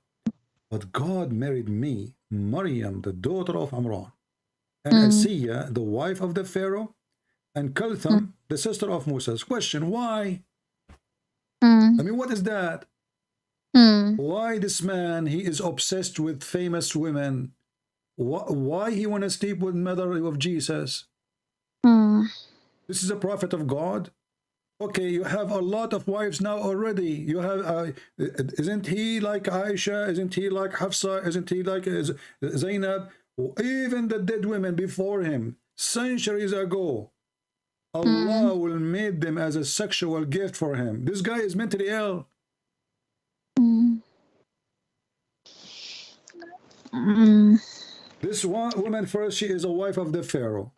but God married me, Maryam, the daughter of Imran, and Asiya, the wife of the Pharaoh, and Kulthum, the sister of Moses." Question, why? I mean, what is that? Why this man, he is obsessed with famous women? Why he want to sleep with mother of Jesus? This is a prophet of God. Okay, you have a lot of wives now already. You have, isn't he like Aisha? Isn't he like Hafsa? Isn't he like Zainab? Even the dead women before him, centuries ago, Allah will make them as a sexual gift for him. This guy is mentally ill. This one woman first, she is a wife of the Pharaoh.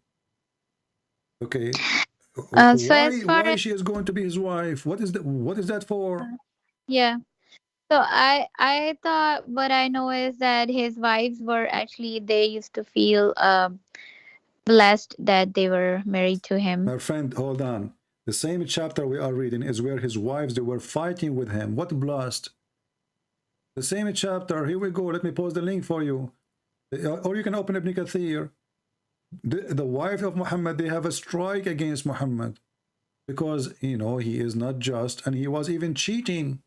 Okay. Why she is going to be his wife? What is that for? Yeah. So I thought, what I know is that his wives were actually, they used to feel blessed that they were married to him. My friend, hold on. The same chapter we are reading is where his wives, they were fighting with him. What blessed? The same chapter. Here we go. Let me post the link for you. Or you can open Ibn Kathir. The wife of Muhammad, they have a strike against Muhammad because, you know, he is not just, and he was even cheating.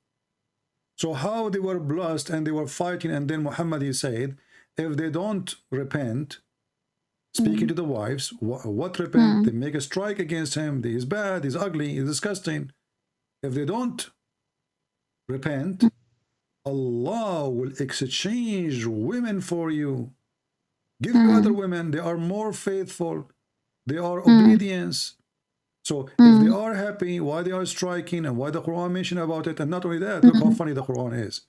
So how they were blessed and they were fighting, and then Muhammad, he said, if they don't repent, speaking to the wives, what repent? They make a strike against him. He's bad, he's ugly, he's disgusting. If they don't repent, Allah will exchange women for you. Give you other women. They are more faithful. They are obedience. So if they are happy, why they are striking, and why the Quran mentioned about it, and not only that, look how funny the Quran is.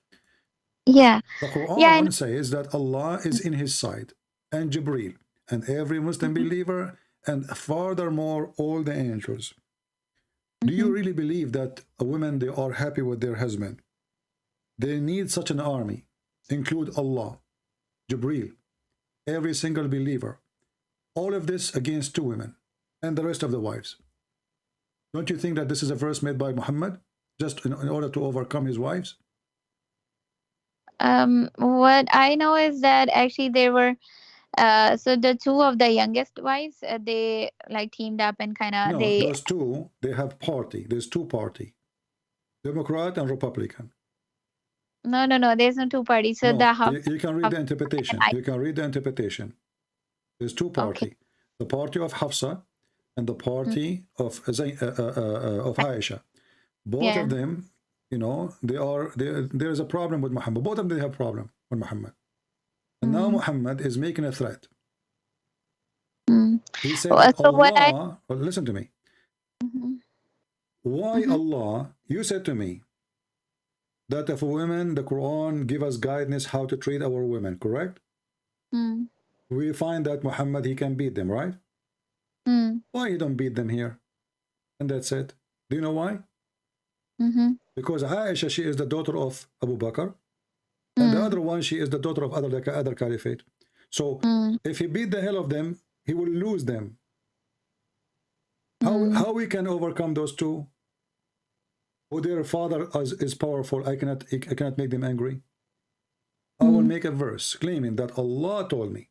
Yeah. The Yeah. Quran says that Allah is in his side, and Jibreel, and every Muslim believer, and furthermore all the angels. Do you really believe that women, they are happy with their husband? They need such an army, include Allah, Jibreel, every single believer. All of this against two women and the rest of the wives. Don't you think that this is a verse made by Muhammad just in order to overcome his wives? What I know is that actually there were so the two of the youngest wives, they like teamed up and kind of No, they those two, they have party. There's two party, Democrat and Republican. no, there's no two parties. So No, the house you can read the interpretation. You can read the interpretation. There's two party. Okay. The party of Hafsa and the party of Aisha. Both of them, you know, there is a problem with Muhammad. Both of them, they have problem with Muhammad. And now Muhammad is making a threat. He said, so Allah, well, listen to me. Why Allah, you said to me that if a women, the Quran give us guidance how to treat our women, correct? We find that Muhammad, he can beat them, right? Why you don't beat them here? And that's it. Do you know why? Because Aisha, she is the daughter of Abu Bakr, and the other one, she is the daughter of other caliphate. So if he beat the hell of them, he will lose them. How we can overcome those two? Who their father is powerful, I cannot make them angry. I will make a verse claiming that Allah told me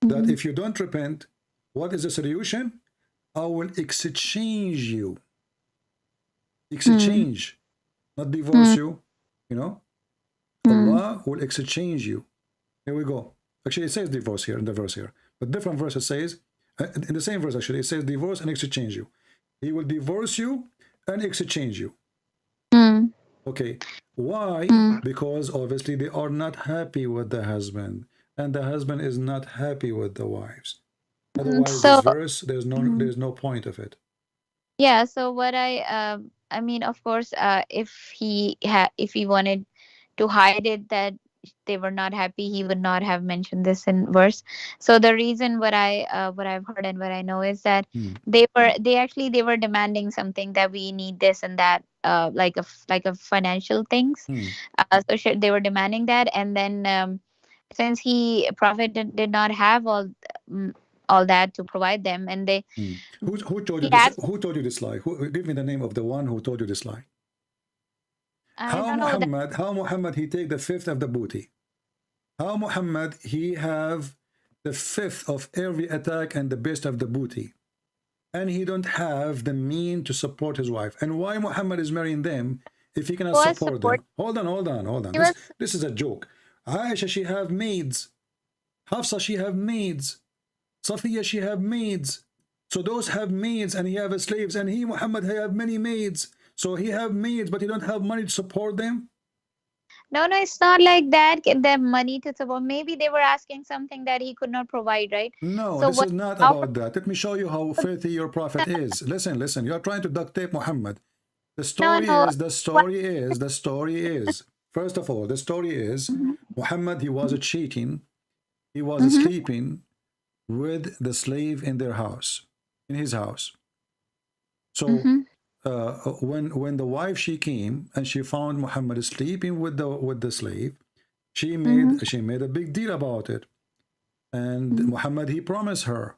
that if you don't repent, what is the solution? I will exchange you. Exchange, not divorce you, you know. Allah will exchange you. Here we go. Actually, it says divorce here in the verse here, but different verse it says, in the same verse actually, it says divorce and exchange you. He will divorce you and exchange you. Okay, why? Because obviously they are not happy with the husband, and the husband is not happy with the wives. Otherwise, so this verse, there's no point of it. yeah. So what I mean, of course, if he wanted to hide it that they were not happy, he would not have mentioned this in verse. So the reason what I've heard and what I know is that they were demanding something, that we need this and that, like a financial things. So they were demanding that, and then since prophet did not have all that to provide them, and they who told you this? Who told you this lie? Give me the name of the one who told you this lie. How Muhammad he take the fifth of the booty? How Muhammad he have the fifth of every attack and the best of the booty, and he don't have the mean to support his wife? And why Muhammad is marrying them if he cannot support them? Hold on. This is a joke. Aisha, she have maids. Hafsa, she have maids. Safiya, she have maids. So those have maids, and he have slaves, and he Muhammad he have many maids. So he have maids, but he don't have money to support them. No, it's not like that. Get them money to support. Maybe they were asking something that he could not provide, right? No, so this is not about that. Let me show you how filthy your prophet is. Listen. You are trying to duct tape Muhammad. The story is. First of all, the story is Muhammad. He was cheating. He was sleeping with the slave in their house, in his house. So. When the wife she came and she found Muhammad sleeping with the slave, she made a big deal about it, and Muhammad he promised her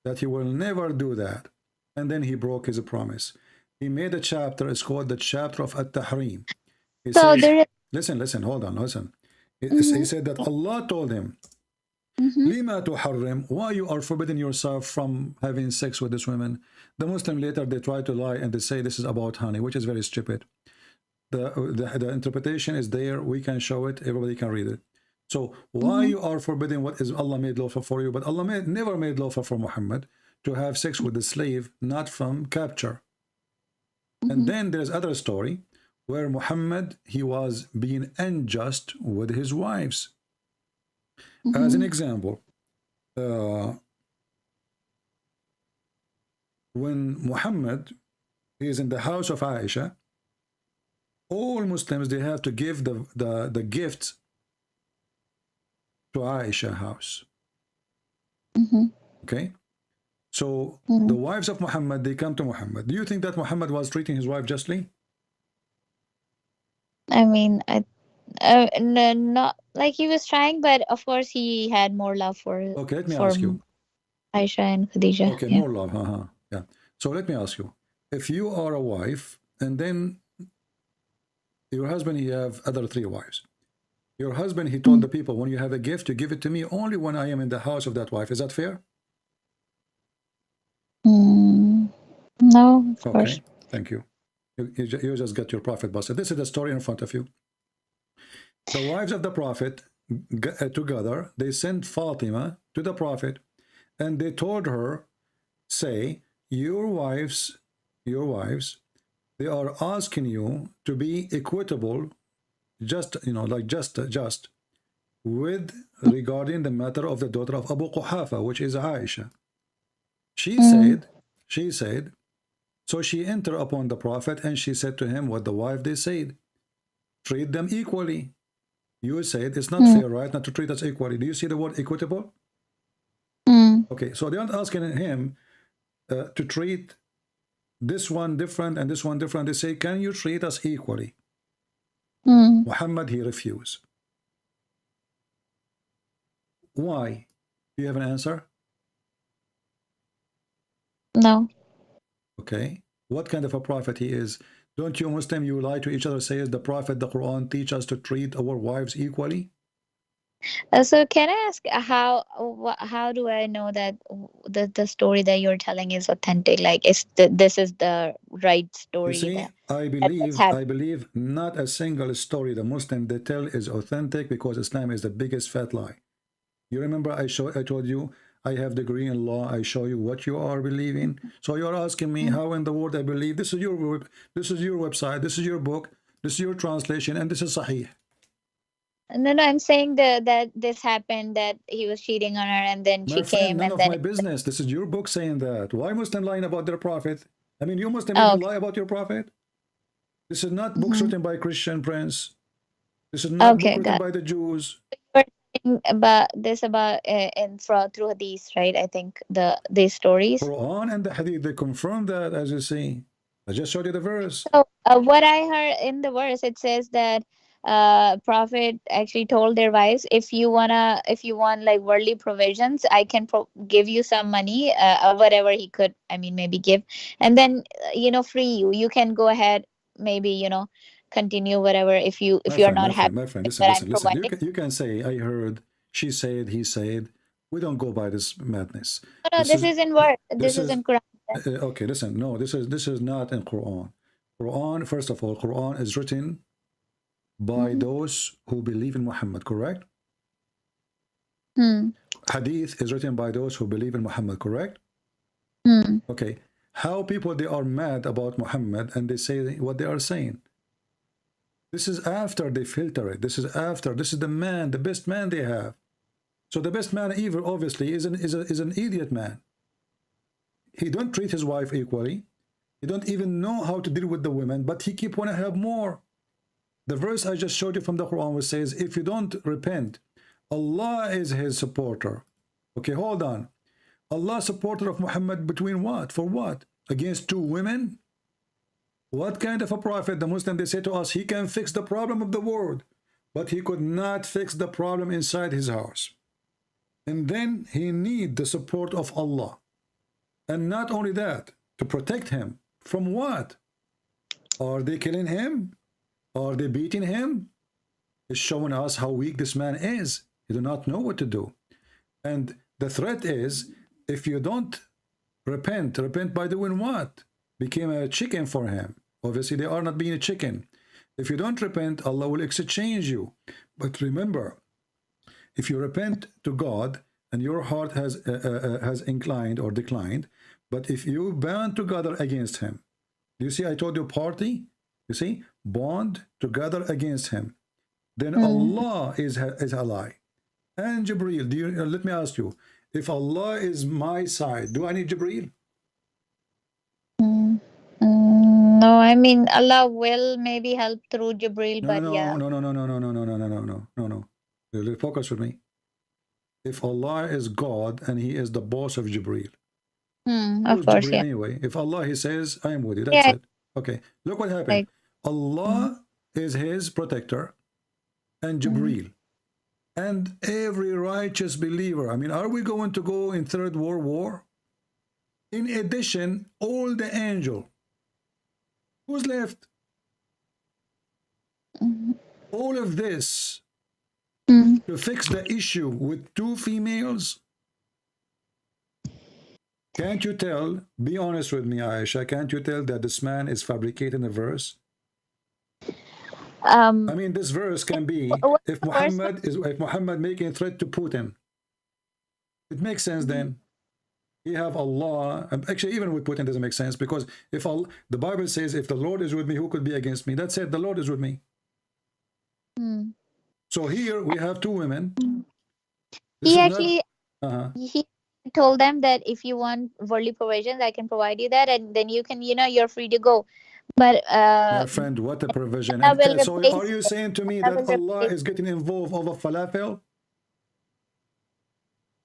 that he will never do that, and then he broke his promise. He made a chapter. It's called the chapter of At-Tahrim. He says, listen, hold on, listen. He said that Allah told him, Lima tuharrim, why you are forbidding yourself from having sex with this woman? The Muslim later they try to lie and they say this is about honey, which is very stupid. The interpretation is there. We can show it. Everybody can read it. So why you are forbidding what is Allah made lawful for you, but Allah never made lawful for Muhammad to have sex with the slave, not from capture. And then there's other story where Muhammad he was being unjust with his wives. As an example, when Muhammad is in the house of Aisha, all Muslims, they have to give the gift to Aisha house. Okay? So the wives of Muhammad, they come to Muhammad. Do you think that Muhammad was treating his wife justly? I mean, no, not like he was trying, but of course he had more love for Okay, let me ask you. Aisha and Khadija. Okay, Yeah. more love. Yeah. So let me ask you. If you are a wife and then your husband, he have other 3 wives. Your husband, he told the people, when you have a gift, you give it to me only when I am in the house of that wife. Is that fair? No, of course. Okay, thank you. You just got your prophet busted. This is the story in front of you. The wives of the prophet together, they sent Fatima to the prophet, and they told her, say, your wives, they are asking you to be equitable, just, you know, like just with regarding the matter of the daughter of Abu Quhafa, which is Aisha. She said, so she entered upon the prophet and she said to him what the wife they said, treat them equally. You said it's not fair, right, not to treat us equally. Do you see the word equitable? Okay, so they aren't asking him to treat this one different and this one different. They say, can you treat us equally? Muhammad, he refused. Why? Do you have an answer? No. Okay. What kind of a prophet he is? Don't you Muslim, you lie to each other, says the prophet, the Quran teach us to treat our wives equally? So can I ask how do I know that the story that you're telling is authentic? Like, this is the right story? You see, that I believe not a single story the Muslim they tell is authentic, because Islam is the biggest fat lie. You remember I told you I have degree in law. I show you what you are believing. So you're asking me how in the world I believe. This is your website. This is your book. This is your translation, and this is Sahih. No, I'm saying that this happened, that he was cheating on her, and then she came. None and of then my business. This is your book saying that. Why Muslim lying about their prophet? I mean, you Muslim Oh, even lie about your prophet? This is not books written by Christian Prince. This is not book written by the Jews. You're saying about this through hadith, right? I think these stories. Quran and the hadith, they confirm that, as you see. I just showed you the verse. So what I heard in the verse, it says that prophet actually told their wives, if you want like worldly provisions, I can give you some money, or whatever he could, I mean, maybe give, and then free you can go ahead, maybe continue whatever, if you're not happy. My friend, listen. You can say, I heard, she said, he said. We don't go by this madness. No, this is in word. This is in Quran. Okay, listen. No, this is not in Quran. Quran, first of all, Quran is written by those who believe in Muhammad, correct? Hadith is written by those who believe in Muhammad, correct? Okay. How people, they are mad about Muhammad and they say what they are saying. This is after they filter it. This is the man, the best man they have. So the best man, even obviously, is an idiot man. He don't treat his wife equally. He don't even know how to deal with the women, but he keep want to have more. The verse I just showed you from the Quran, which says, if you don't repent, Allah is his supporter. Okay, hold on. Allah supporter of Muhammad between what? For what? Against 2 women? What kind of a prophet? The Muslim, they say to us, he can fix the problem of the world, but he could not fix the problem inside his house. And then he need the support of Allah. And not only that, to protect him. From what? Are they killing him? Are they beating him? It's showing us how weak this man is. He do not know what to do. And the threat is, if you don't repent by doing what? Became a chicken for him. Obviously, they are not being a chicken. If you don't repent, Allah will exchange you. But remember, if you repent to God and your heart has inclined or declined, but if you band together against him, you see, I told you party, you see, bond together against him, then Allah is ally. And Jibreel, let me ask you, if Allah is my side, do I need Jibreel? No, I mean Allah will maybe help through Jibril, No, but no, yeah. no, no, no, no, no, no, no, no, no, no, no, no. Really focus with me. If Allah is God and He is the boss of Jibril, Of who's course, Jibril yeah. anyway? If Allah He says, I am with you, that's Yeah, it. Okay, look what happened. like Allah is His protector and Jibril and every righteous believer. I mean, are we going to go in Third World War? In addition, all the angel. Who's left? All of this to fix the issue with two females. Can't you tell, be honest with me, Aisha, can't you tell that this man is fabricating a verse? I mean, this verse can be if Muhammad making a threat to Putin. It makes sense then. You have Allah, actually even with Putin doesn't make sense, because if the Bible says, if the Lord is with me, who could be against me? That's it, the Lord is with me. So here we have two women. This he is actually not, he told them that if you want worldly provisions, I can provide you that, and then you can, you're free to go. But my friend, what a provision. Allah will And, so replace, are you saying to me Allah that will Allah replace. is getting involved over falafel?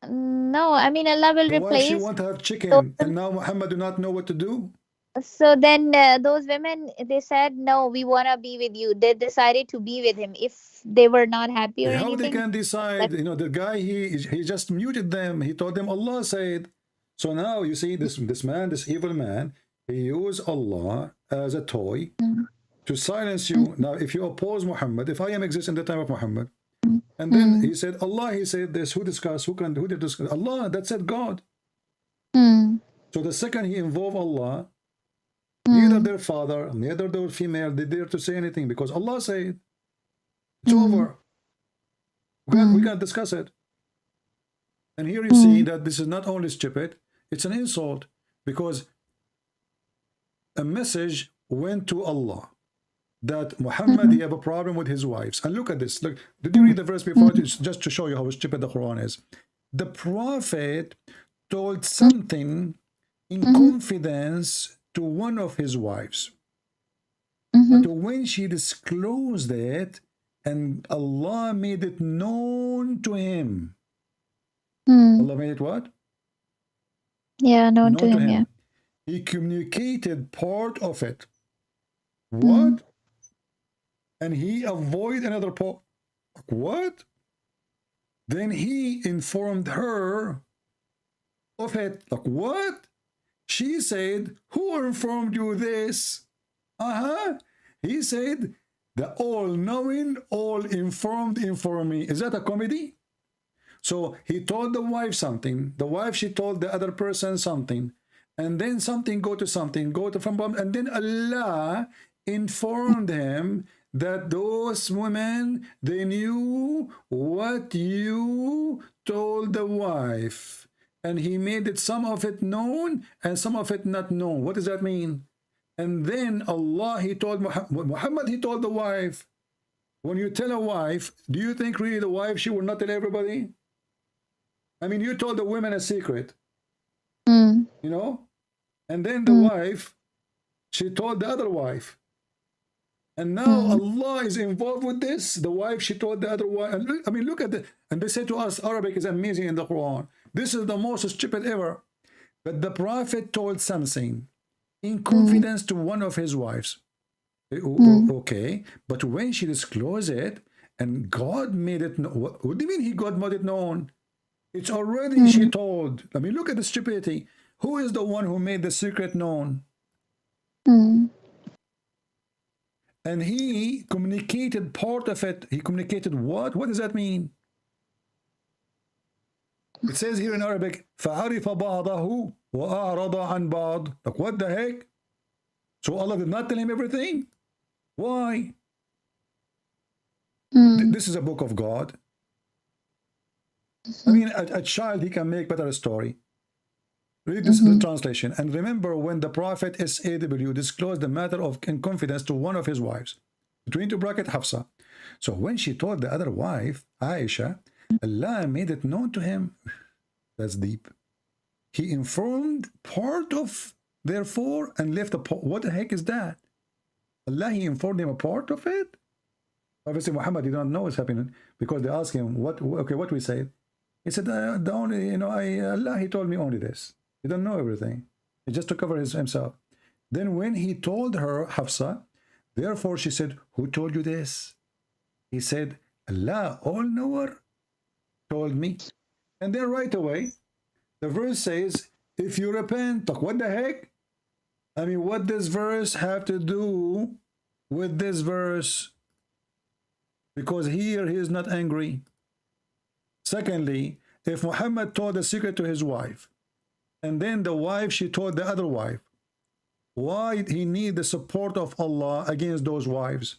No, I mean Allah will The wife, she replace. want to have chicken, and now Muhammad do not know what to do. So then those women, they said, no, we want to be with you. They decided to be with him if they were not happy or How anything. they can decide? The guy, he just muted them. He told them Allah said. So now you see this man, this evil man, he used Allah as a toy to silence you. Now, if you oppose Muhammad, if I am existing in the time of Muhammad, and then he said, Allah, he said this, who discussed, who did discuss? Allah, that said God. So the second he involved Allah, neither their father, neither their female, they dare to say anything, because Allah said, it's over. We can't discuss it. And here you see that this is not only stupid, it's an insult, because a message went to Allah that Muhammad, he have a problem with his wives. And look at this. Look, did you read the verse before? Just to show you how stupid the Quran is. The Prophet told something in confidence to one of his wives. But when she disclosed it, and Allah made it known to him. Allah made it what? Yeah, known to him, yeah. He communicated part of it. What? And he avoided another part. What? Then he informed her of it. Like, what? She said, who informed you this? He said, the all-knowing, all-informed informed me. Is that a comedy? So he told the wife something. The wife, she told the other person something. And then something go to something, and then Allah informed him that those women, they knew what you told the wife. And he made it, some of it known and some of it not known. What does that mean? And then Allah, he told Muhammad, he told the wife. When you tell a wife, do you think really the wife, she will not tell everybody? I mean, you told the women a secret, you know? And then the wife, she told the other wife. And now Allah is involved with this. The wife, she told the other wife. And look, I mean, look at it. And they say to us, Arabic is amazing in the Quran. This is the most stupid ever. But the Prophet told something in confidence to one of his wives. Okay, but when she disclosed it, and God made it known. What do you mean God made it known? It's already she told. I mean, look at the stupidity. Who is the one who made the secret known? And he communicated part of it. He communicated what? What does that mean? It says here in Arabic, فَعَرِفَ بَعْضَهُ وَأَعْرَضَ عَنْ بَعْض. Like, what the heck? So Allah did not tell him everything? Why? This is a book of God. I mean, a child, he can make better story. Read this the translation. And remember, when the Prophet SAW disclosed the matter in confidence to one of his wives, between two bracket Hafsa. So when she told the other wife, Aisha, Allah made it known to him. That's deep. He informed part of, therefore, and left a part. What the heck is that? Allah, he informed him a part of it. Obviously, Muhammad did not know what's happening because they asked him, what we say? He said, the only, you know, Allah, he told me only this. He don't know everything. He just to cover himself. Then when he told her, Hafsa, therefore she said, who told you this? He said, Allah, all-knower, told me. And then right away, the verse says, if you repent, what the heck? I mean, what does verse have to do with this verse? Because here he is not angry. Secondly, if Muhammad told the secret to his wife, and then the wife, she told the other wife, why did he need the support of Allah against those wives?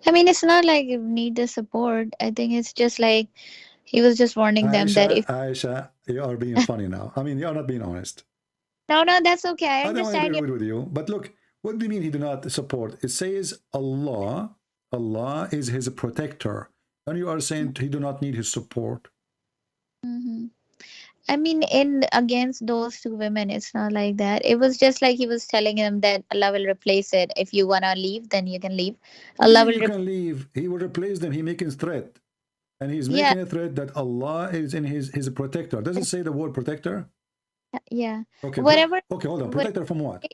I mean, it's not like you need the support. I think it's just like he was just warning them that if Aisha, you are being funny now. I mean, you are not being honest. no, that's okay. I don't want to understand. be rude with you, but look, what do you mean he did not support? It says Allah is his protector, and you are saying he do not need his support. I mean, in against those two women, it's not like that. It was just like he was telling them that Allah will replace it. If you wanna leave, then you can leave. Allah will. You can leave. He will replace them. He making threat, and he's making a threat that Allah is in his protector. Does it say the word protector? Yeah. Okay. Whatever. Okay, hold on. Protector from what?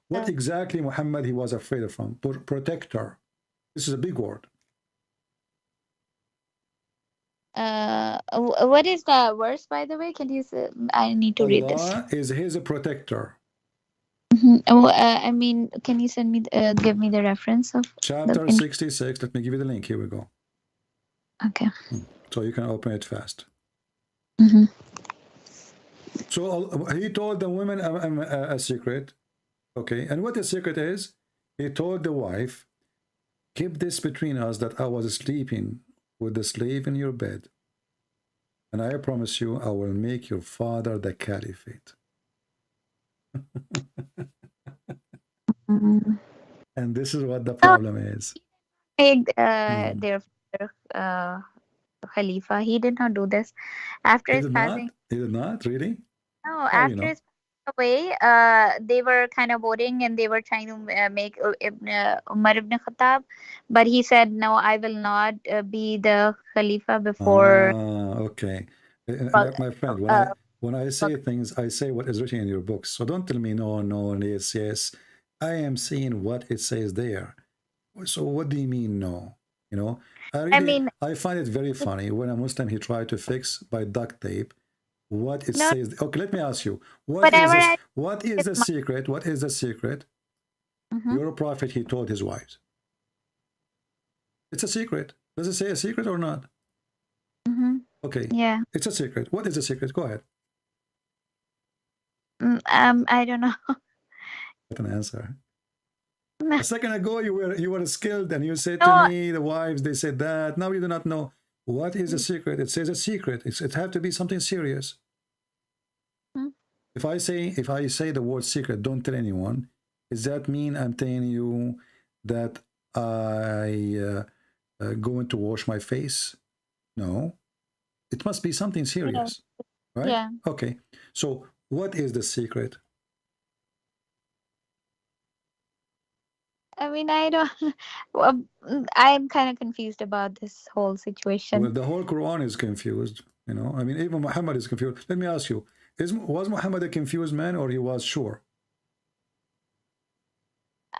What exactly Muhammad he was afraid of from? Protector. This is a big word. What is the verse, by the way? Can you say? I need to read this. Allah is his protector. I mean, can you send me, give me the reference of chapter 66? Let me give you the link. Here we go. Okay. So you can open it fast. So he told the women a secret. Okay, and what the secret is? He told the wife, keep this between us that I was sleeping with the slave in your bed, and I promise you I will make your father the caliphate. And this is what the problem is. Make their Khalifa. He did not do this. After his passing. He did not? Really? No, after his away, they were kind of voting and they were trying to make Umar ibn Khattab, but he said, no, I will not be the Khalifa before. Okay. My friend, when I say things, I say what is written in your books. So don't tell me no, yes, yes. I am saying what it says there. So what do you mean no? You know, I find it very funny when a Muslim, he tried to fix by duct tape what it says. Okay, let me ask you, what is the secret? What is the secret? Your prophet, he told his wives. It's a secret. Does it say a secret or not? Okay. Yeah. It's a secret. What is the secret? Go ahead. I don't know. What an answer. A second ago you were skilled and you said to me, the wives, they said that. Now you do not know. What is a secret? It says a secret. It have to be something serious. If I say the word secret, don't tell anyone, does that mean I'm telling you that I going to wash my face? No. It must be something serious. Right? Yeah. Okay. So what is the secret? I mean, I don't. Well, I'm kind of confused about this whole situation. Well, the whole Quran is confused. You know, I mean, even Muhammad is confused. Let me ask you: was Muhammad a confused man, or he was sure?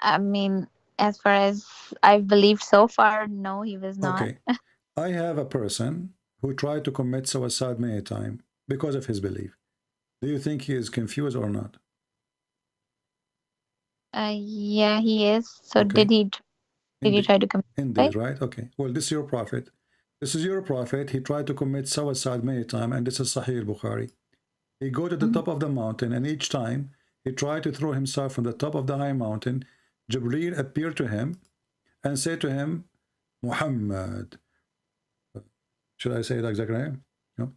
I mean, as far as I've believed so far, no, he was not. Okay, I have a person who tried to commit suicide many times because of his belief. Do you think he is confused or not? Yeah, he is. So Okay. did he try to commit? Indeed, right? Okay. Well, this is your prophet. This is your prophet. He tried to commit suicide many times, and this is Sahih al-Bukhari. He go to the top of the mountain, and each time he tried to throw himself from the top of the high mountain, Jibreel appeared to him and said to him, Muhammad. Should I say the exact name? No.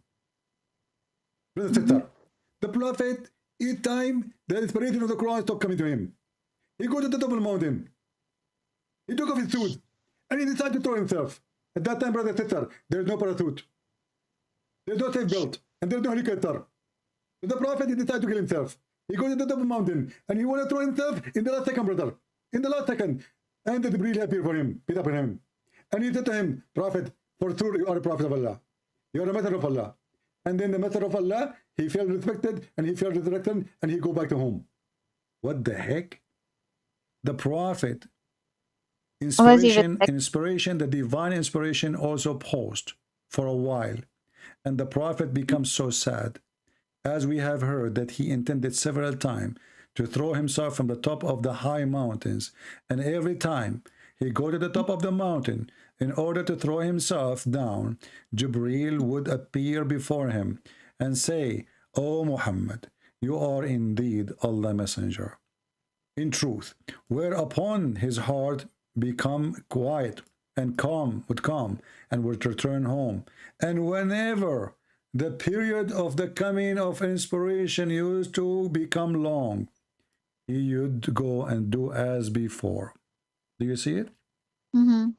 The prophet, each time the inspiration of the Quran stopped coming to him, he go to the top of the mountain. He took off his suit and he decided to throw himself. At that time, brother sister, there's no parachute. There's no safe belt and there's no helicopter. So the prophet, he decided to kill himself. He goes to the top of the mountain and he want to throw himself in the last second, brother. In the last second. And the Jibreel appeared for him, picked up on him. And he said to him, Prophet, for sure you are a prophet of Allah. You are a messenger of Allah. And then the messenger of Allah, he felt respected and he felt resurrected and he go back to home. What the heck? The prophet, inspiration, the divine inspiration also paused for a while. And the prophet becomes so sad, as we have heard that he intended several times to throw himself from the top of the high mountains. And every time he go to the top of the mountain in order to throw himself down, Jibreel would appear before him and say, O Muhammad, you are indeed Allah's messenger. In truth, whereupon his heart become quiet and would calm and would return home. And whenever the period of the coming of inspiration used to become long, he would go and do as before. Do you see it? Mm-hmm.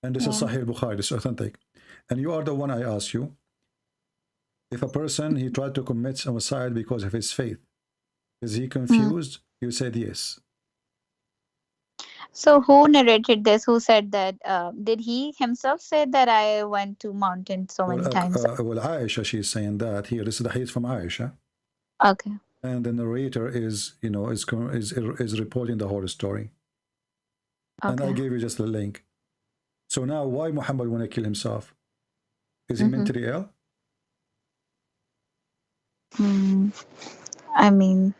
And this is Sahih Bukhari, this is authentic. And you are the one I ask you. If a person, he tried to commit suicide because of his faith, is he confused? You said yes. So who narrated this? Who said that? Did he himself say that I went to mountain so many times? Well, Aisha, she's saying that here. This is the hadith from Aisha. Okay. And the narrator is, you know, is reporting the whole story. Okay. And I gave you just the link. So now, why Muhammad want to kill himself? Is he mentally ill? I mean,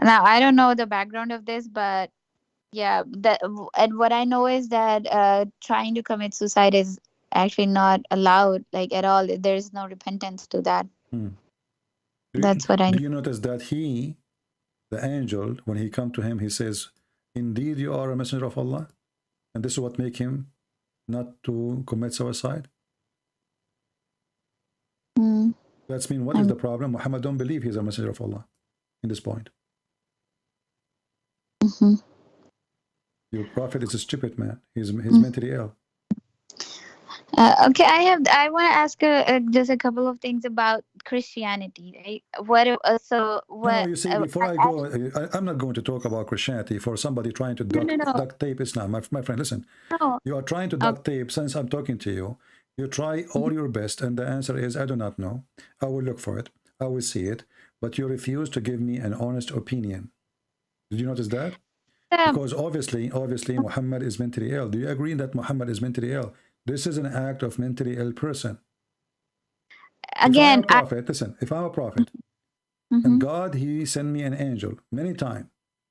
now I don't know the background of this, but yeah, and what I know is that trying to commit suicide is actually not allowed, like at all. There is no repentance to that. That's what I know. Do you notice that the angel, when he come to him, he says, indeed you are a messenger of Allah? And this is what make him not to commit suicide? That's mean, what is the problem? Muhammad don't believe he's a messenger of Allah in this point. Your prophet is a stupid man. He's mentally ill. Okay, I want to ask just a couple of things about Christianity. Right? No, you see, before I go, I'm not going to talk about Christianity for somebody trying to duct tape Islam. My friend, listen. No. You are trying to duct tape, since I'm talking to you. You try all your best, and the answer is, I do not know. I will look for it. I will see it. But you refuse to give me an honest opinion. Did you notice that? Because obviously, Muhammad is mentally ill. Do you agree that Muhammad is mentally ill? This is an act of mentally ill person. Again, listen, if I'm a prophet, and God, he sent me an angel many times,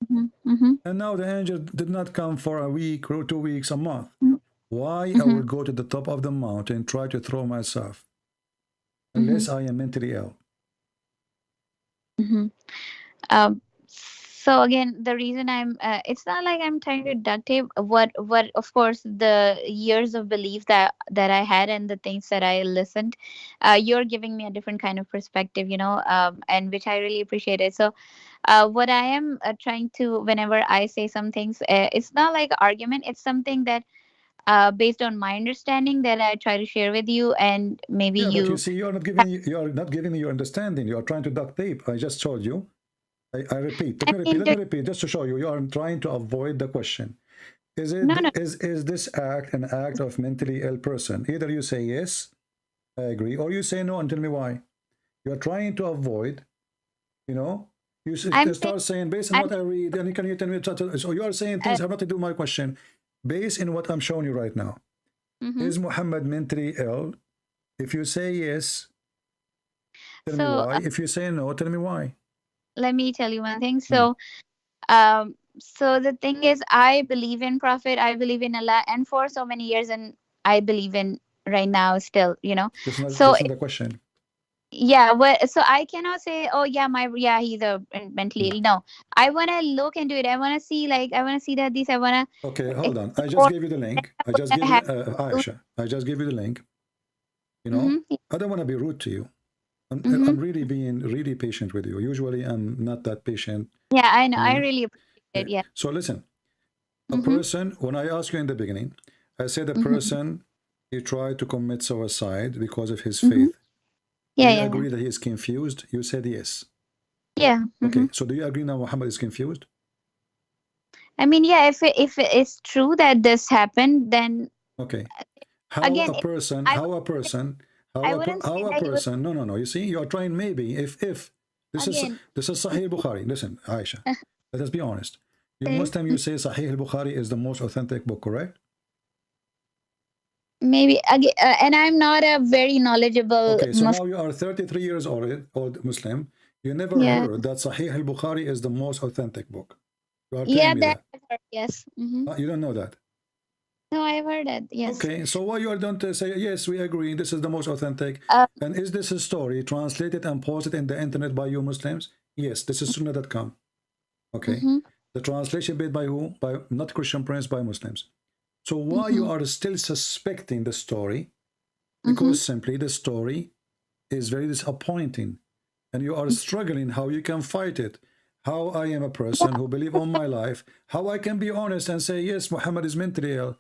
and now the angel did not come for a week or 2 weeks, a month. Why I will go to the top of the mountain, try to throw myself, unless I am mentally ill? So again, the reason it's not like I'm trying to duct tape what of course the years of belief that I had and the things that I listened. You're giving me a different kind of perspective, you know, and which I really appreciated. So what I am trying to, whenever I say some things, it's not like an argument. It's something that based on my understanding that I try to share with you, and maybe But you see, you're not giving me your understanding. You are trying to duct tape. I just told you. I repeat. Let me repeat just to show you. You are trying to avoid the question. Is it is this act an act of mentally ill person? Either you say yes, I agree, or you say no and tell me why. You are trying to avoid. You know, you start saying based on what I read, and can you tell me? So you are saying things have nothing to do with my question. Based on what I'm showing you right now, is Muhammad mentally ill? If you say yes, tell me why. If you say no, tell me why. Let me tell you one thing. So, so the thing is, I believe in Prophet. I believe in Allah, and for so many years, and I believe in right now still. You know. That's not the question. Yeah. So I cannot say, oh yeah, he's a mentally ill. No, I want to look into it. I want to see, I want to see that I want to. Okay, hold on. I just gave you the link. I just gave you Aisha. I just gave you the link. You know, I don't want to be rude to you. I'm really being really patient with you. Usually I'm not that patient. Yeah, I know. I really appreciate it. Yeah. So listen, a person, when I asked you in the beginning, I said a person, he tried to commit suicide because of his faith. Yeah, you agree that he is confused? You said yes. Yeah. Okay, so do you agree now Muhammad is confused? I mean, yeah, if it's true that this happened, then Okay. How again, a person, I wouldn't say that he was no, you see, you're trying maybe, if this again. is Sahih Bukhari. Listen, Aisha, let us be honest. You Okay. Muslim, you say Sahih Bukhari is the most authentic book, correct? Maybe again, and I'm not a very knowledgeable Okay, so Muslim. now you are 33 years old Muslim. You never Yeah. heard that Sahih al-Bukhari is the most authentic book. You are Yeah, telling me that that. I've heard, yes. You don't know that. No, I've heard it. Yes. Okay, so why you don't say, yes, we agree, this is the most authentic. And is this a story translated and posted in the internet by you Muslims? Yes, this is sunnah.com. Okay. The translation made by who? By not Christian Prince, by Muslims. So why you are still suspecting the story? Because simply the story is very disappointing. And you are struggling how you can fight it. How I am a person who believe all my life, how I can be honest and say, yes, Muhammad is mentally ill.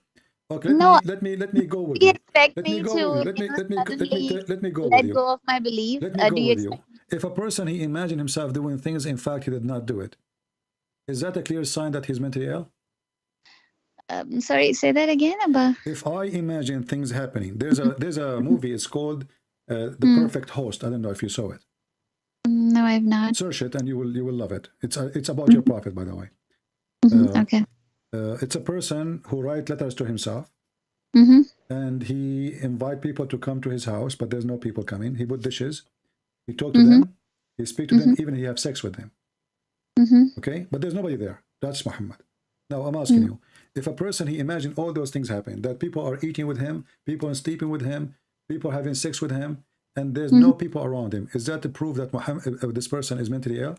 Okay, let me go with you. Let me go with you. Let me go with let you. go of my belief. Let me go Do you with you. If a person, he imagined himself doing things, in fact, he did not do it. Is that a clear sign that he's mentally ill? Sorry, say that again. About if I imagine things happening, there's a movie. It's called The Perfect Host. I don't know if you saw it. No, I've not. Search it and you will love it. It's about your prophet, by the way. Okay. It's a person who writes letters to himself, and he invite people to come to his house, but there's no people coming. He put dishes, he talk to them, he speak to them, even he have sex with them. Okay, but there's nobody there. That's Muhammad. Now I'm asking you, if a person, he imagined all those things happen, that people are eating with him, people are sleeping with him, people having sex with him, and there's no people around him, is that to prove that Muhammad, this person is mentally ill?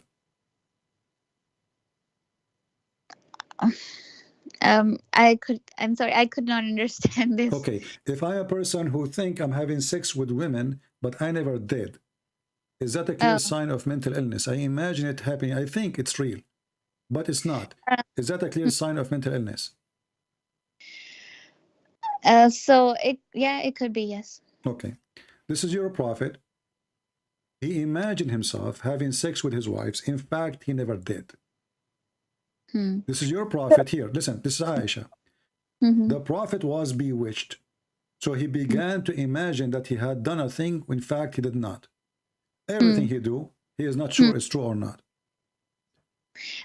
I'm sorry, I could not understand this. Okay, if I'm a person who think I'm having sex with women, but I never did, is that a clear sign of mental illness? I imagine it happening. I think it's real, but it's not. Is that a clear sign of mental illness? So it could be, yes. Okay, this is your prophet. He imagined himself having sex with his wives. In fact, he never did. This is your prophet here. Listen, this is Aisha. The prophet was bewitched. So he began to imagine that he had done a thing. In fact, he did not. Everything he do, he is not sure it's true or not.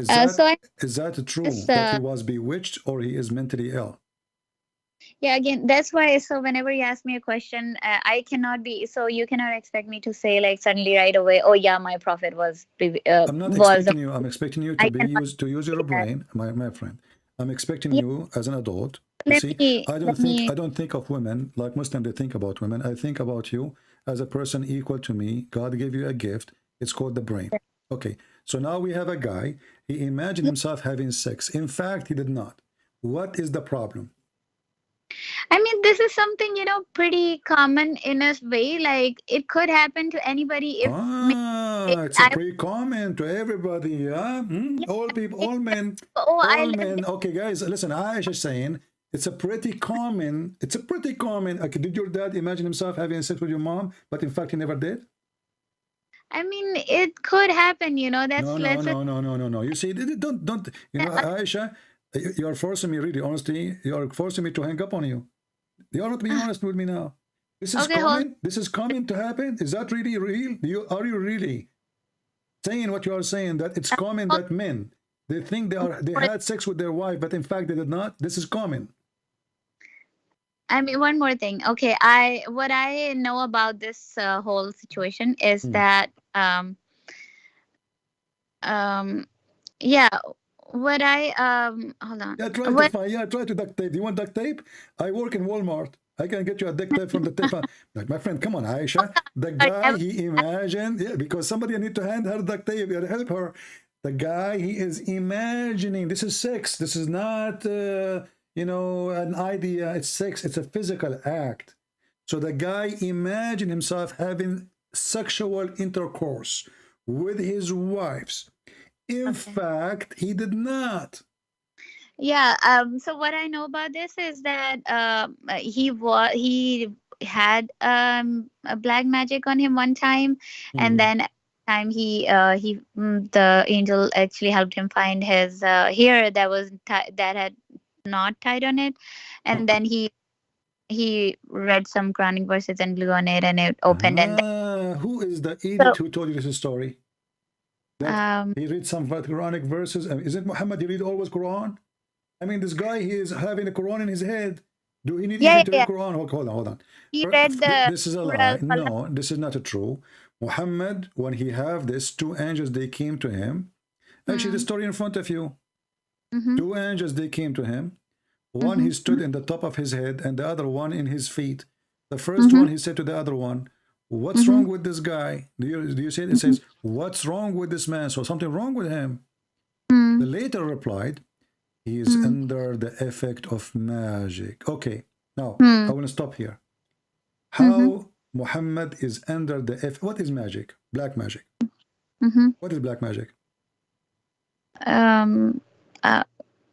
Is that true that he was bewitched or he is mentally ill? Yeah, again, that's why. So whenever you ask me a question, I cannot be. So you cannot expect me to say like suddenly right away, oh yeah, my prophet was. I'm not expecting you. I'm expecting you to use your brain, my friend. I'm expecting you as an adult. You see, I don't think of women like Muslims. They think about women. I think about you as a person equal to me. God gave you a gift. It's called the brain. Okay. So now we have a guy. He imagined himself having sex. In fact, he did not. What is the problem? I mean, this is something, pretty common in a way. Like, it could happen to anybody. If it's a pretty common to everybody. Yeah? All people, all men. All men. Okay, guys, listen. Aisha is saying it's a pretty common. It's a pretty common. Okay, did your dad imagine himself having sex with your mom, but in fact he never did? I mean, it could happen. That's no. You see, don't. Aisha, you are forcing me, really, honestly. You are forcing me to hang up on you. You are not being honest with me now. This is common. This is common to happen. Is that really real? Are you really saying what you are saying, that it's common that men, they think they had sex with their wife, but in fact they did not? This is common. I mean, one more thing. Okay, what I know about this whole situation is that what I hold on. Try to duct tape. Do you want duct tape? I work in Walmart. I can get you a duct tape from the tape. Like, my friend, come on, Aisha. The guy, he imagined, because somebody need to hand her duct tape or help her. The guy, he is imagining. This is sex. This is not an idea. It's sex. It's a physical act. So the guy imagined himself having sexual intercourse with his wives. In fact, he did not. Yeah. So what I know about this is that he had a black magic on him one time, and then time the angel actually helped him find his hair that was that had not tied on it, and then he read some Quranic verses and blew on it, and it opened. And who is the idiot who told you this story? That he read some Quranic verses. Isn't Muhammad, he read always Quran? I mean, this guy, he is having a Quran in his head. Do he need even to read Quran? Hold on. He read This is a lie. No, this is not true. Muhammad, when he have this, two angels, they came to him. Actually, the story in front of you. Two angels, they came to him. One, he stood in the top of his head, and the other one in his feet. The first one, he said to the other one, what's wrong with this guy? Do you see it? It says, what's wrong with this man? So something wrong with him. The later replied, he is under the effect of magic. Okay, now I want to stop here. How Muhammad is under the effect? What is magic? Black magic. What is black magic?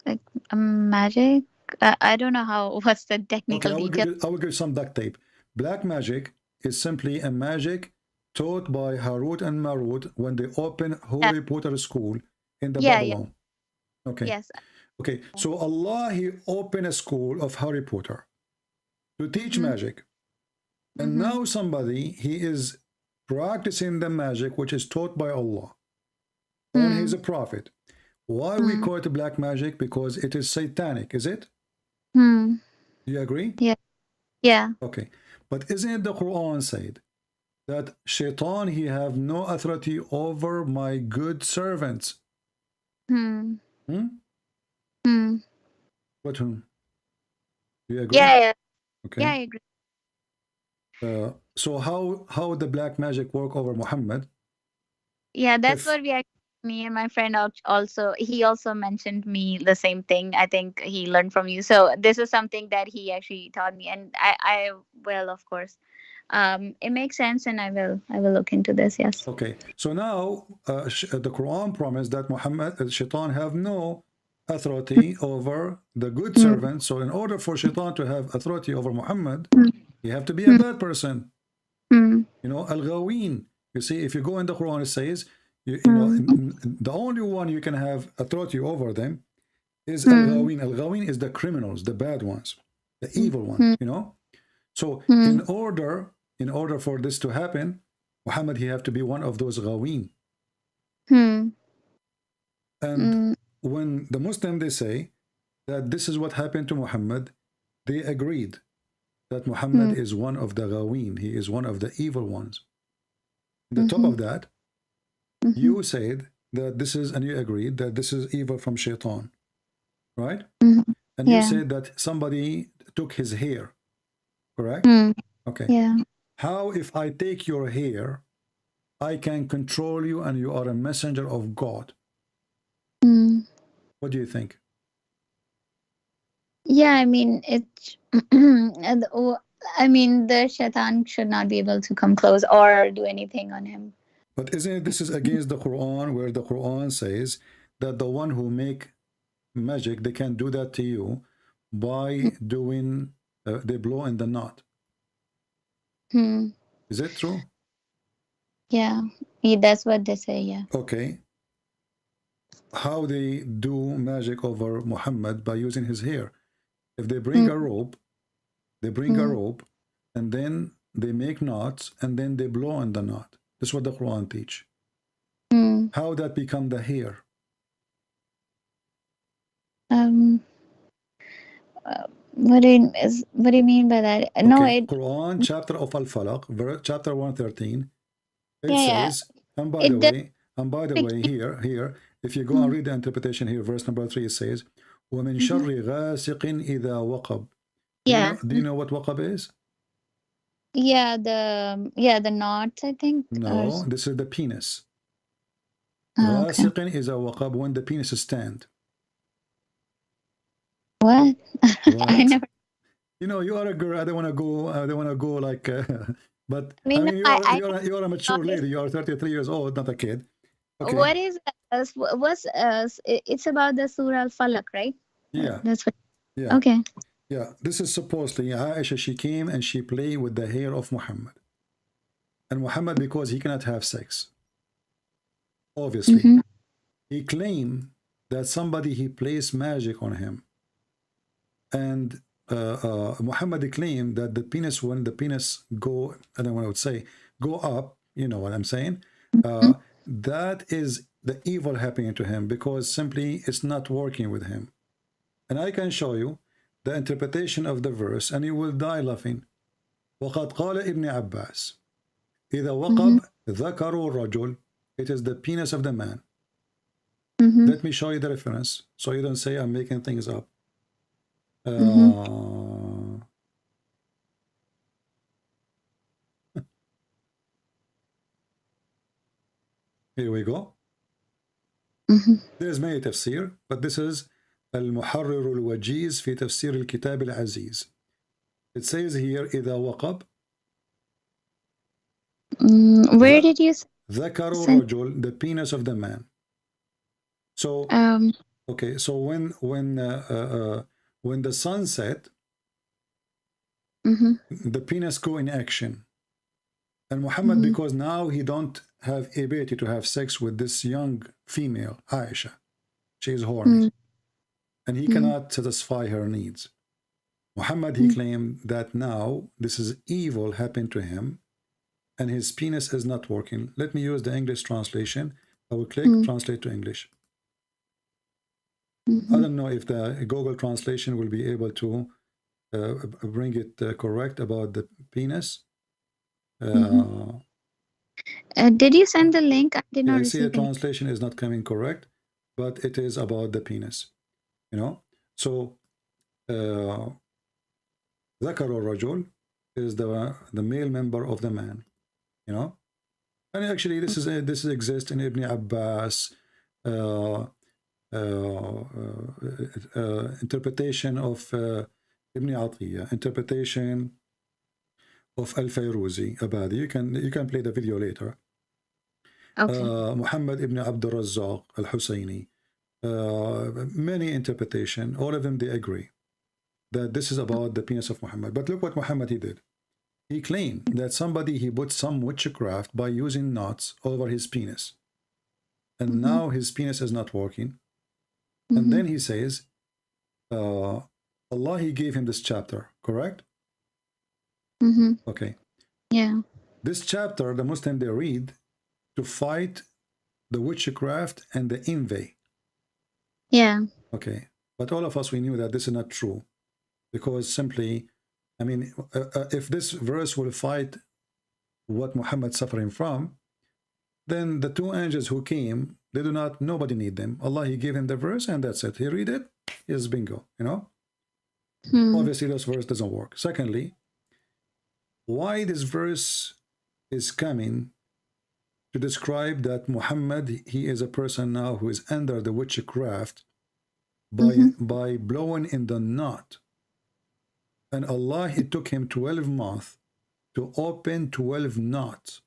Like magic. I don't know what's the technical detail. I will give you some duct tape. Black magic is simply a magic taught by Harut and Marut when they open Harry Potter school in the Babylon. Okay. Yes. Okay, so Allah, he opened a school of Harry Potter to teach magic. And now somebody, he is practicing the magic which is taught by Allah. And he's a prophet. Why we call it black magic? Because it is satanic, is it? Do you agree? Yeah. Yeah. Okay. But isn't it the Quran said that Shaitan, he have no authority over my good servants? What whom? Do you agree? Yeah. Okay. Yeah, I agree. So how the black magic work over Muhammad? Yeah, that's what we actually, me and my friend he also mentioned me the same thing. I think he learned from you. So this is something that he actually taught me, and I will, of course. It makes sense, and I will look into this. Yes. Okay. So now the Quran promised that Muhammad, Shaitan have no authority over the good servant. So in order for Shaitan to have authority over Muhammad, you have to be a bad person. You know, al-ghaween. You see, if you go in the Quran, it says, you know, the only one you can have authority over them is al-ghaween. Al-ghaween is the criminals, the bad ones, the evil ones, you know. So in order for this to happen, Muhammad, he have to be one of those ghaween. And when the Muslim, they say that this is what happened to Muhammad, they agreed that Muhammad is one of the ghaween. He is one of the evil ones. On the top of that, you said that this is, and you agreed that this is evil from Shaitan, right? And you said that somebody took his hair, correct? Okay. Yeah. How if I take your hair, I can control you and you are a messenger of God? What do you think? Yeah, I mean, I mean, the Shaitan should not be able to come close or do anything on him. But isn't it, this is against the Quran, where the Quran says that the one who make magic, they can do that to you by doing, they blow in the knot. Is it true? Yeah, that's what they say, yeah. Okay. How they do magic over Muhammad? By using his hair. If they bring a rope, and then they make knots, and then they blow in the knot. This is what the Quran teach. How that become the hair? What do you mean by that? Okay. No, Quran chapter of Al-Falaq, chapter 113. It says, and by the way, here, if you go and read the interpretation here, verse number 3, it says, وَمِن شَرِّ غَاسِقٍ إِذَا وَقَبْ. Do you know what waqab is? Yeah, the knots, I think. No, this is the penis. Oh, okay. غَاسِقٍ is a waqab when the penis stand. What? I never. You know, you are a girl. I don't want to go like. But I mean, you're a mature lady. You are 33 years old, not a kid. Okay. What is it's about the Surah Al-Falaq, right? Yeah. That's what. Yeah. Okay. Yeah. This is supposedly Aisha. She came and she played with the hair of Muhammad. And Muhammad, because he cannot have sex, obviously. Mhm. He claimed that somebody he placed magic on him. And Muhammad claimed that the penis, when the penis go, I don't know what I would say, go up, you know what I'm saying? That is the evil happening to him because simply it's not working with him. And I can show you the interpretation of the verse and you will die laughing. وقد قال ابن عباس إذا وقب ذكر الرجل, it is the penis of the man. Let me show you the reference so you don't say I'm making things up. Here we go. There's many tafsir, but this is المحرر الوجيز في تفسير الكتاب العزيز. It says here إذا وقب. Where did you ذكر الرجل, the penis of the man. So okay, so when the sun set, the penis go in action. And Muhammad, because now he don't have ability to have sex with this young female, Aisha. She is horny. And he cannot satisfy her needs. Muhammad, he claimed that now this is evil happened to him and his penis is not working. Let me use the English translation. I will click translate to English. I don't know if the Google translation will be able to bring it correct about the penis. did you send the link? I did not I see the receive it. translation is not coming correct, but it is about the penis. You know, so ذكر الرجل is the male member of the man. You know, and actually this exists in Ibn Abbas interpretation of Ibn Atiyah, interpretation of Al-Fayruzi Abadi. You can play the video later. Okay. Muhammad ibn Abd al-Razzaq al-Husayni, many interpretation, all of them they agree that this is about the penis of Muhammad. But look what Muhammad he did. He claimed that somebody he put some witchcraft by using knots over his penis. And now his penis is not working. And then he says, Allah, he gave him this chapter, correct? Okay. Yeah. This chapter, the Muslim, they read to fight the witchcraft and the envy. Yeah. Okay. But all of us, we knew that this is not true. Because simply, I mean, if this verse will fight what Muhammad suffering from, then the two angels who came, they do not, nobody need them. Allah, he gave him the verse and that's it. He read it, yes, bingo, you know? Obviously, this verse doesn't work. Secondly, why this verse is coming to describe that Muhammad, he is a person now who is under the witchcraft by blowing in the knot. And Allah, he took him 12 months to open 12 knots.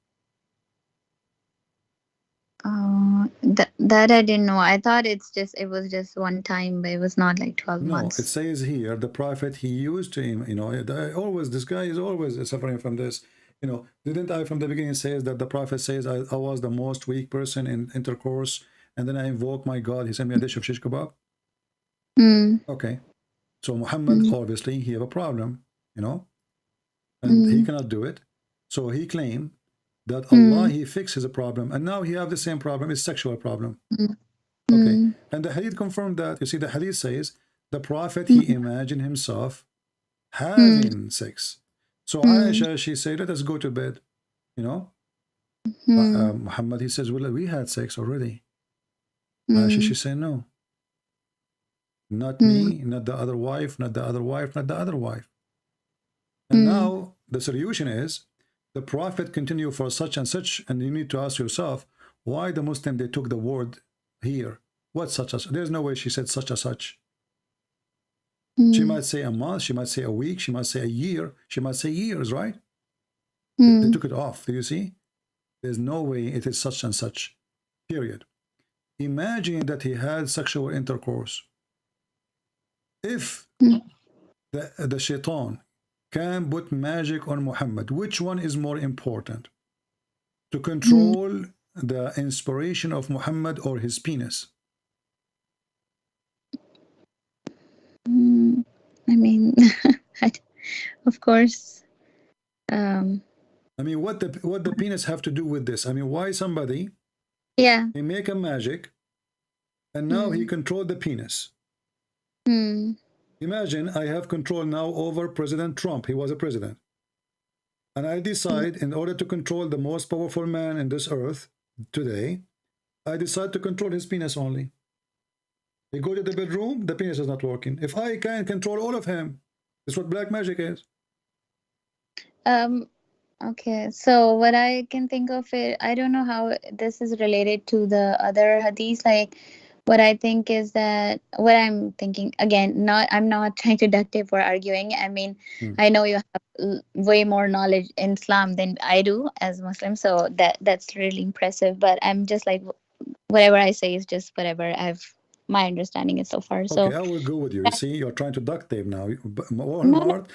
That I didn't know. I thought it was just one time, but it was not like 12 months. No, it says here, the prophet, he used to him, you know, this guy is always suffering from this. You know, didn't I from the beginning says that the prophet says I was the most weak person in intercourse, and then I invoke my God, he sent me a dish of shish kebab? Okay. So Muhammad, obviously, he have a problem, you know, and he cannot do it. So he claimed that Allah, he fixes a problem, and now he have the same problem, it's sexual problem. Okay. And the hadith confirmed that. You see, the hadith says the prophet, he imagined himself having sex. So Aisha, she said, let us go to bed, you know. Muhammad, he says, well, we had sex already. Aisha, she said, no. Not me, not the other wife, not the other wife, not the other wife. And now the solution is the prophet continue for such and such, and you need to ask yourself, why the Muslim, they took the word here? What such as? There's no way she said such as such. She might say a month, she might say a week, she might say a year, she might say years, right? They took it off, do you see? There's no way it is such and such, period. Imagine that he had sexual intercourse. If the shaitan can put magic on Muhammad, which one is more important? To control the inspiration of Muhammad or his penis? I mean, of course. I mean, what the penis have to do with this? I mean, why somebody? Yeah. He make a magic, and now he controlled the penis. Imagine I have control now over President Trump. He was a president. And I decide, in order to control the most powerful man in this earth today, I decide to control his penis only. He go to the bedroom, the penis is not working. If I can control all of him, that's what black magic is. Okay, so what I can think of it, I don't know how this is related to the other hadith. Like, what I think is that, what I'm thinking, again, I'm not trying to duct tape or arguing. I mean, I know you have way more knowledge in Islam than I do as Muslim, so that's really impressive. But I'm just like, whatever I say is just whatever my understanding is so far. So okay, I will go with you. You see, you're trying to duct tape now. Walmart.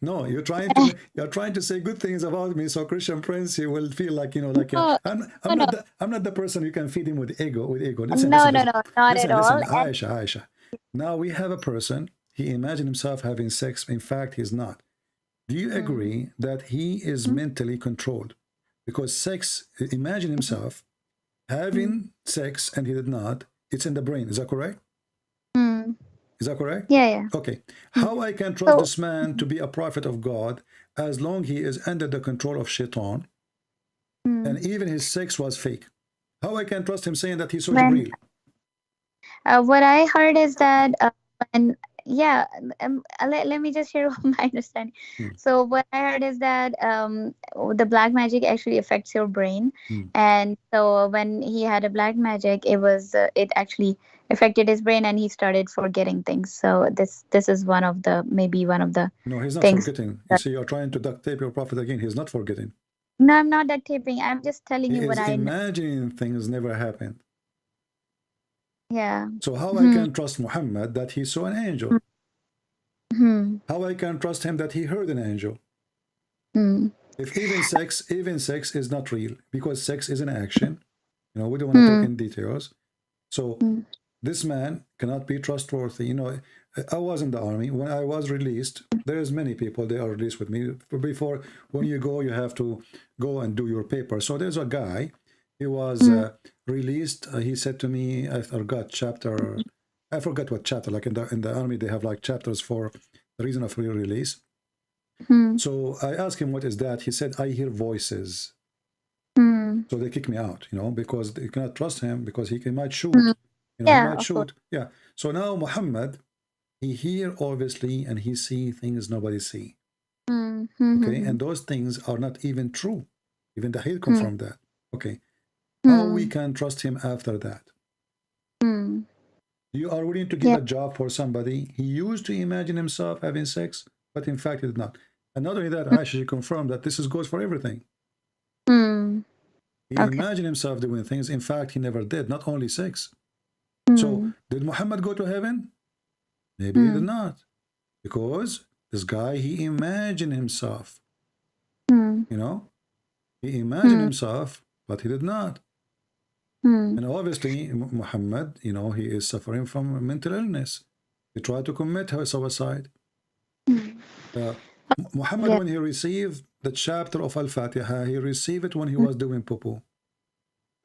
No, you're trying to say good things about me, so Christian Prince, he will feel like, you know, like I'm not the person you can feed him with ego. Listen, not listen, at all. Aisha. Now we have a person. He imagined himself having sex. In fact, he's not. Do you agree that he is mentally controlled? Because sex, imagine himself having sex and he did not. It's in the brain. Is that correct? Is that correct? Yeah. Okay. How I can trust this man to be a prophet of God as long he is under the control of Shaitan, and even his sex was fake? How I can trust him saying that he saw Jibreel? What I heard is that, let me just share my understanding. So what I heard is that the black magic actually affects your brain, and so when he had a black magic, it actually affected his brain, and he started forgetting things. So this is one of the No, he's not things. forgetting. You see, you're trying to duct tape your prophet again. He's not forgetting. No, I'm not duct taping. I'm just telling you what I know. Imagining things never happened. Yeah. So how I can trust Muhammad that he saw an angel? How I can trust him that he heard an angel? If even sex is not real, because sex is an action. You know, we don't want to talk in details. So this man cannot be trustworthy. You know, I was in the army. When I was released, there's many people, they are released with me. Before, when you go, you have to go and do your paper. So there's a guy, he was released. He said to me, I forgot what chapter, like in the army, they have like chapters for the reason of your release. So I asked him, what is that? He said, I hear voices. So they kick me out, you know, because they cannot trust him, because he might shoot. You know, he might shoot. Yeah. So now Muhammad, he hear obviously, and he see things nobody see. Okay, and those things are not even true. Even the hate come from that. Okay. How we can trust him after that? You are willing to give a job for somebody. He used to imagine himself having sex, but in fact he did not. And not only that, Aisha confirmed that this goes for everything. He imagined himself doing things. In fact, he never did, not only sex. So, did Muhammad go to heaven? Maybe he did not. Because this guy, he imagined himself. You know? He imagined himself, but he did not. And obviously, Muhammad, you know, he is suffering from a mental illness. He tried to commit suicide. Muhammad, when he received the chapter of Al-Fatiha, he received it when he was doing poo-poo.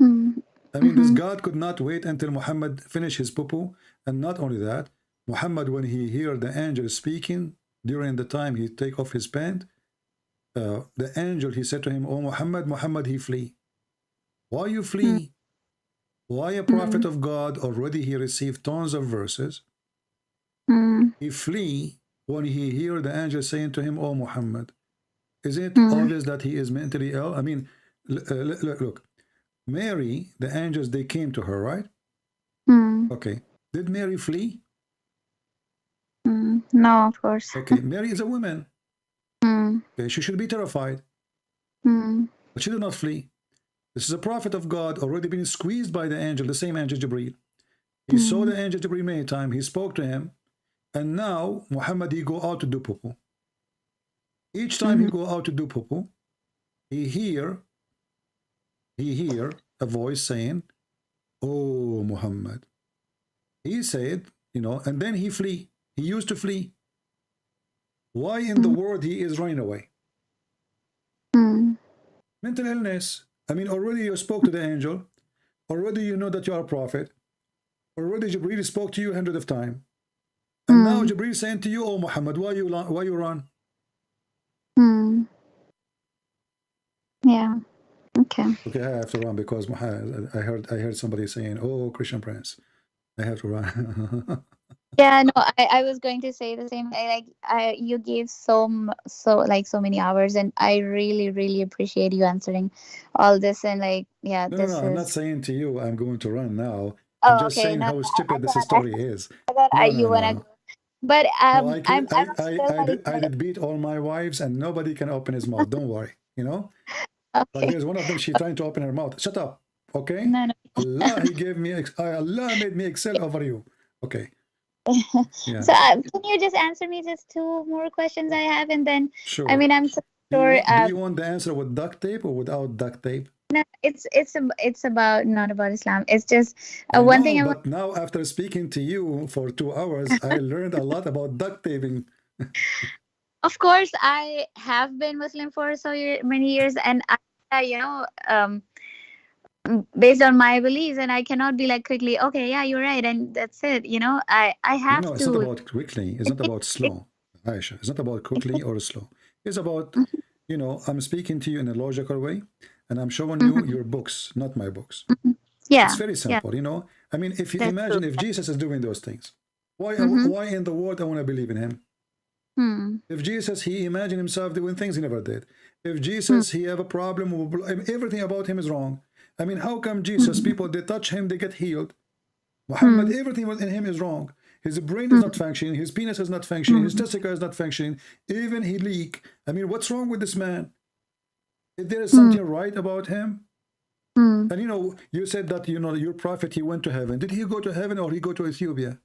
I mean, this God could not wait until Muhammad finished his poo-poo. And not only that, Muhammad, when he heard the angel speaking, during the time he take off his pant, the angel, he said to him, "Oh Muhammad, Muhammad, he flee." Why you flee? Why a prophet of God, already he received tons of verses. He flee when he hear the angel saying to him, "Oh Muhammad." Is it obvious that he is mentally ill? I mean, look, Mary, the angels, they came to her, right? Okay. Did Mary flee? No, of course. Okay, Mary is a woman. Okay, she should be terrified. But she did not flee. This is a prophet of God, already been squeezed by the angel, the same angel Jibreel. He saw the angel Jibreel many times. He spoke to him. And now, Muhammad, he go out to do poo-poo. Each time he go out to do poo-poo, he hear he hear a voice saying, "Oh, Muhammad." He said, you know, and then he flee. He used to flee. Why in the world he is running away? Mental illness. I mean, already you spoke to the angel. Already you know that you are a prophet. Already Jibreel spoke to you hundreds of times. And now Jibreel is saying to you, "Oh, Muhammad, why you run?" Yeah. Okay. Okay, I have to run because I heard somebody saying, "Oh, Christian Prince, I have to run." Yeah, no, I was going to say the same. You gave so many hours, and I really, really appreciate you answering all this. And yeah, No, this I'm not is. saying to you I'm going to run now. I'm Oh, just okay. saying No, how stupid this I story is. thought No, you wanna no. go, but No, I'm still like. I did beat all my wives, and nobody can open his mouth. Don't worry, you know. Like Okay. there's one of them. She trying to open her mouth. Shut up, okay? No, no. Allah, He gave me. Allah made me excel over you. Okay. Yeah. So can you just answer me just two more questions I have, and then Sure. I mean I'm so Do sure. you want the answer with duct tape or without duct tape? No, it's about not about Islam. It's just I one know, thing I but now after speaking to you for 2 hours, I learned a lot about duct taping. Of course, I have been Muslim for many years, and based on my beliefs, and I cannot be like quickly, okay, yeah, you're right, and that's it. I have No, it's to. not about quickly. It's not about slow, Aisha. It's not about quickly or slow. It's about, you know, I'm speaking to you in a logical way, and I'm showing you your books, not my books. Yeah, It's very yeah. simple, you know. I mean, if you That's imagine true. if Jesus is doing those things, why in the world I want to believe in him? If Jesus, he imagined himself doing things he never did. If Jesus, he have a problem, everything about him is wrong. I mean, how come Jesus, people, they touch him, they get healed? Muhammad, everything in him is wrong. His brain is not functioning, his penis is not functioning, his testicle is not functioning, even he leak. I mean, what's wrong with this man? If there is something right about him? And you know, you said that, you know, your prophet, he went to heaven. Did he go to heaven or he go to Ethiopia?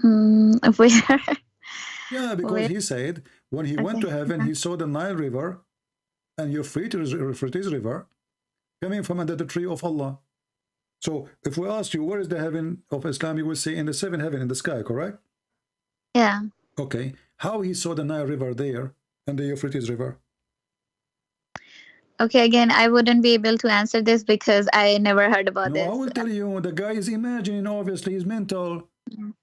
Where? Yeah, because he said when he went to heaven, he saw the Nile River and Euphrates River coming from under the tree of Allah. So if we ask you, where is the heaven of Islam, you will say in the seventh heaven in the sky, correct? Yeah. Okay. How he saw the Nile River there and the Euphrates River? Okay, again, I wouldn't be able to answer this because I never heard about this. I will tell you, the guy is imagining, obviously, he's mental.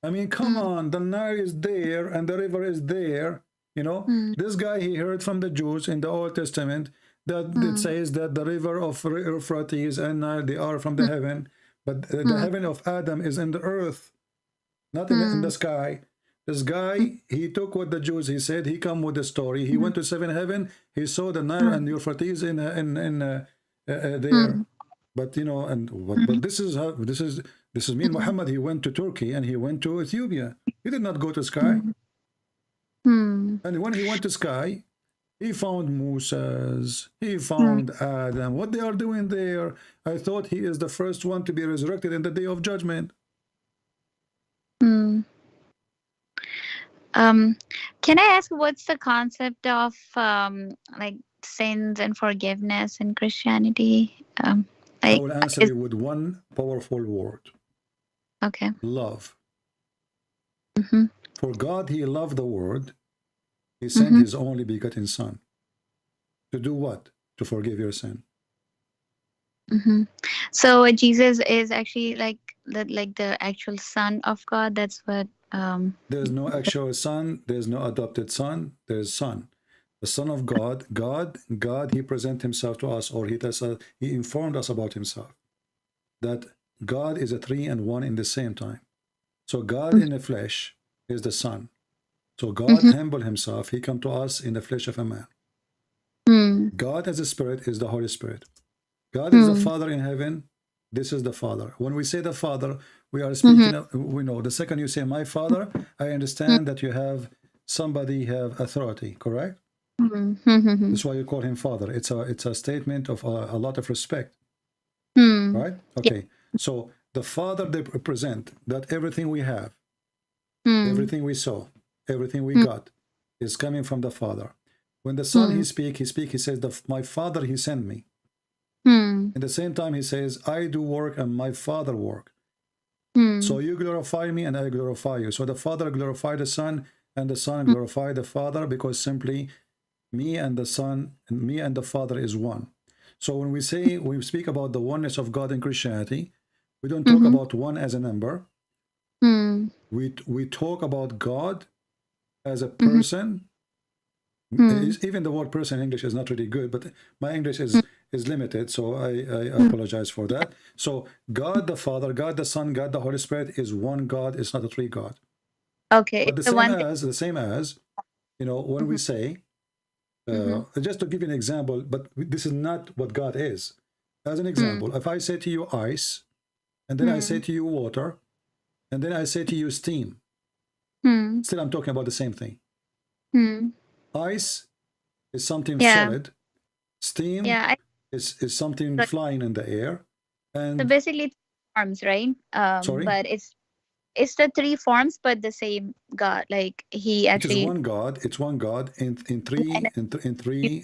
I mean, come on, the Nile is there and the river is there. You know, this guy, he heard from the Jews in the Old Testament that it says that the river of Euphrates and Nile, they are from the heaven, but the heaven of Adam is in the earth, not in the sky. This guy, he took what the Jews, he said, he come with the story. He went to seven heaven, he saw the Nile and Euphrates in there. But you know, but this is how this is me and Muhammad. He went to Turkey and he went to Ethiopia. He did not go to sky. And when he went to sky, he found Moses, he found Adam. What they are doing there? I thought he is the first one to be resurrected in the day of judgment. Can I ask what's the concept of like sins and forgiveness in Christianity? I will answer you with one powerful word. Okay. Love. For God, he loved the world. He sent his only begotten son. To do what? To forgive your sin. So Jesus is actually like the actual son of God. That's what. There's no actual son. There's no adopted son. There's son. The Son of God. God. He present himself to us, or he informed us about himself. That God is a three and one in the same time. So God in the flesh is the Son. So God humbled himself. He come to us in the flesh of a man. God as a spirit is the Holy Spirit. God is the Father in heaven. This is the Father. When we say the Father, we are speaking of, we know, the second you say my Father, I understand that you have somebody have authority, correct? That's why you call him Father. It's a statement of a lot of respect. Right? Okay. So the Father, they represent that everything we have, everything we saw, everything we got is coming from the Father. When the Son, he says, my Father, he sent me. Hmm. In the same time, he says, I do work and my Father work. Hmm. So you glorify me and I glorify you. So the Father glorified the Son and the Son glorified the Father, because simply me and the Son and me and the Father is one. So when we speak about the oneness of God in Christianity, we don't talk about one as a number. We talk about God as a person. Even the word person in English is not really good, but my English is limited, so I apologize for that. So God the Father, God the Son, God the Holy Spirit is one God. It's not a three God. Okay. But the same as, you know, when we say, just to give you an example, but this is not what God is. As an example, if I say to you ice, and then I say to you water, and then I say to you steam, still I'm talking about the same thing. Ice is something solid. Steam is something flying in the air. And so basically forms, right? Sorry? But it's the three forms, but the same God. Like he actually. It is one God. It's one God in three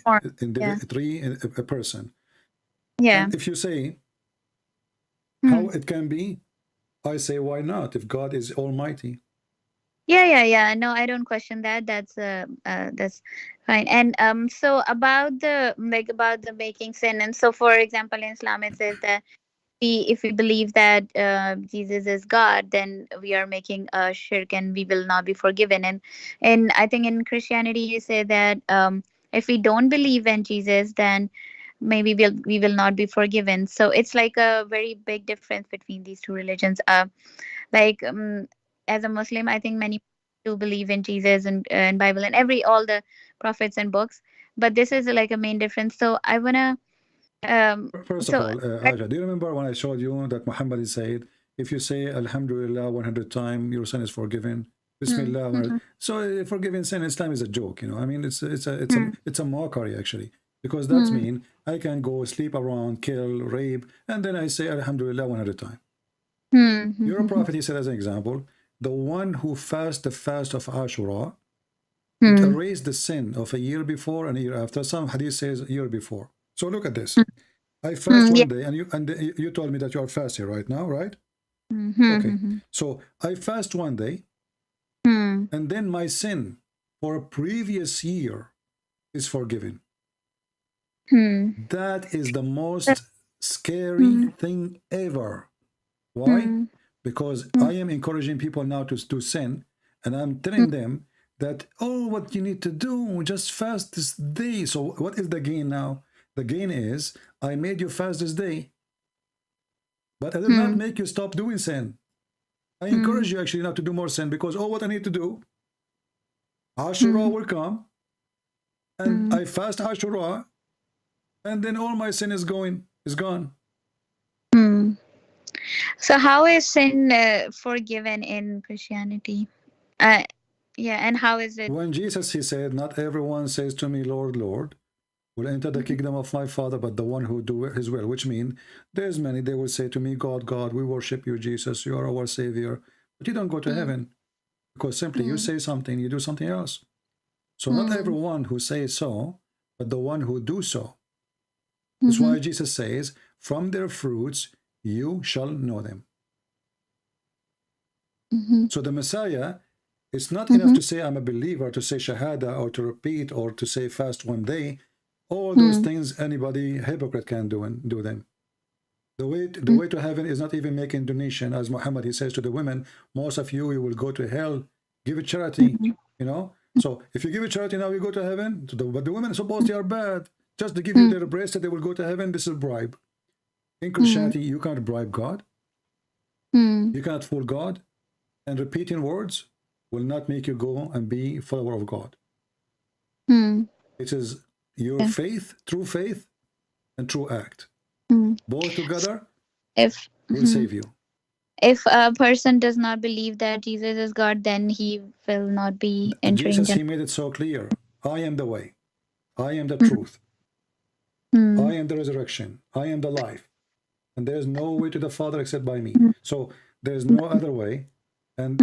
a person. Yeah. And if you say how it can be, I say why not? If God is Almighty. Yeah. No, I don't question that. That's fine. And so about the making sin, and so for example in Islam it says that if we believe that Jesus is God, then we are making a shirk and we will not be forgiven. And I think in Christianity you say that if we don't believe in Jesus, then maybe we will not be forgiven. So it's like a very big difference between these two religions. Like as a Muslim, I think many do believe in Jesus and Bible and all the prophets and books, but this is like a main difference. So I wanna First of all, Haja, do you remember when I showed you that Muhammad said, if you say Alhamdulillah 100 times, your sin is forgiven. Bismillah. So forgiving sin in Islam is a joke, you know. I mean, it's a mockery actually, because that means I can go sleep around, kill, rape, and then I say Alhamdulillah 100 times. Your prophet, he said as an example, the one who fasts the fast of Ashura, it erased the sin of a year before and a year after. Some hadith says a year before. So look at this. I fast one day, and you told me that you are fasting right now, right? Okay. So I fast one day, and then my sin for a previous year is forgiven. That is the most scary thing ever. Why? Because I am encouraging people now to sin, and I'm telling them that, oh, what you need to do, just fast this day. So what is the gain now? The gain is I made you fast this day, but I did not make you stop doing sin. I encourage you actually not to do more sin, because what I need to do, Ashura will come, and I fast Ashura, and then all my sin is gone. So how is sin forgiven in Christianity? And how is it? When Jesus, he said, not everyone says to me, Lord, Lord, will enter the kingdom of my Father, but the one who do his will, which means there's many, they will say to me, God, God, we worship you, Jesus, you are our Savior, but you don't go to heaven, because simply you say something, you do something else. So not everyone who says so, but the one who do so. That's why Jesus says, from their fruits you shall know them. So the Messiah, it's not enough to say I'm a believer, to say Shahada, or to repeat, or to say fast one day. All those things anybody, hypocrite, can do them. The way to heaven is not even making donation, as Muhammad, he says to the women, most of you will go to hell, give it charity, you know. So if you give it charity now, you go to heaven. But the women, suppose they are bad, just to give you their breast that they will go to heaven, this is bribe. In Christianity, you can't bribe God. You cannot fool God. And repeating words will not make you go and be follower of God. It is your faith, and true act. Both together will save you. If a person does not believe that Jesus is God, then he will not be entering. Jesus, he made it so clear. I am the way. I am the truth. I am the resurrection. I am the life. And there is no way to the Father except by me. So there is no other way. And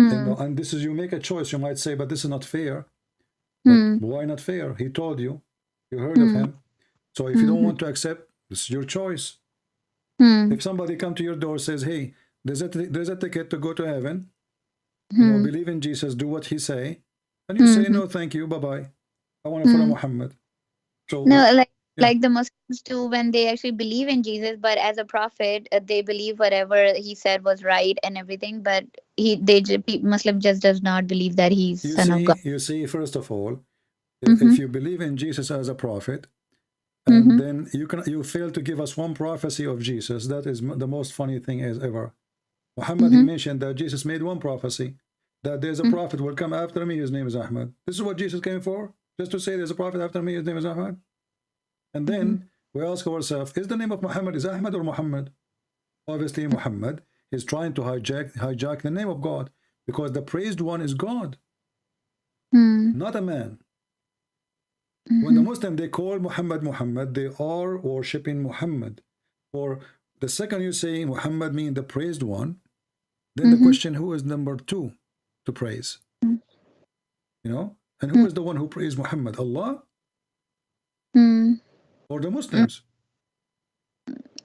this is, you make a choice. You might say, but this is not fair. But why not fair? He told you. You heard of him. So if you don't want to accept, It's your choice. If somebody come to your door says, hey, there's a ticket to go to heaven, you know, believe in Jesus, do what he say, and you say, no, thank you, bye-bye. I want to follow Muhammad. So No, like the Muslims do when they actually believe in Jesus, but as a prophet, they believe whatever he said was right and everything. But Muslim just does not believe that he's son of God. You see, first of all, if you believe in Jesus as a prophet, and then you fail to give us one prophecy of Jesus, that is the most funny thing as ever. Muhammad, he mentioned that Jesus made one prophecy, that there's a prophet will come after me, his name is Ahmad. This is what Jesus came for, just to say there's a prophet after me, his name is Ahmad. And then we ask ourselves, is the name of Muhammad is Ahmad or Muhammad? Obviously Muhammad is trying to hijack the name of God, because the praised one is God, not a man. When the Muslim, they call Muhammad Muhammad, they are worshipping Muhammad. Or the second you say Muhammad mean the praised one, then the question, who is number two to praise? You know? And who is the one who praised Muhammad? Allah? Or the Muslims?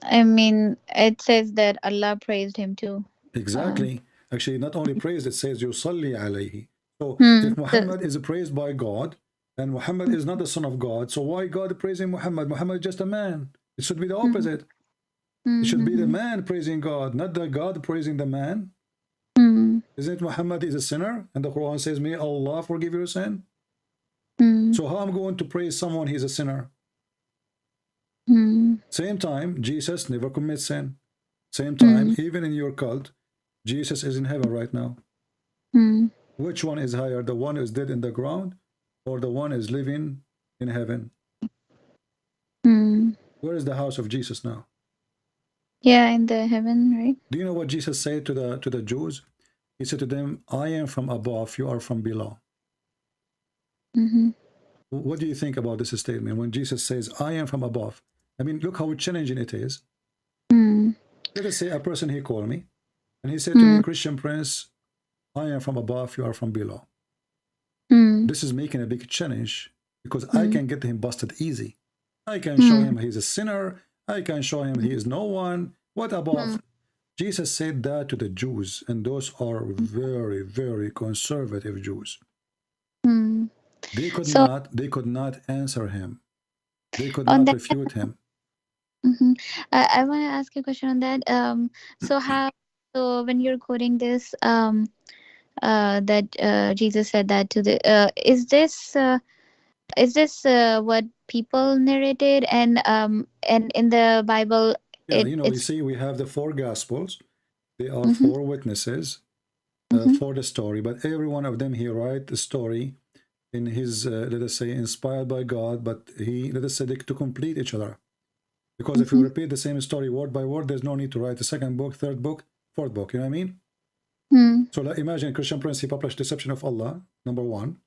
I mean, it says that Allah praised him too. Exactly. Actually, not only praised, it says yusalli alayhi. So if Muhammad is praised by God, and Muhammad is not the son of God, so why God praising Muhammad? Muhammad is just a man. It should be the opposite. It should be the man praising God, not the God praising the man. Isn't it Muhammad is a sinner? And the Quran says, may Allah forgive your sin. So how I'm going to praise someone he's a sinner? Same time, Jesus never commits sin. Same time, even in your cult, Jesus is in heaven right now. Which one is higher? The one who is dead in the ground, or the one is living in heaven? Where is the house of Jesus now? Yeah, in the heaven, right? Do you know what Jesus said to the Jews? He said to them, I am from above, you are from below. What do you think about this statement when Jesus says, I am from above? I mean, look how challenging it is. Let us say a person, he called me, and he said to me, Christian Prince, I am from above, you are from below. This is making a big challenge, because I can get him busted easy. I can show him he's a sinner. I can show him he is no one. What above? Jesus said that to the Jews, and those are very, very conservative Jews. They could not answer him. They could not refute him. I want to ask you a question on that. So when you're quoting this, that Jesus said that to the, is this what people narrated, and in the Bible? Yeah, you see, we have the 4 Gospels. They are 4 witnesses for the story, but every one of them, he write the story in his, let us say, inspired by God, but he, let us say, to complete each other. Because if you repeat the same story word by word, there's no need to write the 2nd book, 3rd book, 4th book, you know what I mean? So like, imagine Christian Prince, he published Deception of Allah, number 1.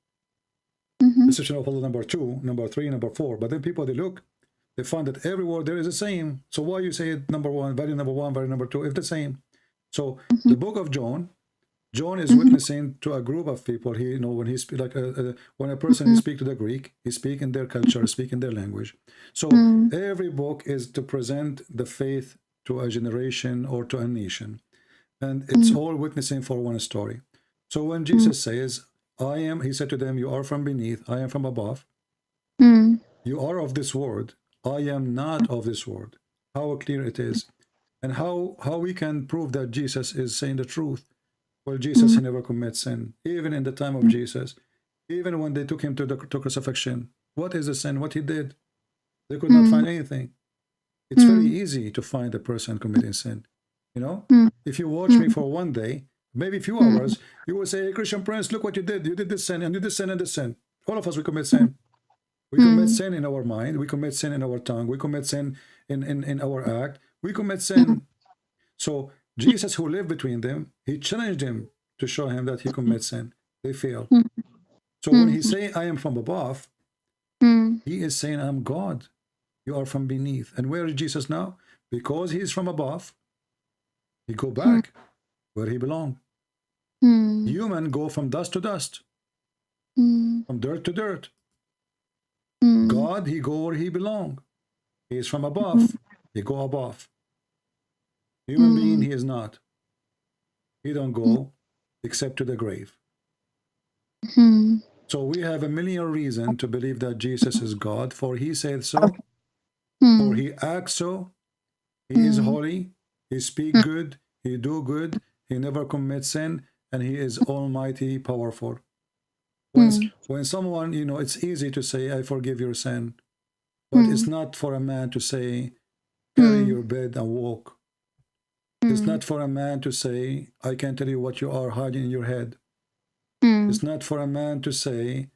Deception of Allah, number 2, number 3, number 4. But then people, they look, they find that every word there is the same. So why you say it number 1, value number 1, value number 2, if the same? So the book of John is witnessing to a group of people. He, when he speak, like when a person speak to the Greek, he speak in their culture, speak in their language. So every book is to present the faith to a generation or to a nation, and it's all witnessing for one story. So when Jesus says, I am, he said to them, you are from beneath, I am from above. You are of this world, I am not of this world. How clear it is. And how we can prove that Jesus is saying the truth? Well, Jesus, he never commits sin. Even in the time of Jesus, even when they took him to crucifixion, what is the sin? What he did? They could not find anything. It's very easy to find a person committing sin. You know, if you watch me for one day, maybe a few hours, you will say, hey, Christian Prince, look what you did. You did this sin, and you did this sin, and this sin. All of us, we commit sin. We commit sin in our mind. We commit sin in our tongue. We commit sin in our act. We commit sin. So Jesus, who lived between them, he challenged him to show him that he commits sin. They fail. So when he say, I am from above, he is saying, I'm God. You are from beneath. And where is Jesus now? Because he is from above, he go back where he belong. Human go from dust to dust, from dirt to dirt. God, he go where he belong. He is from above. He go above. Human being, he is not. He don't go except to the grave. So we have a million reasons to believe that Jesus is God, for he said so, for he acts so, he is holy, he speak good, he do good, he never commits sin, and he is almighty, powerful. When someone, you know, it's easy to say, I forgive your sin, but it's not for a man to say, carry your bed and walk. It's not for a man to say, I can tell you what you are hiding in your head. It's not for a man to say,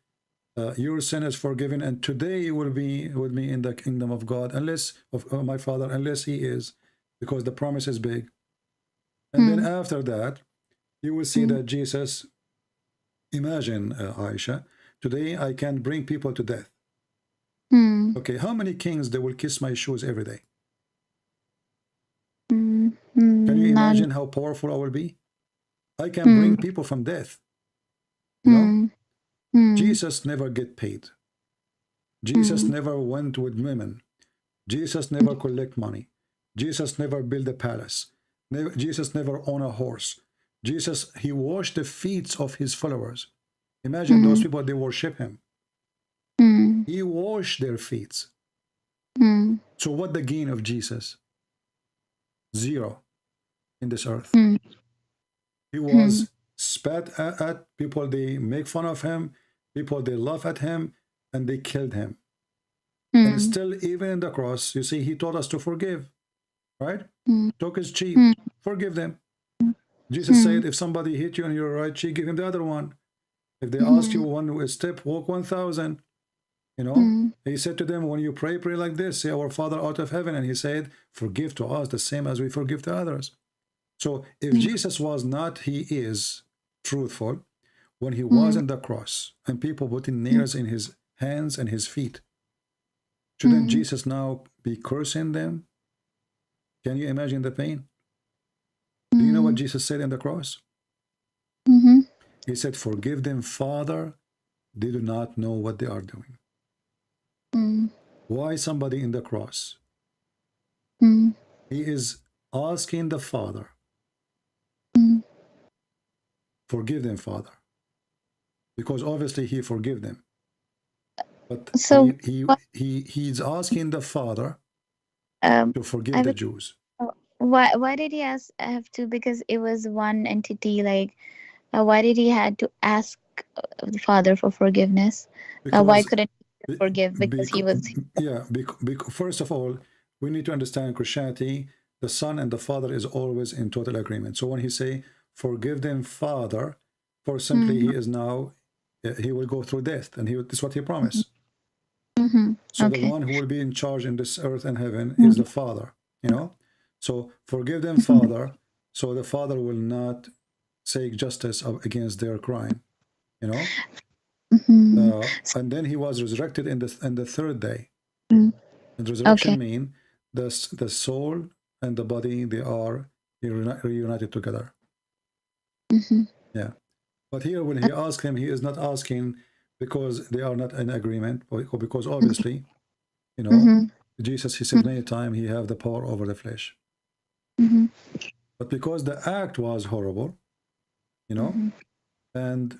your sin is forgiven, and today you will be with me in the kingdom of God, unless of my Father, unless he is, because the promise is big. And then after that, you will see that Jesus, imagine, Aisha, today I can bring people to death. Okay, how many kings they will kiss my shoes every day? Can you imagine how powerful I will be? I can bring people from death. You know? Jesus never get paid. Jesus never went with women. Jesus never collect money. Jesus never build a palace. Jesus never own a horse. Jesus, he washed the feet of his followers. Imagine those people, they worship him. He washed their feet. So what the gain of Jesus? Zero in this earth. He was spat at, people, they make fun of him, people, they laugh at him, and they killed him. And still, even in the cross, you see, he taught us to forgive, right? Talk is cheap. Forgive them. Jesus said, if somebody hit you on your right cheek, give him the other one. If they ask you one step, walk 1,000. You know, he said to them, when you pray, pray like this, say, our Father out of heaven. And he said, forgive to us the same as we forgive to others. So if Jesus was not, he is truthful, when he was on the cross and people putting nails in his hands and his feet, shouldn't Jesus now be cursing them? Can you imagine the pain? Do you know what Jesus said in the cross? He said, forgive them, Father, they do not know what they are doing. Why somebody in the cross? He is asking the Father, forgive them, Father. Because obviously he forgive them. But So he's asking the Father to forgive the Jews. why did he have to? Because it was one entity. Like, why did he had to ask the Father for forgiveness? Why couldn't he forgive? Because he was. Yeah. First of all, we need to understand Christianity. The Son and the Father is always in total agreement. So when he say, forgive them, Father, for simply he is now, he will go through death, and this is what he promised. So the one who will be in charge in this earth and heaven is the Father, you know. So forgive them, Father, so the Father will not seek justice against their crime, you know. And then he was resurrected in the third day. And resurrection means the soul and the body, they are reunited together. Yeah. But here when he asked him, he is not asking because they are not in agreement, or because obviously, you know, Jesus, he said many times, he have the power over the flesh. But because the act was horrible, you know, and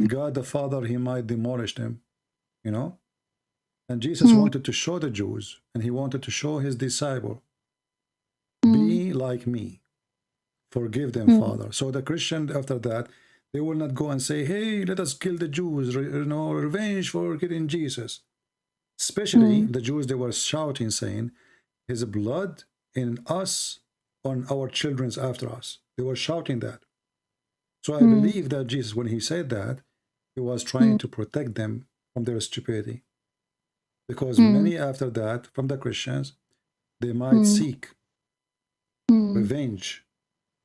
God the Father, he might demolish them, you know. And Jesus wanted to show the Jews, and he wanted to show his disciple, be like me, forgive them, Father. So the Christian, after that, they will not go and say, hey, let us kill the Jews, you know, revenge for killing Jesus. Especially the Jews, they were shouting, saying, his blood in us, on our children's after us. They were shouting that. So I believe that Jesus, when he said that, he was trying to protect them from their stupidity. Because many after that, from the Christians, they might seek revenge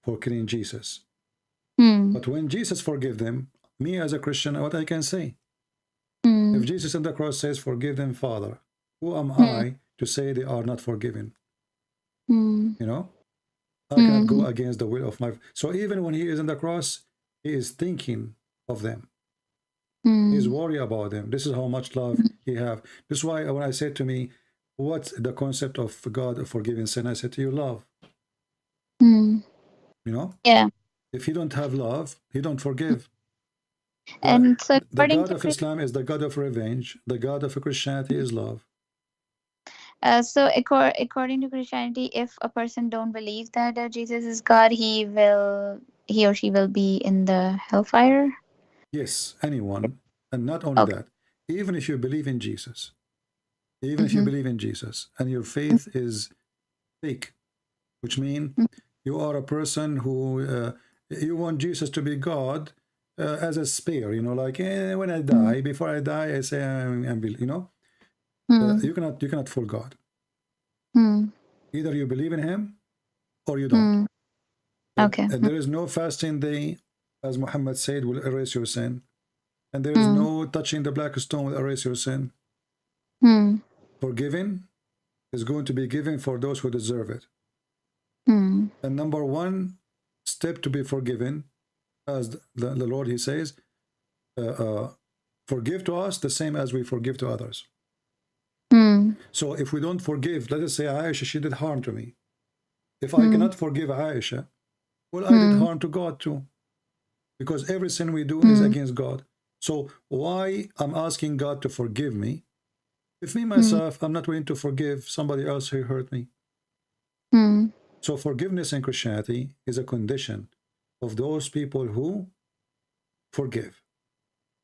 for killing Jesus. But when Jesus forgive them, me as a Christian, what I can say? If Jesus on the cross says, forgive them, Father, who am I to say they are not forgiven? You know? I cannot go against the will of my... So even when he is on the cross, he is thinking of them. He's worried about them. This is how much love he have. This is why when I said to me, what's the concept of God forgiving sin? I said to you, love. Hmm. You know? Yeah. If you don't have love, he don't forgive. And so The according God to of Islam is the God of revenge. The God of Christianity is love. according to Christianity, if a person don't believe that Jesus is God, he or she will be in the hellfire. Yes, anyone. And not only that, even if you believe in Jesus, even if you believe in Jesus and your faith is fake, which means you are a person who you want Jesus to be God as a spare, you know, like when I die, before I die, I say you know, you cannot fool God. Either you believe in him or you don't. Okay. And there is no fasting day, as Muhammad said, will erase your sin. And there is no touching the black stone will erase your sin. Forgiving is going to be given for those who deserve it. And number one step to be forgiven, as the Lord, he says, forgive to us the same as we forgive to others. So if we don't forgive, let us say Aisha, she did harm to me. If I cannot forgive Aisha, well, I did harm to God too. Because every sin we do is against God. So why I'm asking God to forgive me if me myself I'm not willing to forgive somebody else who hurt me? So forgiveness in Christianity is a condition of those people who forgive,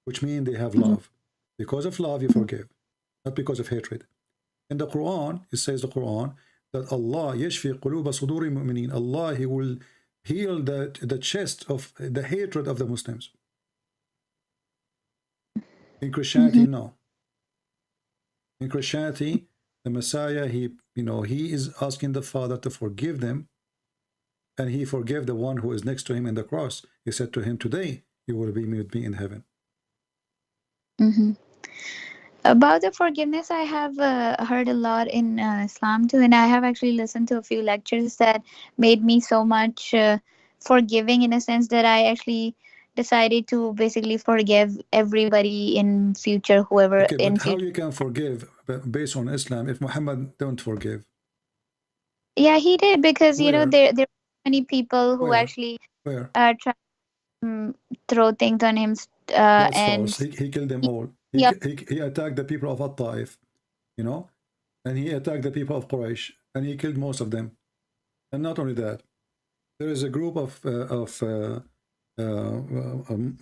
which means they have love. Because of love you forgive, not because of hatred. In the Quran, it says the Quran that Allah yashfi quluba suduri mu'minin. Allah, he will heal the chest of the hatred of the Muslims. In Christianity, no. In Christianity, the Messiah, he is asking the Father to forgive them, and he forgave the one who is next to him in the cross. He said to him, today you will be with me in heaven. About the forgiveness, I have heard a lot in Islam too, and I have actually listened to a few lectures that made me so much forgiving, in a sense that I actually decided to basically forgive everybody in future, whoever Okay, in but how future. you can forgive based on Islam if Muhammad don't forgive? Yeah, he did, because Where? there are many people who Where? actually Where? try to throw things on him, That's and false. He killed them all. yeah. He attacked the people of At-Taif, you know, and he attacked the people of Quraysh, and he killed most of them. And not only that, there is a group of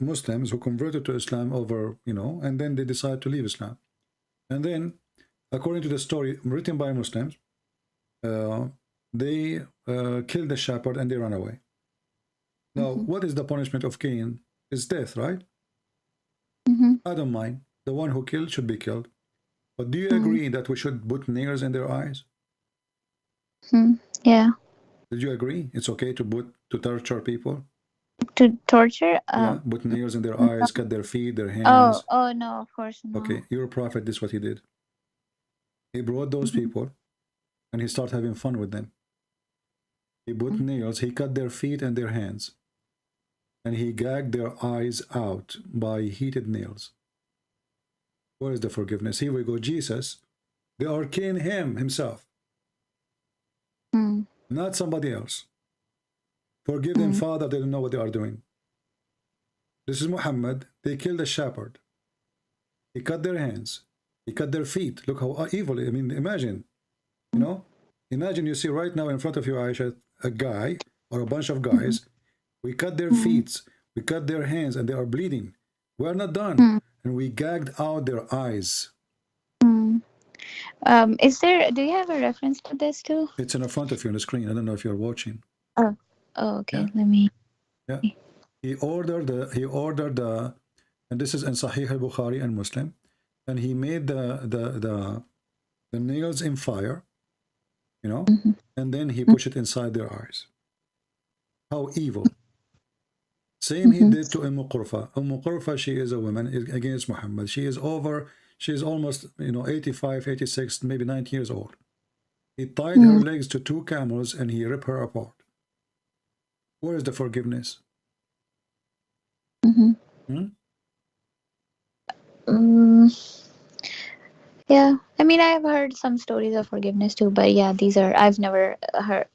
Muslims who converted to Islam over, you know, and then they decided to leave Islam. And then, according to the story written by Muslims, they killed the shepherd and they ran away. Now, what is the punishment of Cain? It's death, right? I don't mind. The one who killed should be killed. But do you agree that we should put nails in their eyes? Yeah. Did you agree? It's okay to torture people? To torture? Yeah, put nails in their eyes, cut their feet, their hands. Oh no, of course not. Okay, your prophet, this is what he did. He brought those people and he started having fun with them. He put nails, he cut their feet and their hands. And he gagged their eyes out by heated nails. Where is the forgiveness? Here we go, Jesus. They are killing him himself. Not somebody else. Forgive them, Father, they don't know what they are doing. This is Muhammad. They killed a shepherd. He cut their hands. He cut their feet. Look how evil. I mean, imagine. You know? Imagine you see right now in front of you, Aisha, a guy or a bunch of guys. We cut their feet. We cut their hands and they are bleeding. We are not done. And we gagged out their eyes. Do you have a reference to this too? It's in front of you on the screen. I don't know if you're watching. Oh, okay. Yeah. Let me. Yeah. He ordered the, and this is in Sahih al-Bukhari and Muslim, and he made the nails in fire, you know, and then he pushed it inside their eyes. How evil. Same he did to Qurfa. Qurfa, she is a woman against Muhammad. She is almost, 85, 86, maybe 90 years old. He tied her legs to 2 camels and he ripped her apart. Where is the forgiveness? Yeah, I mean, I've heard some stories of forgiveness too, but yeah, these are I've never heard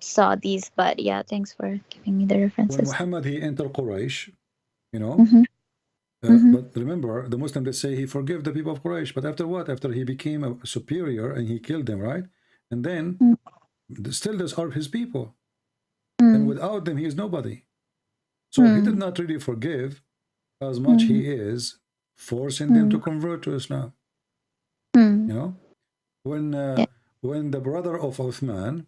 saw these, but yeah, thanks for giving me the When references. Muhammad he entered Quraysh, you know, Mm-hmm. but remember the Muslims they say he forgave the people of Quraysh, but after what? After he became a superior and he killed them, right? And then still those are his people, and without them he is nobody. So he did not really forgive as much he is forcing them to convert to Islam. You know, when the brother of Uthman,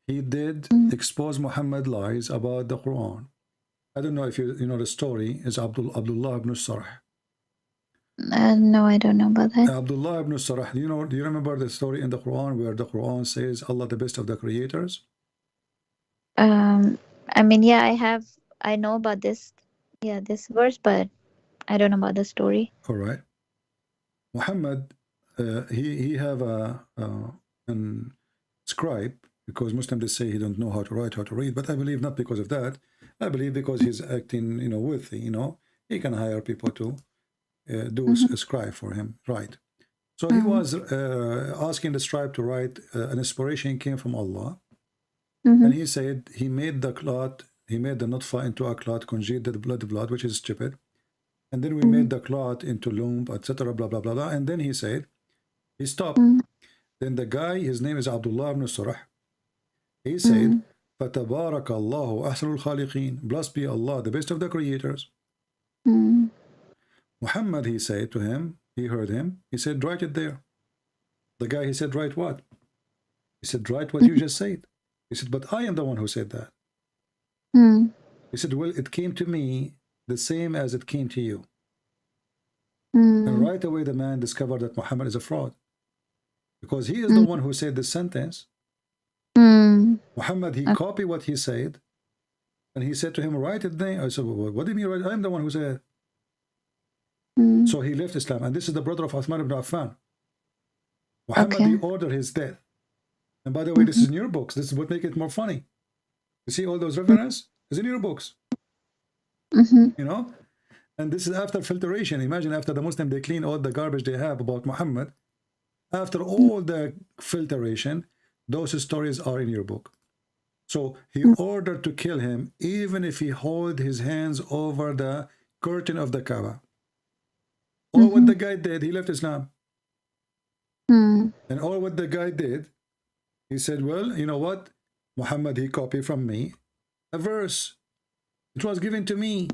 he did expose Muhammad lies about the Quran. I don't know if you know the story. Is Abdullah ibn Sarh. No, I don't know about that. Abdullah ibn Sarh. Do you remember the story in the Quran where the Quran says Allah the best of the creators? I mean, yeah, I know about this, this verse, but I don't know about the story. All right. Muhammad, he have an scribe, because Muslims they say he don't know how to write, how to read, but I believe not because of that. I believe because he's acting, wealthy, he can hire people to do a scribe for him, right? So he was asking the scribe to write, an inspiration came from Allah, and he said he made the clot, he made the nutfa into a clot, congealed the blood, which is stupid, and then we made the clot into lump, etc., blah, blah, blah, blah, and then he said, he stopped. Then the guy, his name is Abdullah ibn Sarh, he said, فَتَبَارَكَ اللَّهُ أَحْسَنُ الْخَالِقِينَ, blessed be Allah, the best of the creators. Muhammad, he said to him, he heard him, he said, write it there. The guy, he said, write what? He said, write what you just said. He said, but I am the one who said that. He said, well, it came to me the same as it came to you. And right away the man discovered that Muhammad is a fraud, because he is the one who said this sentence. Muhammad, he copied what he said, and he said to him, write it there. I said, well, what do you mean write? I'm the one who said it. So he left Islam, and this is the brother of Uthman ibn Affan. Muhammad, he ordered his death. And by the way, this is in your books. This is what makes it more funny. You see all those references? It's in your books. And this is after filtration. Imagine after the Muslim, they clean all the garbage they have about Muhammad. After all the filtration, those stories are in your book. So he ordered to kill him, even if he held his hands over the curtain of the Kaaba. All what the guy did, he left Islam. And all what the guy did, he said, well, you know what? Muhammad, he copied from me a verse. It was given to me.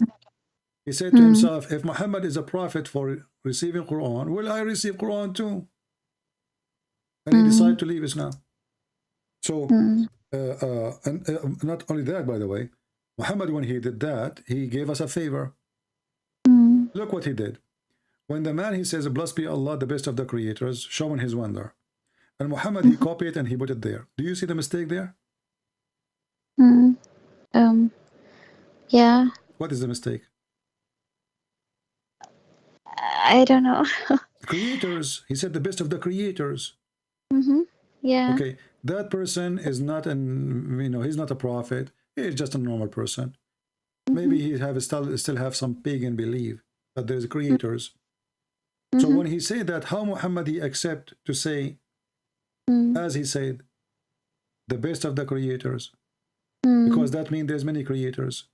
He said to himself, if Muhammad is a prophet for receiving Quran, will I receive Quran too? And he decided to leave Islam. So, and not only that, by the way, Muhammad, when he did that, he gave us a favor. Look what he did. When the man, he says, blessed be Allah, the best of the creators, showing his wonder. And Muhammad, he copied it and he put it there. Do you see the mistake there? Yeah. What is the mistake? I don't know. Creators. He said the best of the creators. Yeah. Okay. That person is not he's not a prophet. He's just a normal person. Maybe he still have some pagan belief that there's creators. So when he said that, how Muhammad he accept to say, as he said, the best of the creators? Because that means there's many creators.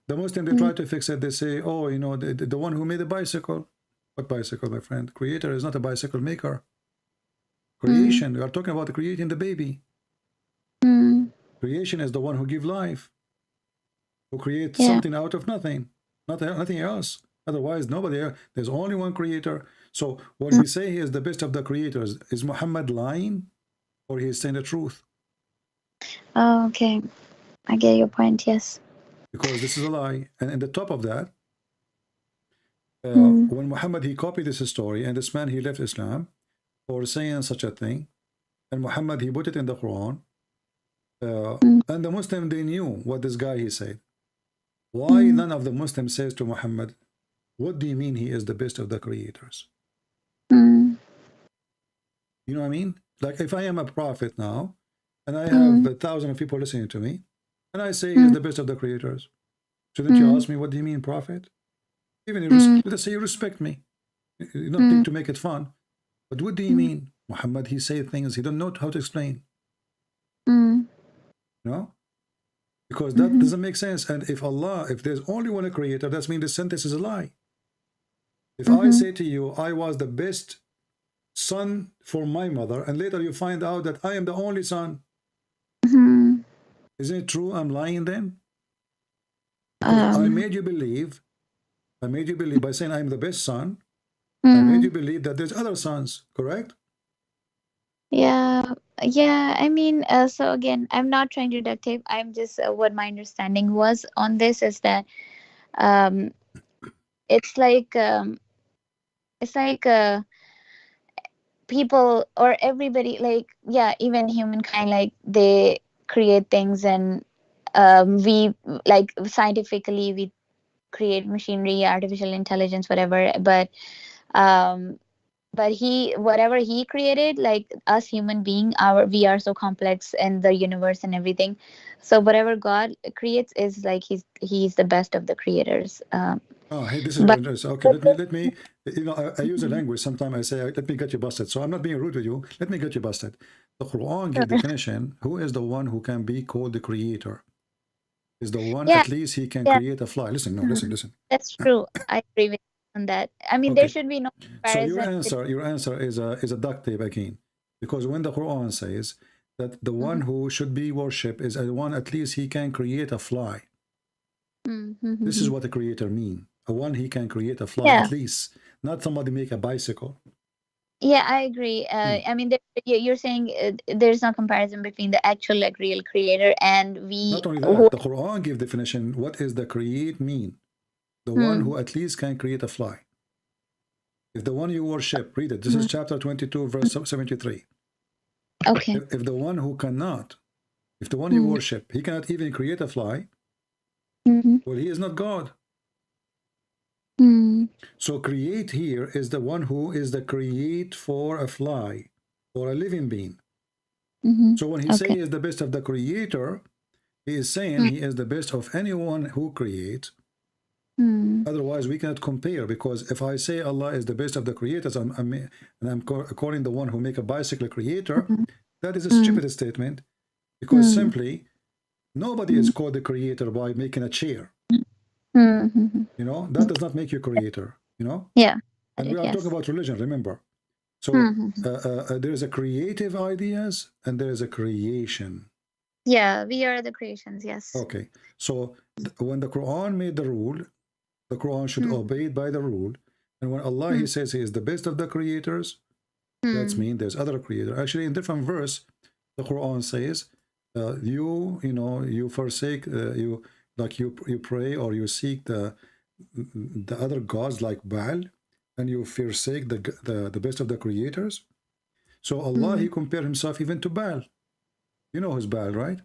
The Muslim, they try to fix it. They say, oh, the one who made a bicycle. What bicycle, my friend? Creator is not a bicycle maker. Creation, we are talking about creating the baby. Creation is the one who gives life, who creates something out of nothing, nothing else. Otherwise, nobody else. There's only one creator. So when we say he is the best of the creators, is Muhammad lying, or he is saying the truth? Oh, okay. I get your point, yes. Because this is a lie. And in the top of that, when Muhammad, he copied this story, and this man, he left Islam for saying such a thing, and Muhammad, he put it in the Quran, and the Muslim, they knew what this guy, he said. Why none of the Muslims says to Muhammad, what do you mean he is the best of the creators? You know what I mean? Like if I am a prophet now, and I have 1,000 people listening to me, and I say he is the best of the creators, shouldn't you ask me, what do you mean, prophet? Even let's say you respect me. You don't think to make it fun. But what do you mean? Muhammad, he say things he don't know how to explain. Mm. No? Because that doesn't make sense. And if Allah, if there's only one creator, that means the sentence is a lie. If I say to you, I was the best son for my mother, and later you find out that I am the only son, isn't it true I'm lying then? I made you believe by saying I'm the best son, I made you believe that there's other sons, correct? Yeah, I mean, so again, I'm not trying to duct tape. I'm just what my understanding was on this is that it's like people or everybody, like, yeah, even humankind, like they create things, and we, like, scientifically we create machinery, artificial intelligence, whatever, but he, whatever he created, like us human being, we are so complex in the universe and everything, so whatever God creates is like he's the best of the creators. Oh, hey, this is very interesting. Okay, let me, you know, I use a language. Sometimes I say, let me get you busted. So I'm not being rude with you. Let me get you busted. The Quran gives definition. Who is the one who can be called the creator? Is the one, at least he can create a fly. Listen, no, listen. That's true. I agree with you on that. I mean, there should be no comparison. So your answer is a duct tape again, because when the Quran says that the one who should be worshipped is the one, at least he can create a fly. This is what a creator means. A one he can create a fly, at least, not somebody make a bicycle. Yeah, I agree. I mean, you're saying there's no comparison between the actual, like, real creator and we. Not only that, the Quran gives definition. What is the create mean? The one who at least can create a fly. If the one you worship, read it. This is chapter 22, verse 73. Okay. If the one who cannot, if the one you worship, he cannot even create a fly, well, he is not God. So create here is the one who is the create for a fly or a living being. So when he say he is the best of the creator, he is saying he is the best of anyone who creates. Otherwise we cannot compare, because if I say Allah is the best of the creators, and I'm calling the one who make a bicycle creator, that is a stupid statement, because simply nobody is called the creator by making a chair. You know, that does not make you creator, you know? Yeah. And we are talking about religion, remember. So there is a creative ideas and there is a creation. Yeah, we are the creations, yes. Okay. So when the Quran made the rule, the Quran should obey by the rule. And when Allah, he says he is the best of the creators, that means there's other creator. Actually, in different verse, the Quran says, you forsake, you pray or you seek the other gods like Baal, and you forsake the best of the creators. So Allah, he compared himself even to Baal. You know who's Baal, right?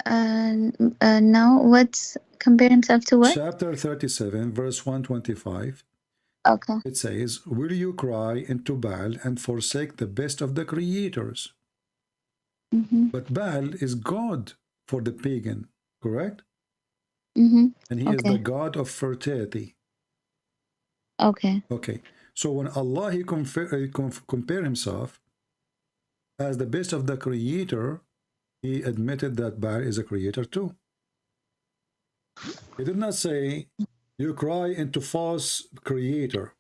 No, what's compare himself to what? Chapter 37, verse 125. Okay. It says, will you cry into Baal and forsake the best of the creators? But Baal is God for the pagan, correct? And he is the God of fertility. Okay. Okay. So when Allah, he compare himself as the best of the creator, he admitted that Baal is a creator too. He did not say, you cry into false creator.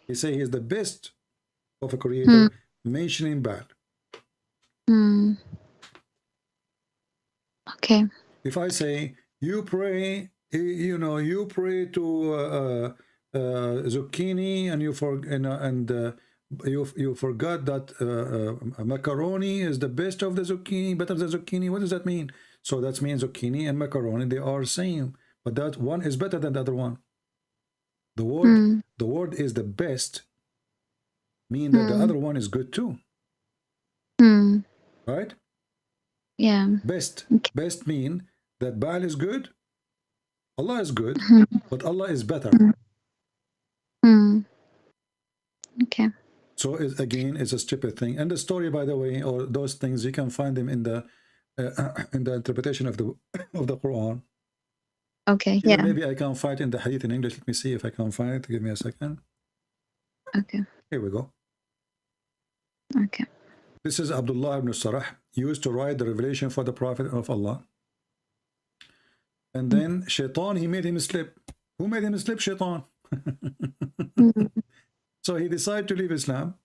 He say he is the best of a creator, mentioning Baal. Okay. If I say, you pray, you pray to zucchini, and you forgot that macaroni is the best of the zucchini, better than zucchini. What does that mean? So that means zucchini and macaroni, they are same, but that one is better than the other one. The word is the best, mean that the other one is good too. Right? Yeah. Best mean that Baal is good, Allah is good, but Allah is better. Okay. So again, it's a stupid thing. And the story, by the way, or those things, you can find them in the interpretation of the Quran. Okay. Yeah. Maybe I can find in the Hadith in English. Let me see if I can find it. Give me a second. Okay. Here we go. Okay. This is Abdullah ibn Sarah, used to write the revelation for the Prophet of Allah. And then Shaitan, he made him slip. Who made him slip? Shaitan. So he decided to leave Islam.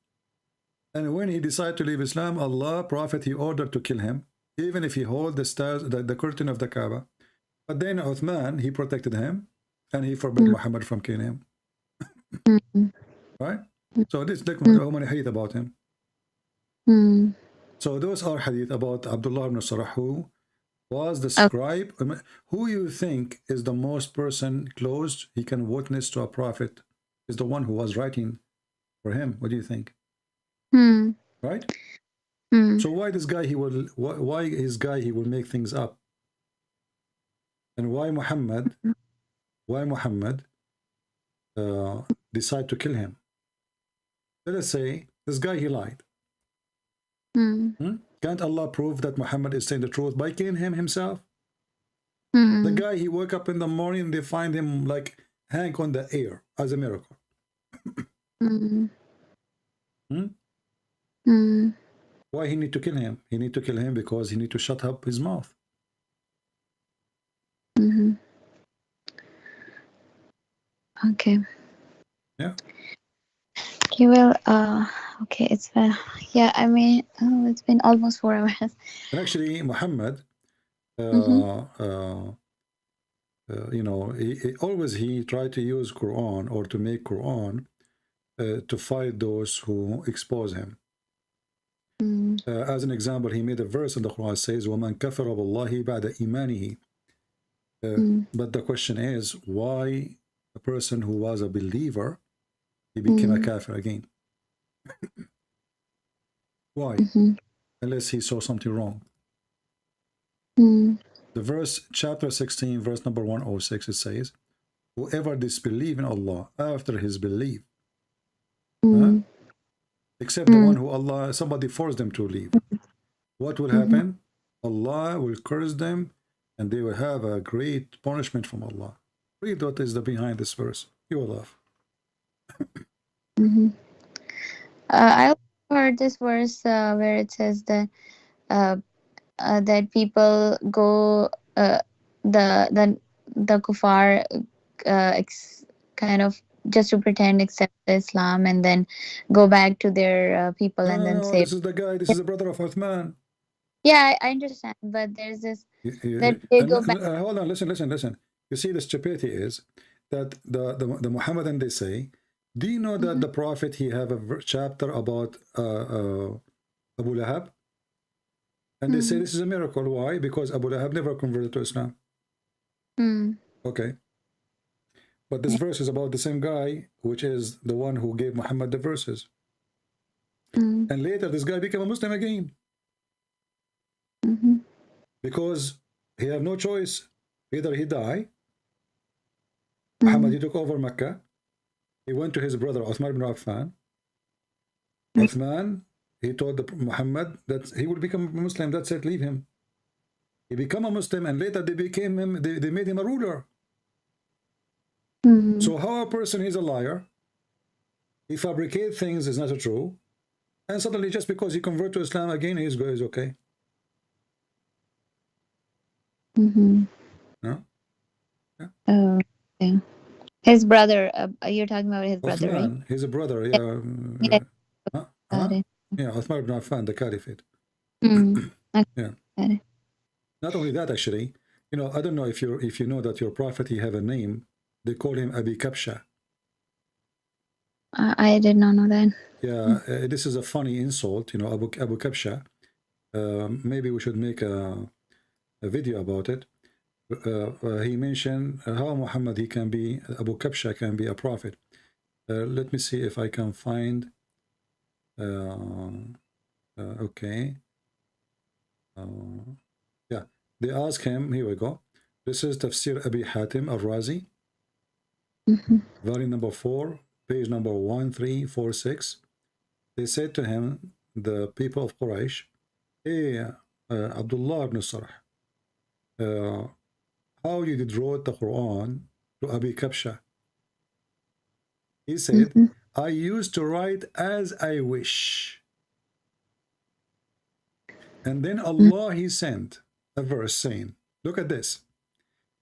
And when he decided to leave Islam, Allah, Prophet, he ordered to kill him, even if he hold the stairs, the curtain of the Kaaba. But then Uthman, he protected him, and he forbid Muhammad from killing him. Right? So this is how many hadith about him. So those are hadith about Abdullah ibn Sarah, who was the scribe. Who you think is the most person close he can witness to a prophet is the one who was writing for him. What do you think? Right? So why this guy he will make things up? And why Muhammad decide to kill him? Let us say this guy he lied. Can't Allah prove that Muhammad is saying the truth by killing him himself? The guy, he woke up in the morning, they find him like hang on the air as a miracle. Why he need to kill him? He need to kill him because he need to shut up his mouth. Okay. Yeah. Okay, well, okay, it's been, yeah, I mean, it's been almost 4 hours. And actually, Muhammad, you know, he tried to use Quran or to make Quran to fight those who expose him. As an example, he made a verse in the Quran that says, وَمَنْ كَفَرَ بِاللَّهِ بَعْدَ إِيمَانِهِ. But the question is, why a person who was a believer, he became a kafir again? Why? Unless he saw something wrong. The verse, chapter 16, verse number 106, it says, whoever disbelieves in Allah after his belief, except the one who Allah, somebody forced them to leave, what will happen? Allah will curse them and they will have a great punishment from Allah. Read what is the behind this verse. You will laugh. I heard this verse where it says that that people go the kuffar kind of just to pretend accept Islam and then go back to their people and then say, this is the guy, this is the brother of Uthman. Yeah, I understand, but there's this that they go back. Hold on, listen. You see, the stupidity is that the Muhammadan, they say, do you know that the Prophet, he have a chapter about Abu Lahab? And they say this is a miracle. Why? Because Abu Lahab never converted to Islam. Okay. But this verse is about the same guy, which is the one who gave Muhammad the verses. And later, this guy became a Muslim again. Because he had no choice. Either he died, Muhammad, he took over Mecca, he went to his brother Uthman ibn Affan. Uthman, he told Muhammad that he will become a Muslim, that's it, leave him. He became a Muslim, and later they became him, they made him a ruler. So how a person is a liar, he fabricates things is not true, and suddenly just because he converted to Islam again, he's okay. No? Yeah. Oh, okay. His brother, you're talking about his brother, Uthman, right? he's a brother, Yeah, yeah, Uthman ibn Affan, the caliphate. Yeah. Not only that, actually, you know, I don't know if you know that your prophet, he have a name. They call him Abi Kabsha. I did not know that. Yeah, this is a funny insult, you know, Abu Kabsha. Maybe we should make a video about it. He mentioned how Muhammad, he can be, Abu Kabsha can be a prophet. Let me see if I can find. Okay. Yeah, they ask him, here we go. This is Tafsir Abi Hatim al-Razi, volume number 4, page number 1346. They said to him, the people of Quraysh, hey, Abdullah ibn Sarh, how you did wrote the Quran to Abi Kabsha? He said, I used to write as I wish. And then Allah, He sent a verse saying, look at this.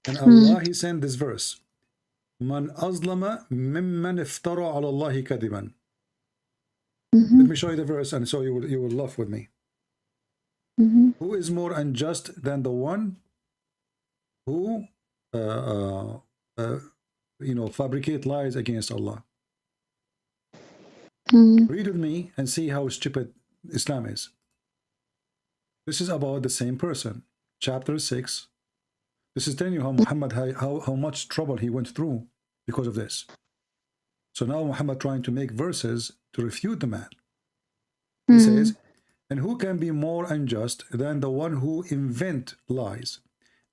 And Allah, He sent this verse. Man azlama mimman iftara ala Allahi kadiban. Let me show you the verse, and so you will laugh with me. Who is more unjust than the one who fabricate lies against Allah? Read with me and see how stupid Islam is. This is about the same person. Chapter 6. This is telling you how Muhammad, how much trouble he went through because of this. So now Muhammad trying to make verses to refute the man. He says, and who can be more unjust than the one who invent lies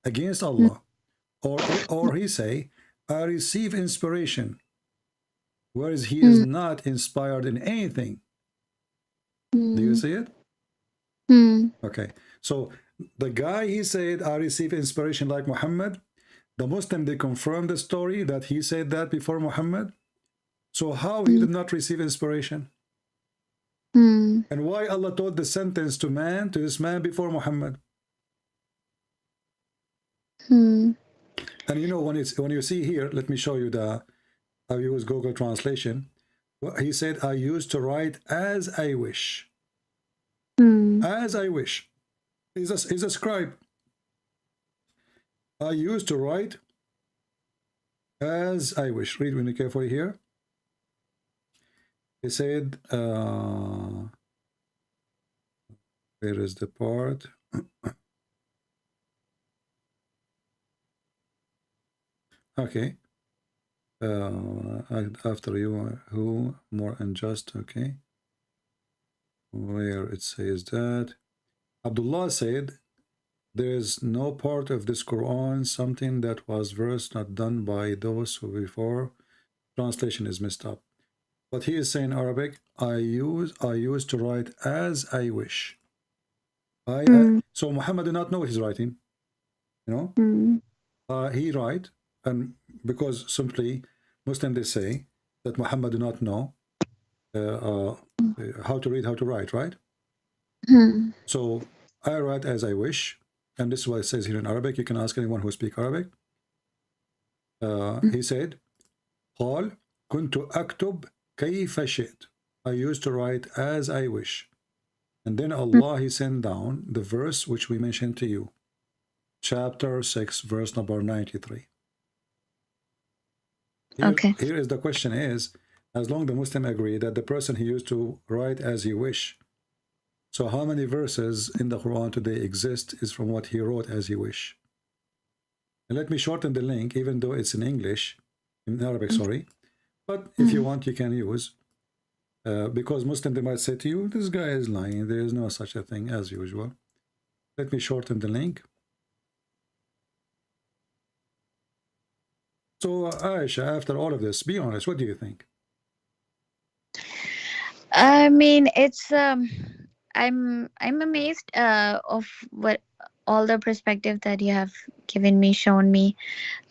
against Allah? Or he say, I receive inspiration, whereas he is not inspired in anything. Do you see it? Okay. So the guy, he said, I receive inspiration like Muhammad. The Muslim, they confirm the story that he said that before Muhammad. So how he did not receive inspiration? And why Allah told the sentence to this man before Muhammad? And you know, when you see here, let me show you I use Google translation. He said, I used to write as I wish. As I wish. He's a scribe. I used to write as I wish. Read with me carefully here. He said, where is the part? Okay. After you, who more unjust? Okay. Where it says that Abdullah said, there is no part of this Quran, something that was verse not done by those who before. Translation is messed up. But he is saying Arabic, I used to write as I wish. So Muhammad did not know what he's writing. You know? He write, and because simply Muslim they say that Muhammad do not know how to read, how to write, right? So I write as I wish, and this is what it says here in Arabic. You can ask anyone who speaks Arabic. He said, قال كنت أكتب كيف شئت. I used to write as I wish. And then Allah, He sent down the verse which we mentioned to you. Chapter 6, verse number 93. Here is the question is, as long the Muslim agree that the person he used to write as he wish, so how many verses in the Quran today exist is from what he wrote as he wish? And let me shorten the link, even though it's in English, in Arabic, sorry. But if you want, you can use, because Muslim, they might say to you, this guy is lying. There is no such a thing as usual. Let me shorten the link. So Aisha, after all of this, be honest, what do you think? I mean, it's I'm amazed of what all the perspective that you have given me, shown me.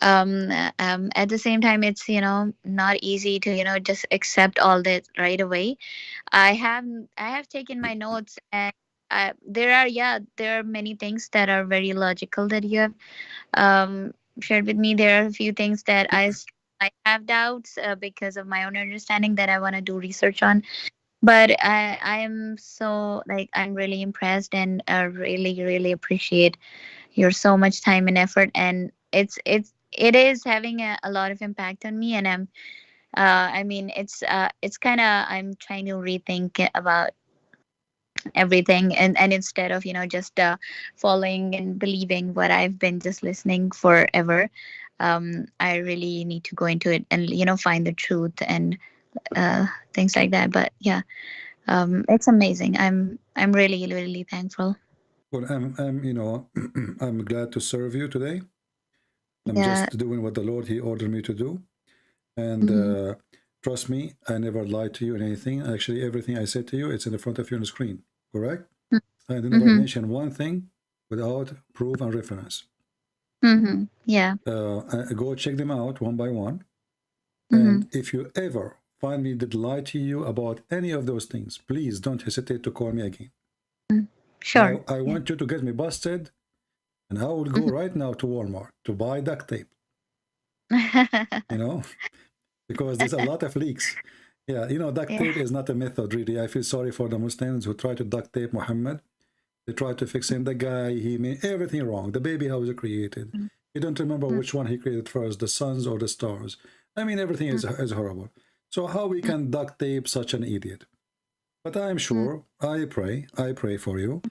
At the same time, it's not easy to just accept all that right away. I have taken my notes, and there are many things that are very logical that you have shared with me. There are a few things that I have doubts because of my own understanding that I want to do research on. But I am so I'm really impressed, and really appreciate your so much time and effort, and it is having a lot of impact on me. And I mean, it's kind of, I'm trying to rethink about everything, and instead of just following and believing what I've been just listening forever, I really need to go into it and find the truth and things like that. But yeah, it's amazing. I'm really thankful. Well, I'm I'm glad to serve you today. I'm just doing what the Lord, He ordered me to do. And trust me, I never lied to you in anything. Actually, everything I said to you, it's in the front of you on the screen, correct? I did never mention one thing without proof and reference. Yeah. Go check them out one by one. And if you ever find me did lie to you about any of those things, please don't hesitate to call me again. Sure. I want you to get me busted, and I will go right now to Walmart to buy duct tape. You know, because there's a lot of leaks. Yeah, you know, duct tape is not a method, really. I feel sorry for the Muslims who try to duct tape Muhammad. They try to fix him. The guy, he made everything wrong. The baby, how was it created? You don't remember which one he created first, the suns or the stars. I mean, everything is horrible. So how we can duct tape such an idiot? But I am sure, I pray for you,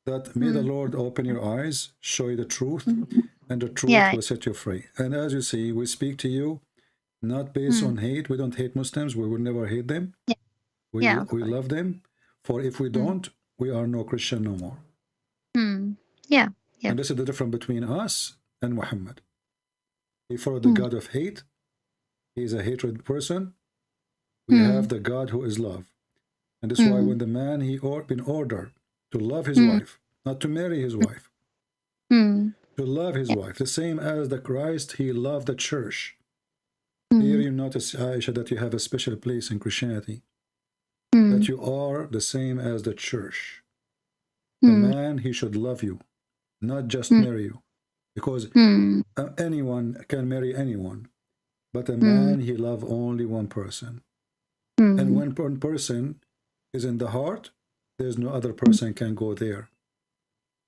that may the Lord open your eyes, show you the truth, and the truth will set you free. And as you see, we speak to you not based on hate. We don't hate Muslims. We will never hate them. We love them. For if we don't, we are no Christian no more. Yeah. And this is the difference between us and Muhammad. He followed the God of hate. He is a hatred person. We have the God who is love. And that's why when the man, he been ordered to love his wife, not to marry his wife, to love his wife, the same as the Christ, he loved the church. Here you notice, Aisha, that you have a special place in Christianity, that you are the same as the church. The man, he should love you, not just marry you, because anyone can marry anyone, but a man, he love only one person. And when one person is in the heart, there's no other person can go there.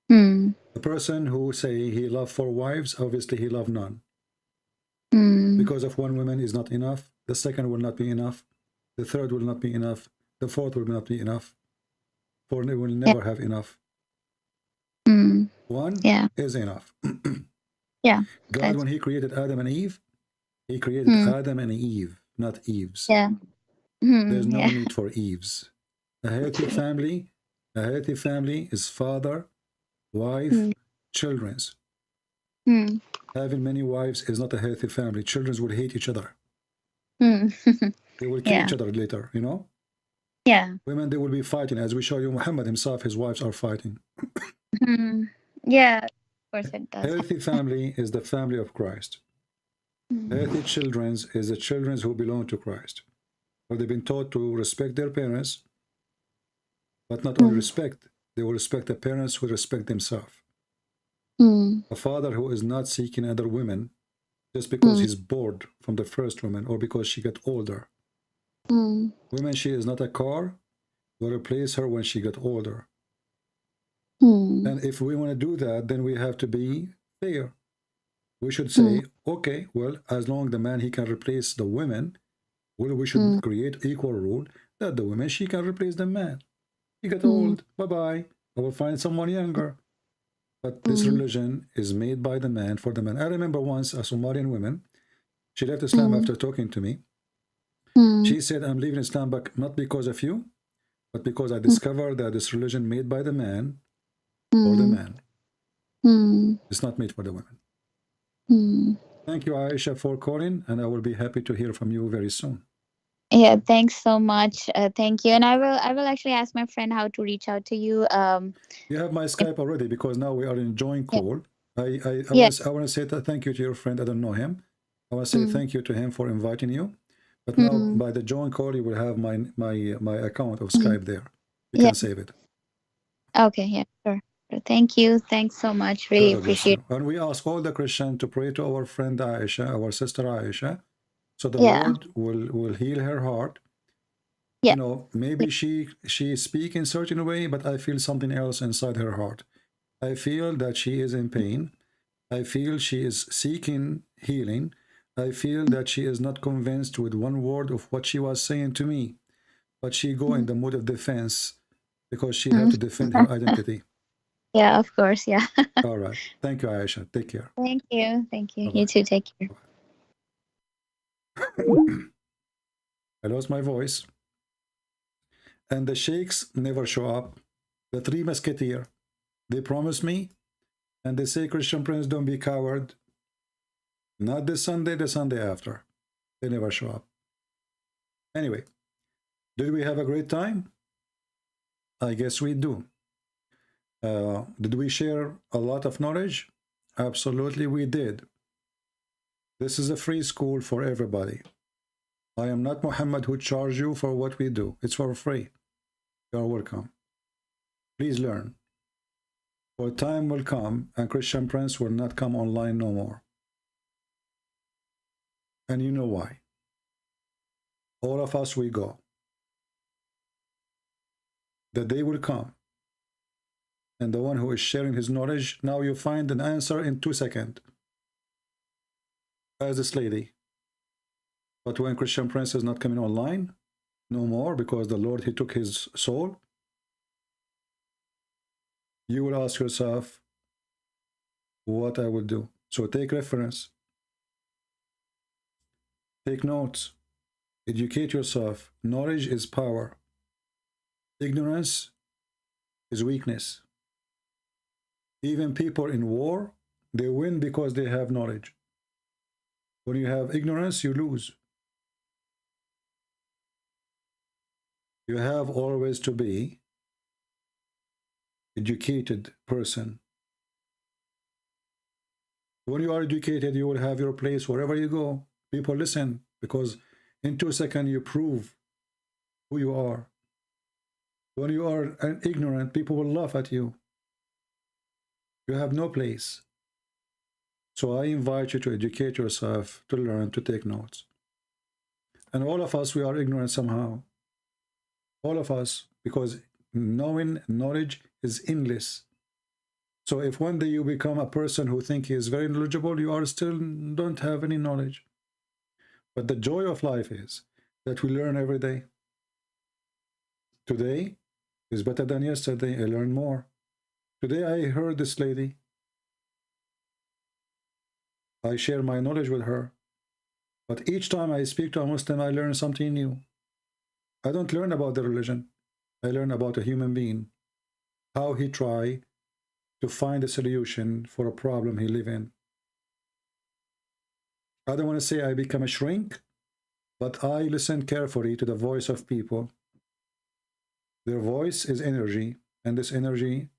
The person who say he love 4 wives, obviously he love none. Because of 1 woman is not enough, the second will not be enough, the third will not be enough, the fourth will not be enough, for they will never have enough. 1 is enough. God, when he created Adam and Eve, he created Adam and Eve, not Eves. There's no need for Eves. A healthy family is father, wife, children's. Having many wives is not a healthy family. Children will hate each other. They will kill each other later, you know? Women, they will be fighting. As we show you, Muhammad himself, his wives are fighting. Yeah, of course it does. Healthy family is the family of Christ. Healthy children is the children who belong to Christ. Where they've been taught to respect their parents, but not only respect, they will respect the parents who respect themselves. A father who is not seeking other women just because he's bored from the first woman or because she got older. Women, she is not a car. We'll replace her when she got older. And if we want to do that, then we have to be fair. We should say, okay, well, as long as the man, he can replace the women, well, we should create equal rule that the woman, she can replace the man. He got old, bye-bye. I will find someone younger. But this religion is made by the man for the man. I remember once a Somalian woman, she left Islam after talking to me. She said, I'm leaving Islam but not because of you, but because I discovered that this religion made by the man for the man. It's not made for the women. Thank you, Aisha, for calling, and I will be happy to hear from you very soon. Yeah, thanks so much. Thank you. And I will actually ask my friend how to reach out to you. You have my Skype already because now we are in joint call. I want to say thank you to your friend. I don't know him. I want to say thank you to him for inviting you. But now by the joint call, you will have my account of Skype there. You can save it. Okay, yeah, sure. Thank you. Thanks so much. Really appreciate it. And we ask all the Christians to pray to our friend Aisha, our sister Aisha, so the Lord will heal her heart. You know, maybe she speaks in a certain way, but I feel something else inside her heart. I feel that she is in pain. I feel she is seeking healing. I feel that she is not convinced with one word of what she was saying to me, but she go in the mood of defense because she had to defend her identity. Yeah, of course. Yeah. All right. Thank you, Aisha. Take care. Thank you. Thank you. Bye-bye. You too. Take care. I lost my voice. And the sheikhs never show up. The 3 musketeers, they promise me, and they say, Christian Prince, don't be coward. Not this Sunday, the Sunday after. They never show up. Anyway, did we have a great time? I guess we do. Did we share a lot of knowledge? Absolutely we did. This is a free school for everybody. I am not Muhammad who charge you for what we do. It's for free. You are welcome. Please learn. For time will come and Christian Prince will not come online no more. And you know why. All of us, we go. The day will come. And the one who is sharing his knowledge, now you find an answer in 2 seconds. As this lady. But when Christian Prince is not coming online, no more, because the Lord, he took his soul, you will ask yourself what I will do. So take reference. Take notes. Educate yourself. Knowledge is power. Ignorance is weakness. Even people in war, they win because they have knowledge. When you have ignorance, you lose. You have always to be educated person. When you are educated, you will have your place wherever you go. People listen, because in 2 seconds you prove who you are. When you are ignorant, people will laugh at you. You have no place. So I invite you to educate yourself, to learn, to take notes. And all of us, we are ignorant somehow. All of us, because knowledge is endless. So if one day you become a person who think he is very knowledgeable, you are still don't have any knowledge. But the joy of life is that we learn every day. Today is better than yesterday. I learned more. Today I heard this lady. I share my knowledge with her. But each time I speak to a Muslim, I learn something new. I don't learn about the religion. I learn about a human being. How he try to find a solution for a problem he live in. I don't want to say I become a shrink, but I listen carefully to the voice of people. Their voice is energy, and this energy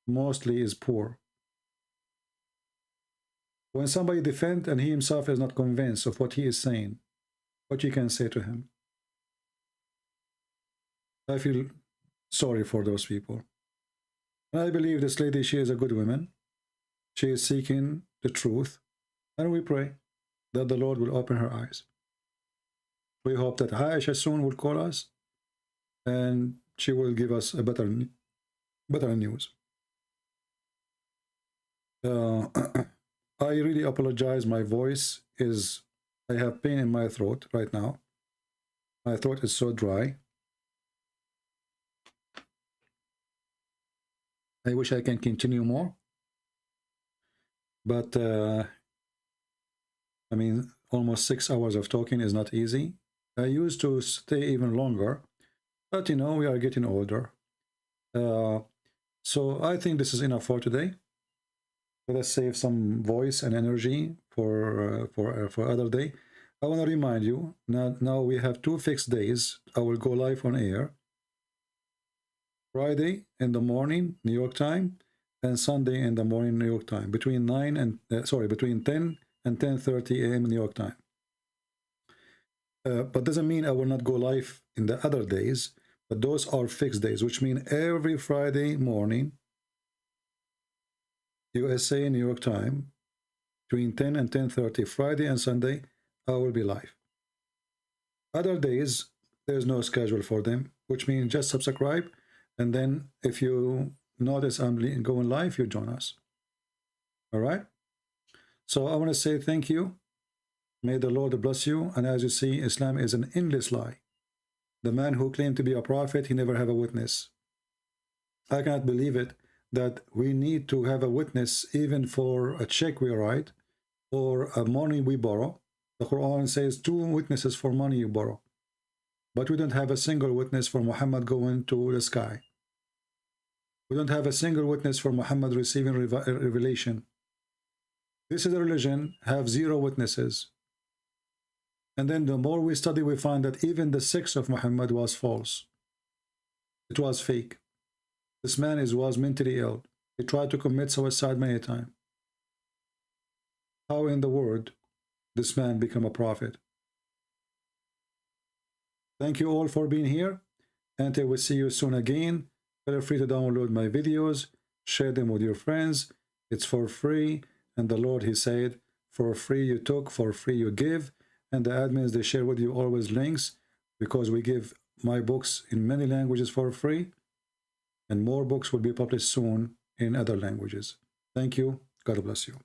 mostly is poor. When somebody defends and he himself is not convinced of what he is saying, what you can say to him? I feel sorry for those people. And I believe this lady, she is a good woman. She is seeking the truth. And we pray that the Lord will open her eyes. We hope that Aisha soon will call us and she will give us a better news. I really apologize. My voice is, I have pain in my throat right now. My throat is so dry. I wish I can continue more. But, I mean, almost 6 hours of talking is not easy. I used to stay even longer. But, you know, we are getting older. So I think this is enough for today. Let us save some voice and energy for other day. I want to remind you, now we have 2 fixed days. I will go live on air. Friday in the morning, New York time, and Sunday in the morning, New York time, between 10 and 10:30 a.m. New York time. But doesn't mean I will not go live in the other days, but those are fixed days, which mean every Friday morning, USA, New York time, between 10 and 10:30, Friday and Sunday, I will be live. Other days, there's no schedule for them, which means just subscribe, and then if you notice I'm going live, you join us. All right? So I want to say thank you. May the Lord bless you. And as you see, Islam is an endless lie. The man who claimed to be a prophet, he never have a witness. I cannot believe it, that we need to have a witness even for a check we write or a money we borrow. The Quran says 2 witnesses for money you borrow. But we don't have a single witness for Muhammad going to the sky. We don't have a single witness for Muhammad receiving revelation. This is a religion, have 0 witnesses. And then the more we study, we find that even the sex of Muhammad was false. It was fake. This man was mentally ill. He tried to commit suicide many times. How in the world this man become a prophet? Thank you all for being here. Until we see you soon again, feel free to download my videos, share them with your friends. It's for free. And the Lord, He said, for free you took, for free you give. And the admins, they share with you always links, because we give my books in many languages for free. And more books will be published soon in other languages. Thank you. God bless you.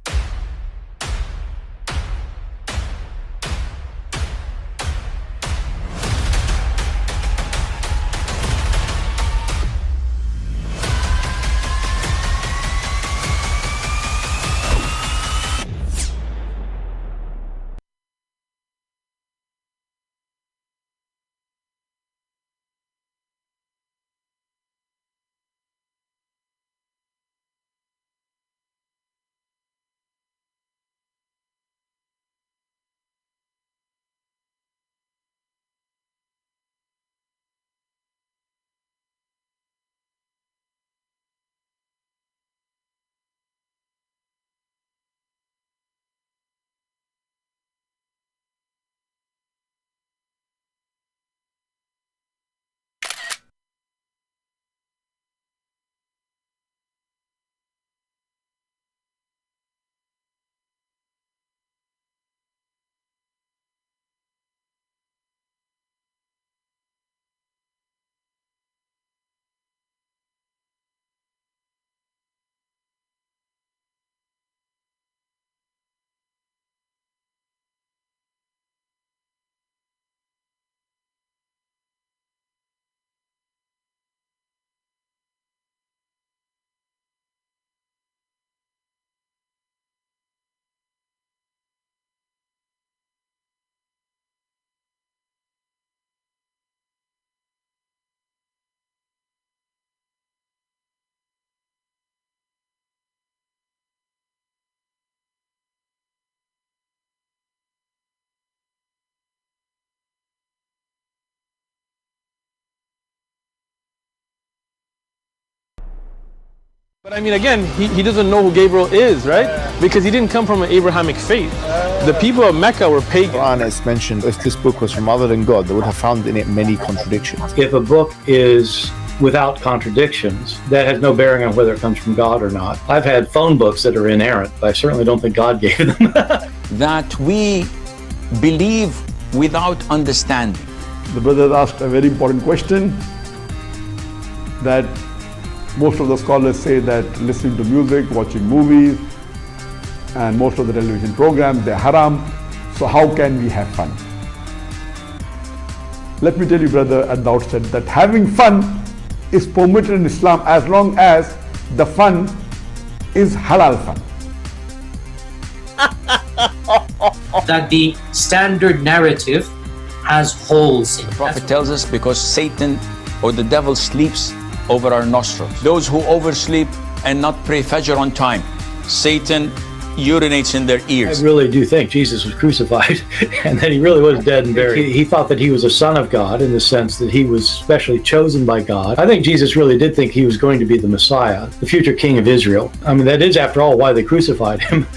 But I mean, again, he doesn't know who Gabriel is, right? Because he didn't come from an Abrahamic faith. The people of Mecca were pagan. The Quran is mentioned, if this book was from other than God, they would have found in it many contradictions. If a book is without contradictions, that has no bearing on whether it comes from God or not. I've had phone books that are inerrant, but I certainly don't think God gave them. That we believe without understanding. The brother asked a very important question, that most of the scholars say that listening to music, watching movies, and most of the television programs, they're haram. So how can we have fun? Let me tell you, brother, at the outset, that having fun is permitted in Islam as long as the fun is halal fun. That the standard narrative has holes in it. The Prophet tells us because Satan or the devil sleeps over our nostrils. Those who oversleep and not pray Fajr on time, Satan urinates in their ears. I really do think Jesus was crucified and that He really was dead and buried. He thought that He was a son of God in the sense that He was specially chosen by God. I think Jesus really did think He was going to be the Messiah, the future King of Israel. I mean, that is, after all, why they crucified Him,